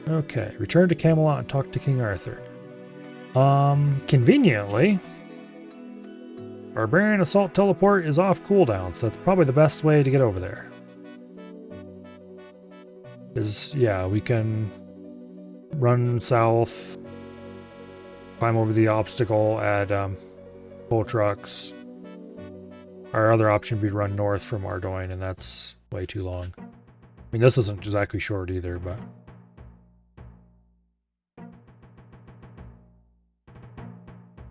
Speaker 1: Okay, return to Camelot and talk to King Arthur. Conveniently, Barbarian Assault Teleport is off cooldown, so that's probably the best way to get over there. Yeah, we can run south, climb over the obstacle at full trucks. Our other option would be to run north from Ardoin, and that's way too long. I mean, this isn't exactly short either, but...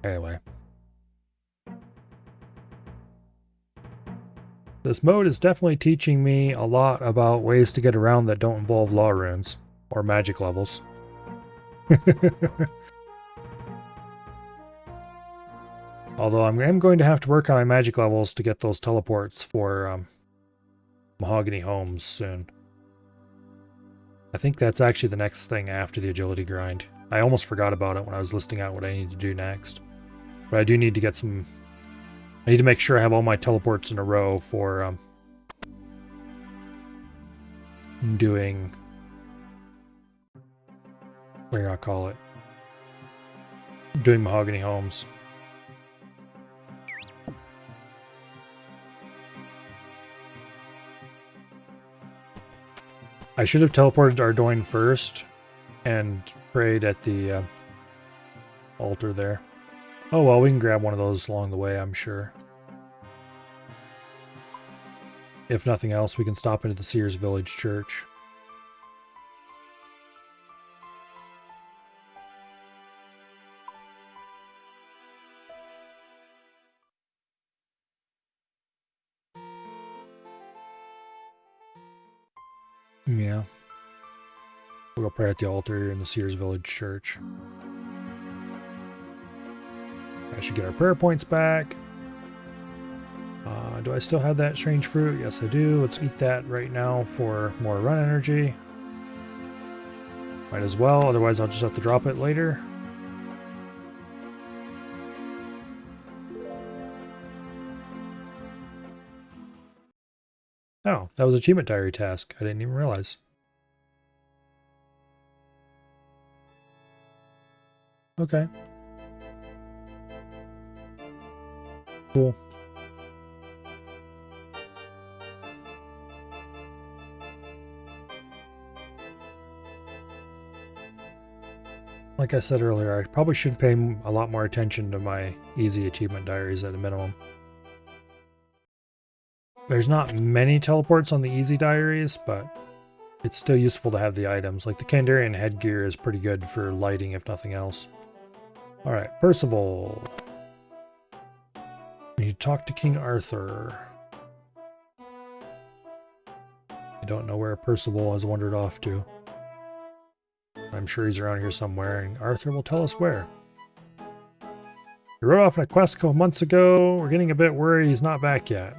Speaker 1: Anyway. This mode is definitely teaching me a lot about ways to get around that don't involve law runes or magic levels. Although I am going to have to work on my magic levels to get those teleports for Mahogany Homes soon. I think that's actually the next thing after the agility grind. I almost forgot about it when I was listing out what I need to do next. But I do need to get some... I need to make sure I have all my teleports in a row for doing... what do I call it? Doing Mahogany Homes. I should have teleported Ardoin first and prayed at the altar there. Oh well, we can grab one of those along the way, I'm sure. If nothing else, we can stop into the Sears Village Church. Yeah. We'll go pray at the altar in the Sears Village Church. I should get our prayer points back. Do I still have that strange fruit? Yes, I do. Let's eat that right now for more run energy. Might as well, otherwise I'll just have to drop it later. Oh, that was achievement diary task. I didn't even realize. Okay. Cool. Like I said earlier, I probably should pay a lot more attention to my easy achievement diaries at a minimum. There's not many teleports on the easy diaries, but it's still useful to have the items. Like the Kandarian headgear is pretty good for lighting if nothing else. Alright, Percival. We need to talk to King Arthur. I don't know where Percival has wandered off to. I'm sure he's around here somewhere, and Arthur will tell us where. He rode off on a quest a couple months ago. We're getting a bit worried he's not back yet.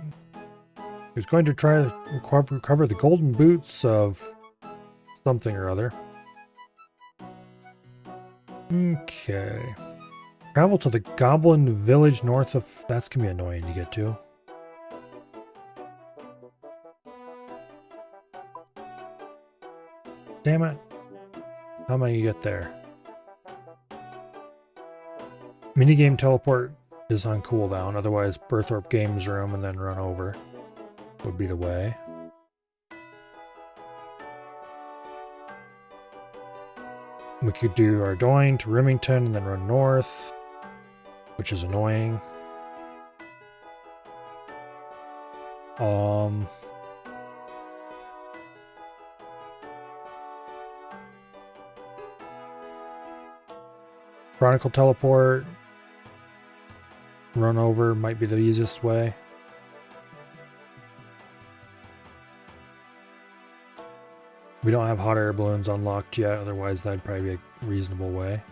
Speaker 1: He was going to try to recover the golden boots of something or other. Okay. Travel to the Goblin Village north of... That's going to be annoying to get to. Damn it. How am I going to get there? Minigame teleport is on cooldown. Otherwise, Berthorpe Games Room and then run over would be the way. We could do Ardoin to Remington and then run north, which is annoying. Chronicle teleport. Run over might be the easiest way. We don't have hot air balloons unlocked yet, otherwise that'd probably be a reasonable way.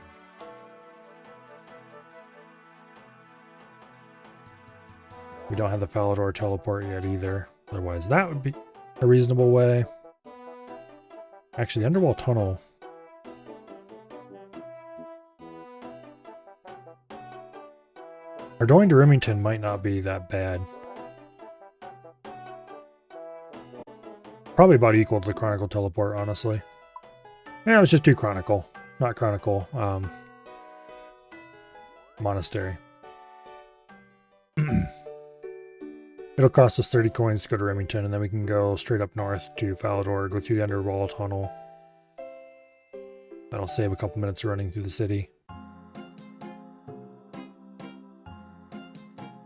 Speaker 1: We don't have the Falador teleport yet either, otherwise that would be a reasonable way. Actually, the underwall tunnel... Our going to Remington might not be that bad. Probably about equal to the Chronicle teleport, honestly. Yeah, let's just do Chronicle. Not Chronicle, Monastery. It'll cost us 30 coins to go to Remington, and then we can go straight up north to Falador, go through the underwall tunnel. That'll save a couple minutes running through the city.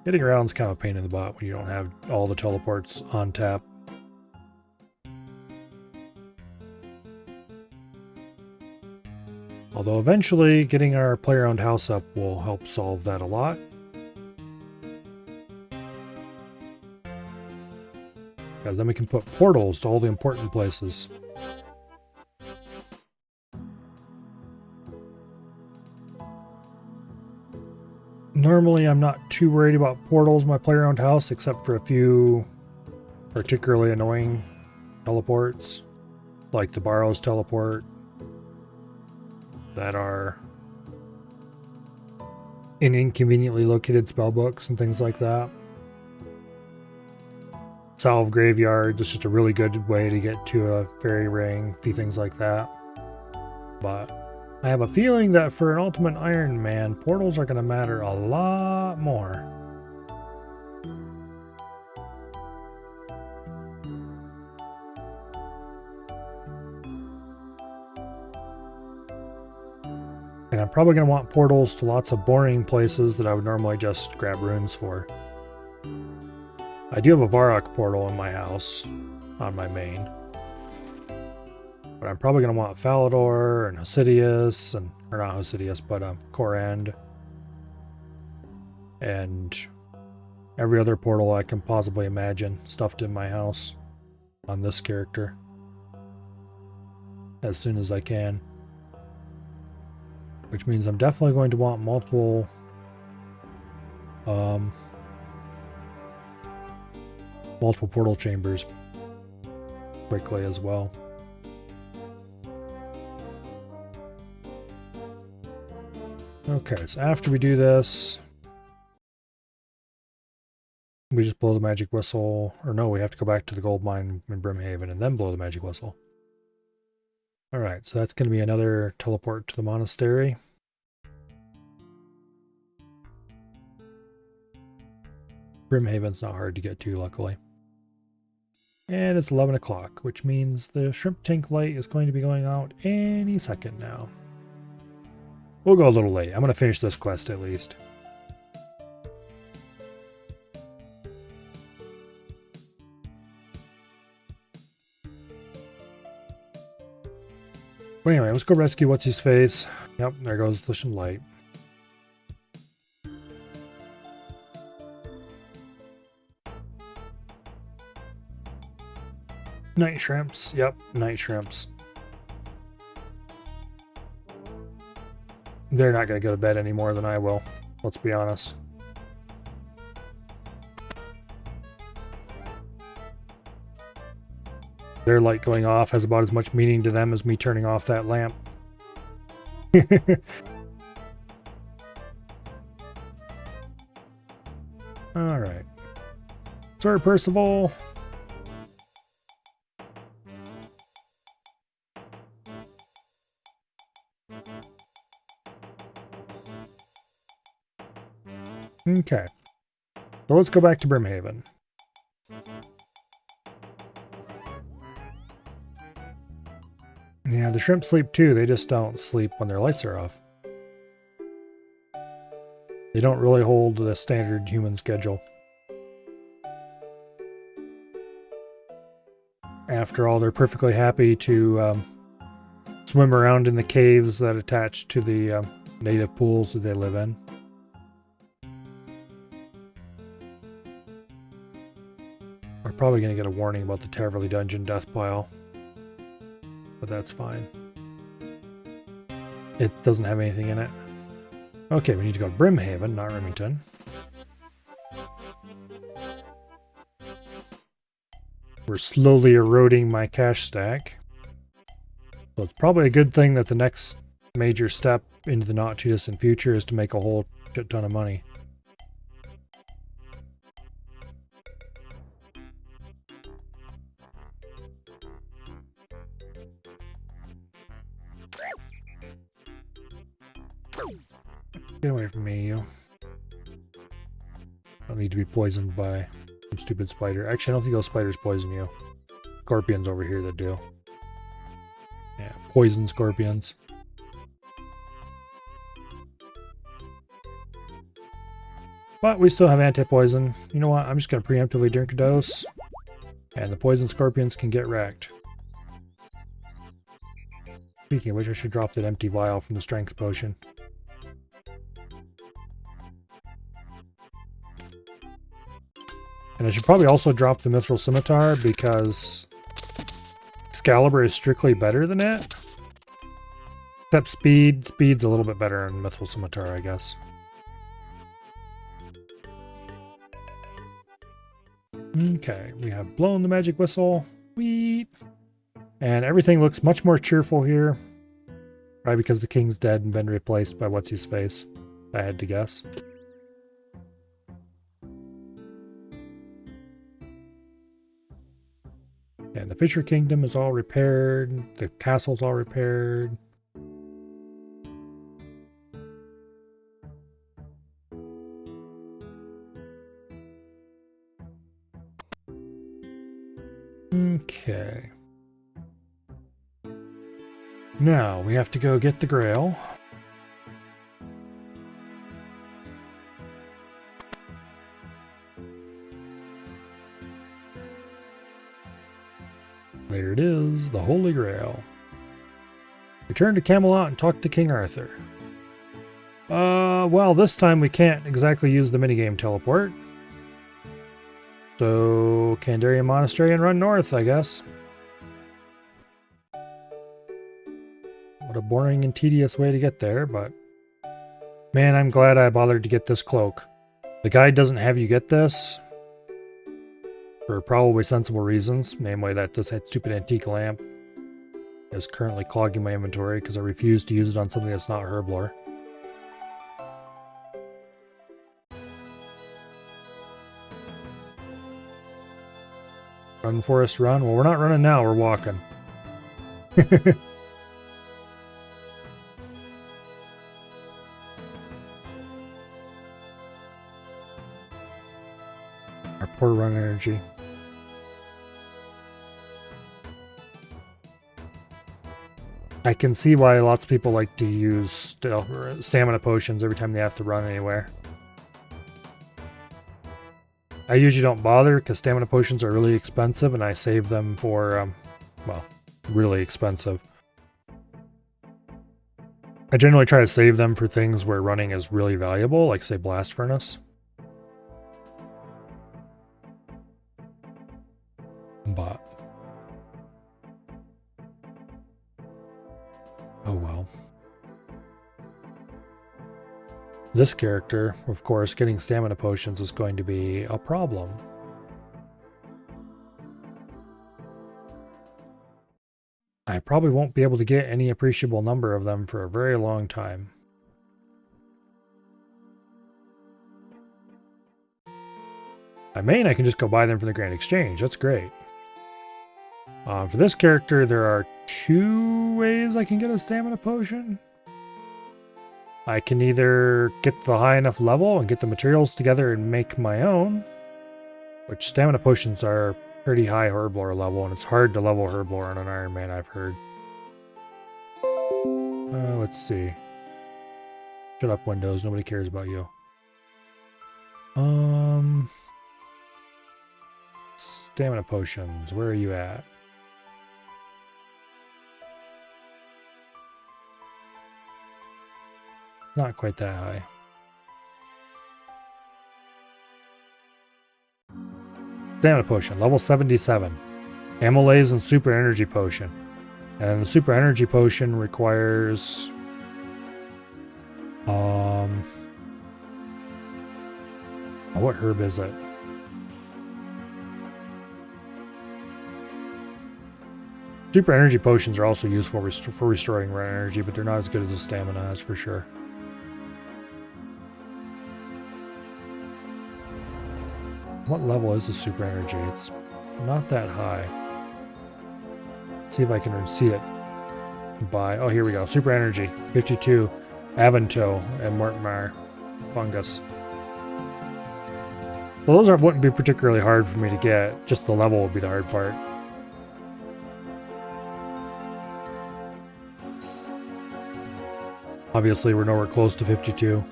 Speaker 1: Getting around's kind of a pain in the butt when you don't have all the teleports on tap. Although eventually getting our player-owned house up will help solve that a lot. Because then we can put portals to all the important places. Normally I'm not too worried about portals in my player-owned house, except for a few particularly annoying teleports, like the Barrows teleport, that are in inconveniently located spellbooks and things like that. Salve Graveyard is just a really good way to get to a fairy ring, a few things like that. But I have a feeling that for an Ultimate Iron Man, portals are going to matter a lot more. And I'm probably going to want portals to lots of boring places that I would normally just grab runes for. I do have a Varrock portal in my house, on my main. But I'm probably going to want Falador and Hosidius, or not Hosidius, but Korand. And every other portal I can possibly imagine stuffed in my house on this character. As soon as I can. Which means I'm definitely going to want multiple multiple portal chambers quickly as well. Okay, so after we do this, we just blow the magic whistle. Or no, we have to go back to the gold mine in Brimhaven and then blow the magic whistle. Alright, so that's going to be another teleport to the monastery. Brimhaven's not hard to get to, luckily. And it's 11 o'clock, which means the shrimp tank light is going to be going out any second now. We'll go a little late. I'm going to finish this quest at least. But anyway, let's go rescue What's-His-Face. Yep, there goes the light. Night shrimps. Yep, night shrimps. They're not going to go to bed any more than I will. Let's be honest. Their light going off has about as much meaning to them as me turning off that lamp. Alright. Sir Percival. Okay. So let's go back to Brimhaven. Yeah, the shrimp sleep too. They just don't sleep when their lights are off. They don't really hold the standard human schedule. After all, they're perfectly happy to swim around in the caves that attach to the native pools that they live in. We're probably going to get a warning about the Taverley Dungeon death pile. but that's fine. It doesn't have anything in it. Okay, we need to go to Brimhaven, not Remington. We're slowly eroding my cash stack. So it's probably a good thing that the next major step into the not too distant future is to make a whole shit ton of money. Get away from me, you. Don't need to be poisoned by some stupid spider. Actually, I don't think those spiders poison you. Scorpions over here that do. Yeah, poison scorpions. But we still have anti-poison. You know what? I'm just going to preemptively drink a dose. And the poison scorpions can get wrecked. Speaking of which, I should drop that empty vial from the strength potion. And I should probably also drop the mithril scimitar because Excalibur is strictly better than it. Except speed. Speed's a little bit better in mithril scimitar, I guess. Okay, we have blown the magic whistle. Sweet. And everything looks much more cheerful here. Probably because the king's dead and been replaced by what's-his-face. I had to guess. And the Fisher Kingdom is all repaired. The castle's all repaired. Okay. Now we have to go get the Grail. There it is, the Holy Grail. Return to Camelot and talk to King Arthur. Well, this time we can't exactly use the minigame teleport. So, Kandarian Monastery and run north, I guess. What a boring and tedious way to get there, but... Man, I'm glad I bothered to get this cloak. The guide doesn't have you get this. For probably sensible reasons, namely that this stupid antique lamp is currently clogging my inventory because I refuse to use it on something that's not herblore. Run, Forest, run. Well, we're not running now, we're walking. Our poor run energy. I can see why lots of people like to use stamina potions every time they have to run anywhere. I usually don't bother because stamina potions are really expensive and I save them for, well, really expensive. I generally try to save them for things where running is really valuable, like say Blast Furnace. But... oh well. This character, of course, getting stamina potions is going to be a problem. I probably won't be able to get any appreciable number of them for a very long time. I mean, I can just go buy them from the Grand Exchange. That's great. For this character, there are 2 ways I can get a stamina potion. I can either get the high enough level and get the materials together and make my own, which stamina potions are pretty high herblore level, and it's hard to level herblore on an Iron Man, I've heard. Let's see. Shut up, Windows. Nobody cares about you. Stamina potions. Where are you at? Not quite that high. Stamina potion, level 77. Amylase and super energy potion. And the super energy potion requires what herb is it? Super energy potions are also useful for restoring run energy, but they're not as good as the stamina, that's for sure. What level is the super energy? It's not that high. Let's see if I can see it by... Oh, here we go. Super energy. 52. Avanto and Mortmar fungus. Well, those wouldn't be particularly hard for me to get. Just the level would be the hard part. Obviously, we're nowhere close to 52.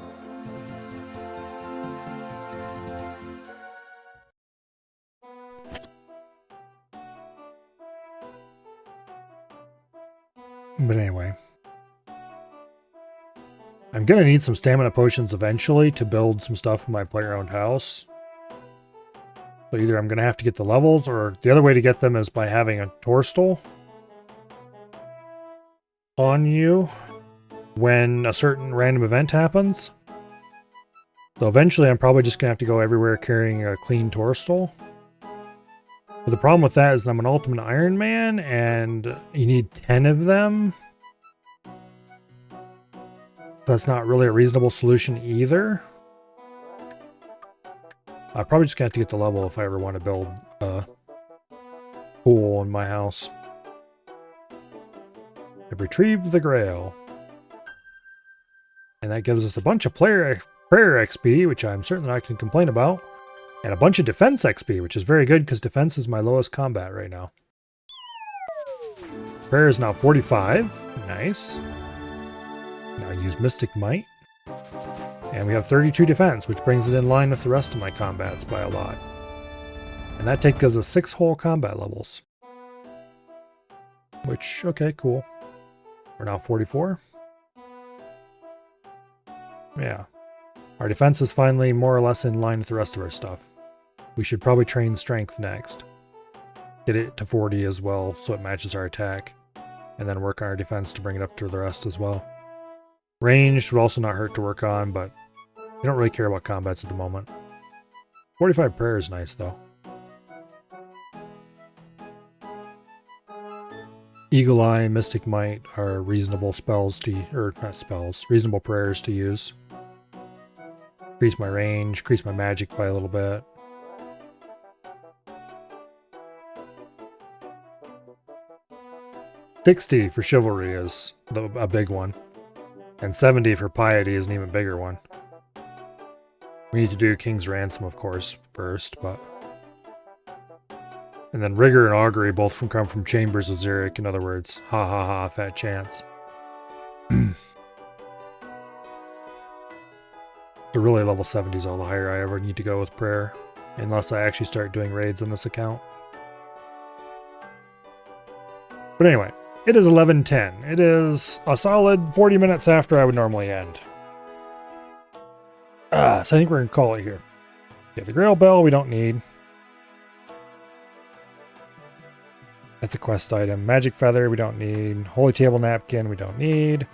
Speaker 1: But anyway. I'm gonna need some stamina potions eventually to build some stuff in my player-owned house. So either I'm gonna have to get the levels, or the other way to get them is by having a Torstal on you when a certain random event happens. So eventually I'm probably just gonna have to go everywhere carrying a clean Torstal. But the problem with that is I'm an Ultimate Iron Man, and you need 10 of them. That's not really a reasonable solution either. I'm probably just gonna have to get the level if I ever want to build a pool in my house. I've retrieved the Grail. And that gives us a bunch of prayer XP, which I'm certainly not going to complain about. And a bunch of defense XP, which is very good because defense is my lowest combat right now. Prayer is now 45. Nice. Now I use Mystic Might. And we have 32 defense, which brings it in line with the rest of my combats by a lot. And that takes us to 6 whole combat levels. Which, okay, cool. We're now 44. Yeah. Our defense is finally more or less in line with the rest of our stuff. We should probably train strength next. Get it to 40 as well, so it matches our attack. And then work on our defense to bring it up to the rest as well. Ranged would also not hurt to work on, but I don't really care about combats at the moment. 45 prayer is nice, though. Eagle Eye and Mystic Might are reasonable spells to... or not spells, reasonable prayers to use. Increase my range, increase my magic by a little bit. $60 for chivalry is a big one. And 70 for piety is an even bigger one. We need to do King's Ransom, of course, first, but... And then Rigor and Augury both come from Chambers of Xeric, in other words. Ha ha ha, fat chance. So really level 70 is all the higher I ever need to go with prayer. Unless I actually start doing raids on this account. But anyway, it is 11:10. It is a solid 40 minutes after I would normally end. So I think we're going to call it here. Okay, the Grail Bell we don't need. That's a quest item. Magic Feather we don't need. Holy Table Napkin we don't need.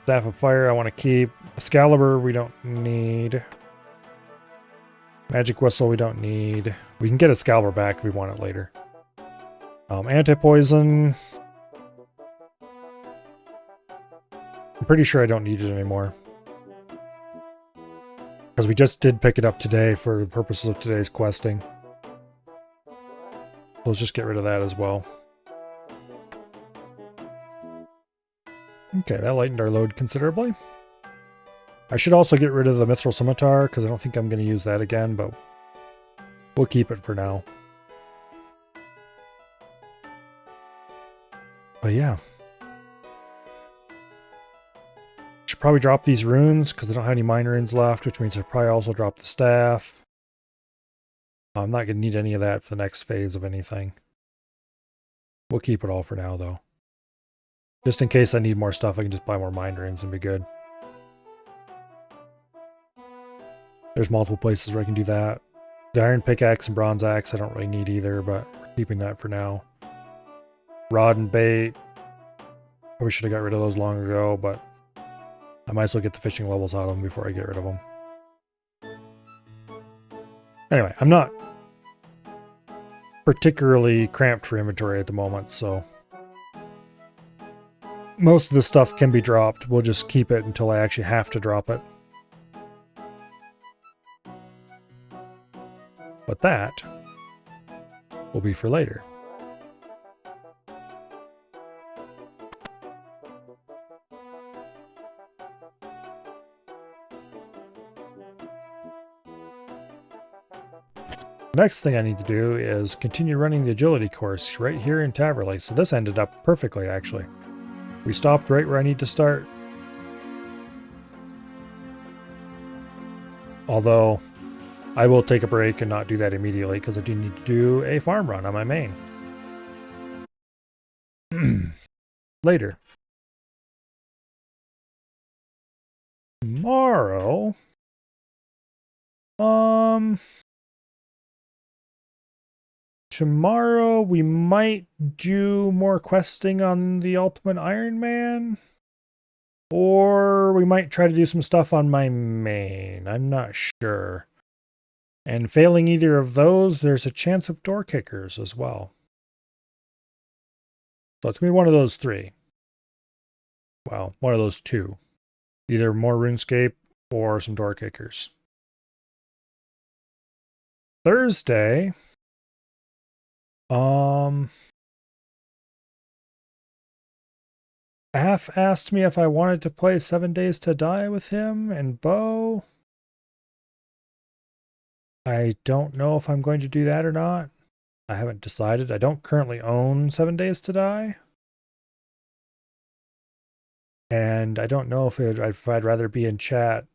Speaker 1: Staff of Fire I want to keep. Excalibur we don't need. Magic Whistle we don't need. We can get Excalibur back if we want it later. Anti-Poison. I'm pretty sure I don't need it anymore. Because we just did pick it up today for the purposes of today's questing. Let's just get rid of that as well. Okay, that lightened our load considerably. I should also get rid of the Mithril Scimitar, because I don't think I'm going to use that again, but we'll keep it for now. But yeah. Should probably drop these runes, because I don't have any mine runes left, which means I'll probably also drop the staff. I'm not going to need any of that for the next phase of anything. We'll keep it all for now, though. Just in case I need more stuff, I can just buy more mine runes and be good. There's multiple places where I can do that. The Iron Pickaxe and Bronze Axe I don't really need either, but we're keeping that for now. Rod and Bait. Probably should have got rid of those long ago, but I might as well get the fishing levels out of them before I get rid of them. Anyway, I'm not particularly cramped for inventory at the moment, so most of the stuff can be dropped. We'll just keep it until I actually have to drop it. But that will be for later. Next thing I need to do is continue running the agility course right here in Taverley. So this ended up perfectly, actually. We stopped right where I need to start. Although, I will take a break and not do that immediately because I do need to do a farm run on my main. Later. Tomorrow... Tomorrow we might do more questing on the Ultimate Iron Man. Or we might try to do some stuff on my main. I'm not sure. And failing either of those, there's a chance of door kickers as well. So it's going to be one of those three. Well, one of those two. Either more RuneScape or some door kickers. Thursday... Half asked me if I wanted to play 7 Days to Die with him and Bo. I don't know if I'm going to do that or not. I haven't decided. I don't currently own 7 Days to Die. And I don't know if I'd rather be in chat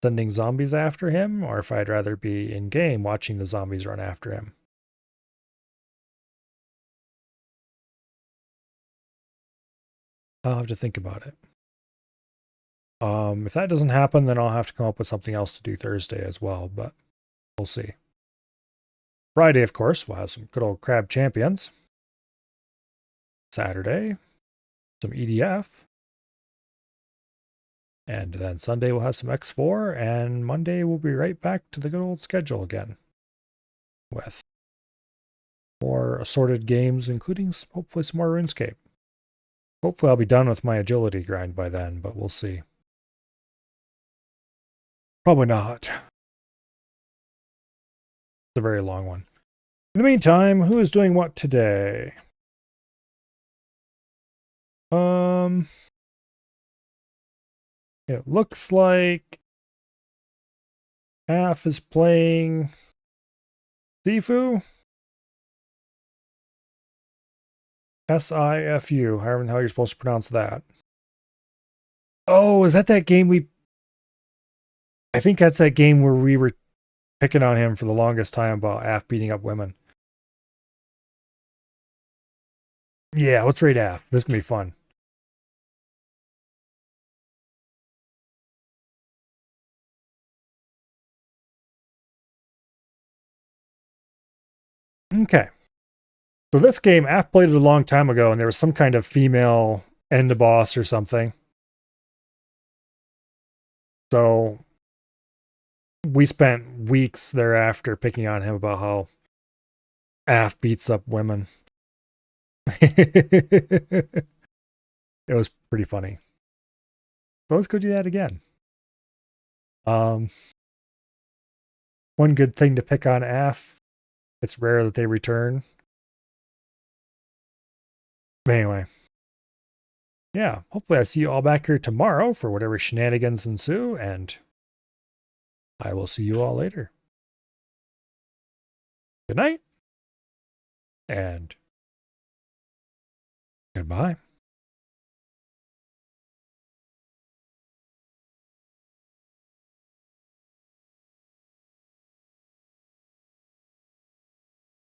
Speaker 1: sending zombies after him or if I'd rather be in game watching the zombies run after him. I'll have to think about it. If that doesn't happen, then I'll have to come up with something else to do Thursday as well, but we'll see. Friday, of course, we'll have some good old Crab Champions. Saturday, some EDF. And then Sunday we'll have some X4, and Monday we'll be right back to the good old schedule again. With more assorted games, including hopefully some more RuneScape. Hopefully I'll be done with my agility grind by then, but we'll see. Probably not. It's a very long one. In the meantime, who is doing what today? It looks like Half is playing Sifu. Sifu, however the hell you're supposed to pronounce that. Oh, is that game I think that's that game where we were picking on him for the longest time about Af beating up women. Yeah, let's raid Af. This is going to be fun. Okay. So this game, Af played it a long time ago, and there was some kind of female end boss or something. So we spent weeks thereafter picking on him about how Af beats up women. It was pretty funny. But let's go do that again. One good thing to pick on Af, it's rare that they return. Anyway. Yeah, hopefully I see you all back here tomorrow for whatever shenanigans ensue, and I will see you all later. Good night, and goodbye.